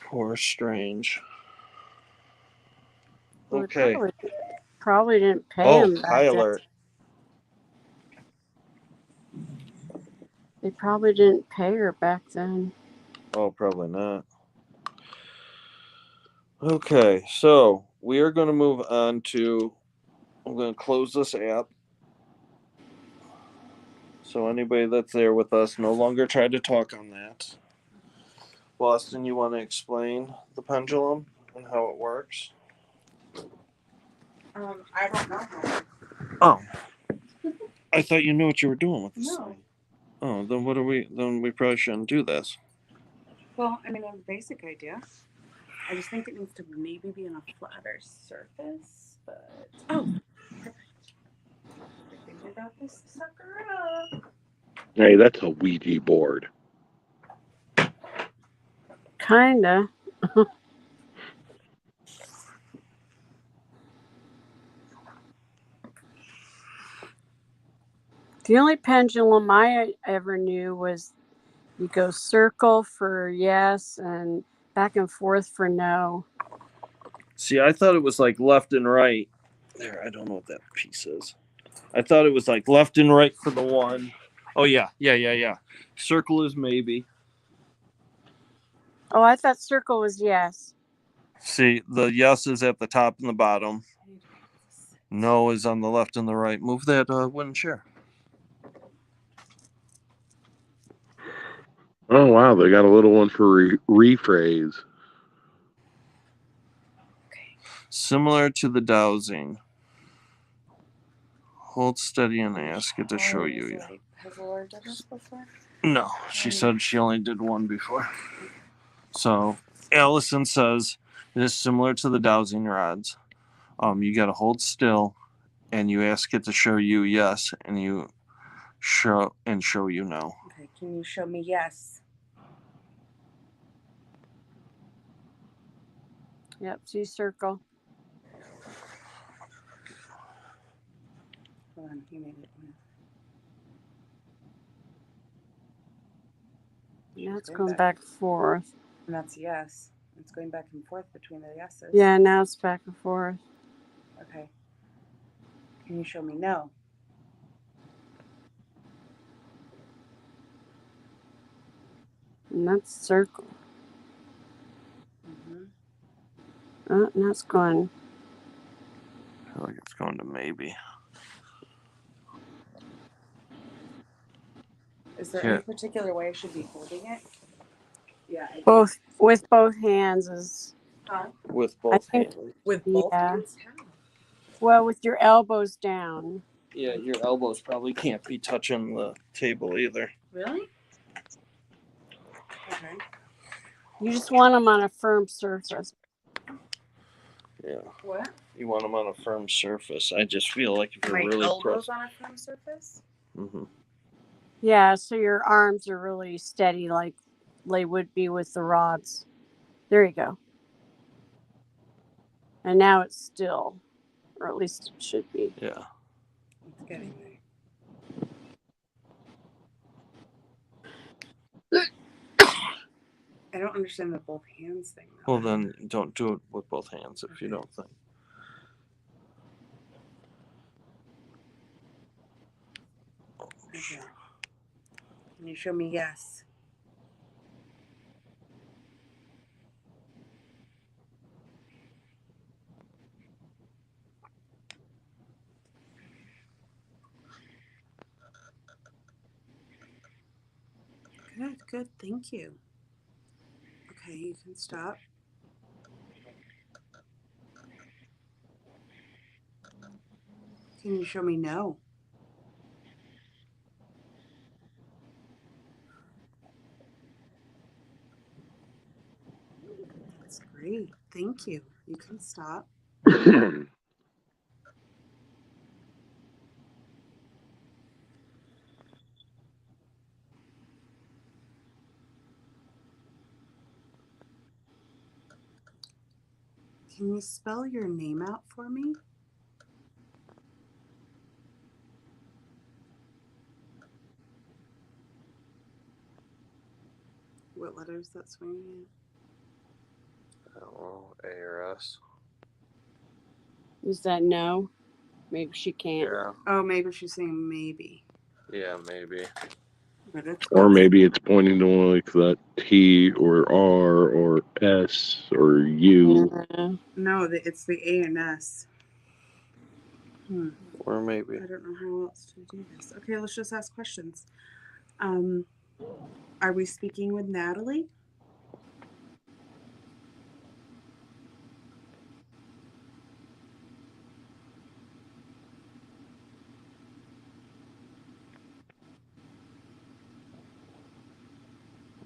Poor strange. Well, Okay. probably didn't pay him back high then. alert. They probably didn't pay her back then. Oh, probably not. Okay, so we are going to move on to, I'm going to close this app. So anybody that's there with us no longer try to talk on that. Boston, you want to explain the pendulum and how it works? I don't know how. Oh. I thought you knew what you were doing with this No. thing. Oh, then we probably shouldn't do this. Well, I mean, I have a basic idea. I just think it needs to maybe be on a flatter surface, but... Oh, perfect. I think we got this sucker up. Hey, that's a Ouija board. Kinda. The only pendulum I ever knew was you go circle for yes and back and forth for no. See, I thought it was like left and right. There, I don't know what that piece is. I thought it was like left and right for the one. Oh, yeah. Circle is maybe. Oh, I thought circle was yes. See, the yes is at the top and the bottom. No is on the left and the right. Move that wooden chair. Oh, wow, they got a little one for rephrase. Similar to the dowsing. Hold steady and ask it to show you. Has Laura done this before? No, she said she only did one before. So Allison says, It is similar to the dowsing rods. You got to hold still, and you ask it to show you yes, and you show you no. Okay, can you show me yes? Yep, see circle. Hold on, you made it. Now it's going back and forth. And that's yes. It's going back and forth between the yeses. Yeah, now it's back and forth. Okay. Can you show me no? And that's circle. Mm-hmm. Oh, now it's going. I feel like it's going to maybe. Is there Yeah. any particular way I should be holding it? Yeah. Both with both hands is. Huh? With I both think- hands. With both Yeah. hands? How? Well, with your elbows down. Yeah, your elbows probably can't be touching the table either. Really? Okay. You just want them on a firm surface. Yeah. What? You want them on a firm surface. I just feel like if you're My really elbows on a firm surface? Mm-hmm. Yeah, so your arms are really steady like they would be with the rods. There you go. And now it's still, or at least it should be. Yeah. It's getting there. I don't understand the both hands thing though. Well, then don't do it with both hands if you Okay. don't think. Okay. Can you show me yes? Good. Thank you. Okay, you can stop. Can you show me no? That's great. Thank you. You can stop. Can you spell your name out for me? What letter is that swinging I don't know, A or S. Is that no? Maybe she can't. Yeah. at? Oh, maybe she's saying maybe. Yeah, maybe. But it's Or maybe it's pointing to like that T or R or S or U. Yeah. no, it's the A and S. Or maybe. I don't know how else to do this. Okay, let's just ask questions. Are we speaking with Natalie?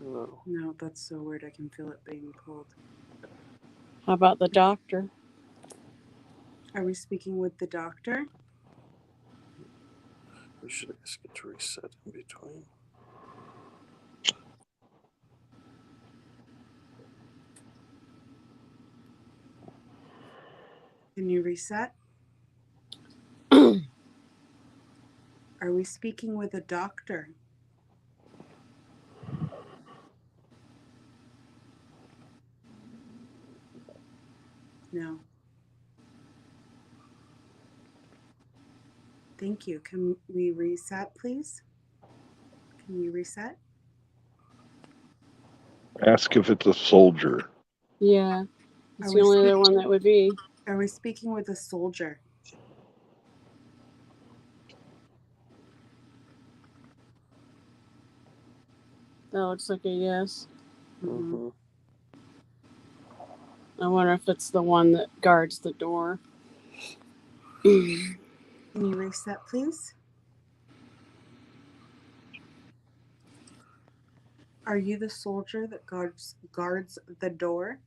No. No, that's so weird. I can feel it being pulled. How about the doctor? Are we speaking with the doctor? We should just get to reset in between. Can you reset? Are we speaking with a doctor? No. Thank you. Can we reset, please? Can you reset? Ask if it's a soldier. Yeah. It's Are the we only other speaking- one that would be. Are we speaking with a soldier? That looks like a yes. Mm-hmm. I wonder if it's the one that guards the door. Can you reset, please? Are you the soldier that guards the door?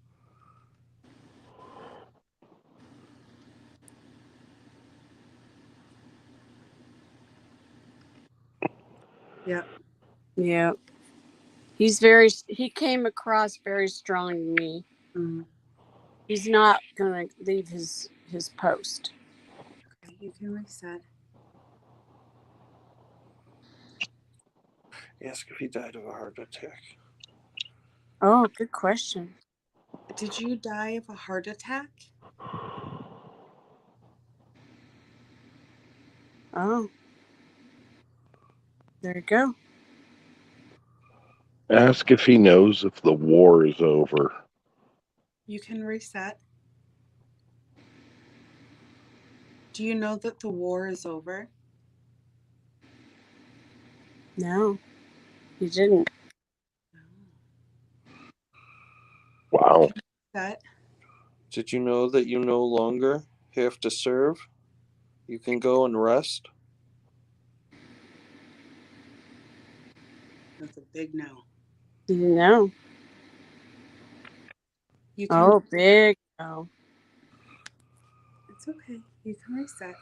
Yep. Yeah. He came across very strong to me. Mm. He's not going to leave his post. Okay, you can reset. Ask if he died of a heart attack. Oh, good question. Did you die of a heart attack? Oh. There you go. Ask if he knows if the war is over. You can reset. Do you know that the war is over? No, he didn't. Wow. Reset. Did you know that you no longer have to serve? You can go and rest. That's a big no. He didn't know. You can. Oh, big no. It's okay. You can reset.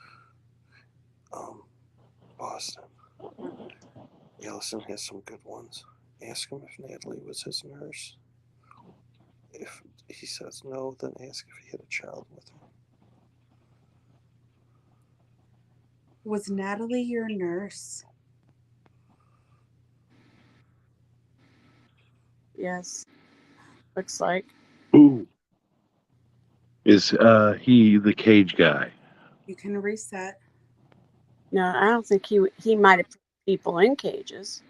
Boston. Ellison has some good ones. Ask him if Natalie was his nurse. If he says no, then ask if he had a child with her. Was Natalie your nurse? Yes. Looks like. Ooh. Is he the cage guy? You can reset. No, I don't think he might have put people in cages.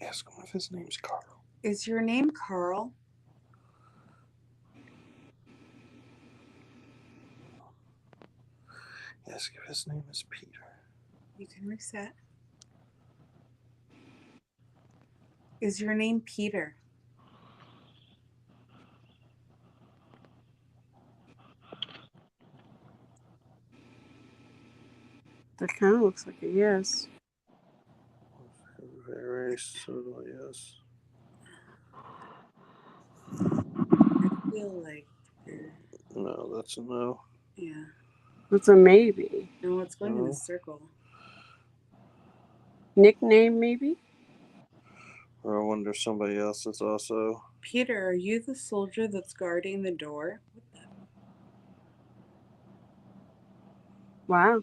Ask him if his name's Carl. Is your name Carl? Ask if his name is Peter. You can reset. Is your name Peter? That kind of looks like a yes. Very subtle, yes. I feel like. No, that's a no. Yeah. That's a maybe. No, it's going in No. a circle. Nickname maybe? Or I wonder if somebody else is also. Peter, are you the soldier that's guarding the door? Wow.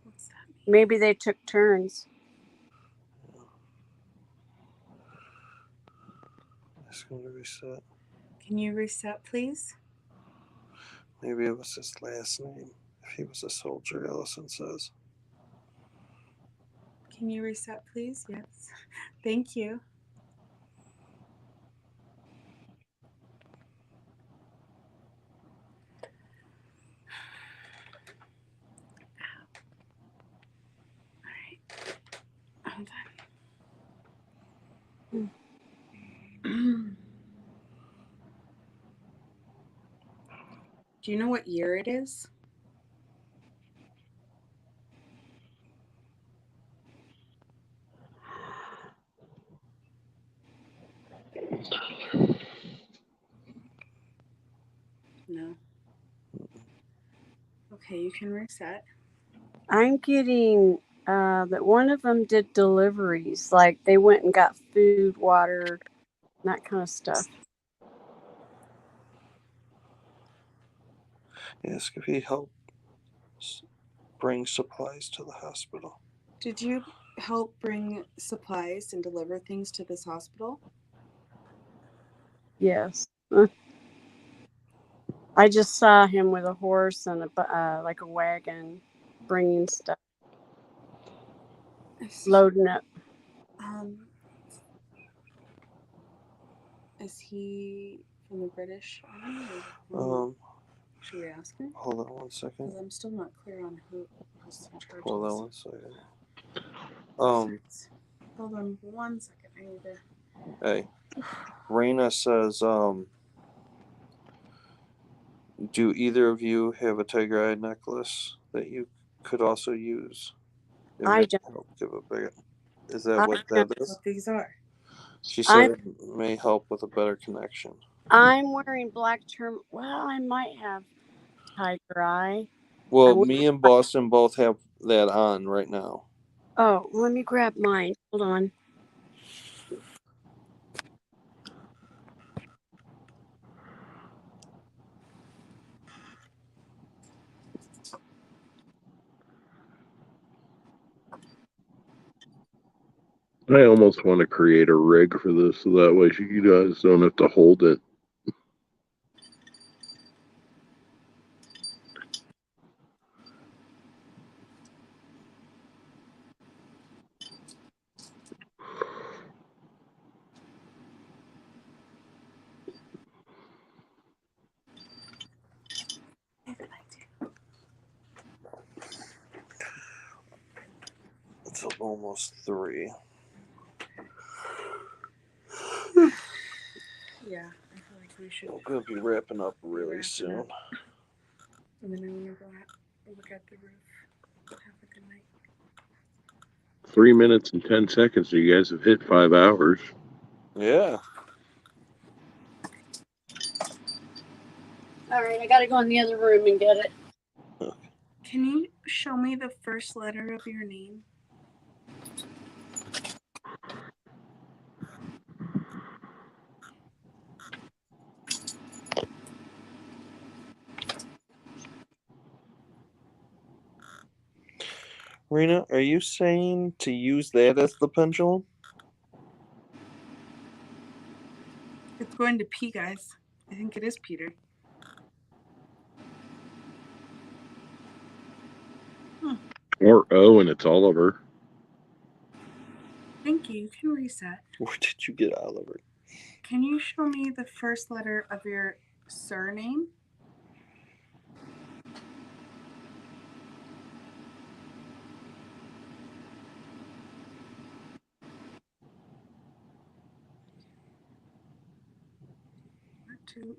What's that mean? Maybe they took turns. Ask him to reset. Can you reset, please? Maybe it was his last name. If he was a soldier, Ellison says. Can you reset, please? Yes. Thank you. Hold on. Do you know what year it is? No. Okay, you can reset. I'm getting that one of them did deliveries. Like they went and got food, water, that kind of stuff. Ask if he helped bring supplies to the hospital. Did you help bring supplies and deliver things to this hospital? Yes. I just saw him with a horse and like a wagon, bringing stuff, loading up. Is he from the British Army or should we ask him? Hold on one second. Because I'm still not clear on who's in charge. Hold on one second. Hold on 1 second. I need to. Hey, Raina says, do either of you have a tiger eye necklace that you could also use? It I may don't. help give a bigger. Is that I what don't. that is? What these are? She said it may help with a better connection. I'm wearing black term. Well, I might have tiger eye. Well, me and Boston both have that on right now. Oh, let me grab mine. Hold on. I almost want to create a rig for this so that way you guys don't have to hold it. It's almost 3. Yeah, I feel like we should. We're going to be wrapping up really wrapping soon. up. And then I'm gonna go look at the roof. Have a good night. 3 minutes and 10 seconds. So you guys have hit 5 hours. Yeah. All right, I got to go in the other room and get it. Can you show me the first letter of your name? Rena, are you saying to use that as the pendulum? It's going to P, guys. I think it is Peter. Or O, and it's Oliver. Thank you. You can reset. Where did you get Oliver? Can you show me the first letter of your surname?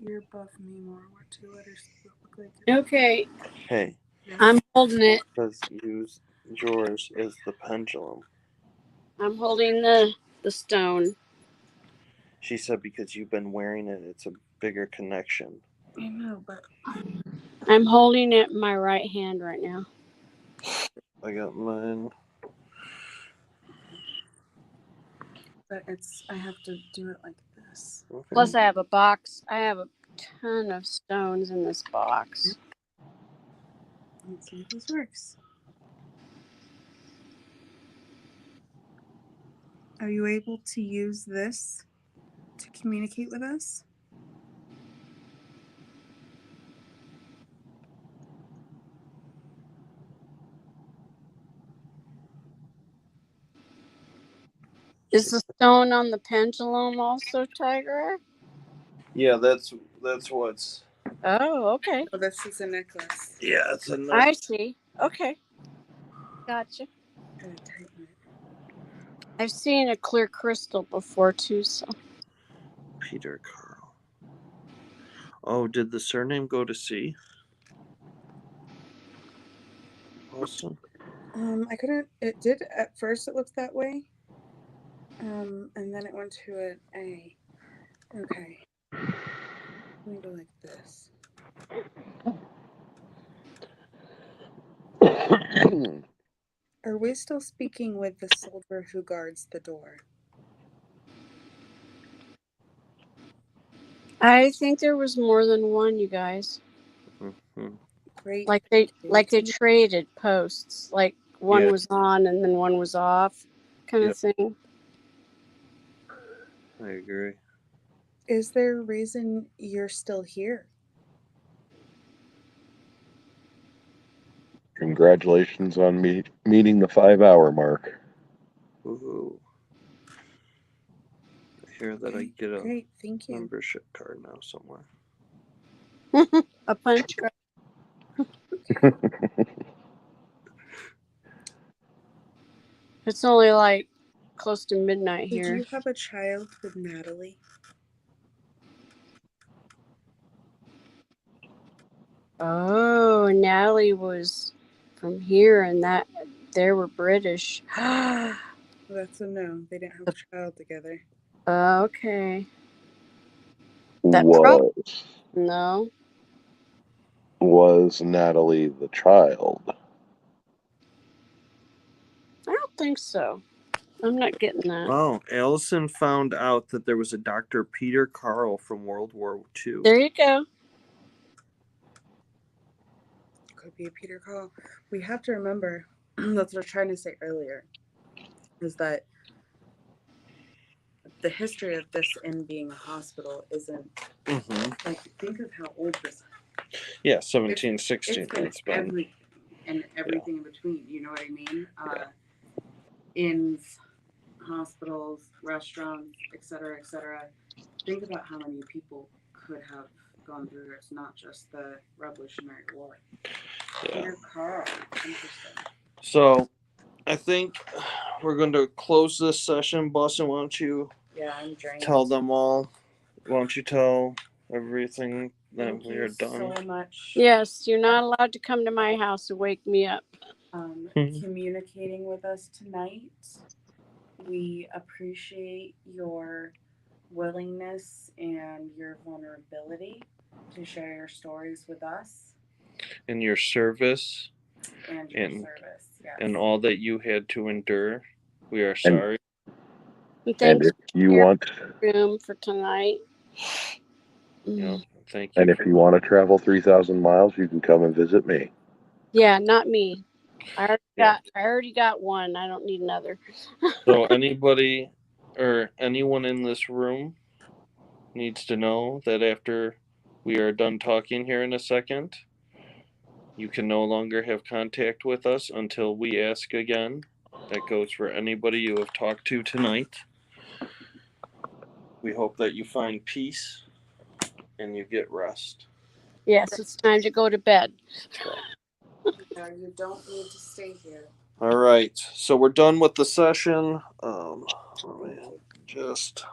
You're above me more. What 2 letters look like? Okay, Hey, Yes. I'm holding it. let's use yours as the pendulum. I'm holding the stone. She said because you've been wearing it, it's a bigger connection. I know, but I'm holding it in my right hand right now. I got mine. I have to do it like this. Okay. Plus, I have a box. I have a ton of stones in this box. Let's see if this works. Are you able to use this to communicate with us? Is the stone on the pendulum also, Tiger? Yeah, that's what's. Oh, okay. Oh, this is a necklace. Yeah, it's a I nice. see. Okay. Gotcha. Gotta tighten it. I've seen a clear crystal before, too, so. Peter Carl. Oh, did the surname go to C? Austin? I couldn't. It did at first. It looked that way. And then it went to an A. Okay. Let me go like this. Are we still speaking with the soldier who guards the door? I think there was more than one, you guys. Mm-hmm. Great. Like they traded posts. Like one was on and then one was off, kind of thing. I agree. Is there a reason you're still here? Congratulations on meeting the 5-hour mark. Ooh. I hear that I get a Great, thank you. membership card now somewhere. A punch card. It's only like close to midnight here. Did you have a child with Natalie? Oh, Natalie was from here, and that they were British. Well, that's a no. They didn't have a child together. Okay. Was. No. Was Natalie the child? I don't think so. I'm not getting that. Oh, Allison found out that there was a Dr. Peter Carl from World War II. There you go. Could be a Peter Call. We have to remember, that's what I was trying to say earlier, is that the history of this inn being a hospital isn't, like, think of how old this is. Yeah, 1760. It's been everything in between, you know what I mean? Inns, hospitals, restaurants, etc., etc. Think about how many people could have gone through this, not just the Revolutionary War. Yeah. Peter Carl, interesting. So, I think we're going to close this session. Boston, why don't you I'm drained. tell them all? Why don't you tell everything that Thank we you are done? so much. Yes, you're not allowed to come to my house and wake me up. Communicating with us tonight. We appreciate your willingness and your vulnerability to share your stories with us. In your service. And your service, yes. And all that you had to endure. We are sorry. And thanks if you want room for tonight. Thank you. And if you want to travel 3,000 miles, you can come and visit me. Yeah, not me. I already got one. I don't need another. So anybody or anyone in this room needs to know that after we are done talking here in a second, you can no longer have contact with us until we ask again. That goes for anybody you have talked to tonight. We hope that you find peace and you get rest. Yes, it's time to go to bed. You don't need to stay here. All right, so we're done with the session. Let me just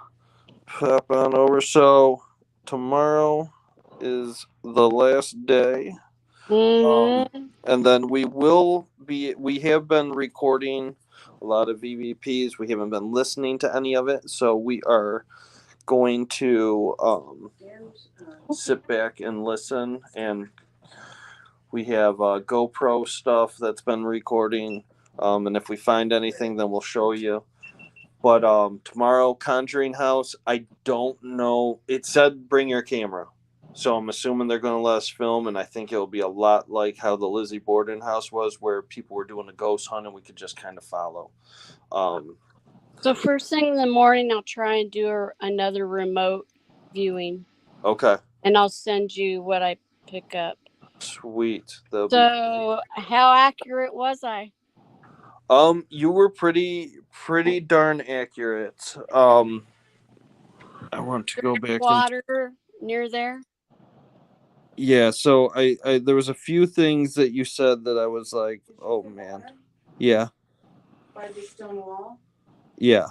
pop on over. So tomorrow is the last day. And then we have been recording a lot of EVPs. We haven't been listening to any of it. So we are going to sit back and listen. And we have GoPro stuff that's been recording. And if we find anything, then we'll show you. But tomorrow, Conjuring House, I don't know. It said bring your camera. So I'm assuming they're going to let us film, and I think it'll be a lot like how the Lizzie Borden house was, where people were doing a ghost hunt and we could just kind of follow. So first thing in the morning, I'll try and do another remote viewing. Okay. And I'll send you what I pick up. Sweet. So how accurate was I? You were pretty darn accurate. I want to go back. Water near there. Yeah, so I there was a few things that you said that I was like, oh man. Yeah. By the stone wall? Yeah.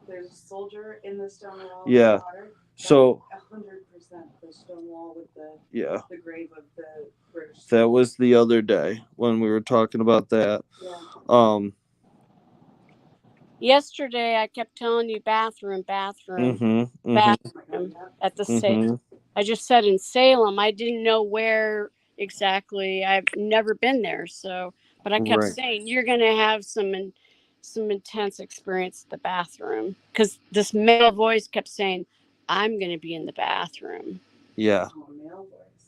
There's a soldier in the stone wall. Yeah. So 100% the stone wall with the grave of the British. That was the other day when we were talking about that. Yeah. Yesterday I kept telling you bathroom at the Salem. I just said in Salem. I didn't know where exactly. I've never been there, but I kept saying you're going to have some intense experience at the bathroom, because this male voice kept saying I'm going to be in the bathroom. Yeah. Male voice.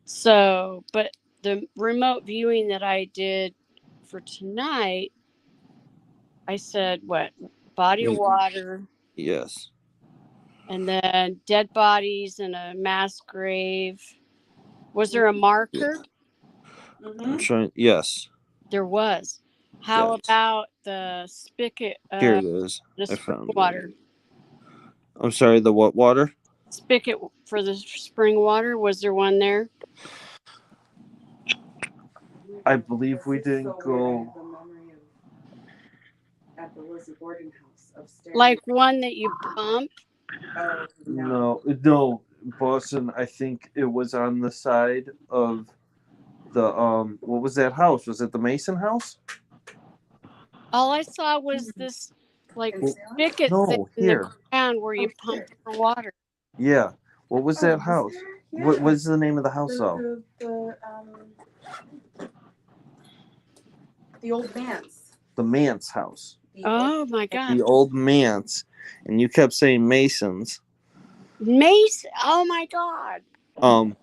So, but the remote viewing that I did for tonight, I said, what? Body of water. Yes. And then dead bodies in a mass grave. Was there a marker? I'm trying. Yes. There was. How about the spigot? Here it is. The I found water. I'm sorry, the what water? Spigot for the spring water. Was there one there? I believe we didn't go. At the Lizzie Borden house upstairs. Like one that you pump? No, Boston. I think it was on the side of the What was that house? Was it the Mason house? All I saw was this spigot thing in the ground where you pump for water. Yeah. What was that house? What is the name of the house though? The old manse. The manse house. Oh my God. The old manse, and you kept saying Masons. Mace. Oh my God.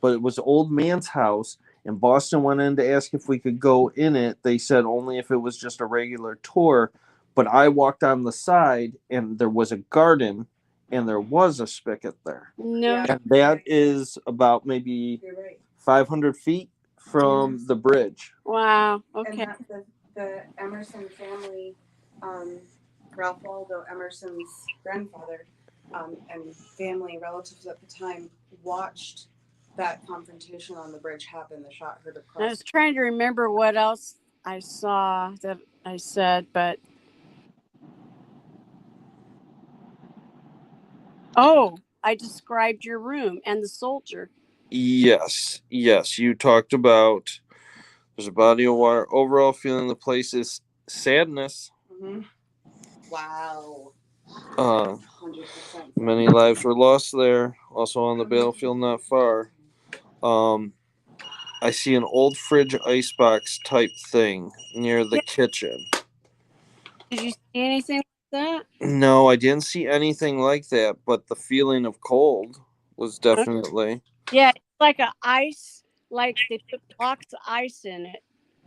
But it was old man's house, and Boston went in to ask if we could go in it. They said only if it was just a regular tour. But I walked on the side, and there was a garden, and there was a spigot there. No. Yeah. And that is about maybe You're right. 500 feet from the bridge. Wow. Okay. And the Emerson family, Ralph Waldo Emerson's grandfather, and family relatives at the time watched that confrontation on the bridge happen. The shot heard across. I was trying to remember what else I saw that I said, but I described your room and the soldier. Yes. You talked about there's a body of water. Overall feeling the place is sadness. Mm-hmm. Wow. 100%. 100%. Many lives were lost there. Also on the battlefield not far. I see an old fridge icebox type thing near the kitchen. Did you see anything like that? No, I didn't see anything like that, but the feeling of cold was definitely. Yeah, it's like a ice, like they put blocks of ice in it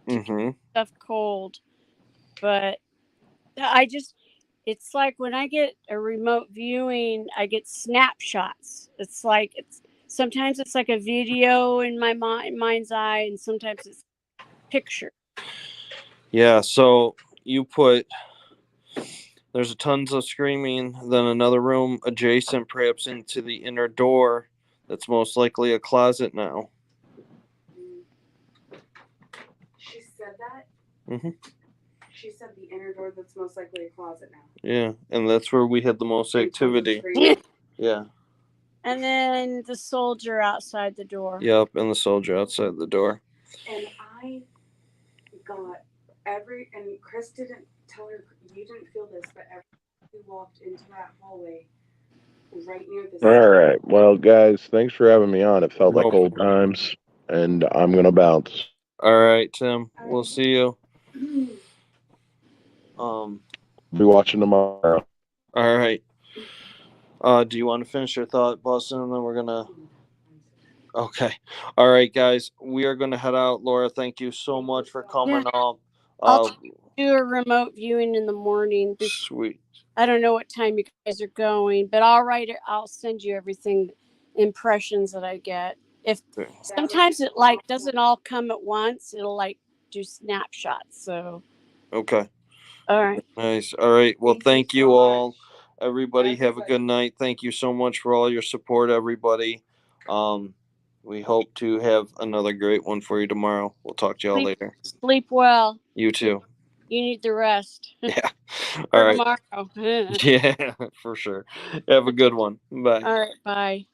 to keep stuff cold. But it's like when I get a remote viewing, I get snapshots. Sometimes it's like a video in my mind's eye, and sometimes it's picture. Yeah, so you put there's tons of screaming, then another room adjacent, perhaps into the inner door. That's most likely a closet now. She said that? Mm-hmm. She said the inner door that's most likely a closet now. Yeah, and that's where we had the most activity. Yeah. And then the soldier outside the door. Yep, and the soldier outside the door. And I got and Chris didn't tell her, you didn't feel this, but every time we walked into that hallway right near the All right. Well, guys, thanks for having me on. It felt like No old times, and I'm going to bounce. All right, Tim. We'll see you. Be watching tomorrow. All right. Do you want to finish your thought, Boston, and then we're gonna. Okay. All right, guys. We are gonna head out. Laura, thank you so much for coming up. I'll do a remote viewing in the morning. Sweet. I don't know what time you guys are going, but I'll send you everything, impressions that I get. If sometimes it doesn't all come at once, it'll do snapshots. So. Okay. All right. Nice. All right. Well, thank you all. Everybody have a good night. Thank you so much for all your support, everybody. We hope to have another great one for you tomorrow. We'll talk to y'all later. Sleep well. You too. You need the rest. Yeah. All right. Tomorrow. Yeah, for sure. Have a good one. Bye. All right. Bye.